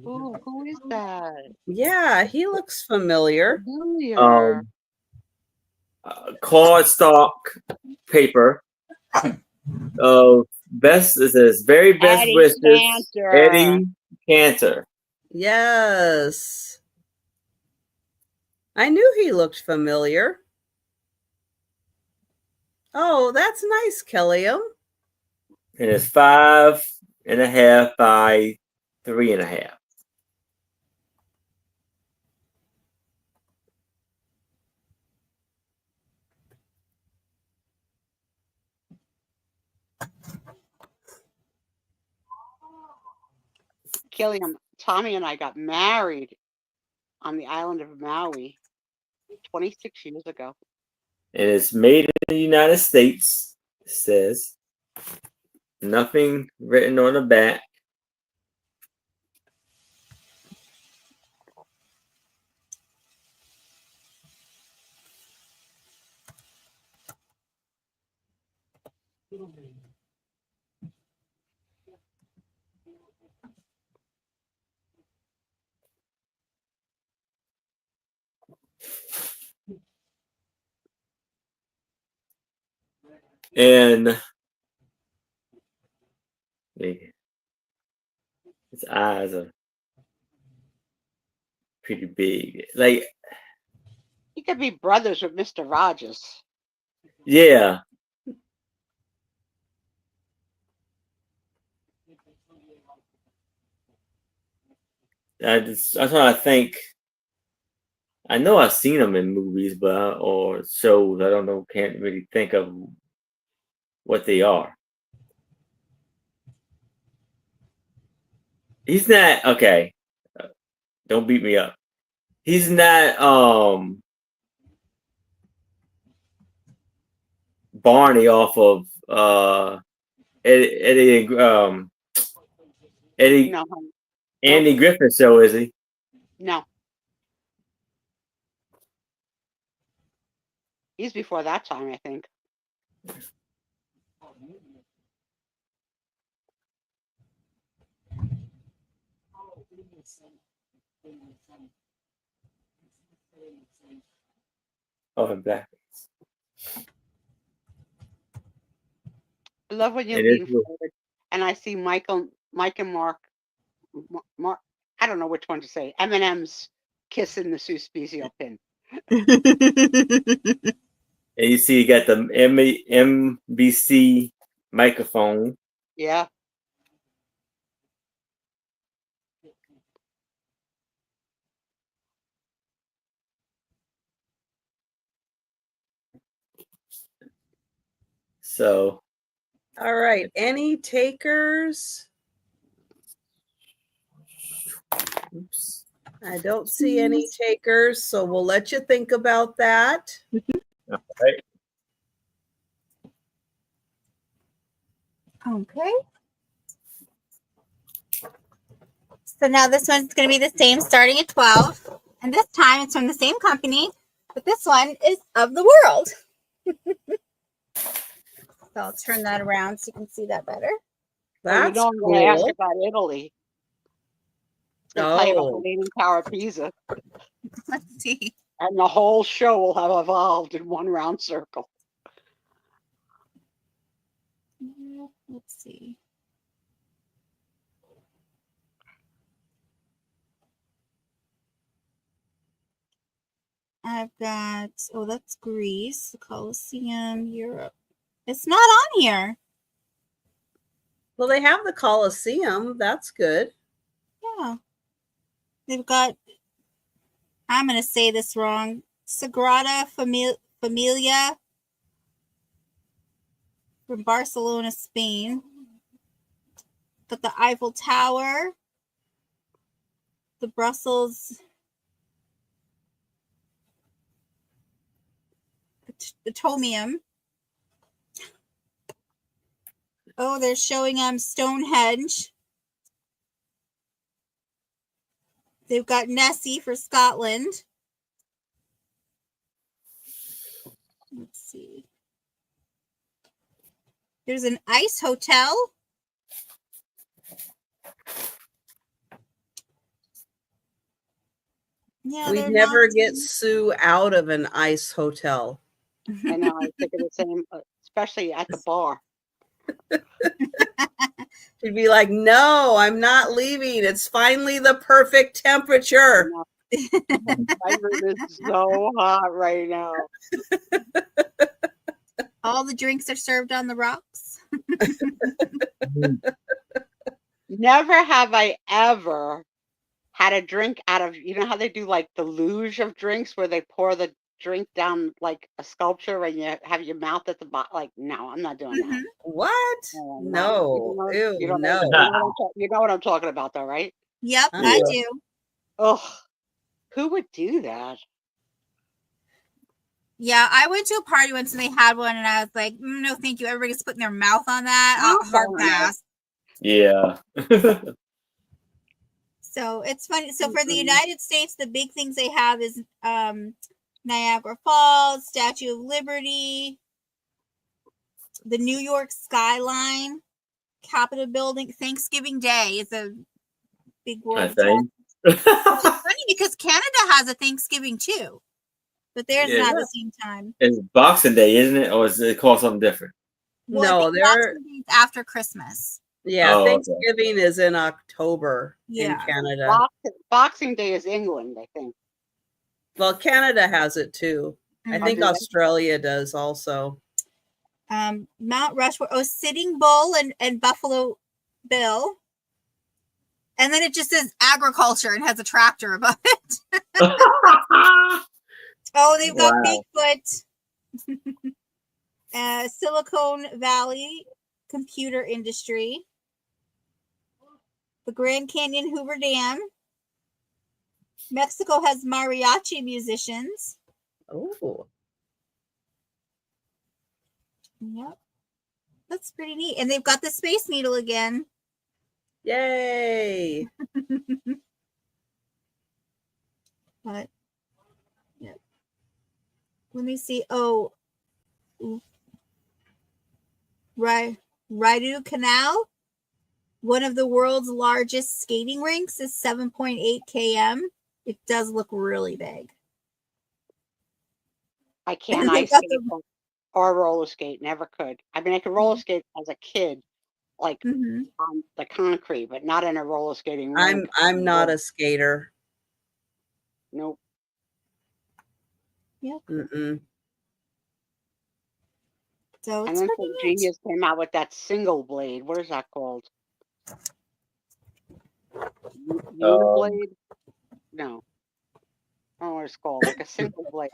Ooh, who is that? Yeah, he looks familiar. Familiar. Cardstock paper. Best, it says very best Eddie wishes, Cantor. Eddie Cantor. Yes. I knew he looked familiar. Oh, that's nice, Killiam. And it's 5.5 by 3.5. Killiam, Tommy and I got married on the island of Maui 26 years ago. And it's made in the United States. It says nothing written on the back. And his eyes are pretty big. Like, He could be brothers with Mr. Rogers. yeah. I'm trying to think. I know I've seen him in movies, or shows. I don't know. Can't really think of what they are. He's not okay. Don't beat me up. He's not Barney off of Eddie No, honey. Andy Griffith show, is he? No. He's before that time, I think. Oh, in black. I love when you It is lean blue. forward and I see Mike and Mark, I don't know which one to say. M&M's kissing the Suspizio pin. And you see, you got the MBC microphone. Yeah. So, All right. Any takers? oops. I don't see any takers, so we'll let you think about that. All right. Okay. So now this one's going to be the same, starting at 12. And this time it's from the same company, but this one is of the world. So I'll turn that around so you can see that better. That's I'm going to ask cool. about Italy. It's going to tell you about the Oh, Leaning Tower of Pisa. Let's see. And the whole show will have evolved in one round circle. Let's see. I've got, oh, that's Greece, the Colosseum, Europe. It's not on here. well, they have the Colosseum. That's good. Yeah. They've got, I'm going to say this wrong, Sagrada Familia from Barcelona, Spain. Got the Eiffel Tower, the Brussels, the Atomium. Oh, they're showing Stonehenge. They've got Nessie for Scotland. Let's see. There's an ice hotel. Yeah, We'd they're never not- get Sue out of an ice hotel. I know, I think of the same, especially at the bar. She'd be like, no, I'm not leaving. It's finally the perfect temperature. My room is so hot right now. All the drinks are served on the rocks. Never have I ever had a drink out of, you know how they do like the luge of drinks where they pour the drink down like a sculpture and you have your mouth at the bottom? Like, no, I'm not doing that. What? No, I'm not. No. Ew, You don't no. you know what I'm talking about though, right? Yep, Yeah. I do. Oh, who would do that? Yeah, I went to a party once and they had one, and I was like, no, thank you. Everybody's putting their mouth on that. Hard pass. Yeah. So it's funny. So for the United States, the big things they have is Niagara Falls, Statue of Liberty, the New York skyline, Capitol building. Thanksgiving Day is a big I world. think. It's funny because Canada has a Thanksgiving too, but theirs is Yeah. not at the same time. It's Boxing Day, isn't it? Or is it called something different? Well, I No, think they're Boxing Day's after Christmas. yeah. Oh, okay. Thanksgiving is in October in Yeah. Canada. Boxing Day is England, I think. Well, Canada has it too. I Mhm. think do they? Australia does also. Mount Rushmore. Oh, Sitting Bull and Buffalo Bill. And then it just says agriculture and has a tractor above it. Oh, they've got Wow. Bigfoot. Silicon Valley Computer Industry. The Grand Canyon Hoover Dam. Mexico has mariachi musicians. Oh, Yep. That's pretty neat. And they've got the Space Needle again. yay! But, yeah. Let me see. Oh, Raidu Canal, one of the world's largest skating rinks, is 7.8 km. It does look really big. I can't They've ice got skate or roller skate. Never could. I mean, I could roller skate as a kid, like Mhm. on the concrete, but not in a roller skating rink. I'm not a skater. Nope. Mm-mm. So And it's then pretty some neat. genius came out with that single blade. What is that called? Uniblade? No. I don't know what it's called. Like a single blade.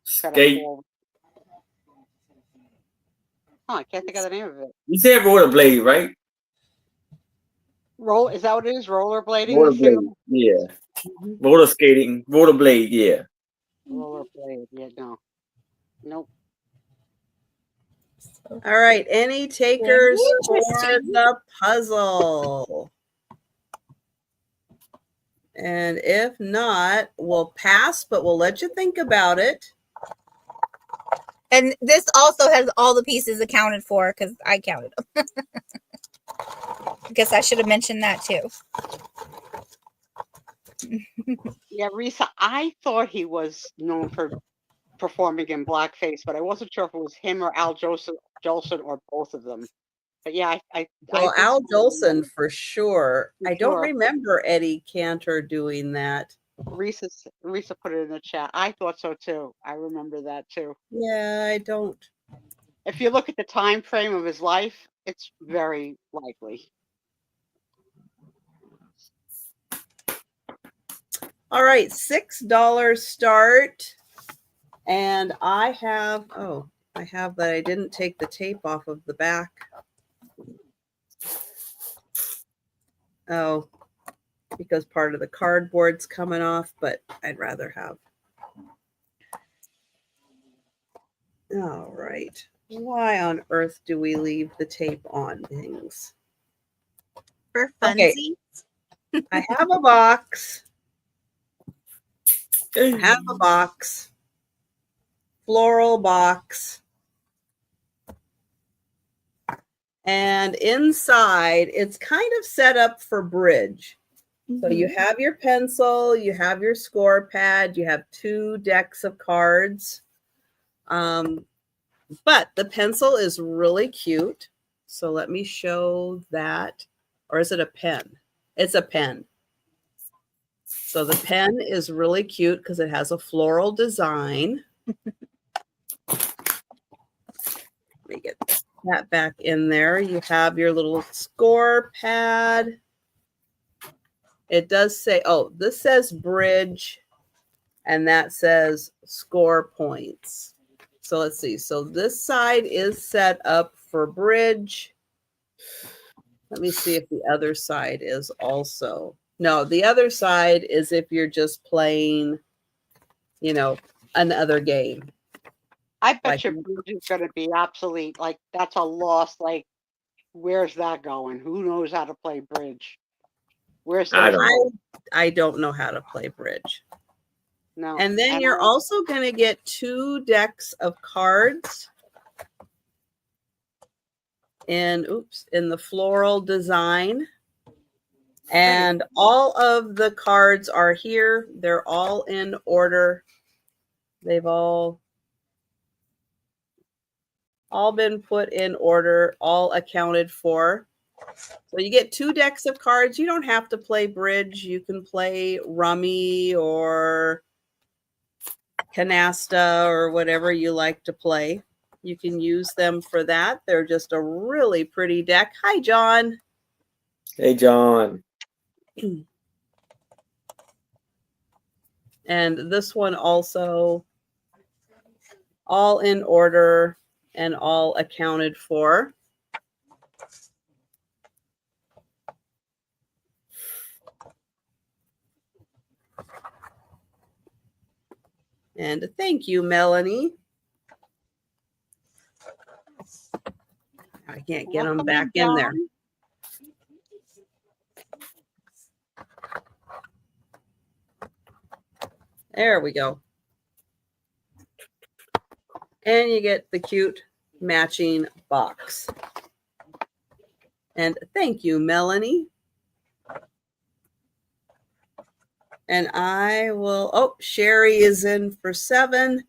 Set up Skate. forward. Oh, I can't think of the name of it. You said rollerblade, right? Roll is that what it is? Rollerblading? Rollerblade. Yeah. Roller skating. Rollerblade. Yeah. Rollerblade. Yeah, no. Nope. All right. Any takers for Interesting. the puzzle? And if not, we'll pass, but we'll let you think about it. And this also has all the pieces accounted for because I counted them. I guess I should have mentioned that too. Yeah, Risa, I thought he was known for performing in blackface, but I wasn't sure if it was him or Al Jolson or both of them. But yeah, Well, I Al think Jolson for sure. For I don't sure. remember Eddie Cantor doing that. Risa put it in the chat. I thought so too. I remember that too. Yeah, I don't. If you look at the time frame of his life, it's very likely. All right, $6 start. And I have that I didn't take the tape off of the back. Oh, because part of the cardboard's coming off, but I'd rather have. All right. Why on earth do we leave the tape on things? For Okay. funsies. I have a box. I have a box. Floral box. And inside, it's kind of set up for bridge. So you have your pencil, you have your score pad, you have 2 decks of cards. But the pencil is really cute. So let me show that. Or is it a pen? It's a pen. So the pen is really cute because it has a floral design. Let me get that back in there. You have your little score pad. It does say, oh, this says bridge, and that says score points. So let's see. So this side is set up for bridge. Let me see if the other side is also. No, the other side is if you're just playing, another game. I bet Like- your bridge is going to be obsolete. Like, that's a loss. Like, where's that going? Who knows how to play bridge? Where's I those? don't I don't know how to play bridge. No. And then you're also going to get 2 decks of cards in the floral design. And all of the cards are here. They're all in order. They've all All been put in order, all accounted for. So you get 2 decks of cards. You don't have to play bridge. You can play rummy or canasta or whatever you like to play. You can use them for that. They're just a really pretty deck. Hi, John. Hey, John. And this one also, all in order and all accounted for. And thank you, Melanie. I can't get them Welcome back in there. John. There we go. And you get the cute matching box. And thank you, Melanie. And I will, oh, Sherry is in for 7.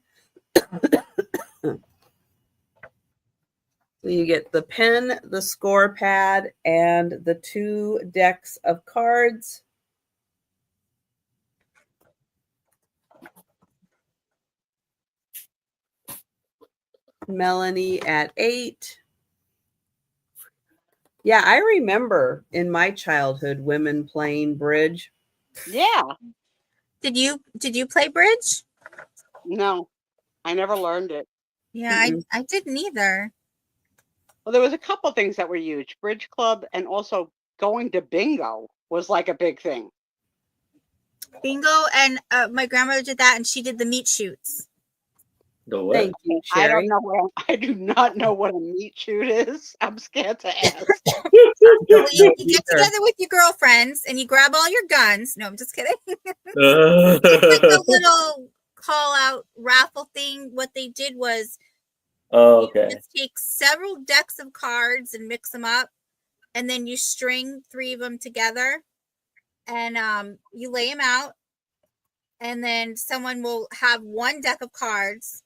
So you get the pen, the score pad, and the 2 decks of cards. Melanie at 8. Yeah, I remember in my childhood women playing bridge. Yeah. Did you play bridge? No, I never learned it. Yeah, Mm-mm. I didn't either. Well, there was a couple things that were huge. Bridge club and also going to bingo was like a big thing. Bingo, and my grandmother did that, and she did the meat shoots. The what? Thank you, I don't Sherry. know what I do not know what a meat shoot is. I'm scared to ask. Well, you get Either. together with your girlfriends and you grab all your guns. No, I'm just kidding. It's like a little call out raffle thing. What they did was Oh, you okay. just take several decks of cards and mix them up, and then you string 3 of them together, and you lay them out, and then someone will have 1 deck of cards,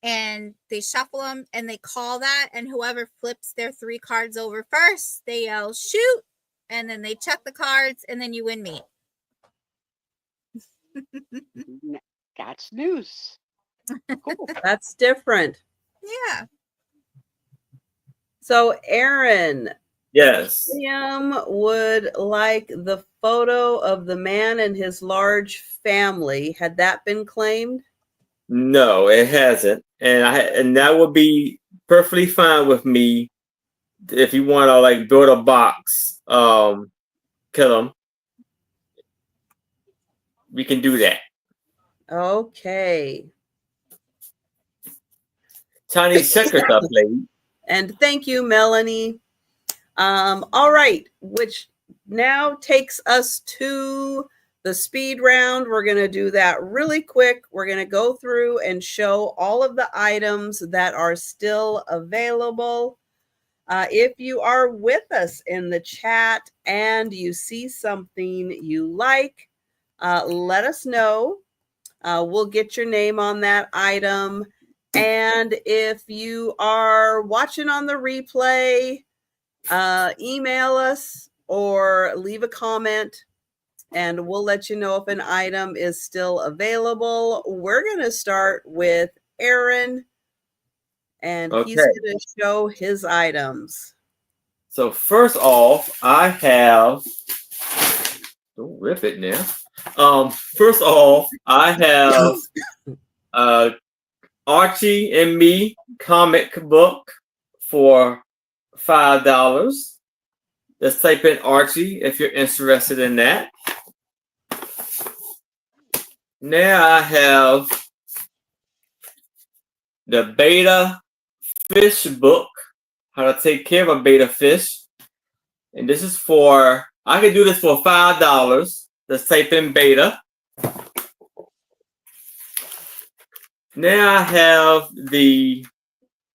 and they shuffle them, and they call that, and whoever flips their 3 cards over first, they yell shoot, and then they check the cards, and then you win meat. That's news. Cool. That's different. Yeah. So, Aaron, Yes. William would like the photo of the man and his large family. Had that been claimed? No, it hasn't, and that would be perfectly fine with me if you want to like build a box. Kill them. We can do that. Okay. Chinese checkers I played. And thank you, Melanie. All right, which now takes us to the speed round. We're going to do that really quick. We're going to go through and show all of the items that are still available. If you are with us in the chat and you see something you like, let us know. We'll get your name on that item. And if you are watching on the replay, email us or leave a comment and we'll let you know if an item is still available. We're going to start with Aaron, and he's Okay. going to show his items. So first off, I have. Don't rip it now. First off, I have Archie and Me comic book for $5. Let's type in Archie if you're interested in that. Now I have the beta fish book, how to take care of a beta fish. And this is for, I can do this for $5. Let's type in beta. Now I have the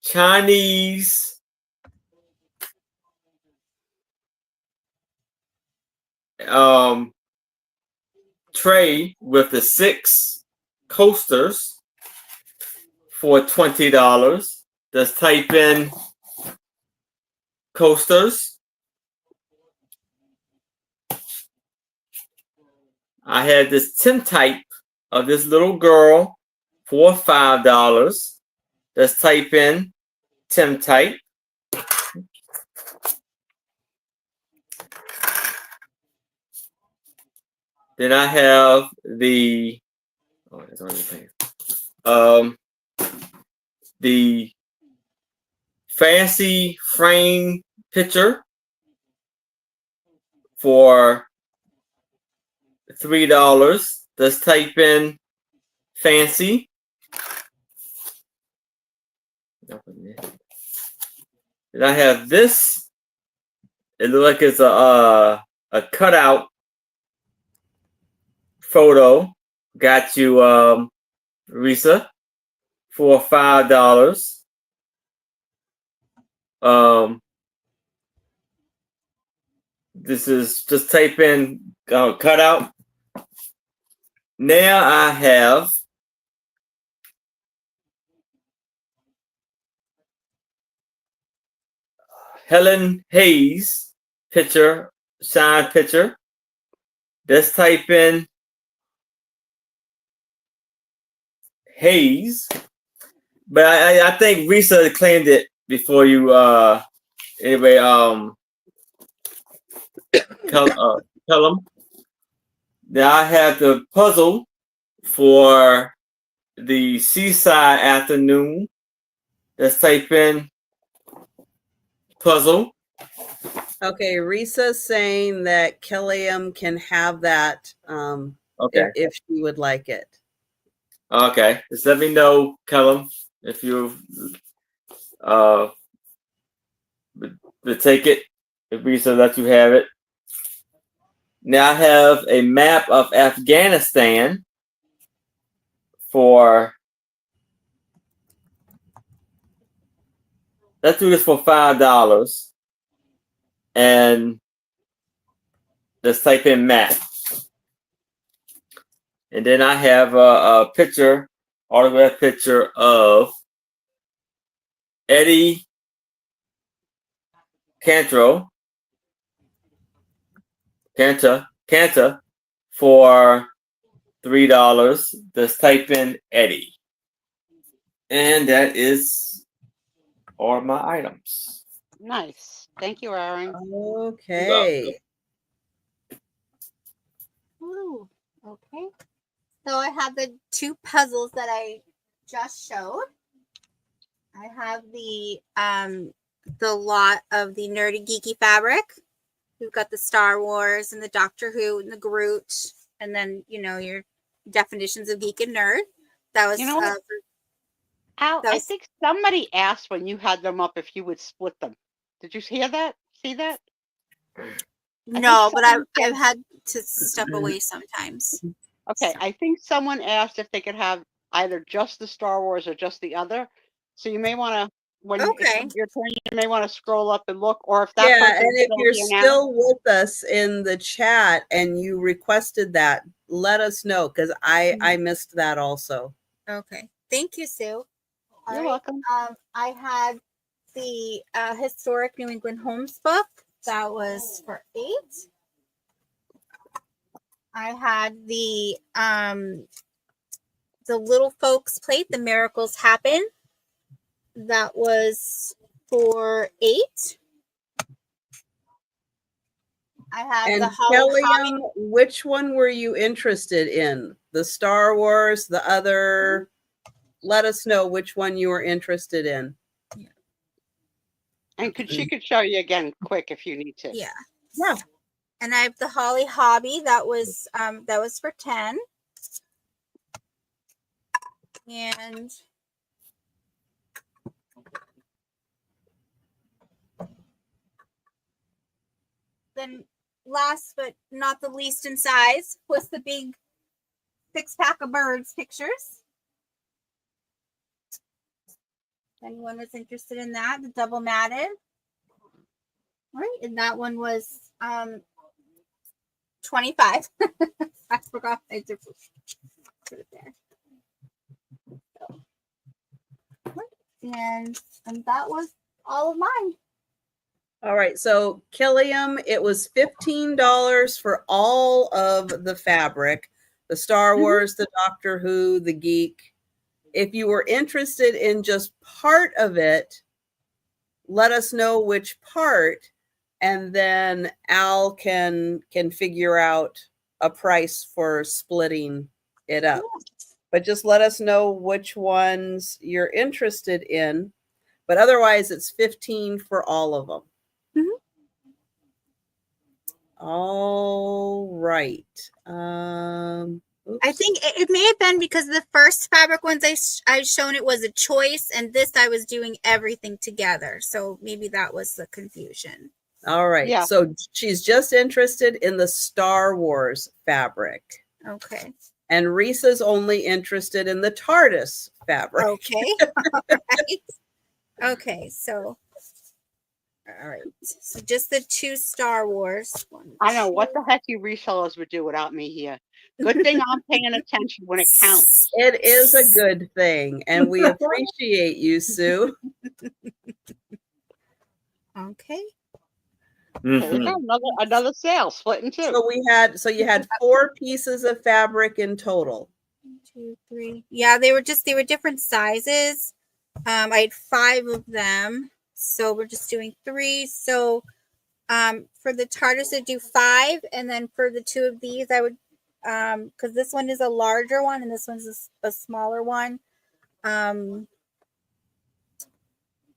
Chinese tray with the 6 coasters for $20. Just type in coasters. I had this tintype of this little girl for $5. Just type in tintype. Then I have the the fancy frame picture for $3. Just type in fancy. Then I have this. It looks like it's a cutout photo. Got you, Risa, for $5. This is just type in cutout. Now I have Helen Hayes picture, signed picture. Just type in Hayes. But I think Risa claimed it before you anyway, tell them. Now I have the puzzle for the seaside afternoon. Let's type in puzzle. Okay, Risa's saying that Killiam can have that Okay. if she would like it. Okay. Just let me know, Kellum, if you to take it. If Risa lets you have it. Now I have a map of Afghanistan for. Let's do this for $5. And let's type in map. And then I have a picture, autograph picture of Eddie Canta for $3. Just type in Eddie. And that is all my items. Nice. Thank you, Aaron. Okay. Ooh, okay. So I have the two puzzles that I just showed. I have the lot of the nerdy geeky fabric. We've got the Star Wars and the Doctor Who and the Groot, and then your definitions of geek and nerd. That was Al, I think somebody asked when you had them up if you would split them. Did you hear that? See that? No, but I've had to step away sometimes. Okay, I think someone asked if they could have either just the Star Wars or just the other. So you may want to, when it's your turn, you may want to scroll up and look, or if that person and if you're still with us in the chat and you requested that, let us know, because I missed that also. Okay, thank you, Sue. You're welcome. I had the Historic New England Homes book. That was for $8. I had the Little Folks plate, The Miracles Happen. That was for $8. I have the Holly Kelly, which one were you interested in? The Star Wars, the other? Let us know which one you were interested in. Yeah. And she could show you again quick if you need to. Yeah. Yeah. And I have the Holly Hobby. That was for $10. And then last but not the least in size was the big 6-pack of birds pictures. If anyone was interested in that, the double matted. Right, and that one was $25. I forgot I did put it there. and that was all of mine. All right. So Killiam, it was $15 for all of the fabric, the Star Wars, the Doctor Who, the Geek. If you were interested in just part of it, let us know which part, and then Al can figure out a price for splitting it up. But just let us know which ones you're interested in. But otherwise, it's 15 for all of them. All right. I think it may have been because the first fabric ones I've shown it was a choice, and this I was doing everything together. So maybe that was the confusion. All right. Yeah. So she's just interested in the Star Wars fabric. Okay. And Risa's only interested in the TARDIS fabric. Okay. All right. Okay. So, all right. So just the 2 Star Wars. I know what the heck you resellers would do without me here. Good thing I'm paying attention when it counts. It is a good thing, and we appreciate you, Sue. Okay. There you Mhm. go, another sale, split in two. So you had 4 pieces of fabric in total. 1, 2, 3. Yeah, they were different sizes. I had 5 of them, so we're just doing 3. So, for the TARDIS, I'd do 5, and then for the 2 of these, I would, because this one is a larger one and this one's a smaller one.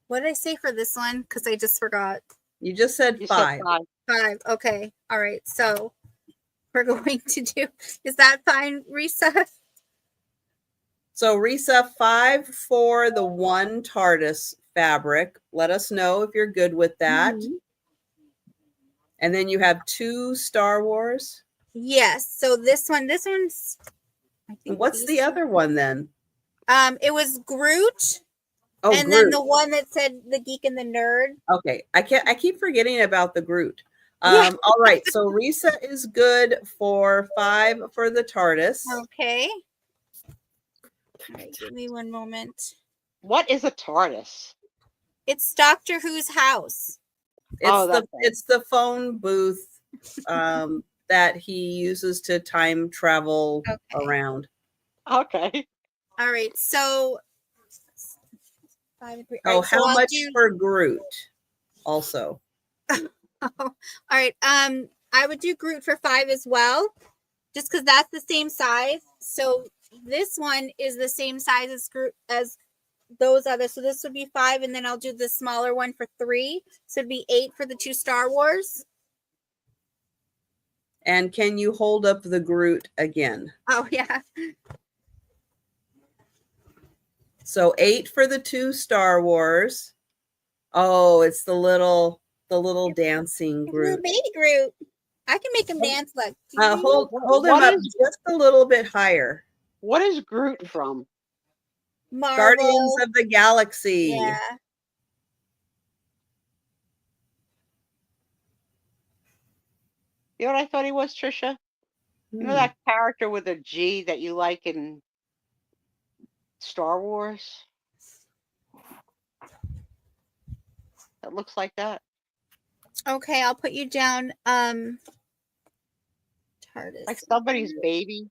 What did I say for this one? Because I just forgot. You just said You 5. said 5. 5. Okay. All right. So we're going to do. Is that fine, Risa? So Risa, 5 for the 1 TARDIS fabric. Let us know if you're good with that. Mhm. And then you have 2 Star Wars. Yes. So this one's. I And think what's these the two- other one then? It was Groot, Oh, and Groot. then the one that said the geek and the nerd. Okay, I keep forgetting about the Groot. Yeah. All right, so Risa is good for 5 for the TARDIS. Okay. All right. Give me one moment. What is a TARDIS? It's Doctor Who's house. It's the phone booth that he uses to time travel Okay. around. Okay. All right. So 5 and 3. Oh, All right, so how I'll much do- for Groot? Also, All right. I would do Groot for 5 as well, just because that's the same size. So this one is the same size as Groot as those others. So this would be 5, and then I'll do the smaller one for 3. So it'd be 8 for the 2 Star Wars. and can you hold up the Groot again? Oh yeah. So 8 for the 2 Star Wars. Oh, it's the little dancing Little Groot. baby Groot. I can make him dance like. Hold him What up is- just a little bit higher. What is Groot from? Marvel. Guardians of the Galaxy. Yeah. You know what I thought he was, Trisha? You know Hmm. that character with a G that you like in Star Wars? That looks like that. Okay, I'll put you down. TARDIS. Like somebody's baby.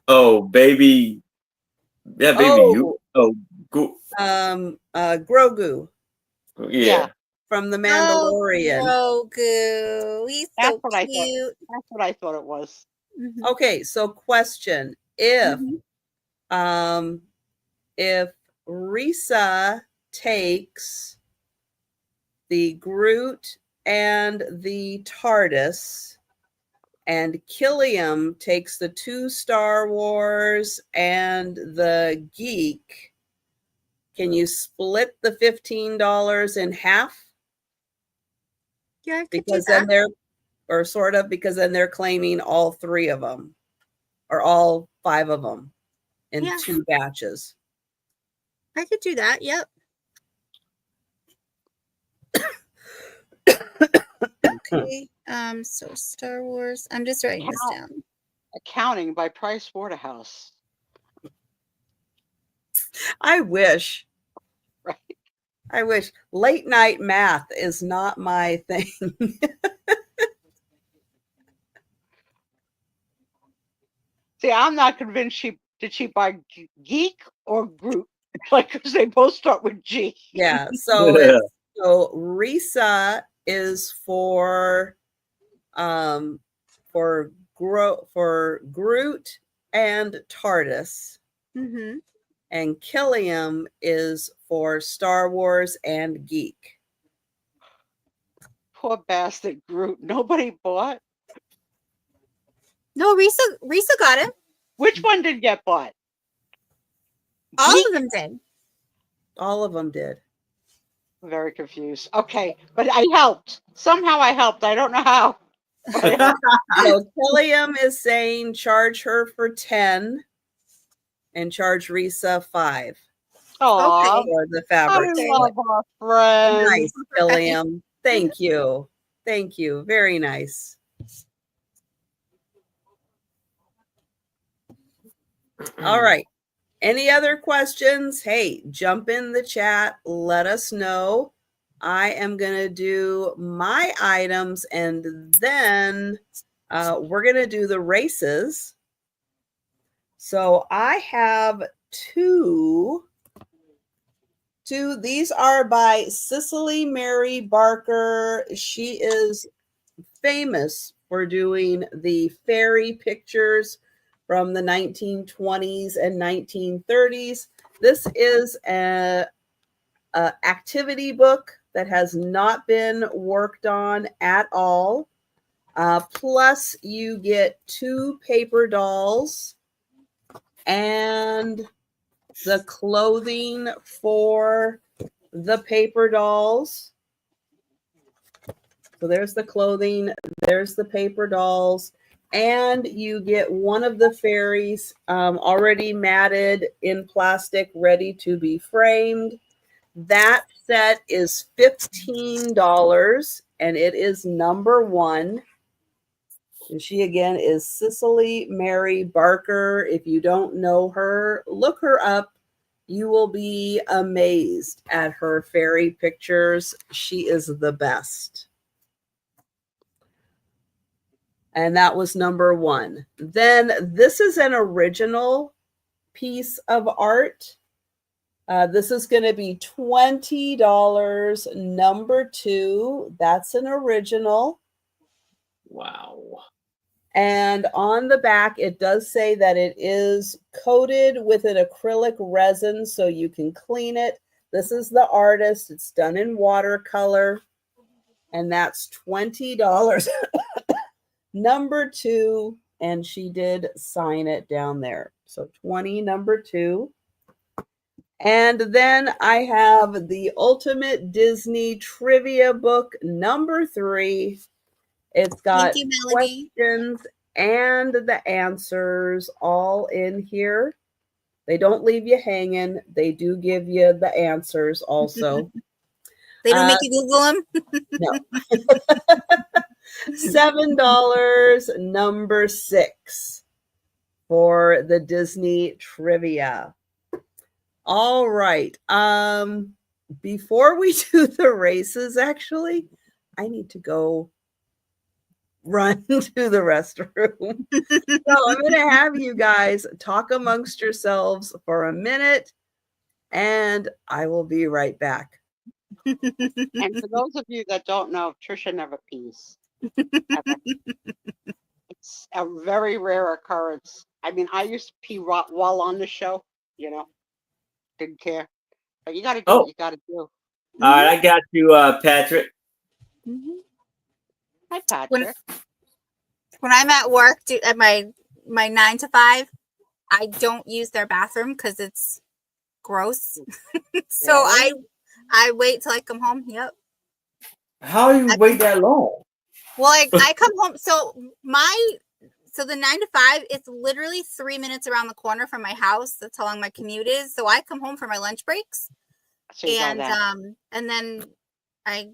Oh, baby. Yeah, baby. You. Oh, go. Grogu Yeah. Yeah. from The Mandalorian. Oh, Grogu. He's That's so what I thought. cute. That's what I thought it was. Mhm. Okay, so question: If Mhm. if Risa takes the Groot and the TARDIS, and Killiam takes the 2 Star Wars and the Geek, can you split the $15 in half? Yeah, I could Because do then that. because then they're claiming all 3 of them or all 5 of them in Yeah. 2 batches. I could do that. Yep. Okay. So Star Wars. I'm just writing this Wow. down. Accounting by Price Waterhouse. I wish. I wish. Late night math is not my thing. See, I'm not convinced did she buy Geek or Groot? Like, because they both start with G. Yeah. So Risa is for Groot and TARDIS, Mm-hmm. and Killiam is for Star Wars and Geek. Poor bastard Groot. Nobody bought. No, Risa got it. Which one did get bought? All Geek? of them did. All of them did. Very confused. Okay, but I helped. Somehow I helped. I don't know how. So Killiam is saying charge her for 10 and charge Risa 5 Oh, Okay. for the I fabric. love our friends. Nice, Killiam. Thank you. Thank you. Very nice. All right. Any other questions? Hey, jump in the chat. Let us know. I am going to do my items, and then we're going to do the races. So I have two. These are by Cicely Mary Barker. She is famous for doing the fairy pictures from the 1920s and 1930s. This is a activity book that has not been worked on at all. Plus, you get 2 paper dolls and the clothing for the paper dolls. So there's the clothing, there's the paper dolls, and you get one of the fairies already matted in plastic, ready to be framed. That set is $15, and it is number 1. And she again is Cicely Mary Barker. If you don't know her, look her up. You will be amazed at her fairy pictures. She is the best. And that was number 1. Then this is an original piece of art. This is going to be $20. Number 2. That's an original. Wow. And on the back, it does say that it is coated with an acrylic resin so you can clean it. This is the artist. It's done in watercolor. And that's $20. Number 2. And she did sign it down there. So 20, number 2. And then I have the Ultimate Disney Trivia Book, number 3. It's got Thank you, Melody. questions and the answers all in here. They don't leave you hanging. They do give you the answers also. They don't make you Google them. No. $7, number 6 for the Disney trivia. All right. Before we do the races, actually, I need to go run to the restroom. So I'm going to have you guys talk amongst yourselves for a minute, and I will be right back. And for those of you that don't know, Trisha never pees. Ever. It's a very rare occurrence. I mean, I used to pee while on the show, didn't care. But you got to do what you got to do. All right, I got you, Patrick. Mhm. Hi, Patrick. When I'm at work, at my 9 to 5, I don't use their bathroom because it's gross. So Really? I wait till I come home. Yep. How do you wait that long? Well, I come home. So the 9 to 5, it's literally 3 minutes around the corner from my house. That's how long my commute is. So I come home for my lunch breaks, So you got that. and then I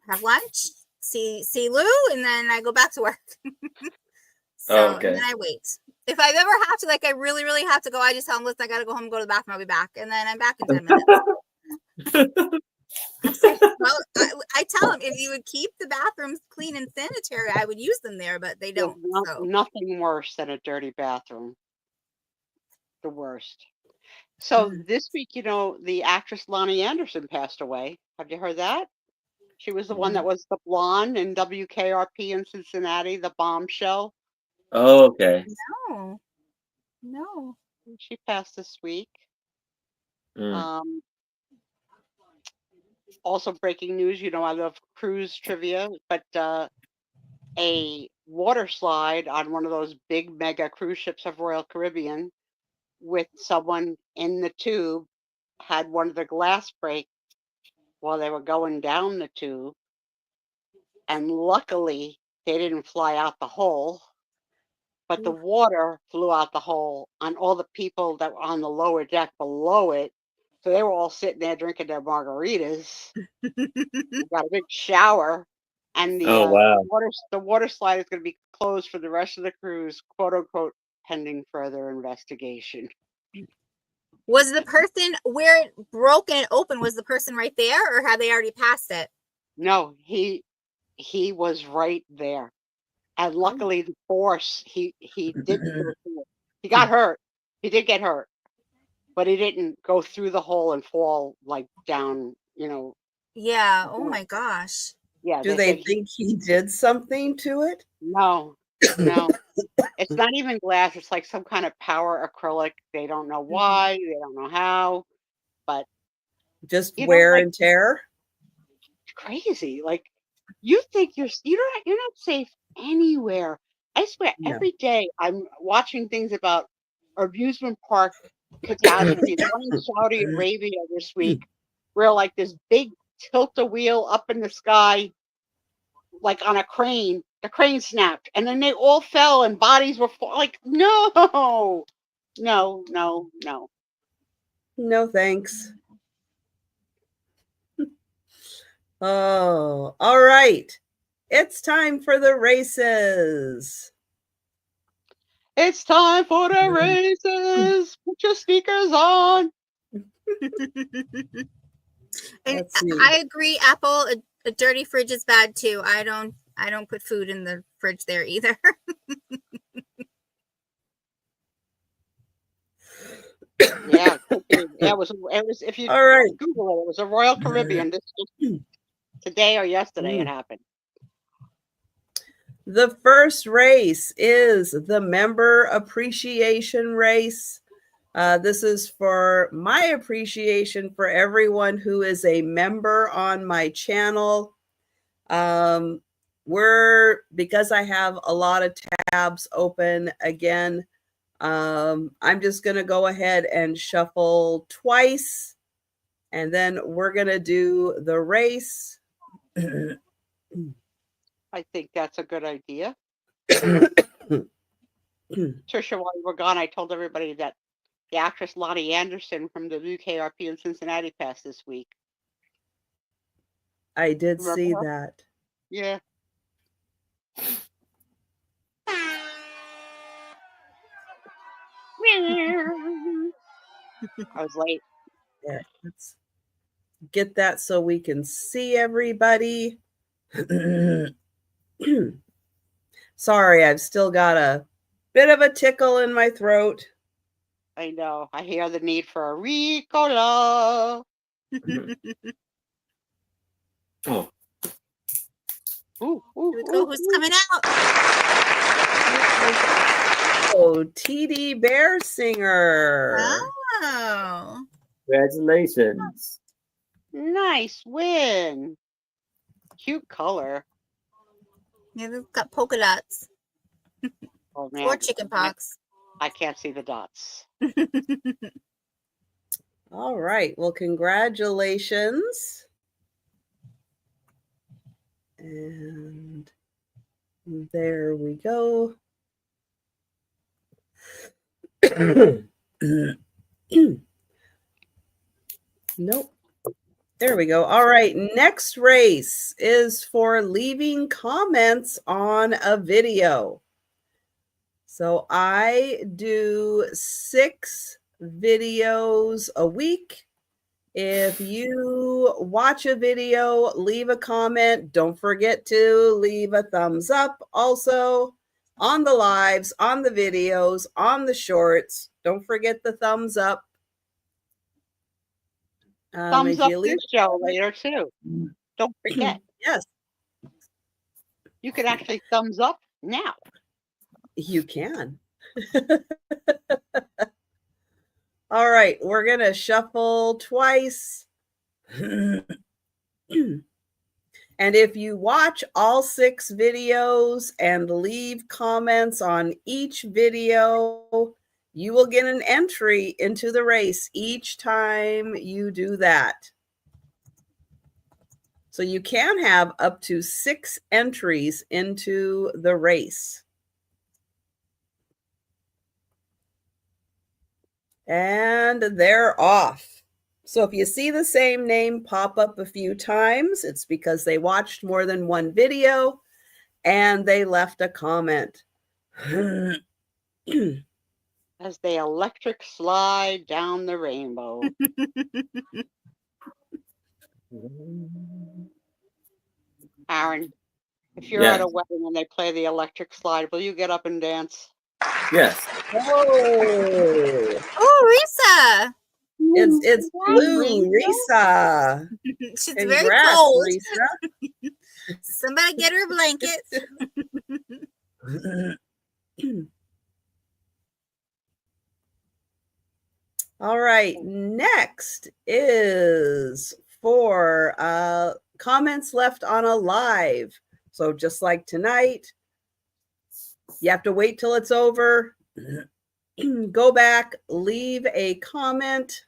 have lunch, see Lou, and then I go back to work. Okay. And then I wait. If I've ever have to, I really, really have to go, I just tell them, listen, I got to go home and go to the bathroom. I'll be back. And then I'm back in 10 minutes. Well, I tell them if you would keep the bathrooms clean and sanitary, I would use them there, but they There's don't. So. nothing worse than a dirty bathroom. The worst. So this week, you know, the actress Lonnie Anderson passed away. Have you heard that? She was the one that was the blonde in WKRP in Cincinnati, the bombshell. Oh, okay. No. She passed this week. Mm. Also breaking news, you know, I love cruise trivia, but a water slide on one of those big mega cruise ships of Royal Caribbean with someone in the tube had one of the glass break while they were going down the tube. And luckily they didn't fly out the hole, but the water flew out the hole on all the people that were on the lower deck below it. So they were all sitting there drinking their margaritas. Got a big shower, and Oh, wow. the water slide is going to be closed for the rest of the cruise, quote unquote, pending further investigation. Was the person where it broke and it opened? Was the person right there, or had they already passed it? No, he was right there, and luckily the force he didn't go through it. He got hurt. He did get hurt, but he didn't go through the hole and fall like down. You know. Yeah. Oh my gosh. Yeah. Do they think he did something to it? No. No. It's not even glass. It's like some kind of power acrylic. They don't know why. They don't know how. But just wear and tear. Crazy. Like you think you're not safe anywhere. I swear, every day I'm watching things about amusement park catastrophes. One in Saudi Arabia this week, where like this big tilt-a-wheel up in the sky, like on a crane. The crane snapped, and then they all fell, and bodies were like, no, thanks. Oh, all right. It's time for the races. It's time for the races. Put your speakers on. And I agree, Apple, a dirty fridge is bad too. I don't put food in the fridge there either. Yeah, it was if you all right. Google it was a Royal Caribbean. This today or yesterday it happened. The first race is the member appreciation race. This is for my appreciation for everyone who is a member on my channel. Because I have a lot of tabs open again, I'm just going to go ahead and shuffle twice, and then we're going to do the race. I think that's a good idea. Trisha, while you were gone, I told everybody that the actress Lonnie Anderson from the WKRP in Cincinnati passed this week. I did see that. Yeah. I was late. Yeah, let's get that so we can see everybody. Sorry, I've still got a bit of a tickle in my throat. I know. I hear the need for a Ricola. Oh. Who's coming out? Oh, TD Bear Singer. Oh. Congratulations. Nice win. Cute color. Yeah, they've got polka dots. Oh, man. Or chicken pox. I can't see the dots. All right. Well, congratulations. And there we go. Nope. There we go. All right. Next race is for leaving comments on a video. So I do 6 videos a week, If you watch a video, leave a comment. Don't forget to leave a thumbs up also on the lives, on the videos, on the shorts. Don't forget the thumbs up. Thumbs if up you leave, this show later too. Don't forget. yes, You can actually thumbs up now. you can. All right, we're going to shuffle twice. And if you watch all 6 videos and leave comments on each video, you will get an entry into the race each time you do that. So you can have up to 6 entries into the race. And they're off. So if you see the same name pop up a few times, it's because they watched more than one video and they left a comment. As they electric slide down the rainbow. Aaron, if you're at a wedding and they play the electric slide, will you get up and dance? Yes. Oh, Risa. It's blue, Risa. She's Congrats, very cold. Risa. Somebody get her a blanket. All right, next is for comments left on a live. So just like tonight, you have to wait till it's over. Go back, leave a comment,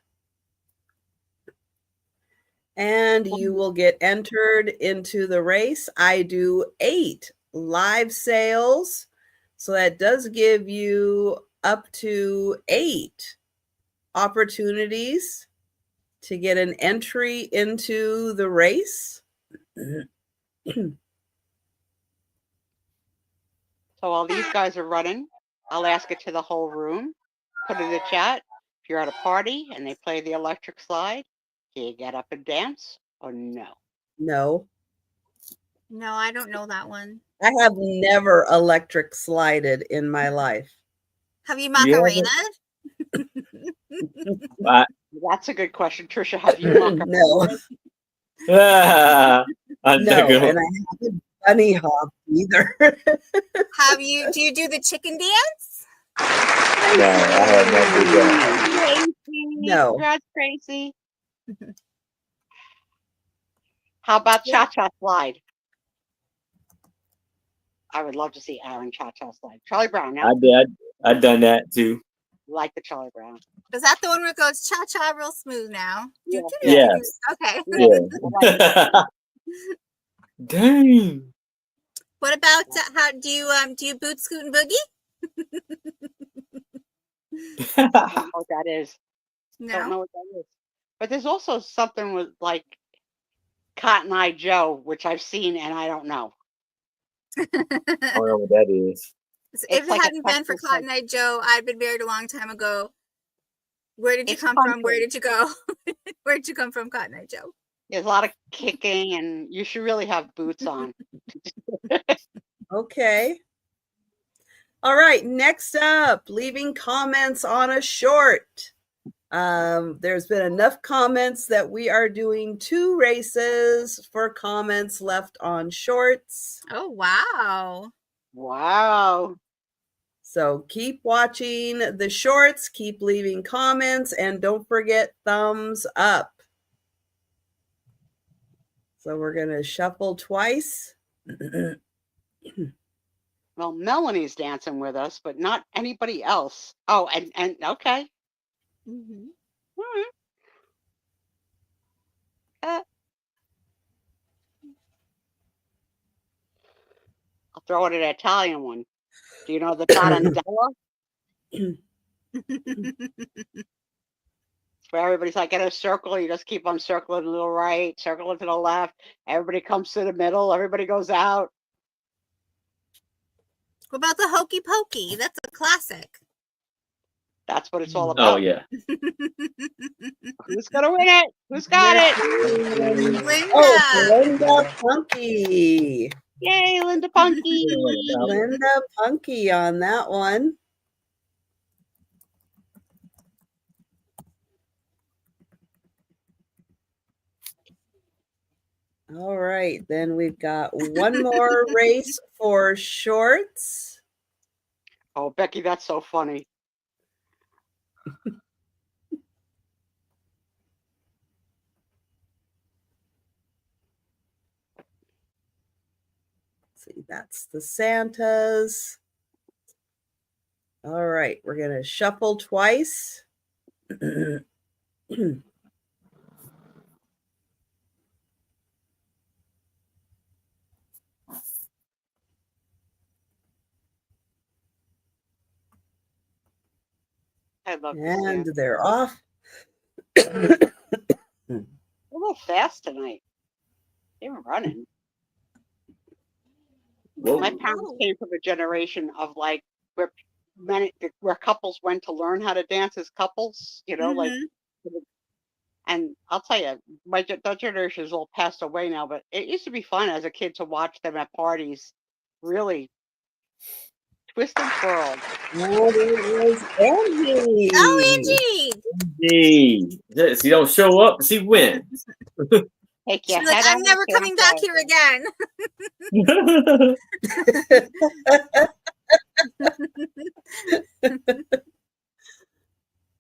and you will get entered into the race. I do 8 live sales, so that does give you up to 8 opportunities to get an entry into the race. So while these guys are running, I'll ask it to the whole room. Put in the chat. If you're at a party and they play the electric slide, do you get up and dance or no? No. No, I don't know that one. I have never electric slided in my life. Have you Macarena? That's a good question, Trisha. Have you No. No, and I haven't bunny hop either. Do you do the chicken dance? No, I have not done that. No. Congrats, Tracy. How about cha-cha slide? I would love to see Aaron cha-cha slide. Charlie Brown, now. I did. I've done that too. Like the Charlie Brown. Is that the one where it goes cha-cha real smooth now? Yeah. Yes. Okay. Yeah. Dang. What about how do you boot scoot and boogie? I don't know what that is. No. Don't know what that is. But there's also something with like Cotton Eye Joe, which I've seen and I don't know. I don't know what that is. If it hadn't been for Cotton Eye Joe, I'd been married a long time ago. Where did you come from? Where did you go? Where did you come from, Cotton Eye Joe? There's a lot of kicking, and you should really have boots on. Okay. All right. Next up, leaving comments on a short. There's been enough comments that we are doing 2 races for comments left on shorts. Oh, wow. Wow. So keep watching the shorts, keep leaving comments, and don't forget thumbs up. So we're going to shuffle twice. Well, Melanie's dancing with us, but not anybody else. Oh, and okay. Mm-hmm. All right. I'll throw in an Italian one. Do you know the tarantella? Where everybody's like in a circle, you just keep on circling to the right, circling to the left. Everybody comes to the middle. Everybody goes out. What about the hokey pokey? That's a classic. That's what it's all about. Oh yeah. Who's gonna win it? Who's got it? Linda. Oh, Linda Punky. Yay, Linda Punky. Linda Punky on that one. All right, then we've got one more race for shorts. Oh, Becky, that's so funny. See, that's the Santas. All right, we're going to shuffle twice. I love this. And Santa. they're off. They're a little fast tonight. They were running. Whoa. My parents came from a generation of like where couples went to learn how to dance as couples, you know, like. And I'll tell you, that generation is all passed away now, but it used to be fun as a kid to watch them at parties. Really twist and twirl. And it was Angie. Oh, Angie. Hey, yes, you don't show up, she wins. Take your She's like, head I'm out never the coming back sand. here again.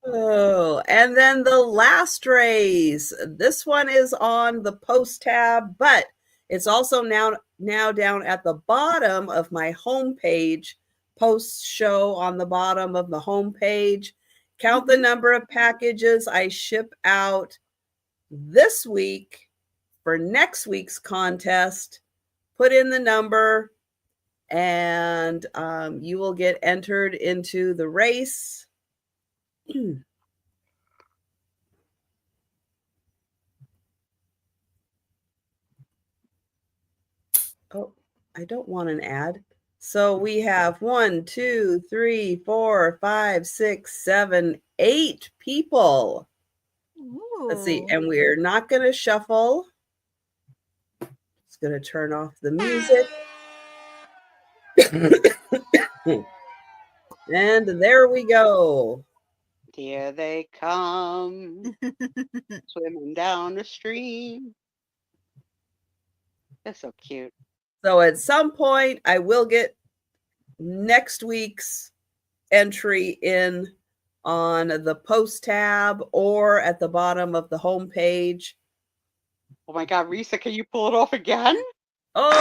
Oh, and then the last race. This one is on the post tab, but it's also now down at the bottom of my homepage. Post show on the bottom of the homepage. Count the number of packages I ship out this week for next week's contest. Put in the number, and you will get entered into the race. Oh, I don't want an ad. So we have 1, 2, 3, 4, 5, 6, 7, 8 people. Let's see. Ooh. And we're not going to shuffle. Just going to turn off the music. And there we go. Here they come, swimming down the stream. They're so cute. So at some point, I will get next week's entry in on the post tab or at the bottom of the homepage. Oh my God, Risa, can you pull it off again? Oh!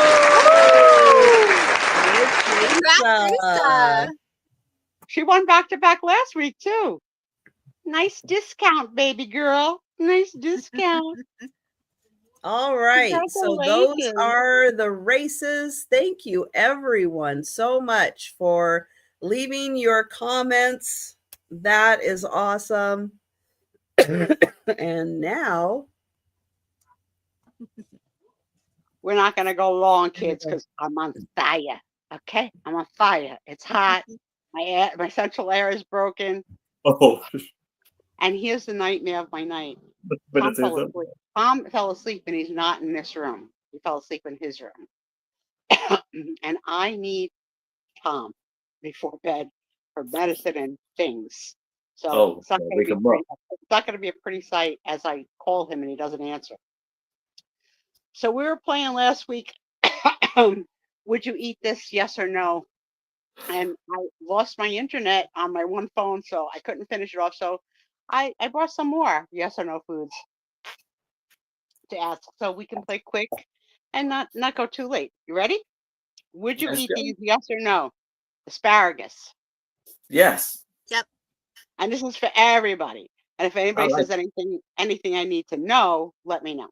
Congrats, Risa. She won back-to-back last week, too. Nice discount, baby girl. Nice discount. All right. So those Congratulations. are the races. Thank you, everyone, so much for leaving your comments. That is awesome. And now We're not going to go long, kids, because I'm on fire. Okay? I'm on fire. It's hot. My central air is broken. Oh, And here's the nightmare of my night. but Tom it's fell asleep. Tom fell asleep, and he's not in this room. He fell asleep in his room. And I need Tom before bed for medicine and things. So Oh, it's not well, gonna wake be him pretty- it's not going to be a pretty sight as I call him and he doesn't answer. So we were playing last week. Would you eat this? Yes or no? And I lost my internet on my one phone, so I couldn't finish it off. So I brought some more yes or no foods to ask, so we can play quick and not go too late. You ready? Would you Let's eat go. these? Yes or no? Asparagus. Yes. And this is for everybody. And if anybody like says anything I need to know, let me know.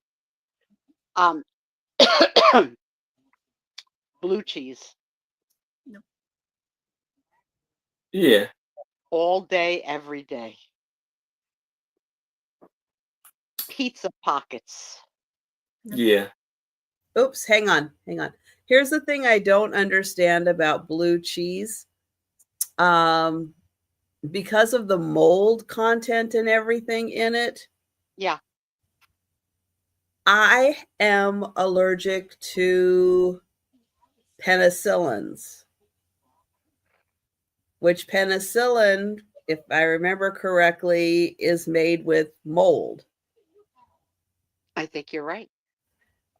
Blue cheese Yeah. all day, every day. Pizza pockets. Yeah. oops, hang on. Here's the thing I don't understand about blue cheese. because of the mold content and everything in it, Yeah. I am allergic to penicillins, which penicillin, if I remember correctly, is made with mold. I think you're right.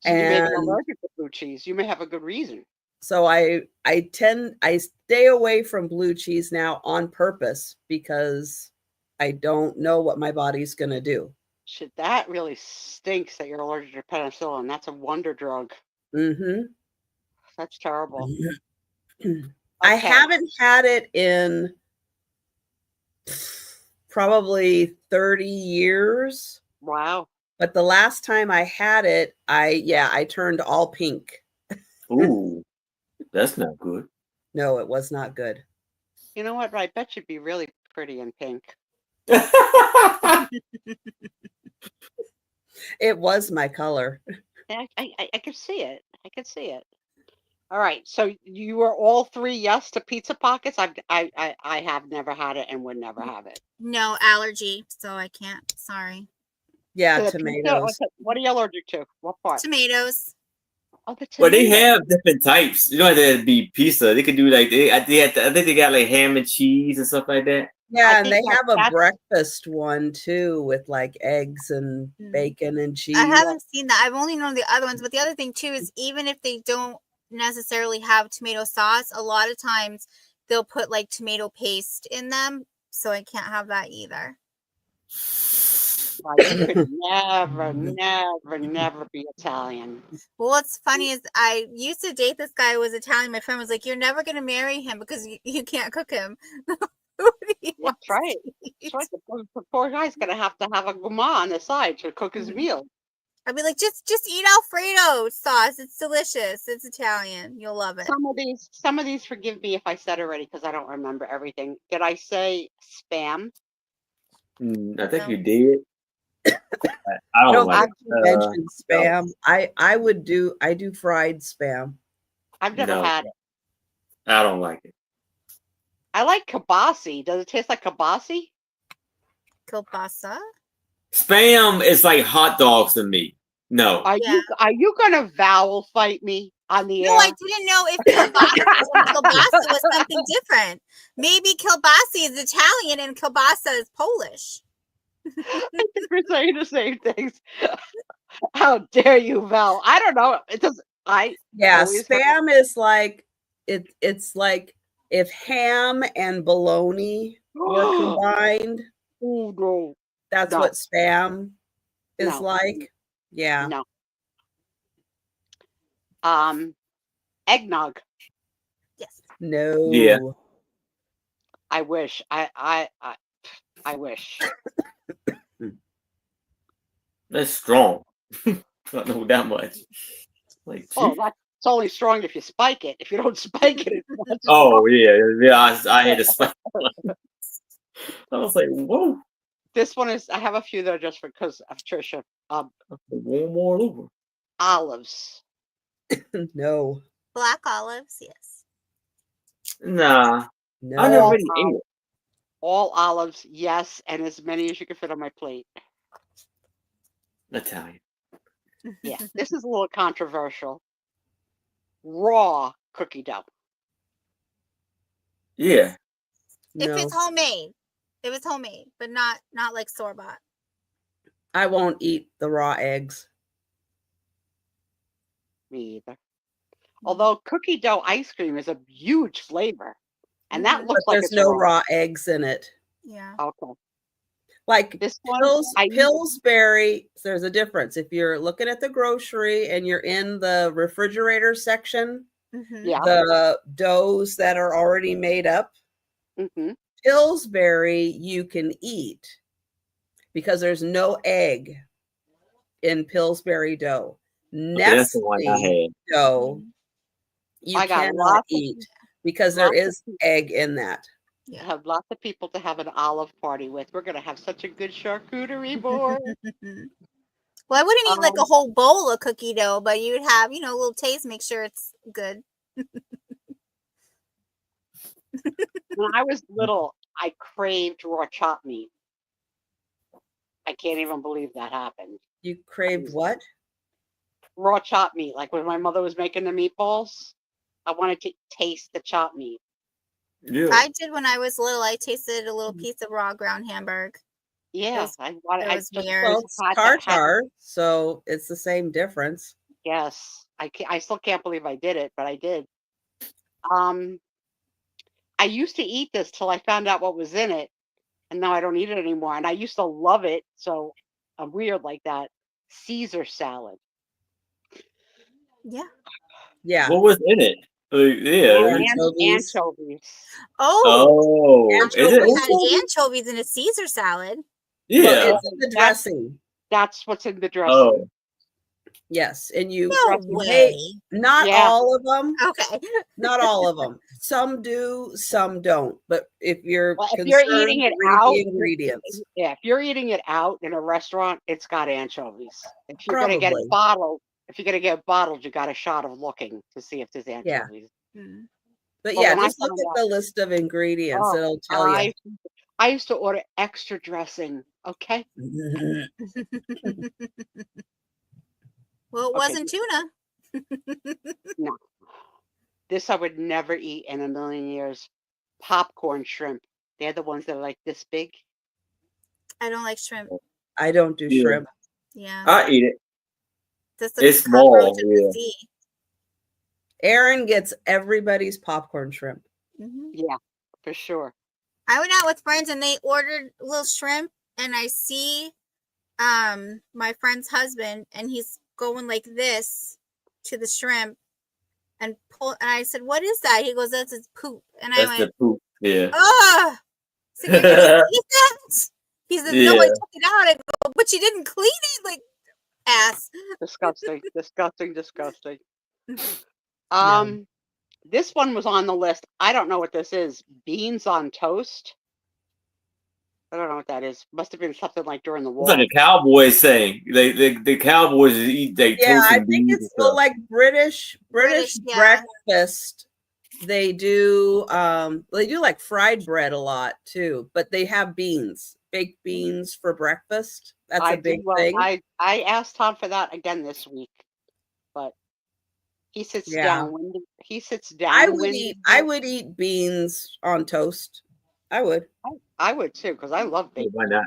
So you may be And allergic to blue cheese. You may have a good reason. so I stay away from blue cheese now on purpose because I don't know what my body's going to do. Shit, that really stinks that you're allergic to penicillin. That's a wonder drug. Mhm. That's terrible. I Okay. haven't had it in probably 30 years, Wow. but the last time I had it, I turned all pink. Ooh, that's not good. No, it was not good. You know what? I bet you'd be really pretty in pink. It was my color. I could see it. I could see it. All right. So you were all three yes to pizza pockets. I have never had it and would never have it. No allergy, so I can't. Sorry. Yeah, To the pizza, tomatoes. what are you allergic to? What part? Tomatoes. Oh, the Well, they tomato. have different types. You don't have to be pizza. They could do like I think they got like ham and cheese and stuff like that. Yeah, I and think they have a that's- breakfast one too with like eggs and bacon and cheese. I haven't seen that. I've only known the other ones. But the other thing too is even if they don't necessarily have tomato sauce, a lot of times they'll put like tomato paste in them. So I can't have that either. Well, you could never be Italian. Well, what's funny is I used to date this guy who was Italian. My friend was like, "You're never going to marry him because you can't cook him." That's right. That's right. The poor guy's gonna have to have a gourmand on the side to cook his meal. I'd be like, just eat Alfredo sauce. It's delicious. It's Italian. You'll love it. Some of these, forgive me if I said already because I don't remember everything. Did I say spam? I think No. you did. I don't No, like you mentioned spam. I do fried spam. I've never No. had it. I don't like it. I like kibasi. Does it taste like kibasi? Kielbasa. Spam is like hot dogs to me. No. Are you gonna vowel fight me on the No, air? I didn't know if kielbasa was something different. Maybe kielbasa is Italian and kielbasa is Polish. We're saying the same things. How dare you, Val? I don't know. It does. Yeah, always spam is like it's like if ham and bologna were combined. Oh no. That's No. what spam is No. like. Yeah. No. Eggnog. Yes. No. Yeah. I wish. I wish. That's strong. I don't know that much. Like, Oh, that's only strong if you spike it. If you don't spike it, it's not oh yeah. I had to spike. I was like, whoa. This one is. I have a few that are just because of Trisha. Warm all over. Olives. No. Black olives, yes. Nah, No. I never really ate it. All olives, yes, and as many as you can fit on my plate. Italian. Yeah, this is a little controversial. Raw cookie dough. Yeah. If No. it's homemade. If it's homemade, but not like store-bought. I won't eat the raw eggs. Me either. Although cookie dough ice cream is a huge flavor, and that But looks like there's it's no raw. raw eggs in it. Yeah. Okay. Like This one, Pillsbury, there's a difference. If you're looking at the grocery and you're in the refrigerator section, Mm-hmm. Yeah. the doughs that are already made up, hmm Pillsbury you can eat because there's no egg in Pillsbury dough. Okay, that's the one I Nestle had. dough you I got cannot lots of- eat because there lots of is egg in that. I have lots of people to have an olive party with. We're gonna have such a good charcuterie board. Well, I wouldn't eat like a Um, whole bowl of cookie dough, but you'd have, a little taste, make sure it's good. When I was little, I craved raw chopped meat. I can't even believe that happened. You craved what? Raw chopped meat, like when my mother was making the meatballs. I wanted to taste the chopped meat. Yeah. I did when I was little. I tasted a little piece of raw ground hamburg. Yeah, was- I wanted. it I was just weird. Well, it's tartar, so it's the same difference. Yes, I still can't believe I did it, but I did. I used to eat this till I found out what was in it, and now I don't eat it anymore. And I used to love it, so I'm weird like that. Caesar salad. Yeah. Yeah. What was in it? Yeah. Anchovies. Anchovies. Oh, Oh, is I it? had anchovies in a Caesar salad. Yeah. Well, it's in the That's- dressing. That's what's in the dressing. Oh, Yes, and you No dressing. way. not Yeah. all of them. Okay. Not all of them. Some do, some don't. But if you're Well, if you're concerned, eating it read out, the ingredients. Yeah, if you're eating it out in a restaurant, it's got anchovies. If you're gonna get Probably. it bottled, you got a shot of looking to see if there's anchovies. Mm. But Well, yeah, when I just look found at the list of ingredients. Oh, It'll tell you. I used to order extra dressing. Okay. Well, it Okay. wasn't tuna. This I would never eat in a million years. Popcorn shrimp. They're the ones that are like this big. I don't like shrimp. I don't do Yeah. shrimp. Yeah. I eat it. That's the It's small, cockroach of the yeah. sea. Aaron gets everybody's popcorn shrimp. Mhm. Yeah, for sure. I went out with friends and they ordered little shrimp, and I see my friend's husband, and he's going like this to the shrimp and I said, "What is that?" He goes, "That's his poop." And I That's went, the poop. Yeah. "Oh." So you're gonna eat that? He said, "No, I Yeah. took it out." I go, "But you didn't clean it, like ass." Disgusting. Disgusting. Disgusting. Yeah. This one was on the list. I don't know what this is. Beans on toast. I don't know what that is. Must have been something like during the It's war. like a Cowboys thing. The Cowboys eat they Yeah, toast I and think beans it's and stuff. like British British, yeah. breakfast. They do like fried bread a lot too, but they have beans, baked beans for breakfast. That's a big thing. I asked Tom for that again this week, but he sits Yeah. downwind. He sits I downwind. would eat beans on toast. I would. I would too, because I love Yeah, baked. why not?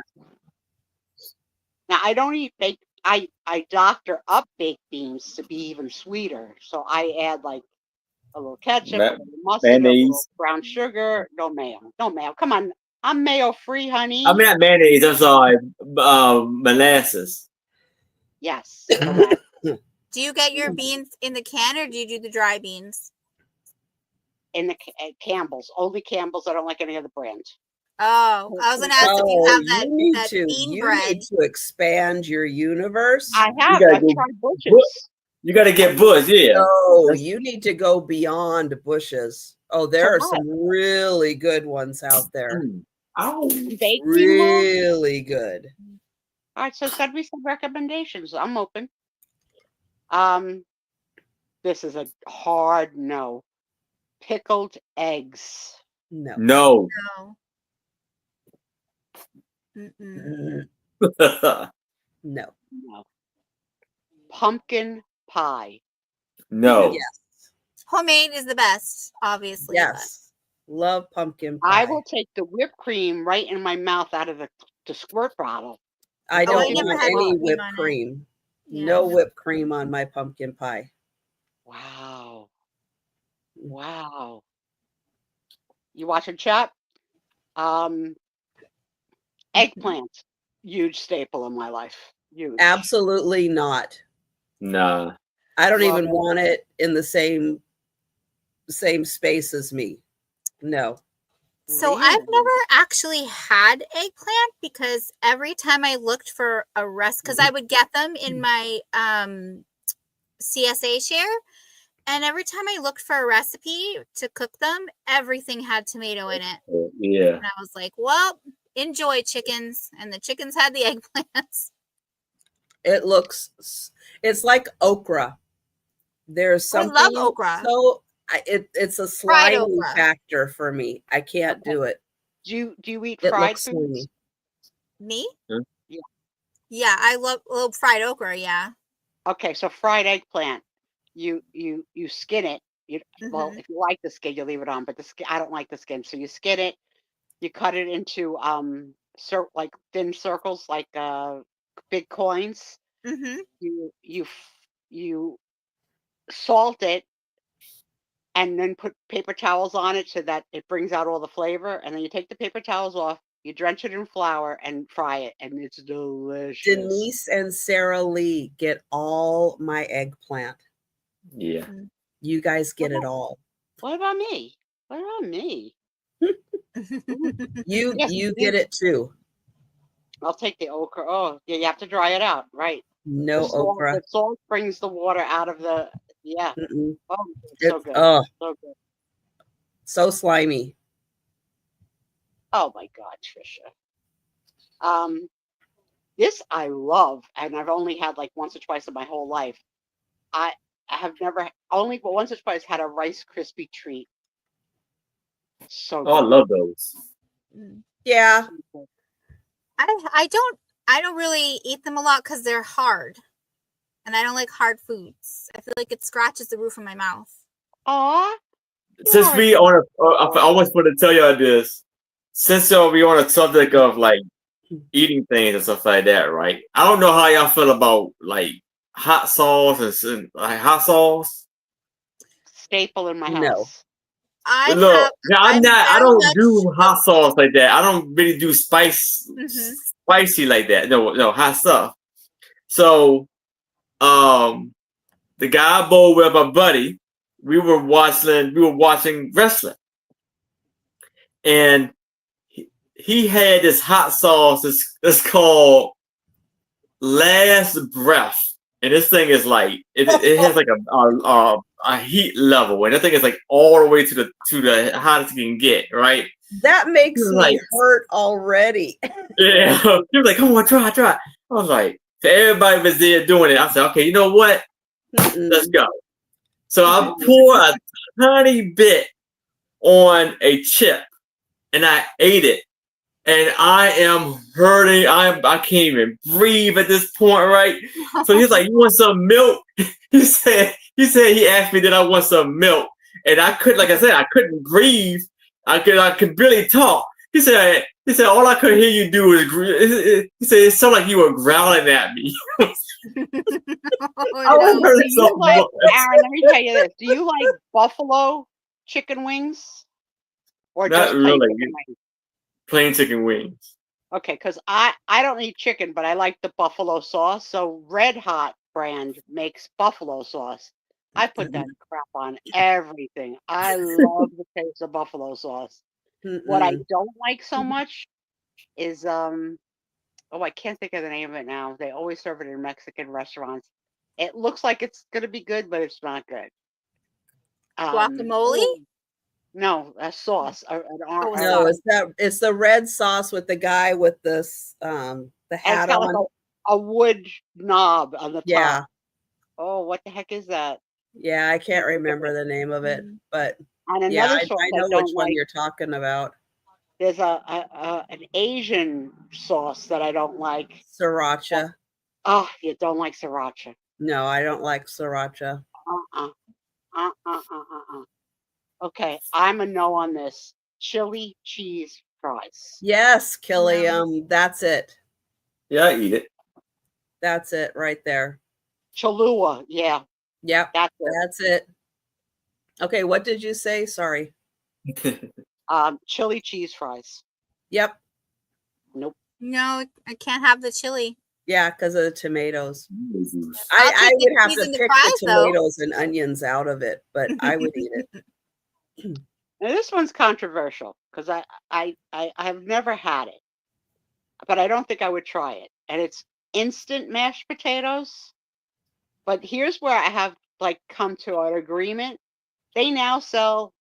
Now I don't eat baked. I doctor up baked beans to be even sweeter. So I add like a little ketchup, a little mustard, a little Mayonnaise. brown sugar, no mayo. No mayo. Come on. I'm mayo free, honey. I mean not mayonnaise, I'm sorry. Molasses. Yes. molasses. Do you get your beans in the can or do you do the dry beans? In the Campbell's. Only Campbell's. I don't like any other brand. Oh, I was gonna ask if you have that, you need that to. bean You bread. need to expand your universe. I have. gotta I've go- tried Bush's. You gotta get Bush, yeah. No, you need to go beyond Bush's. Oh, there are what? some really good ones out there. Oh, Baked bean rolls? Really good. All right, so send me some recommendations. I'm open. This is a hard no. Pickled eggs. No. no. No. Mm-mm. No. No. Pumpkin pie. no. Yes. Homemade is the best, obviously. Yes. Love pumpkin pie. I will take the whipped cream right in my mouth out of the squirt bottle. I Oh, I don't never want had any whipped cream whipped on it. cream. Yeah. No whipped cream on my pumpkin pie. Wow. Wow. You watching chat? Eggplant. Huge staple in my life. Huge. Absolutely not. Nah. I don't Love even it. want it in the same space as me. No. So I've Really? never actually had eggplant because every time I looked for a recipe, because I would get them in my CSA share, and every time I looked for a recipe to cook them, everything had tomato in it. Yeah. And I was like, well, enjoy chickens. And the chickens had the eggplants. It's like okra. There's I something love okra. so it's a Fried slimy okra. factor for me. I can't do it. Do you eat It fried looks foods? swingy. Me? Hmm? Yeah. Yeah, I love fried okra. Yeah. Okay, so fried eggplant. You skin it. Well, Mhm. if you like the skin, you leave it on. But the skin, I don't like the skin. So you skin it. You cut it into like thin circles, like big coins. Mhm. You salt it and then put paper towels on it so that it brings out all the flavor. And then you take the paper towels off, you drench it in flour and fry it, and it's delicious. Denise and Sarah Lee get all my eggplant. Yeah. You guys get it all. What about me? What about me? You Yes, you please. get it too. I'll take the okra. Oh, yeah, you have to dry it out, right? No okra. The salt brings the water out of the. Yeah. Mm-mm. Oh, it's so It's good. oh, So good. so slimy. Oh my God, Trisha. This I love, and I've only had like once or twice in my whole life. I have never only but once or twice had a Rice Krispie treat. So Oh, I good. love those. Yeah. I don't really eat them a lot because they're hard, and I don't like hard foods. I feel like it scratches the roof of my mouth. Aw. Since we on I always want to tell y'all this. Since we on a subject of like eating things and stuff like that, right? I don't know how y'all feel about like hot sauce and like hot sauce. Staple in my No. house. I don't do hot sauce like that. I don't really do spicy like that. No, hot stuff. So, the guy I bowled with my buddy, we were watching wrestling, and he had this hot sauce. It's called Last Breath, and this thing is like it has like a heat level, and I think it's like all the way to the hottest you can get, right? That makes me Like- hurt already. Yeah, he was like, "Come on, try." I was like, so everybody was there doing it. I said, "Okay, you know what? Let's go." So I pour a tiny bit on a chip, and I ate it, and I am hurting. I can't even breathe at this point, right? So he's like, "You want some milk?" He said he asked me that I want some milk, and I couldn't. Like I said, I couldn't breathe. I could barely talk. He said all I could hear you do is he said it sounded like you were growling at me. I was hurt so much. Aaron, let me tell you this. Do you like buffalo chicken wings? Or Not just plain really. chicken wings? Plain chicken wings. Okay, because I don't eat chicken, but I like the buffalo sauce. So Red Hot brand makes buffalo sauce. I put that crap on everything. I love the taste of buffalo sauce. What I don't like so much is I can't think of the name of it now. They always serve it in Mexican restaurants. It looks like it's gonna be good, but it's not good. Guacamole? No, a sauce. No, it's the red sauce with the guy with this the And hat it's got on. like a wood knob on the top. Yeah. Oh, what the heck is that? Yeah, I can't remember the name of it, but And yeah, another I sauce know I don't which one like. you're talking about. There's an Asian sauce that I don't like. Sriracha. Oh, you don't like sriracha? No, I don't like sriracha. Okay, I'm a no on this. Chili cheese fries. Yes, Killiam. That's it. Yeah, I eat it. That's it right there. Cholula, yeah. Yep. That's it. Okay, what did you say? Sorry. Chili cheese fries. Yep. Nope. No, I can't have the chili. Yeah, because of the tomatoes. I'll I take the would have cheese to and the pick fries, the though. tomatoes and onions out of it, but I would eat it. Now this one's controversial because I have never had it, but I don't think I would try it. And it's instant mashed potatoes. But here's where I have like come to an agreement. They now sell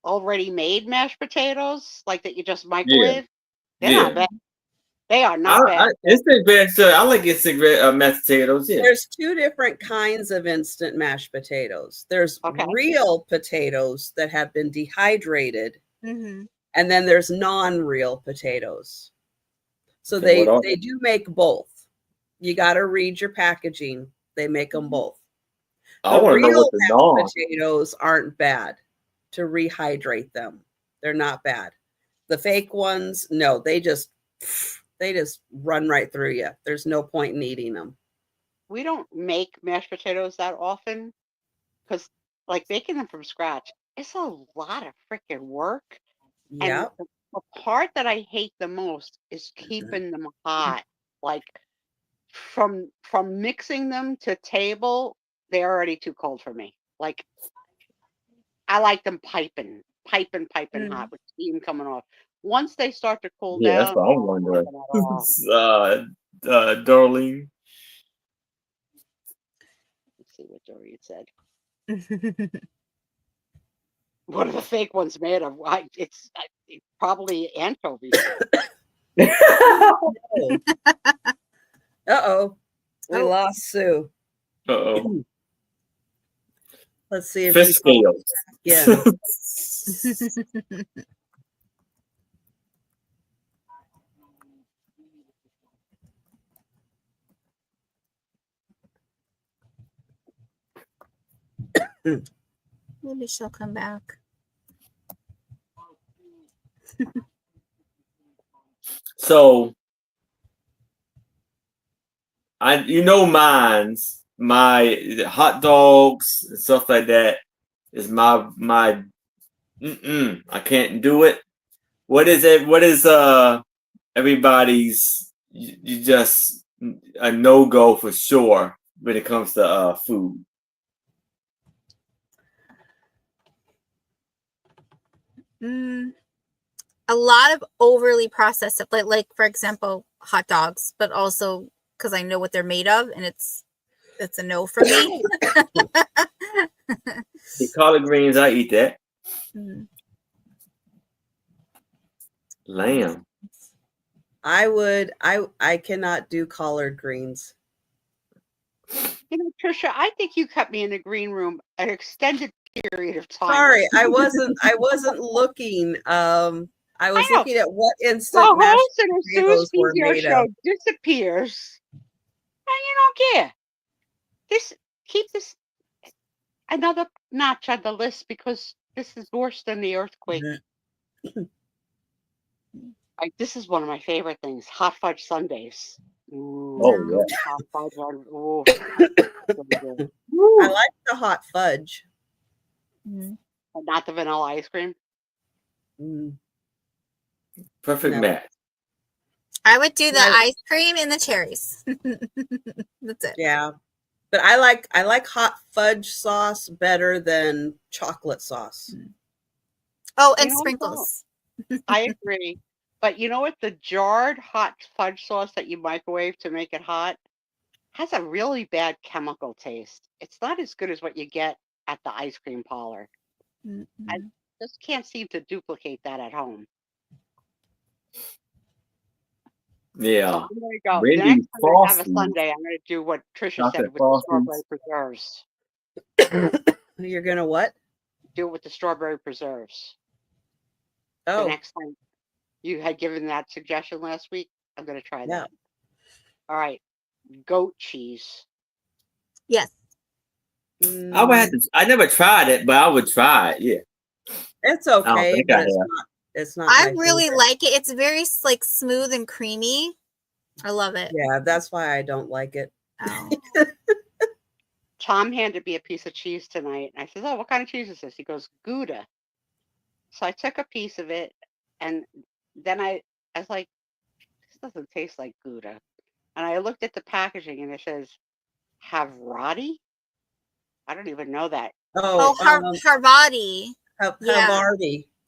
already made mashed potatoes, like that you just microwave. They're not bad. They are not bad. Instant mashed potatoes. I like instant mashed potatoes. Yeah. There's two different kinds of instant mashed potatoes. There's real potatoes that have been dehydrated, Mm-hmm. And then there's non-real potatoes. So Okay, what are they do make both. You got to read your packaging. They make them both. I The want to know real what the mashed non. potatoes aren't bad to rehydrate them. They're not bad. The fake ones, no, they just run right through you. There's no point in eating them. We don't make mashed potatoes that often because, like, making them from scratch, it's a lot of freaking work. Yeah. And the part that I hate the most is keeping them hot. Like from mixing them to table, they're already too cold for me. Like I like them piping hot with steam coming off. Once they start to cool Yeah, that's down, what I'm I don't wondering. like them at all. Darlene. Let's see what Dory said. What are the fake ones made of? It's probably anchovies. Uh-oh. We Oh. lost Sue. Uh-oh. Let's see if Fish she scales. again. Maybe she'll come back. So mine's my hot dogs and stuff like that is my I can't do it. What is it? What is everybody's you just a no-go for sure when it comes to food? A lot of overly processed stuff, like for example, hot dogs, but also because I know what they're made of, and it's a no for me. The collard greens, I eat that. Lamb. I cannot do collard greens. You know, Trisha, I think you kept me in the green room an extended period of time. Sorry, I wasn't looking. I was know. looking at what The instant mashed host of the potatoes Sue's were PTO made show of. disappears, and you don't care. Keep this another notch on the list because this is worse than the earthquake. This is one of my favorite things: hot fudge sundaes. Ooh, Oh yeah. hot fudge. Ooh. I like the hot fudge. But not the vanilla ice cream. Perfect No. match. I would do the ice cream and the cherries. That's it. Yeah. But I like hot fudge sauce better than chocolate sauce. Oh, and You know what, sprinkles. I agree. But you know what? The jarred hot fudge sauce that you microwave to make it hot has a really bad chemical taste. It's not as good as what you get at the ice cream parlor. I just can't seem to duplicate that at home. Yeah. So I'm gonna go. Wendy's The next time I have a Frosty. Sunday, I'm gonna do what Trisha Chocolate said with the Frosties. strawberry preserves. You're gonna what? Do it with the strawberry preserves. The Oh, next time you had given that suggestion last week, I'm gonna try yeah. that. All right. Goat cheese. Yes. I would have to. I never tried it, but I would try it. Yeah. It's I don't okay, think but I have. it's not. I my really favorite. like it. It's very like smooth and creamy. I love it. Yeah, that's why I don't like it. Oh. Tom handed me a piece of cheese tonight, and I said, "Oh, what kind of cheese is this?" He goes, "Gouda." So I took a piece of it, and then I was like, "This doesn't taste like Gouda." And I looked at the packaging, and it says Havarti. I don't even know that. Oh, Havarti. Yeah.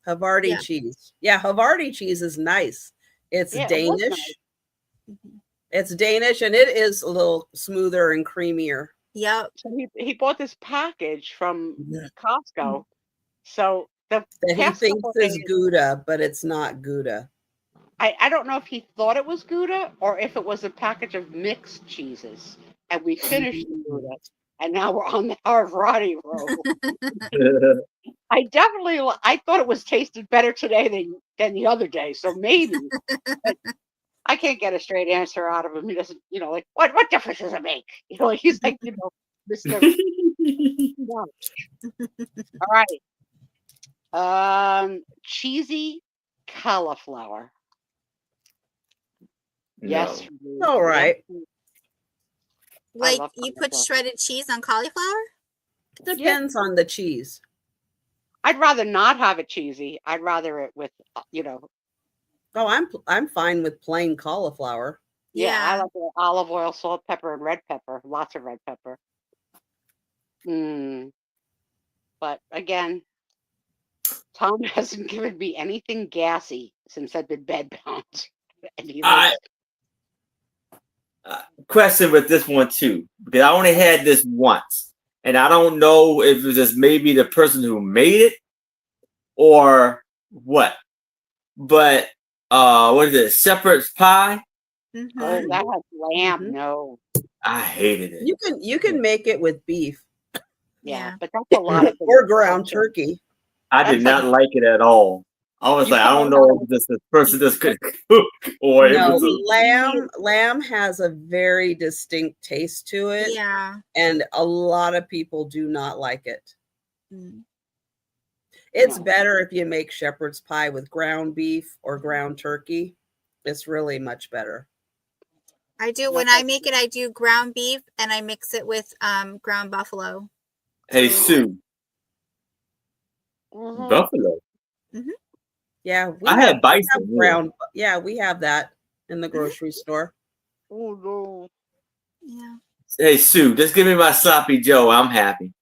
Havarti Yeah. cheese. Yeah, Havarti cheese is nice. It's Yeah, it was Danish. nice. It's Danish, and it is a little smoother and creamier. Yep. So he bought this package from Costco. So the That he past thinks couple is days, Gouda, but it's not Gouda. I don't know if he thought it was Gouda or if it was a package of mixed cheeses, and we finished the Gouda. and now we're on the Havarti roll. I thought it was tasted better today than the other day, so maybe. But I can't get a straight answer out of him. He doesn't, like what difference does it make? Like he's like, Mr. No. All right. Cheesy cauliflower. Yes. No. All right. Like love you put cauliflower. shredded cheese on cauliflower? Depends on the cheese. I'd rather not have it cheesy. I'd rather it with, Oh, I'm fine with plain cauliflower. Yeah, I Yeah. like it. Olive oil, salt, pepper, and red pepper. Lots of red pepper. But again, Tom hasn't given me anything gassy since I've been bedbound. And he I question with this one too, because I only had this once, and I don't know if it was just maybe the person who made it or what. But what is it? Shepherd's pie? Mm-hmm. Oh, that has lamb. Mhm. No. I hated it. You can make it with beef Yeah, but that's a lot of or ground turkey. I did not like it at all. I was You like, I don't put a lot know if this person just couldn't cook or it No, was a, lamb has a very distinct taste to it, Yeah. and a lot of people do not like it. Mm. It's No. better if you make shepherd's pie with ground beef or ground turkey. It's really much better. I do when I make it, I do ground beef and I mix it with ground buffalo. hey, So- Sue, Mhm. buffalo. Yeah, I had bison. ground. Yeah, we have that in the grocery store. Oh no. Yeah. Hey, Sue, just give me my sloppy Joe. I'm happy.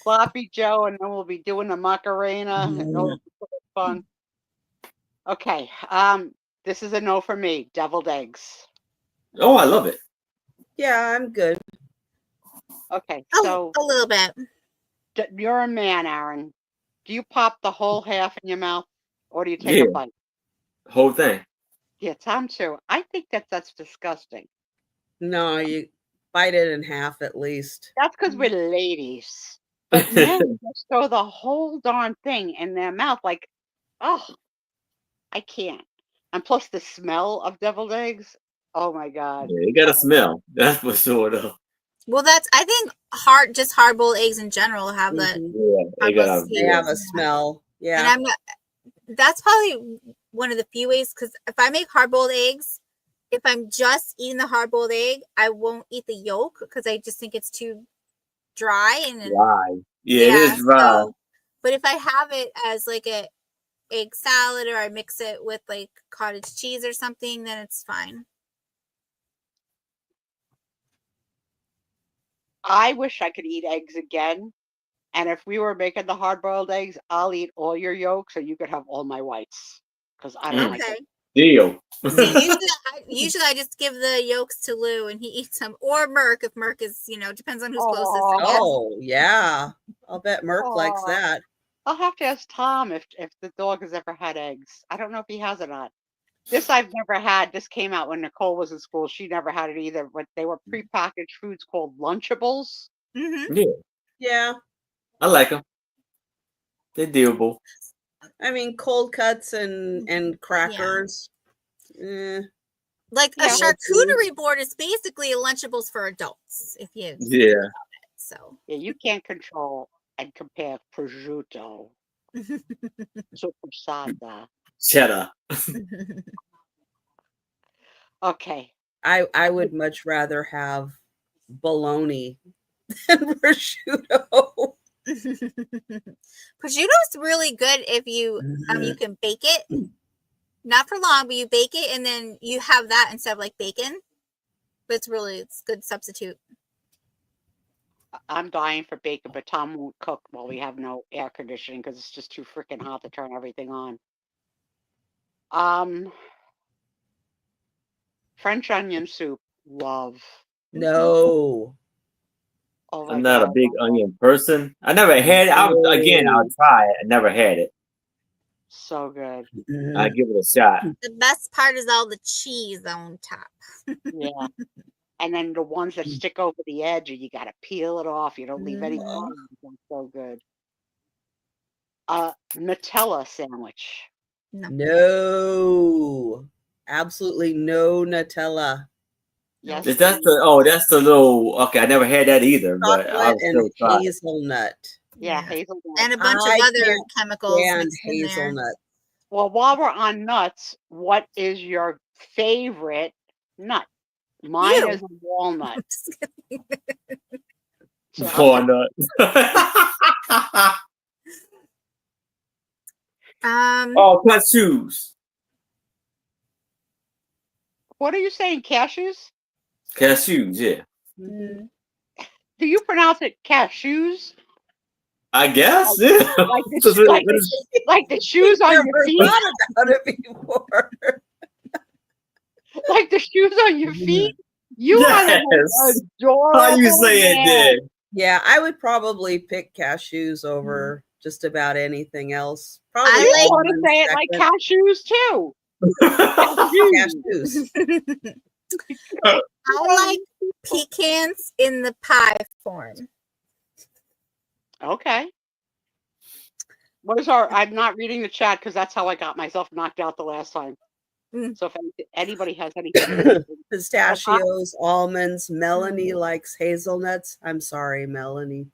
Sloppy Joe, and then we'll be doing the Macarena. And it'll be so fun. Okay. This is a no for me. Deviled eggs. Oh, I love it. Yeah, I'm good. Okay, Oh, so a little bit. you're a man, Aaron. Do you pop the whole half in your mouth, or do you take Yeah. a bite? Whole thing. Yeah, Tom too. I think that's disgusting. No, you bite it in half at least. That's because we're ladies. But men just throw the whole darn thing in their mouth like, oh, I can't. And plus the smell of deviled eggs. Oh my God. Yeah, you got to smell. That's for sure, though. Well, I think hard boiled eggs in general have that. Mhm. Yeah, you got They have a smell. And Yeah. I'm not, that's probably one of the few ways, because if I make hard boiled eggs, if I'm just eating the hard boiled egg, I won't eat the yolk because I just think it's too dry and dry. Yeah, it is dry. so- but if I have it as like a egg salad or I mix it with like cottage cheese or something, then it's fine. I wish I could eat eggs again. And if we were making the hard boiled eggs, I'll eat all your yolks so you could have all my whites. Because I don't like Okay. it. Deal. Usually I just give the yolks to Lou and he eats them, or Merc if Merc is, depends on who's closest. I guess. Oh, yeah. I'll bet Merc likes Aw. that. I'll have to ask Tom if the dog has ever had eggs. I don't know if he has or not. This I've never had. This came out when Nicole was in school. She never had it either. But they were prepackaged foods called Lunchables. Mm-hmm. Yeah, Yeah. I like them. They're doable. I mean, cold cuts and crackers. Like a Yeah. charcuterie board is basically a Lunchables for adults, if you Yeah. so. Yeah, you can't control and compare prosciutto, sopressata. Cheddar. Okay. I would much rather have bologna than prosciutto. Prosciutto's really good if you you can bake it, not for long, but you bake it and then you have that instead of like bacon. But it's a good substitute. I'm dying for bacon, but Tom won't cook while we have no air conditioning because it's just too freaking hot to turn everything on. French onion soup, love. No. Oh my I'm not a God. big onion person. I never had it. I'll try it. I never had it. So good. I give it a shot. The best part is all the cheese on top. Yeah. And then the ones that stick over the edge, and you got to peel it off. You don't leave any. Mhm. Oh, that's so good. Nutella sandwich. No, absolutely no Nutella. Yes, Is that that's the little okay, I never had that either, but I Chocolate was and still trying. hazelnut. yeah, Yeah. hazelnut. And a bunch I of other can't chemicals And mixed in there. hazelnut. Well, while we're on nuts, what is your favorite nut? Mine You. is a walnut. Just kidding. So I'm gonna- Walnut. Um, Cashews. what are you saying? Cashews? Cashews, yeah. Mhm. Do you pronounce it cashews? I guess, yeah. Like like the shoes on your Never feet? thought about it before. Like the shoes on your feet? You are the most Yes. adorable How you say it man. then? Yeah, I would probably pick cashews over just about anything else. Probably I You like- want to almonds say it like second. cashews too. Cashews. I like pecans in the pie form. Okay. What is our? I'm not reading the chat because that's how I got myself knocked out the last time. Mm. So if anybody has anything, Pistachios, almonds. Melanie likes hazelnuts. I'm sorry, Melanie.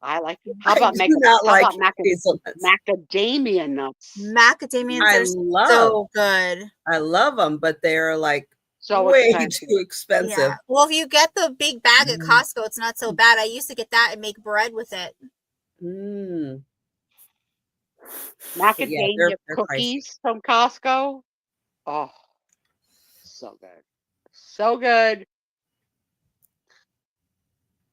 I like. How I about do not like hazelnuts. macadamia nuts? Macadamia I nuts are love, so good. I love them, but they're like So way expensive. too expensive. Yeah. Well, if you get the big bag at Mm. Costco, it's not so bad. I used to get that and make bread with it. Mm. Macadamia they're cookies from Costco. Oh, so good. So good.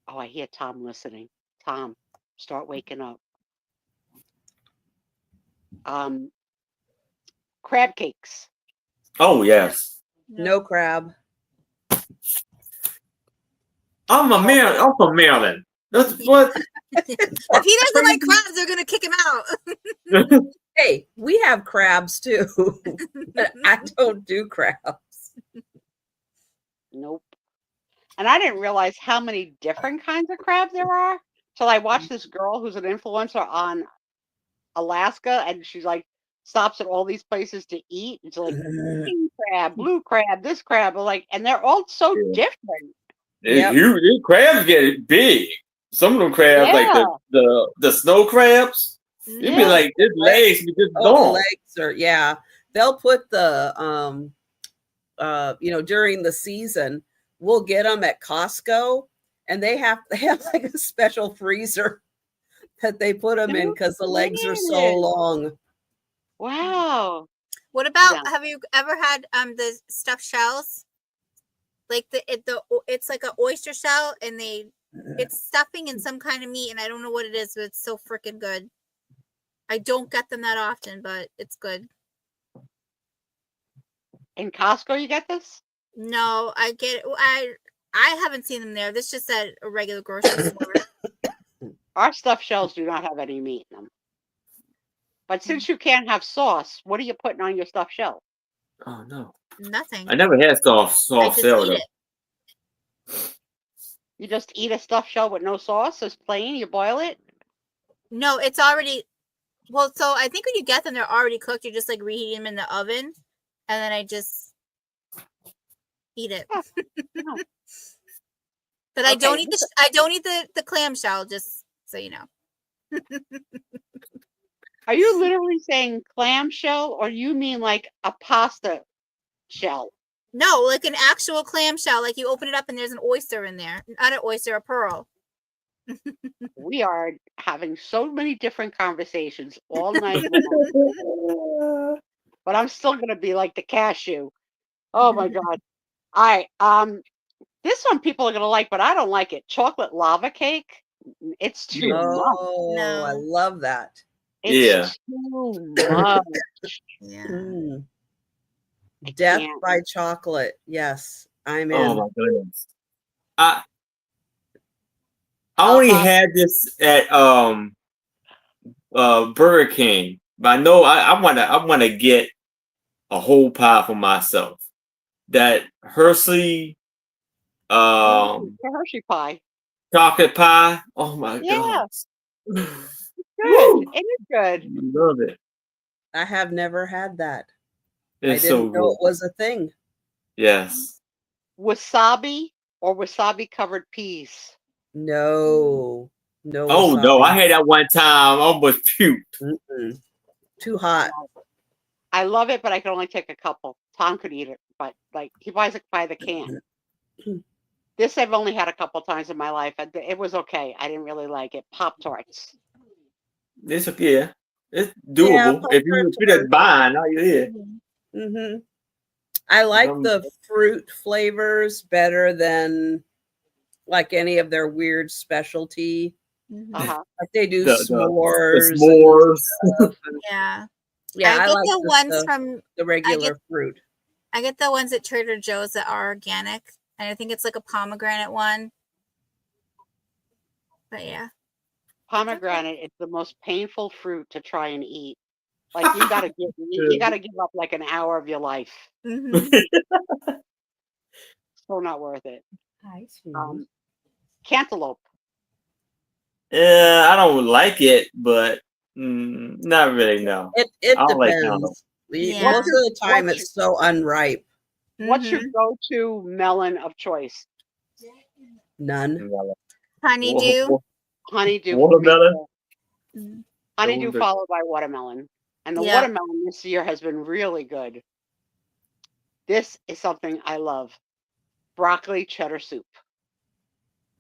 Oh, I hear Tom listening. Tom, start waking up. Crab cakes. Oh yes. No crab. I'm from Maryland. That's what If he doesn't like crabs, they're gonna kick him out. Hey, we have crabs too, but I don't do crabs. Nope. And I didn't realize how many different kinds of crabs there are. So I watched this girl who's an influencer on Alaska, and she's like stops at all these places to eat. And she's like king crab, blue crab, this crab, like, and they're all so Yeah. different. Yep. These crabs get big. Some of them crabs, like the snow crabs, it'd be Yeah. like his legs be just Oh, the gone. legs are they'll put the during the season, we'll get them at Costco, and they have like a special freezer that they put them in because the legs are so kidding. long. Wow. What about? Yeah. Have you ever had the stuffed shells? Like it's like an oyster shell, and it's stuffing in some kind of meat, and I don't know what it is, but it's so freaking good. I don't get them that often, but it's good. In Costco, you get this? No, I get it. I haven't seen them there. This just at a regular grocery store. Our stuffed shells do not have any meat in them. But since you can't have sauce, what are you putting on your stuffed shell? Oh no. Nothing. I never had I soft just shell eat though. it. You just eat a stuffed shell with no sauce? It's plain, you boil it? No, it's already. Well, so I think when you get them, they're already cooked. You just like reheat them in the oven, and then I just eat it. No. But I don't Okay. eat I don't eat the clamshell. Just so you know. Are you literally saying clamshell, or you mean like a pasta shell? No, like an actual clamshell. Like you open it up and there's an oyster in there. Not an oyster, a pearl. We are having so many different conversations all night long. But I'm still gonna be like the cashew. Oh my god. All right. This one people are gonna like, but I don't like it. Chocolate lava cake. It's too much. Oh, No. I love that. It's too much. Yeah. Mm. I Death can't. by chocolate. Yes, I'm in. Oh my goodness. I only had this at Burger King, but I know I wanna get a whole pie for myself. That Hershey The Hershey pie. chocolate pie. Oh my Yeah. god. Good. Woo! It is good. Love it. I have never had that. I It's so didn't know good. it was a thing. Yes. Wasabi or wasabi covered peas. No, no. Oh no, wasabi. I had that one time. I almost puked. Mm-mm. Too hot. I love it, but I can only take a couple. Tom could eat it, but like he buys it by the can. This I've only had a couple times in my life. It was okay. I didn't really like it. Pop Tarts. It's okay. It's doable. If you Pop-Tarts put it buying, all you did. Mm-hmm. I like the fruit flavors better than like any of their weird specialty. Mhm. Like they do The s'mores. s'mores. Yeah. Yeah, I I get like the ones from the regular fruit. I get the ones at Trader Joe's that are organic, and I think it's like a pomegranate one. But yeah, Pomegranate is the most painful fruit to try and eat. Like you gotta give up like an hour of your life. Mhm. So not worth it. Mm-hmm. Cantaloupe. Yeah, I don't like it, but not really. No, It I don't like depends. cantaloupe. Yeah. Most of the time, What's it's so unripe. What's your Mhm. go-to melon of choice? None. Honeydew. Honeydew. Watermelon. Mhm. Honeydew Those are- followed by watermelon. And the Yep. watermelon this year has been really good. This is something I love. Broccoli cheddar soup.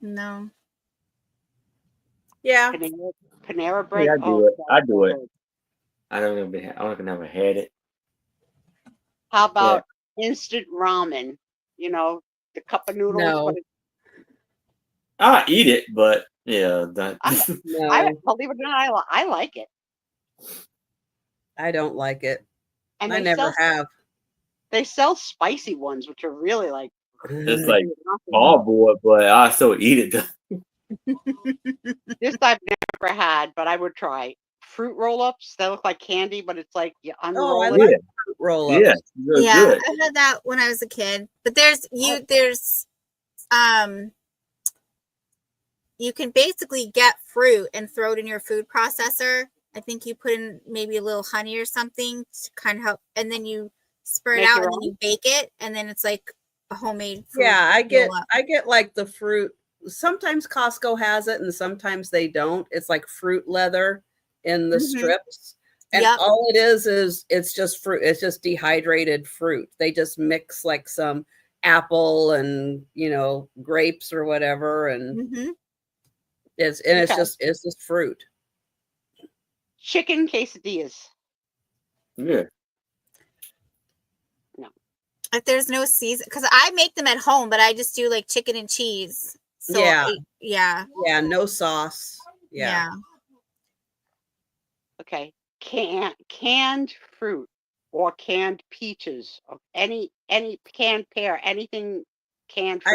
No. Yeah. Panera bread. Yeah, I do Oh, it. that's I do so it. good. I don't never had it. How about instant ramen? You know, the cup of noodles. No. I eat it, but yeah, that. No, I believe it or not, I like it. I don't like it. And I they never have. They sell spicy ones, which are really like It's like board, but I still eat it. this I've never had, but I would try. Fruit roll-ups that look like candy, but it's like you unroll I it. like fruit roll-ups. Yeah, really Yeah, good. I had that when I was a kid. But there's you can basically get fruit and throw it in your food processor. I think you put in maybe a little honey or something to kind of help, and then you spread it Make out, your and then own? you bake it, and then it's like a homemade fruit Yeah, I roll-up. get like the fruit. Sometimes Costco has it and sometimes they don't. It's like fruit leather in the Mhm. strips. And Yep. all it is it's just fruit. It's just dehydrated fruit. They just mix like some apple and, grapes or whatever, and Mhm. it's Okay. just fruit. Chicken quesadillas. Yeah. If there's no season, because I make them at home, but I just do like chicken and cheese. So Yeah. yeah. Yeah, no sauce. Yeah. Okay. Canned fruit or canned peaches or any canned pear, anything canned fruit.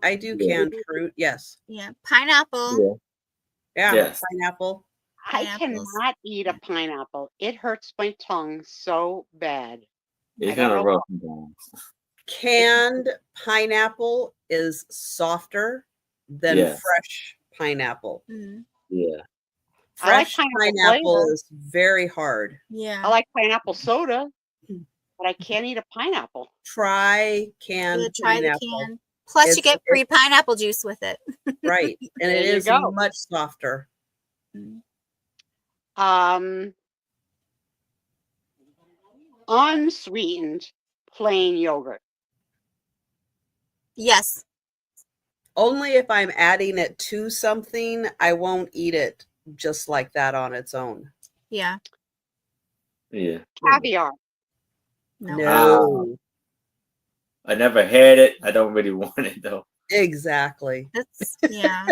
I do canned fruit. Yes. Yeah. Pineapple. Yeah. Yes. Pineapple. I Pineapples. cannot eat a pineapple. It hurts my tongue so bad. It's I don't kind of know rough sometimes. Canned pineapple is softer than Yes. fresh pineapple. Mm, Yeah. I like Fresh pineapple pineapple flavor. is very hard. yeah. I like pineapple soda, but I can't eat a pineapple. Try canned Yeah, try the pineapple. can. Plus, you It's- get free pineapple juice with it. Right. And it There you is go. much softer. Unsweetened plain yogurt. Yes. Only if I'm adding it to something, I won't eat it just like that on its own. Yeah. Yeah. Caviar. No. No. I never had it. I don't really want it though. Exactly. That's yeah.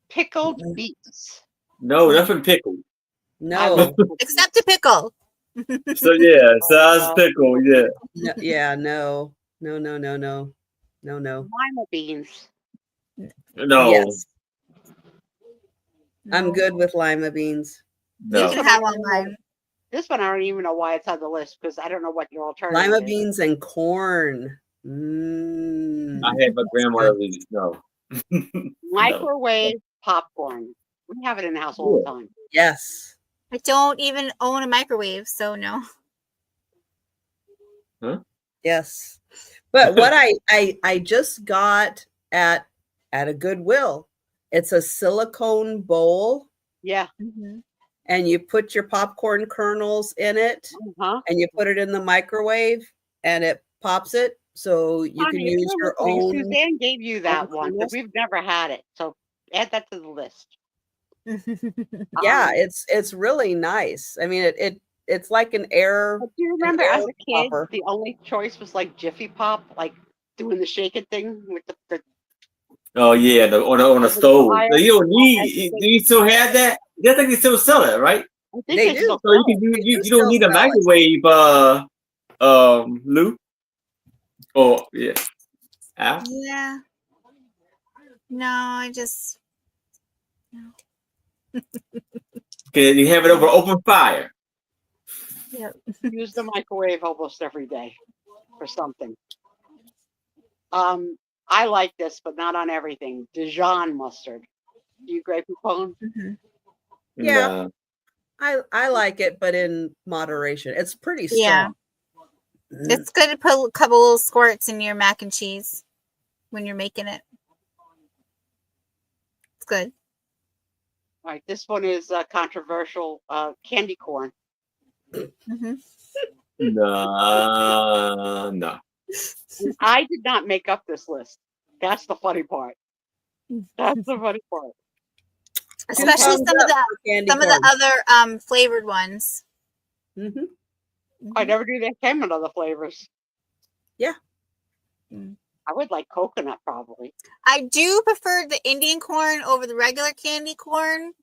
Pickled beets. No, nothing pickled. No. Except a pickle. So yeah, size pickle. Yeah. No, yeah, no. No. Lima beans. No. Yes. No. I'm good with lima beans. You No. can have all mine. This one I don't even know why it's on the list because I don't know what your alternative Lima is. beans and corn. Mm. I had my grandmother leave. No. No. Microwave popcorn. We have it in the house all the time. Yes. I don't even own a microwave, so no. Yes. But what I just got at a Goodwill, it's a silicone bowl, Yeah. Mhm. and you put your popcorn kernels in it, Uh-huh. and you put it in the microwave, and it pops it, so you can Honey, if use you're your listening, own. Suzanne gave you that own one, but kernels. we've never had it. So add that to the list. Yeah, it's really nice. I mean, it's like an air. But do you an remember air as a kid, popper. the only choice was like Jiffy Pop, like doing the shaking thing with the Oh yeah, on over the the stove. fire? So you don't I need. think Do you still have that? I think they still sell it, right? They they do. still So you sell can it. They you do don't still need a sell it. microwave, Lou. Oh yeah, Al. Yeah. No, I just Can you have it over open fire? Use the microwave almost every day for something. I like this, but not on everything. Dijon mustard. Do you Grey Poupon? Mhm. Yeah. Nah. I like it, but in moderation. It's pretty Yeah. strong. Mm. It's good to put a couple little squirts in your mac and cheese when you're making it. It's good. All right, this one is controversial. Candy corn. Hmm. No, no. And I did not make up this list. That's the funny part. That's the funny part. Especially Thumbs some of up the for candy some of corn. the other flavored ones. Mhm. I never knew they came in other flavors. Yeah. I would like coconut probably. I do prefer the Indian corn over the regular candy corn,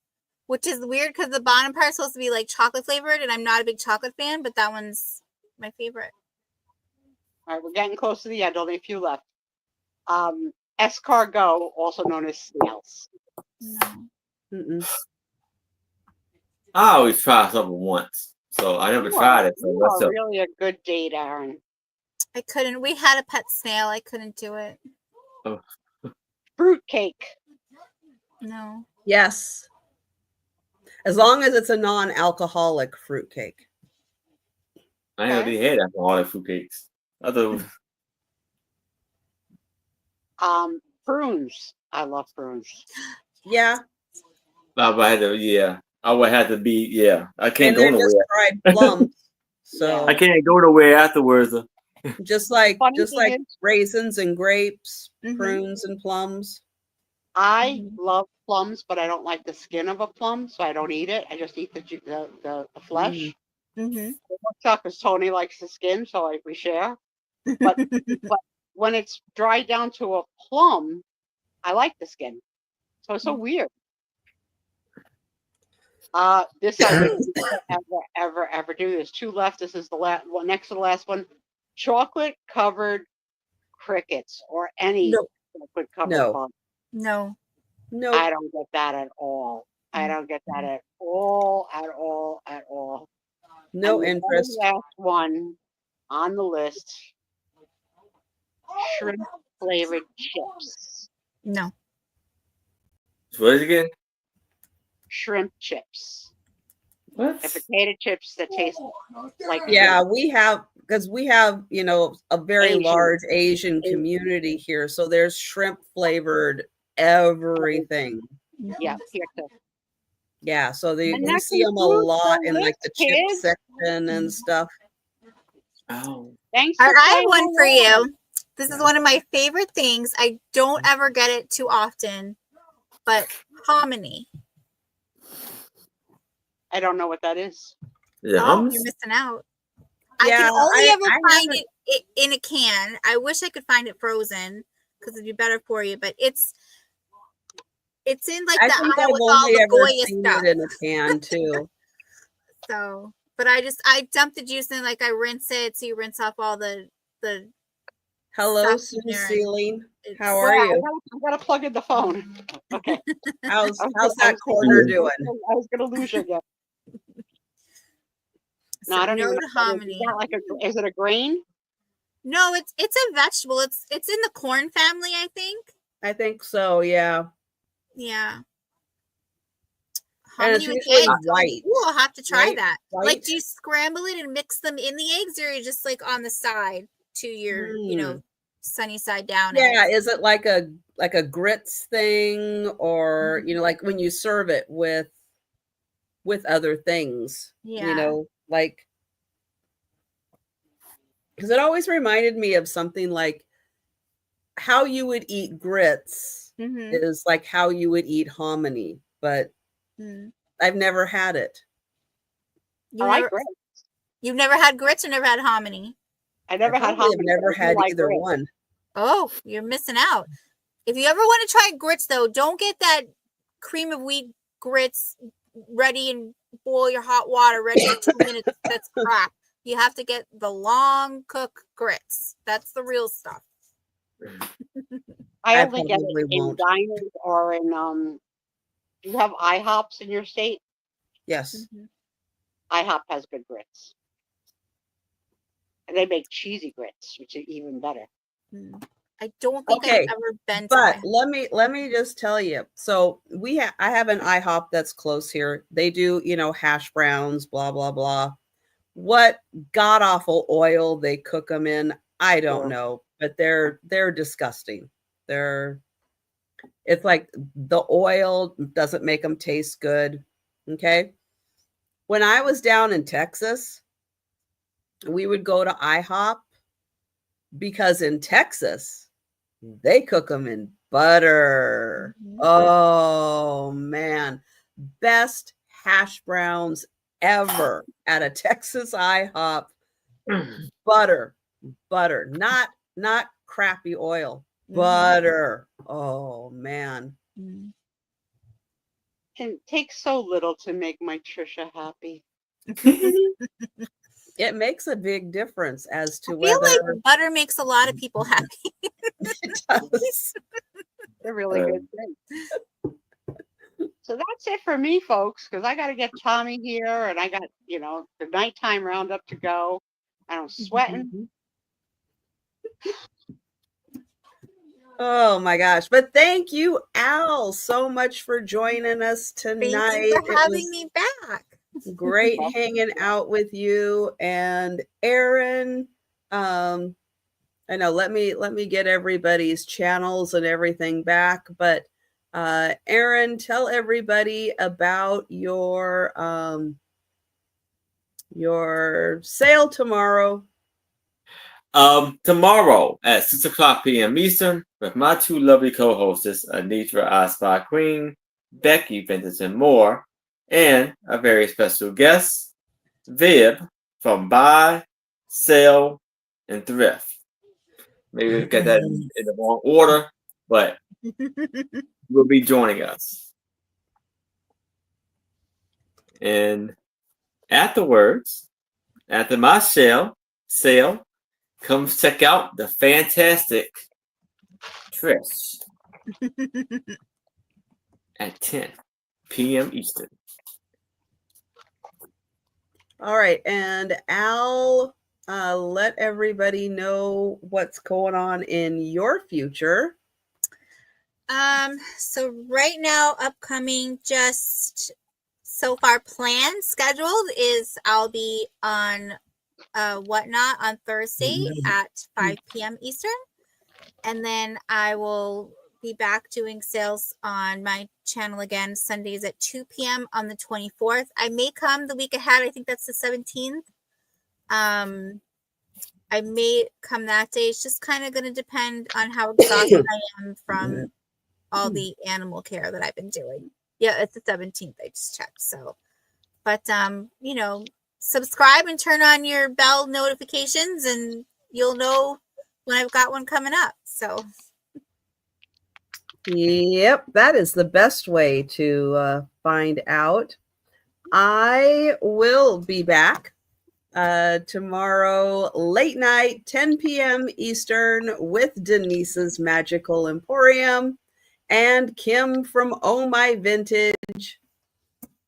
which is weird because the bottom part is supposed to be like chocolate flavored, and I'm not a big chocolate fan, but that one's my favorite. All right, we're getting close to the end. Only a few left. Escargot, also known as snails. No. Mm-mm. I always try something once, so I never tried it. So You what's are up? really a good date, Aaron. I couldn't. We had a pet snail. I couldn't do it. Fruitcake. No. Yes. As long as it's a non-alcoholic fruitcake. I never really had alcoholic fruitcakes. Other Prunes. I love prunes. Yeah. I had to, yeah. I would have to be, yeah. I can't And go they're just nowhere. dried plums. So I can't go nowhere afterwards. just like Funny thing is, raisins and grapes, Mhm. prunes and plums. I love plums, but I don't like the skin of a plum, so I don't eat it. I just eat the flesh. Mm-hmm. It works out because Tony likes the skin, so we share. But when it's dried down to a plum, I like the skin. So it's so weird. This I would ever do. There's two left. This is the last one, next to the last one. Chocolate covered crickets or any No. chocolate covered No. plum. No. No. I don't get that at all. I don't get that at all, at all, at all. No And the very interest. last one on the list, shrimp flavored chips. No. What is it again? Shrimp chips. What? And potato chips that taste like Yeah, shrimp. we have, because we have, a very Asian. large Asian community here. So there's shrimp flavored everything. Yeah, here too. Yeah, so And you that see them a concludes lot the in like the list, chip kids. section and stuff. Oh. Thanks I for have playing one for along. you. This is one of my favorite things. I don't ever get it too often, but hominy. I don't know what that is. The Oh, hummus? you're missing out. Yeah, I can only I ever find haven't- it in a can. I wish I could find it frozen because it'd be better for you. But it's in like I the think aisle I've with all only the ever Goya seen stuff. it in a can too. So, but I dump the juice in, like I rinse it, so you rinse off all the Hello, Stuff in Sue there. Sealing. It's- How are you? I gotta plug in the phone. Okay. How's I was how's gonna- that corner gonna- doing? I was gonna lose you again. No, so I don't no even to know. What that is. hominy. Is that like is it a grain? No, it's a vegetable. It's in the corn family, I think. I think so. Yeah. Yeah. And it's Hominy with usually eggs. white. Ooh, I'll have to try Right? that. Like, White. do you scramble it and mix them in the eggs, or are you just like on the side to your, sunny side down Yeah. eggs? Is it like a grits thing, or like when you serve it with other things? Yeah. Like, because it always reminded me of something like how you would eat grits Mm-hmm. is like how you would eat hominy, but I've never had it. You've never had grits or never had hominy? I never had I've hominy. never but I do had like either grits. one. Oh, you're missing out. If you ever want to try grits, though, don't get that cream of wheat grits ready and boil your hot water ready in 2 minutes. That's crap. You have to get the long cook grits. That's the real stuff. I I only get probably it in won't. diners or in do you have IHOPs in your state? Yes. IHOP has good grits. And they make cheesy grits, which is even better. I don't think Okay, I've ever been to But IHOP. let me just tell you. So I have an IHOP that's close here. They do, hash browns, blah blah blah. What god awful oil they cook them in, I don't Sure. know, but they're disgusting. It's like the oil doesn't make them taste good. Okay. When I was down in Texas, we would go to IHOP because in Texas, they cook them in butter. Oh man, best hash browns ever at a Texas IHOP. Butter, not crappy oil. Butter. Oh man. And it takes so little to make my Trisha happy. It makes a big difference as to I feel whether like butter makes a lot of people happy. it does. They're really good things. So that's it for me, folks, because I got to get Tommy here and I got, the nighttime roundup to go. And I'm sweating. Oh my gosh. But thank you, Al, so much for joining us tonight. Thank you for having me back. Great hanging out with you. And Aaron, I know, let me get everybody's channels and everything back. But Aaron, tell everybody about your sale tomorrow. Tomorrow at 6:00 p.m. Eastern with my two lovely co-hosts, Anitra iSpy Queen, Becky Venterson Moore, and a very special guest, Viv from Buy, Sell, and Thrift. Maybe we'll get that in the wrong order, but will be joining us. And afterwards, after my sale, come check out the fantastic Trish at 10 p.m. Eastern. All right. And Al, let everybody know what's going on in your future. So right now, upcoming, just so far planned, scheduled is I'll be on Whatnot on Thursday at 5 p.m. Eastern. And then I will be back doing sales on my channel again Sundays at 2 p.m. on the 24th. I may come the week ahead. I think that's the 17th. I may come that day. It's just kind of going to depend on how exhausted I am from all the animal care that I've been doing. Yeah, it's the 17th. I just checked. So, but, subscribe and turn on your bell notifications and you'll know when I've got one coming up. So, yep, that is the best way to find out. I will be back tomorrow late night, 10 p.m. Eastern, with Denise's Magical Emporium and Kim from Oh My Vintage.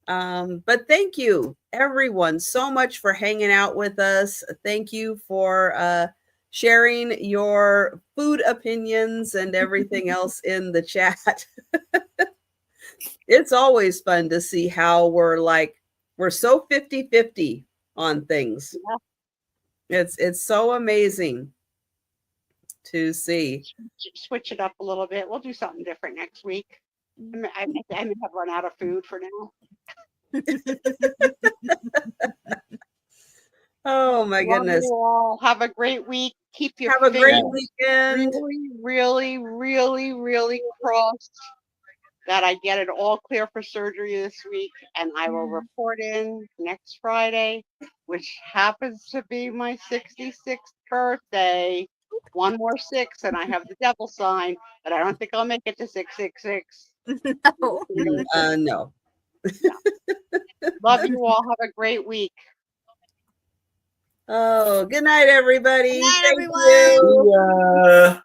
But thank you, everyone, so much for hanging out with us. Thank you for sharing your food opinions and everything else in the chat. It's always fun to see how we're so 50-50 on things. Yeah. It's so amazing to see. Switch it up a little bit. We'll do something different next week. I may have run out of food for now. Oh my Love goodness. you all. Have a great week. Keep your Have a great fingers weekend. really crossed that I get it all clear for surgery this week, and I will report in next Friday, which happens to be my 66th birthday. One more 6, and I have the devil sign, but I don't think I'll make it to 666. No. No. Love you all. Have a great week. Oh, good night, everybody. Good night, Thank everyone. you. Yeah.